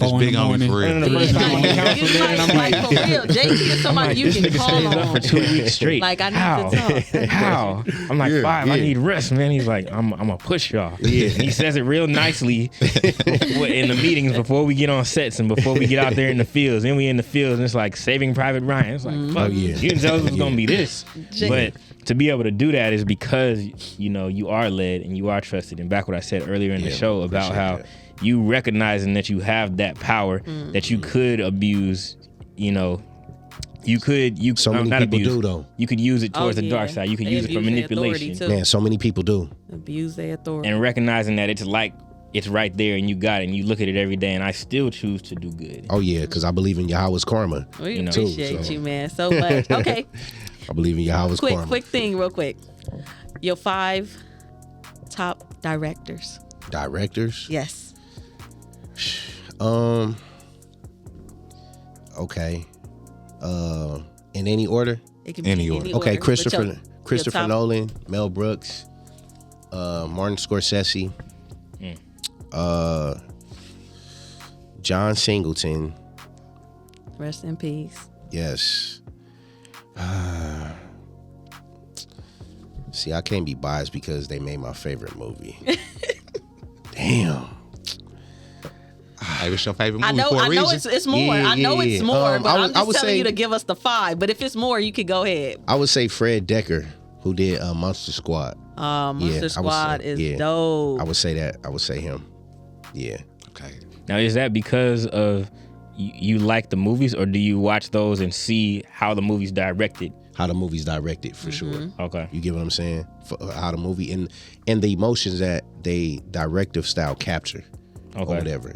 Like, it's big on me for real. And the first time on the council, man, I'm like, for real, JayTee is somebody you can call stays up on. for 2 weeks straight. Like, I need How? to talk. How? I'm like, 5, I need rest, man. He's like, I'm gonna push y'all. Yeah. And he says it real nicely in the meetings before we get on sets and before we get out there in the fields. Then we in the fields and it's like Saving Private Ryan. It's like, fuck, you didn't tell us it was gonna be this. But to be able to do that is because, you know, you are led and you are trusted. And back what I said earlier in the show about how you recognizing that you have that power that you could abuse, you know, So many not people abuse. do though. You could use it towards the dark side. You could They use it for abuse their authority, manipulation. too. Man, so many people do. Abuse their authority. And recognizing that it's like it's right there and you got it and you look at it every day and I still choose to do good. Oh yeah, because I believe in Yahweh's karma. We you know, appreciate so. you, man, so much. Okay, I believe in Yahweh's karma. quick thing, real quick. Your 5 top directors. Directors? Yes. Okay. In any order? It can be Any in order. any Okay, order, but Christopher top- Nolan, Mel Brooks, Martin Scorsese, John Singleton. Rest in peace. Yes. See, I can't be biased because they made my favorite movie. Damn. Hey, what's your favorite movie I know, for a I know reason? it's more. Yeah, I know yeah, it's yeah. more, but I I'm would just telling say- you to give us the 5. But if it's more, you could go ahead. I would say Fred Decker, who did Monster Squad. Monster Squad is dope. I would say that. I would say him. Yeah. Okay. Now, is that because of you like the movies or do you watch those and see how the movie's directed? How the movie's directed, for sure. Okay. You get what I'm saying? How the movie and the emotions that they directive style capture. Or whatever.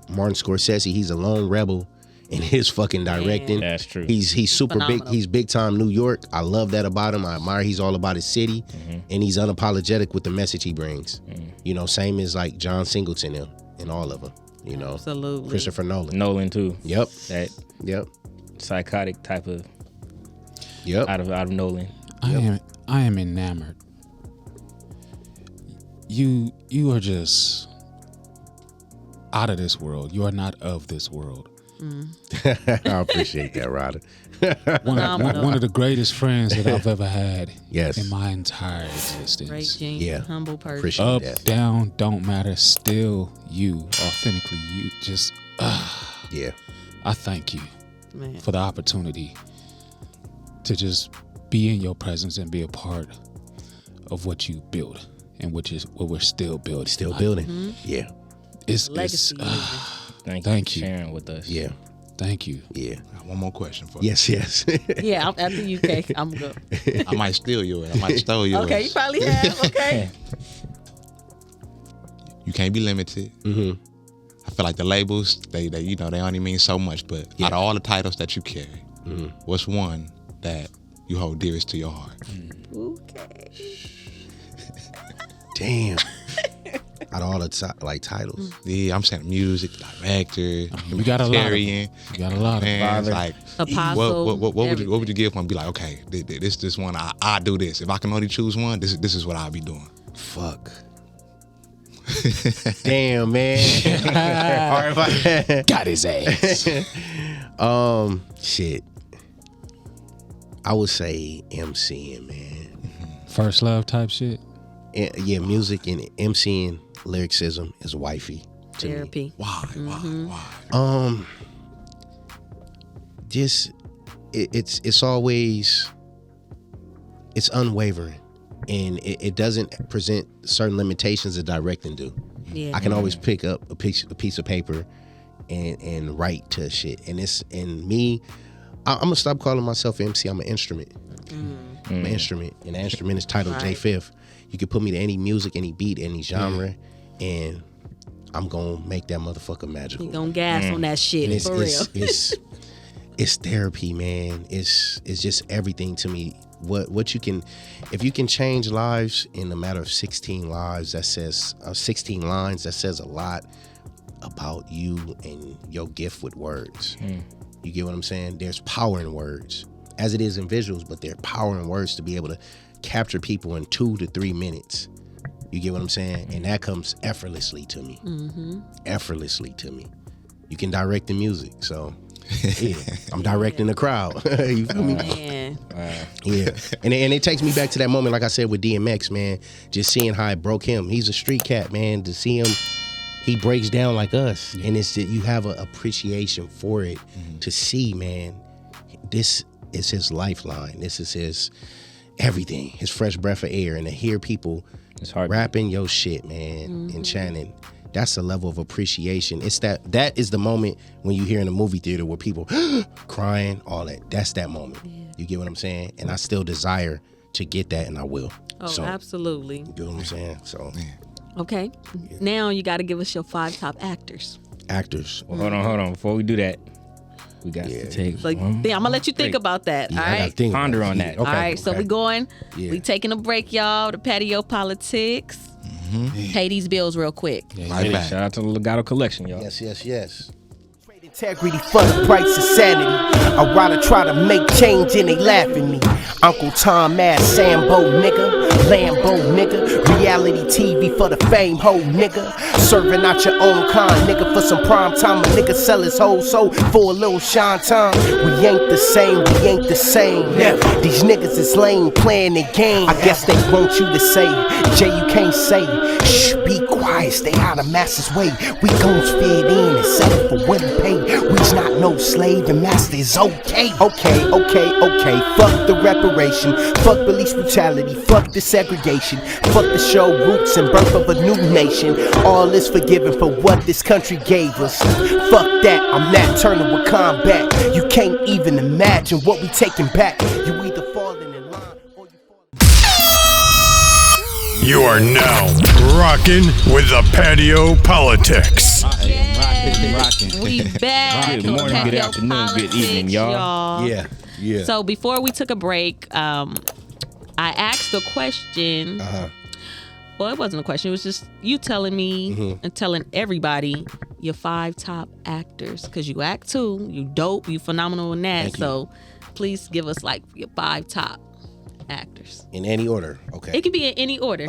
Martin Scorsese, he's a lone rebel in his fucking directing. That's true. He's super Phenomenal. big. He's big time New York. I love that about him. I admire he's all about his city, and he's unapologetic with the message he brings. You know, same as like John Singleton and all of them. You know, Absolutely. Christopher Nolan. Nolan too. Yep. That Yep. psychotic type of Yep. out of Nolan. I am enamored. You are just out of this world. You are not of this world. I appreciate that, Ryda. One of the greatest friends that I've ever had Yes. in my entire existence. Great genius, Yeah. humble person. Appreciate Up, that. down, don't matter. Still you, authentically you. Just, Yeah. I thank you Man. for the opportunity to just be in your presence and be a part of what you built and what we're still building. Still building. Yeah. It's Legacy. Thank you. for sharing with us. Yeah. Thank you. Yeah. One more question for you. Yes. Yes. Yeah, after you, K, I'm good. I might steal yours. I might steal yours. Okay, you probably have. Okay. You can't be limited. Mm-hmm. I feel like the labels, they you know, they only mean so much. But out of all the titles that you carry, what's one that you hold dearest to your heart? Okay. Damn. Out of all the titles. Yeah, I'm saying music, director, You got a lot of them. humanitarian. You got a lot of them. Man, it's like Apostle, what would everything. you give one? Be like, okay, this one I do this. If I can only choose one, this is what I'll be doing. Fuck. Damn, man. Got his ass. Shit. I would say MCing, man. First love type shit. Yeah, music and MCing, lyricism is wifey to me. Therapy. Why? Just it's always it's unwavering, and it doesn't present certain limitations that directing do. Yeah. I can always pick up a piece of paper and write to shit, and me, I'm gonna stop calling myself MC. I'm an instrument. I'm an instrument, and the instrument is titled Right. J5. You can put me to any music, any beat, any genre, and I'm gonna make that motherfucker magical. You gonna gas on that shit, And for real. it's therapy, man. It's just everything to me. What you can, if you can change lives in a matter of 16 lives, that says 16 lines, that says a lot about you and your gift with words. You get what I'm saying? There's power in words, as it is in visuals, but there's power in words to be able to capture people in 2 to 3 minutes. You get what I'm saying? And that comes effortlessly to me. Effortlessly to me. you can direct the music. So yeah, I'm directing the crowd. You feel me? Man. Yeah, and it takes me back to that moment, like I said with DMX, man. Just seeing how it broke him. He's a street cat, man. To see him, he breaks down like us, and it's that you have an appreciation for it. To see, man, this is his lifeline. This is his everything. His fresh breath of air, and to hear people rapping your shit, man, and chanting. That's a level of appreciation. It's that is the moment when you hear in a movie theater where people crying, all that. That's that moment. Yeah. You get what I'm saying? And I still desire to get that, and I will. Oh, so, absolutely. You get what I'm saying? So, okay. Yeah. Now you got to give us your 5 top actors. Actors. Well, hold on. Before we do that, we got to take. So, I'm gonna let you think about that. Yeah, all right. Ponder on that. Okay, all right. So we going. Yeah. We taking a break, y'all. The Patio PolitiCz. Pay these bills real quick. Right back. Shout out to the Legato Collection, y'all. Yes. Integrity for the price of sanity. I rather try to make change and they laugh at me. Uncle Tom ass Sambo nigga, Lambo nigga, reality TV for the fame ho nigga. Serving out your own kind nigga for some prime time. A nigga sell his whole soul for a little shine time. We ain't the same, Never. These niggas is lame playing the game. I guess they want you to say, Jay, you can't say. Shh, be quiet, stay out of masses' way. We gon' fit in and settle for what he paid. We's not no slave, the master is okay. Okay. Fuck the reparation, fuck police brutality, fuck the segregation, fuck the show roots and birth of a new nation. All is forgiven for what this country gave us. Fuck that, I'm Nat Turner with combat. You can't even imagine what we taking back. You either falling in line or you falling. You are now rocking with the Patio PolitiCz. Rocking. We back. Good morning, on good Patio afternoon, good evening, PolitiCz, y'all. Yeah. So before we took a break, I asked a question. Well, it wasn't a question. It was just you telling me and telling everybody your 5 top actors. Because you act too. You dope. You phenomenal in that. So please give us like your 5 top actors. In any order. Okay. It can be in any order.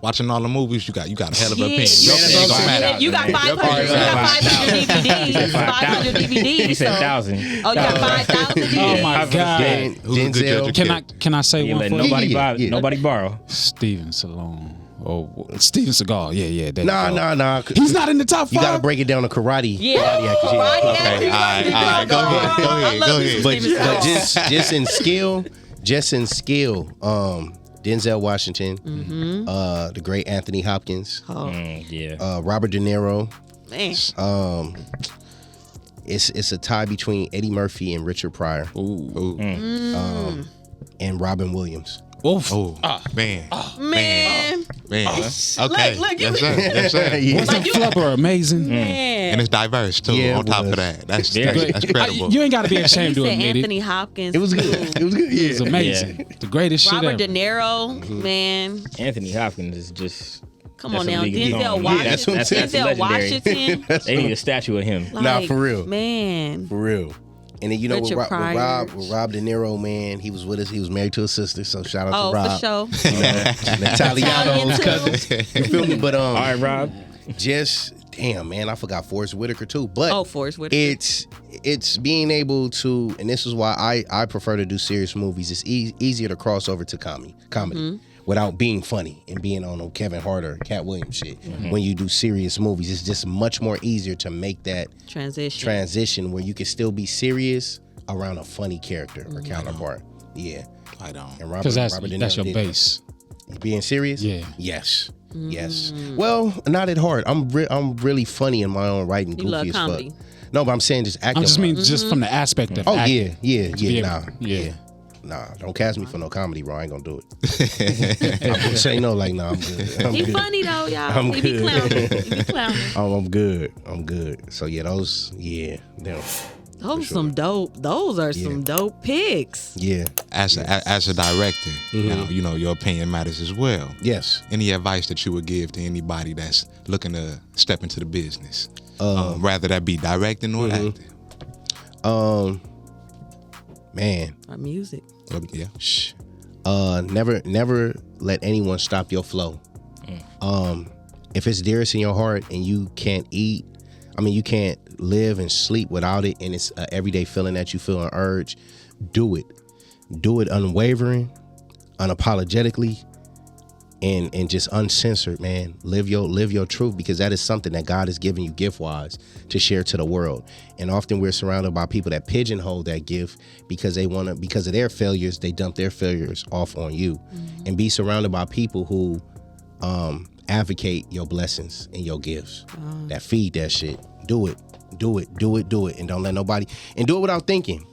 Watching all the movies, you got a hell of an opinion. You got 500 DVDs. 500 DVDs. He said 1,000. Oh, you got 5,000 DVDs. Oh my God. Who's a good judge of Can I say You one let for nobody borrow. Steven Stallone. Oh, Steven Seagal. Yeah. there you Nah. go. He's not in the top 5. You gotta break it down to karate. Yeah. Karate actors, Okay, all right. Go ahead. But just in skill, Denzel Washington, the great Anthony Hopkins, Robert De Niro. Man. It's a tie between Eddie Murphy and Richard Pryor. And Robin Williams. Man. Man. Okay. Look, Yes, sir. Wasn't Flubber amazing? Man. And it's diverse too. Yeah, on it top was. of that, that's Good. credible. You ain't got to be He ashamed to said admit Anthony it. Hopkins. It was good. too. It was amazing. The greatest shit Robert ever. De Niro, man. Anthony Hopkins is just. Come that's on a now. league of his Denzel own. Washington. That's Denzel legendary. Washington. They need a statue of him. Nah, for real. Man. For real. And then with Richard Pryor. Rob De Niro, man, he was with us. He was married to a sister, so shout out Oh, to Rob. for sure. Italiano's cousins. You feel me? But All right, Rob. Damn, man, I forgot Forrest Whitaker too. But Forrest Whitaker. it's being able to, and this is why I prefer to do serious movies. It's easier to cross over to comedy without being funny and being on Kevin Hart or Cat Williams shit. When you do serious movies, it's just much more easier to make that transition where you can still be serious around a funny character or counterpart. Yeah, I don't. Because that's your base. Being serious? Yeah. Yes. Well, not at heart. I'm really funny in my own writing, You love goofy as comedy. fuck. No, but I'm saying just acting. I just mean just from the aspect of acting. Yeah. Nah, don't cast me for no comedy, bro. I ain't gonna do it. I'm gonna say no, like, nah, I'm good. He funny though, y'all. I'm He be good. clowning. I'm good. So yeah, them. Those some dope. Those are some dope picks. Yeah. As a director, now, your opinion matters as well. Yes. Any advice that you would give to anybody that's looking to step into the business, rather that be directing or acting? Man. Our music. Yeah. Never let anyone stop your flow. If it's dearest in your heart and you can't eat, I mean, you can't live and sleep without it, and it's an everyday feeling that you feel an urge. Do it. Do it unwavering, unapologetically, and just uncensored, man. Live your truth, because that is something that God has given you gift-wise to share to the world. And often we're surrounded by people that pigeonhole that gift because because of their failures, they dump their failures off on you. And be surrounded by people who advocate your blessings and your gifts, that feed that shit. Do it, and don't let nobody, and do it without thinking.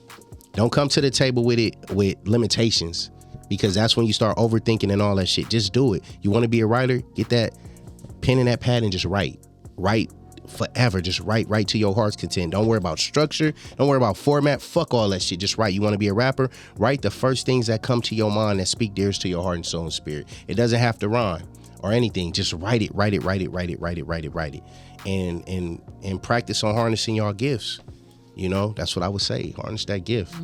Don't come to the table with it with limitations, because that's when you start overthinking and all that shit. Just do it. You want to be a writer? Get that pen and that pad and just write forever. Just write to your heart's content. Don't worry about structure. Don't worry about format. Fuck all that shit. Just write. You want to be a rapper? Write the first things that come to your mind that speak dearest to your heart and soul and spirit. It doesn't have to rhyme or anything. Just write it. And practice on harnessing your gifts. You know, that's what I would say. Harness that gift.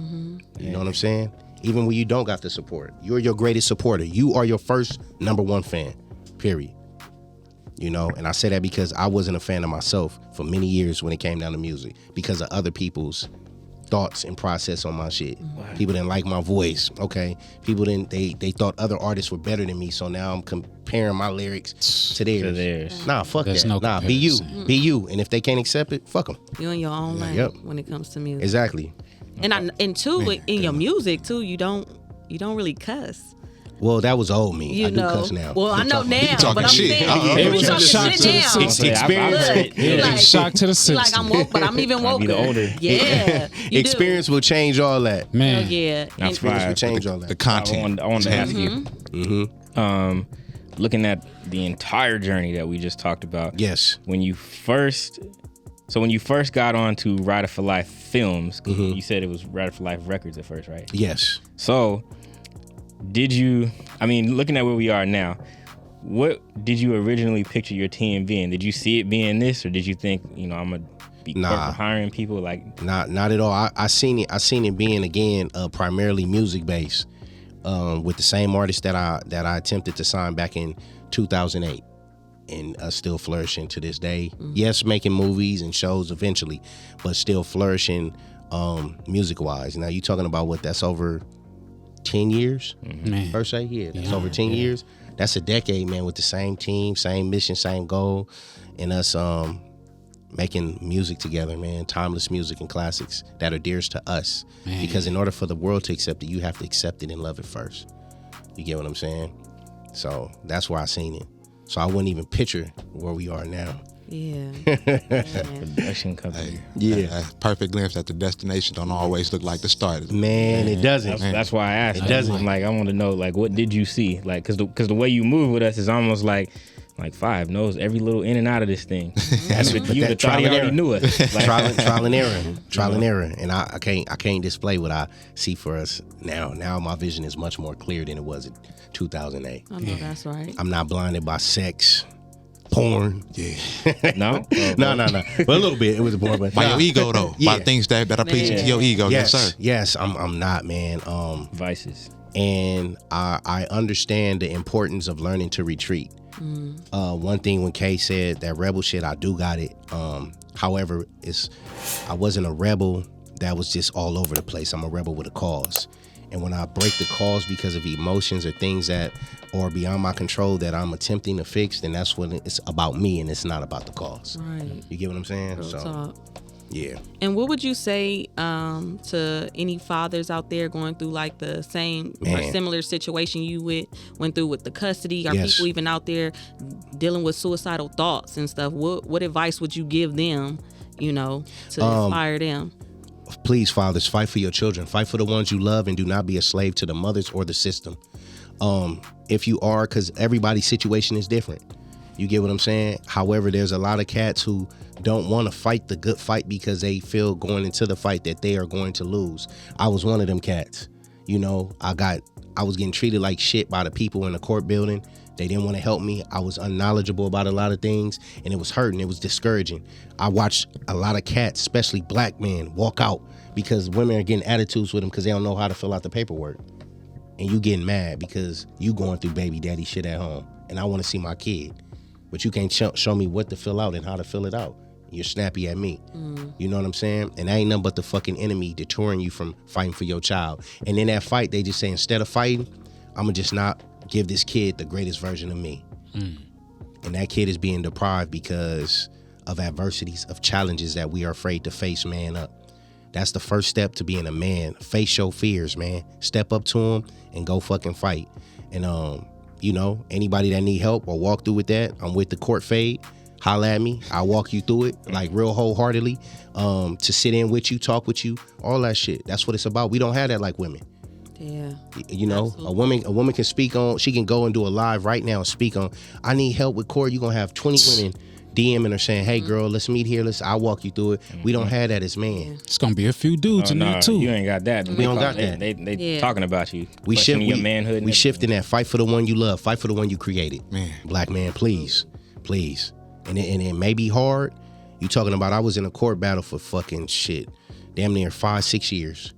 You know what I'm saying? Even when you don't got the support, you're your greatest supporter. You are your first number one fan, period. You know, and I say that because I wasn't a fan of myself for many years when it came down to music, because of other people's thoughts and process on my shit. People didn't like my voice. Okay, people didn't. They thought other artists were better than me. So now I'm comparing my lyrics to theirs. Nah, fuck There's that. no Nah, comparison. be you. And if they can't accept it, fuck them. You're in your own lane Yep. when it comes to music. Exactly. And too, in your music too, you don't really cuss. Well, that was old me. You I do know. cuss now. Well, I know now, talking but I'm shit. saying It was you a talking shock shit to the now. system. Experience. Look, you Yeah, like, shock to the you system. like I'm woke, but I'm even Might be woker. the older. Yeah, you Experience will change all that. do. Man, Yeah, That's Experience will fire. change all The that. content. I wanted to ask you, looking at the entire journey that we just talked about. Yes. When you first got on to Ryda for Life Films, you said it was Ryda for Life Records at first, right? Yes. So, looking at where we are now, what did you originally picture your team being? Did you see it being this, or did you think, I'm gonna be corporate hiring people? Like, Not at all. I seen it being, again, primarily music based, with the same artist that I attempted to sign back in 2008, and still flourishing to this day. Yes, making movies and shows eventually, but still flourishing music wise. Now you talking about what? That's over 10 years, man. per se. Yeah, that's over 10 years. That's a decade, man, with the same team, same mission, same goal, and us making music together, man. Timeless music and classics that are dearest to us. Man. Because in order for the world to accept it, you have to accept it and love it first. You get what I'm saying? So that's where I seen it. So I wouldn't even picture where we are now. Yeah. production company. Yeah. A perfect glimpse at the destination don't always look like the start. Man, it doesn't. That's why I asked. It doesn't. I'm like, I want to know, like, what did you see? Like, cause the way you move with us is almost like Five knows every little in and out of this thing. That's You what would have thought he already knew us. Like, trial and error, and I can't display what I see for us now. Now my vision is much more clear than it was in 2008. I know that's right. I'm not blinded by sex, porn. no, No. But a little bit. It was porn, but By your ego though. Yeah. By things that are pleasing to your ego. Yes, sir. Yes, I'm not, man. vices. And I understand the importance of learning to retreat. One thing when Kay said that rebel shit, I do got it. However, I wasn't a rebel that was just all over the place. I'm a rebel with a cause. And when I break the cause because of emotions or things that are beyond my control that I'm attempting to fix, then that's when it's about me and it's not about the cause. Right. You get what I'm saying? Real talk. Yeah. And what would you say to any fathers out there going through like the same or Man. similar situation you went through with the custody, or Yes. people even out there dealing with suicidal thoughts and stuff? What advice would you give them, to inspire them? Please, fathers, fight for your children. Fight for the ones you love, and do not be a slave to the mothers or the system. If you are, because everybody's situation is different. You get what I'm saying? However, there's a lot of cats who don't want to fight the good fight because they feel going into the fight that they are going to lose. I was one of them cats. I was getting treated like shit by the people in the court building. They didn't want to help me. I was unknowledgeable about a lot of things, and it was hurting. It was discouraging. I watched a lot of cats, especially black men, walk out because women are getting attitudes with them because they don't know how to fill out the paperwork. And you getting mad because you going through baby daddy shit at home, and I want to see my kid. But you can't show me what to fill out and how to fill it out. You're snappy at me. You know what I'm saying? And that ain't nothing but the fucking enemy detouring you from fighting for your child. And in that fight, they just say, instead of fighting, I'm gonna just not give this kid the greatest version of me. And that kid is being deprived because of adversities, of challenges that we are afraid to face. Man up. That's the first step to being a man. Face your fears, man. Step up to them and go fucking fight. And you know, anybody that need help or walk through with that, I'm with the court fade. Holla at me. I'll walk you through it, like real wholeheartedly. To sit in with you, talk with you, all that shit. That's what it's about. We don't have that like women. Yeah. You know, Absolutely. a woman can speak on, she can go and do a live right now and speak on, I need help with court. You're gonna have 20 women DMing her saying, hey girl, let's meet here. I'll walk you through it. We don't have that as men. It's gonna be a few dudes in there too. You ain't got that. We don't got that. They talking about you. We questioning your manhood. We shifting that. Fight for the one you love. Fight for the one you created. Man. Black man, please. And it may be hard. You talking about, I was in a court battle for fucking shit, damn near 5-6 years.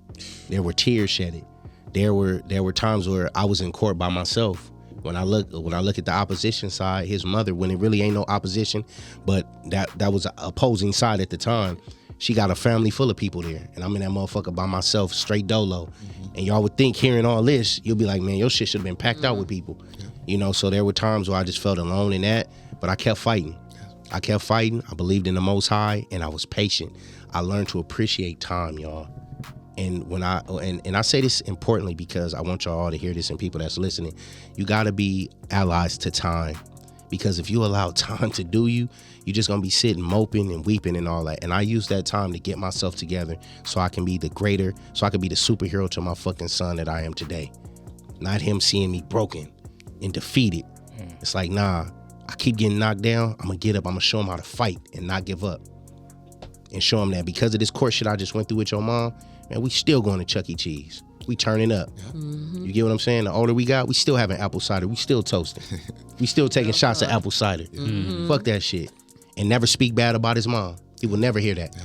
There were tears shedded. There were times where I was in court by myself. When I look at the opposition side, his mother, when it really ain't no opposition, but that was an opposing side at the time, she got a family full of people there. And I'm in that motherfucker by myself, straight dolo. And y'all would think, hearing all this, you'll be like, man, your shit should have been packed out with people. You know, so there were times where I just felt alone in that, but I kept fighting. I believed in the Most High, and I was patient. I learned to appreciate time, y'all. And when I say this importantly because I want y'all all to hear this, and people that's listening, you gotta be allies to time. Because if you allow time to do you, you're just gonna be sitting moping and weeping and all that. And I use that time to get myself together so I can be the superhero to my fucking son that I am today. Not him seeing me broken and defeated. It's like, nah, I keep getting knocked down. I'm gonna get up. I'm gonna show him how to fight and not give up. And show him that because of this court shit I just went through with your mom, man, we still going to Chuck E. Cheese. We turning up. You get what I'm saying? The older we got, we still having apple cider. We still toasting. We still taking shots of apple cider. Fuck that shit. And never speak bad about his mom. He will never hear that.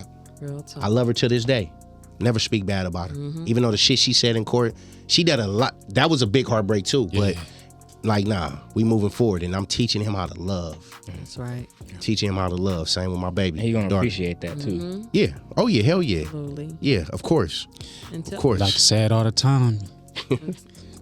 Real talk. I love her to this day. Never speak bad about her. Even though the shit she said in court, she did a lot. That was a big heartbreak too. But like, nah, we moving forward, and I'm teaching him how to love. That's right. Teaching him how to love. Same with my baby. And you're gonna daughter. appreciate that too. Yeah. Oh yeah. Hell yeah. Absolutely. Yeah. Of course. Of course. Like to say it all the time.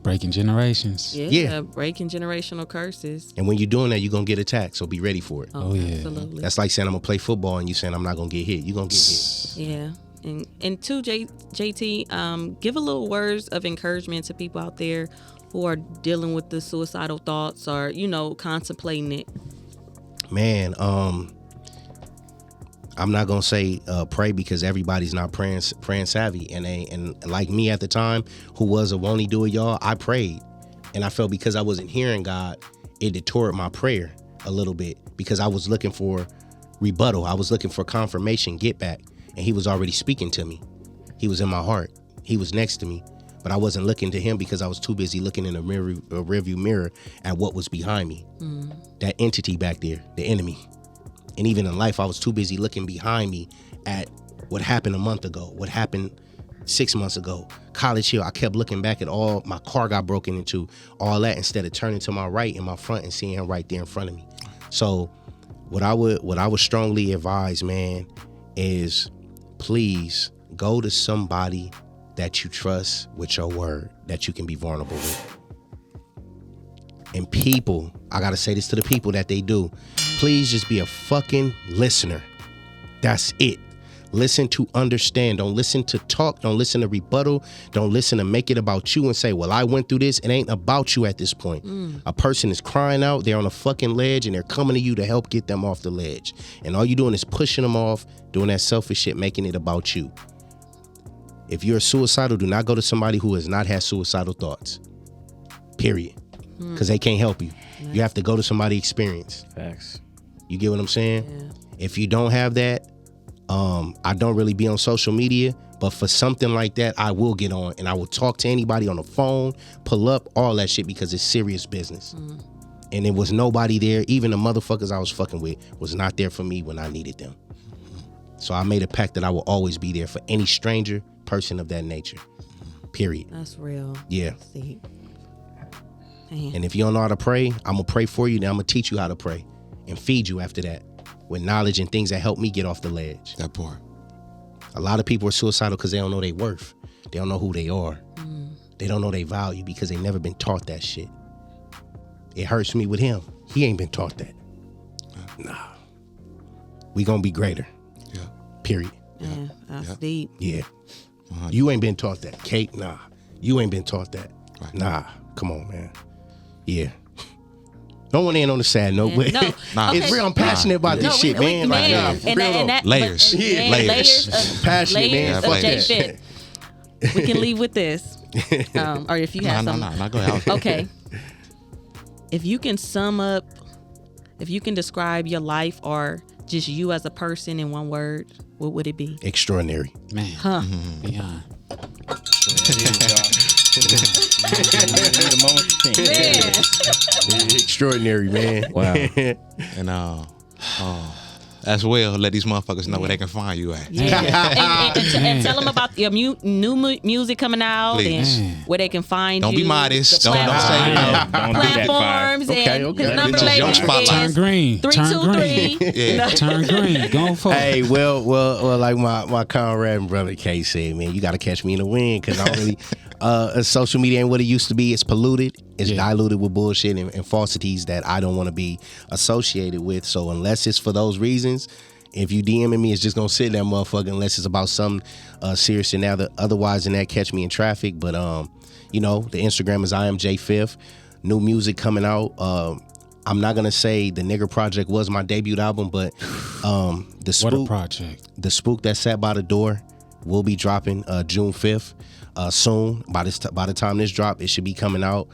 Breaking generations. Yeah. Breaking generational curses. And when you're doing that, you're gonna get attacked. So be ready for it. Oh yeah. Absolutely. That's like saying I'm gonna play football and you saying I'm not gonna get hit. You're gonna get hit. Yeah. And to JT, give a little words of encouragement to people out there who are dealing with the suicidal thoughts or, you know, contemplating it. Man, I'm not gonna say pray because everybody's not praying savvy, and like me at the time, who was a won't he do it, y'all. I prayed, and I felt because I wasn't hearing God, it detoured my prayer a little bit because I was looking for rebuttal. I was looking for confirmation, get back, and He was already speaking to me. He was in my heart. He was next to me, but I wasn't looking to Him because I was too busy looking in a rearview mirror at what was behind me. That entity back there, the enemy. And even in life, I was too busy looking behind me at what happened a month ago, what happened 6 months ago, College Hill. I kept looking back at all, my car got broken into, all that, instead of turning to my right and my front and seeing Him right there in front of me. So what I would strongly advise, man, is please go to somebody that you trust with your word, that you can be vulnerable with. And people, I gotta say this to the people that they do, please just be a fucking listener. That's it. Listen to understand. Don't listen to talk. Don't listen to rebuttal. Don't listen to make it about you and say, well, I went through this. It ain't about you at this point. A person is crying out. They're on a fucking ledge and they're coming to you to help get them off the ledge. And all you're doing is pushing them off, doing that selfish shit, making it about you. If you're suicidal, do not go to somebody who has not had suicidal thoughts. Period. Because they can't help you. You have to go to somebody experienced. Facts. You get what I'm saying? If you don't have that, I don't really be on social media, but for something like that, I will get on and I will talk to anybody on the phone, pull up, all that shit, because it's serious business. And there was nobody there. Even the motherfuckers I was fucking with was not there for me when I needed them. So I made a pact that I will always be there for any stranger, person of that nature. Period. That's real. Yeah. That's deep. And if you don't know how to pray, I'm going to pray for you. Then I'm going to teach you how to pray and feed you after that. with knowledge and things that help me get off the ledge. That part. A lot of people are suicidal because they don't know their worth. They don't know who they are. They don't know their value because they never been taught that shit. It hurts me with him. He ain't been taught that. Nah. We gonna be greater. Yeah. Period. Yeah, that's deep. Yeah. You ain't been taught that. Kate, nah. You ain't been taught that. Right. Nah. Come on, man. Yeah. Don't want to end on a sad note, but it's real. I'm passionate about this shit, man. Layers. Layers of, Passionate, man. Layers of J-Fit. We can leave with this. Or if you have something. No, go ahead. Okay. If you can sum up, if you can describe your life or just you as a person in one word, what would it be? Extraordinary. Man. Huh. Beyond. Extraordinary, man. Wow. And as well, let these motherfuckers know where they can find you at. Yeah. and tell them about your new music coming out Please. and where they can find Don't you. be modest. the Don't say no. Don't do that, platforms and his number This is your later spotlight. Turn is green. Turn green. 323. Yeah. Turn green. Go for it. Hey, well, like my comrade and brother K said, man, you got to catch me in the wind because not only social media ain't what it used to be. It's polluted. It's diluted with bullshit and falsities that I don't want to be associated with. So unless it's for those reasons, if you DMing me, it's just gonna sit in that motherfucker unless it's about something serious and otherwise than that, catch me in traffic. But the Instagram is I am J5th. New music coming out. I'm not gonna say the Nigger Project was my debut album, but the Spook, What a project. The Spook That Sat by the Door will be dropping June 5th. Soon. By the time this drop, it should be coming out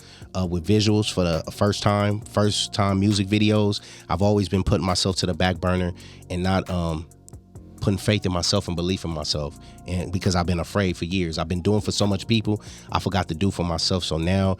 with visuals for the first time music videos. I've always been putting myself to the back burner and not putting faith in myself and belief in myself, and because I've been afraid for years. I've been doing for so much people, I forgot to do for myself. So now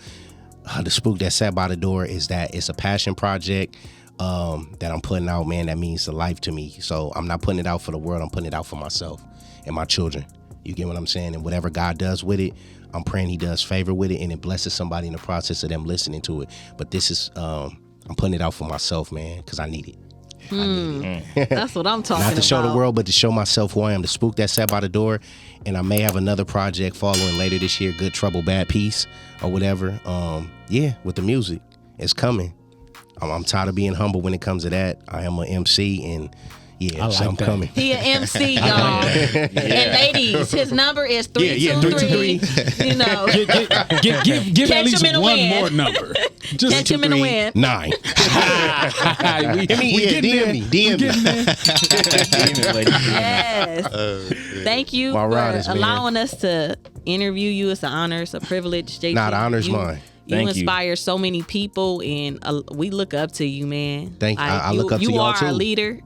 the Spook That Sat by the Door is that it's a passion project that I'm putting out, man, that means the life to me. So I'm not putting it out for the world, I'm putting it out for myself and my children. You get what I'm saying? And whatever God does with it, I'm praying he does favor with it and it blesses somebody in the process of them listening to it. But this is, I'm putting it out for myself, man, because I need it. I need it. That's what I'm talking about. Not to show the world, but to show myself who I am. The Spook That Sat by the Door. And I may have another project following later this year, Good Trouble, Bad Peace, or whatever. With the music. It's coming. I'm tired of being humble when it comes to that. I am an MC and I'm coming. He an MC, y'all. And ladies, his number is 323. You know, give Catch at least him in a one win. more number. Just catch him in a win. 9. DM me. Yes. Thank you My for riders, man. allowing us to interview you. It's an honor. It's a privilege. JayTee, Nah, the honor's mine. You Thank you. inspire so many people, and we look up to you, man. Thank you. I look up to you. You y'all, are too. our leader,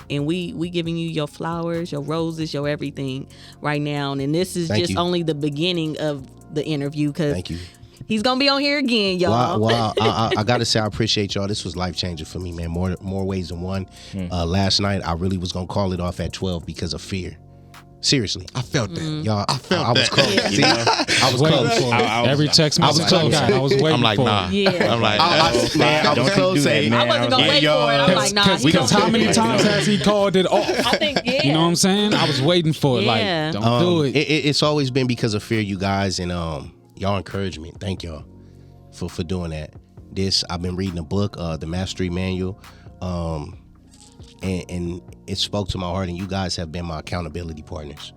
and we giving you your flowers, your roses, your everything right now. And this is Thank just you. only the beginning of the interview because Thank you. he's gonna be on here again, y'all. Well, I gotta say I appreciate y'all. This was life changing for me, man. More ways than one. Last night I really was gonna call it off at 12 because of fear. Seriously, I felt that. y'all. I was that. close. Yeah. See, I was close. Every text message I got, I was waiting I'm like, for nah. it. Yeah. I'm like, Man, I was Don't close. you do that, Saying, man. I wasn't gonna wait for it. I'm like, nah. he Because gonna how do many it. times has he called it off? I think, yeah. You know what I'm saying? I was waiting for it. Yeah. Like, don't do it. It's always been because of fear, you guys, and y'all encouragement. Thank y'all for doing that. I've been reading a book, the Mastery Manual, and it spoke to my heart. And you guys have been my accountability partners.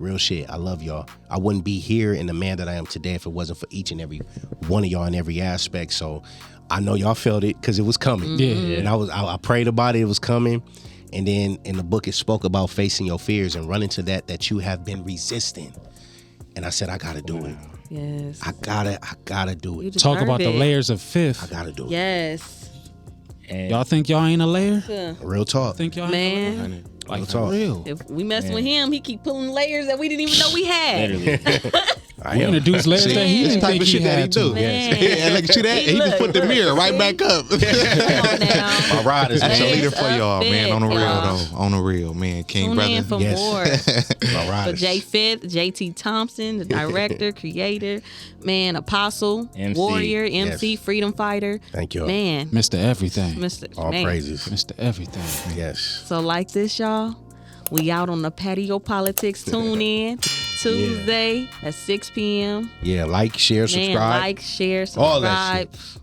Real shit. I love y'all. I wouldn't be here and the man that I am today if it wasn't for each and every one of y'all in every aspect. So I know y'all felt it because it was coming. Yeah. And I prayed about it. It was coming. And then in the book, it spoke about facing your fears and running to that you have been resisting. And I said, I gotta do it. Yes. I gotta do You it. Talk deserve about the it. layers of I fifth. gotta do it. Yes. And Y'all think y'all ain't a layer? Real talk. Think y'all ain't a layer? Man, Like, talk. for real. if we messing with him, he keep pulling layers that we didn't even know we had. literally. We introduced last See, day. He this didn't type think of he shit that he had do. to. Man. Yeah, look, see that? He just put the mirror right back up. Come on now. My riders, That's a man. leader for y'all, man. On the real y'all. though. On the real, man. King Tune brother. in for Yes. more. My For riders. Jay Fifth, JayTee Thompson, the director, creator, man, apostle, MC. warrior, MC, Yes. freedom fighter. Thank you. Man, Mr. Everything. Mr. All man. praises. Mr. Everything. Yes. So like this, y'all, we out on the Patio PolitiCz. Tune in Tuesday at 6 p.m. Yeah, like, share, Man, subscribe. like, share, All that subscribe.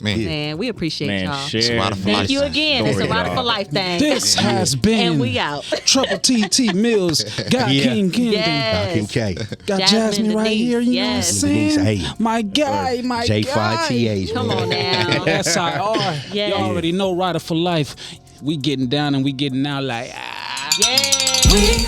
Man. Man, we appreciate Man, y'all. share. Serrata for Thank life. you again. It's a Story, Ryda y'all. for life thing. This has been And we out. Trouble TT Mills. Got Yeah. King Kendon. Yes. Kim K. Got Jasmine Jasmine right Denise, here. You know what I'm yes. saying? Denise, hey. My guy, my guy. J5TH. Come on now. SIR. Yeah. You already know Ryda for life. We getting down and we getting out like Yeah. We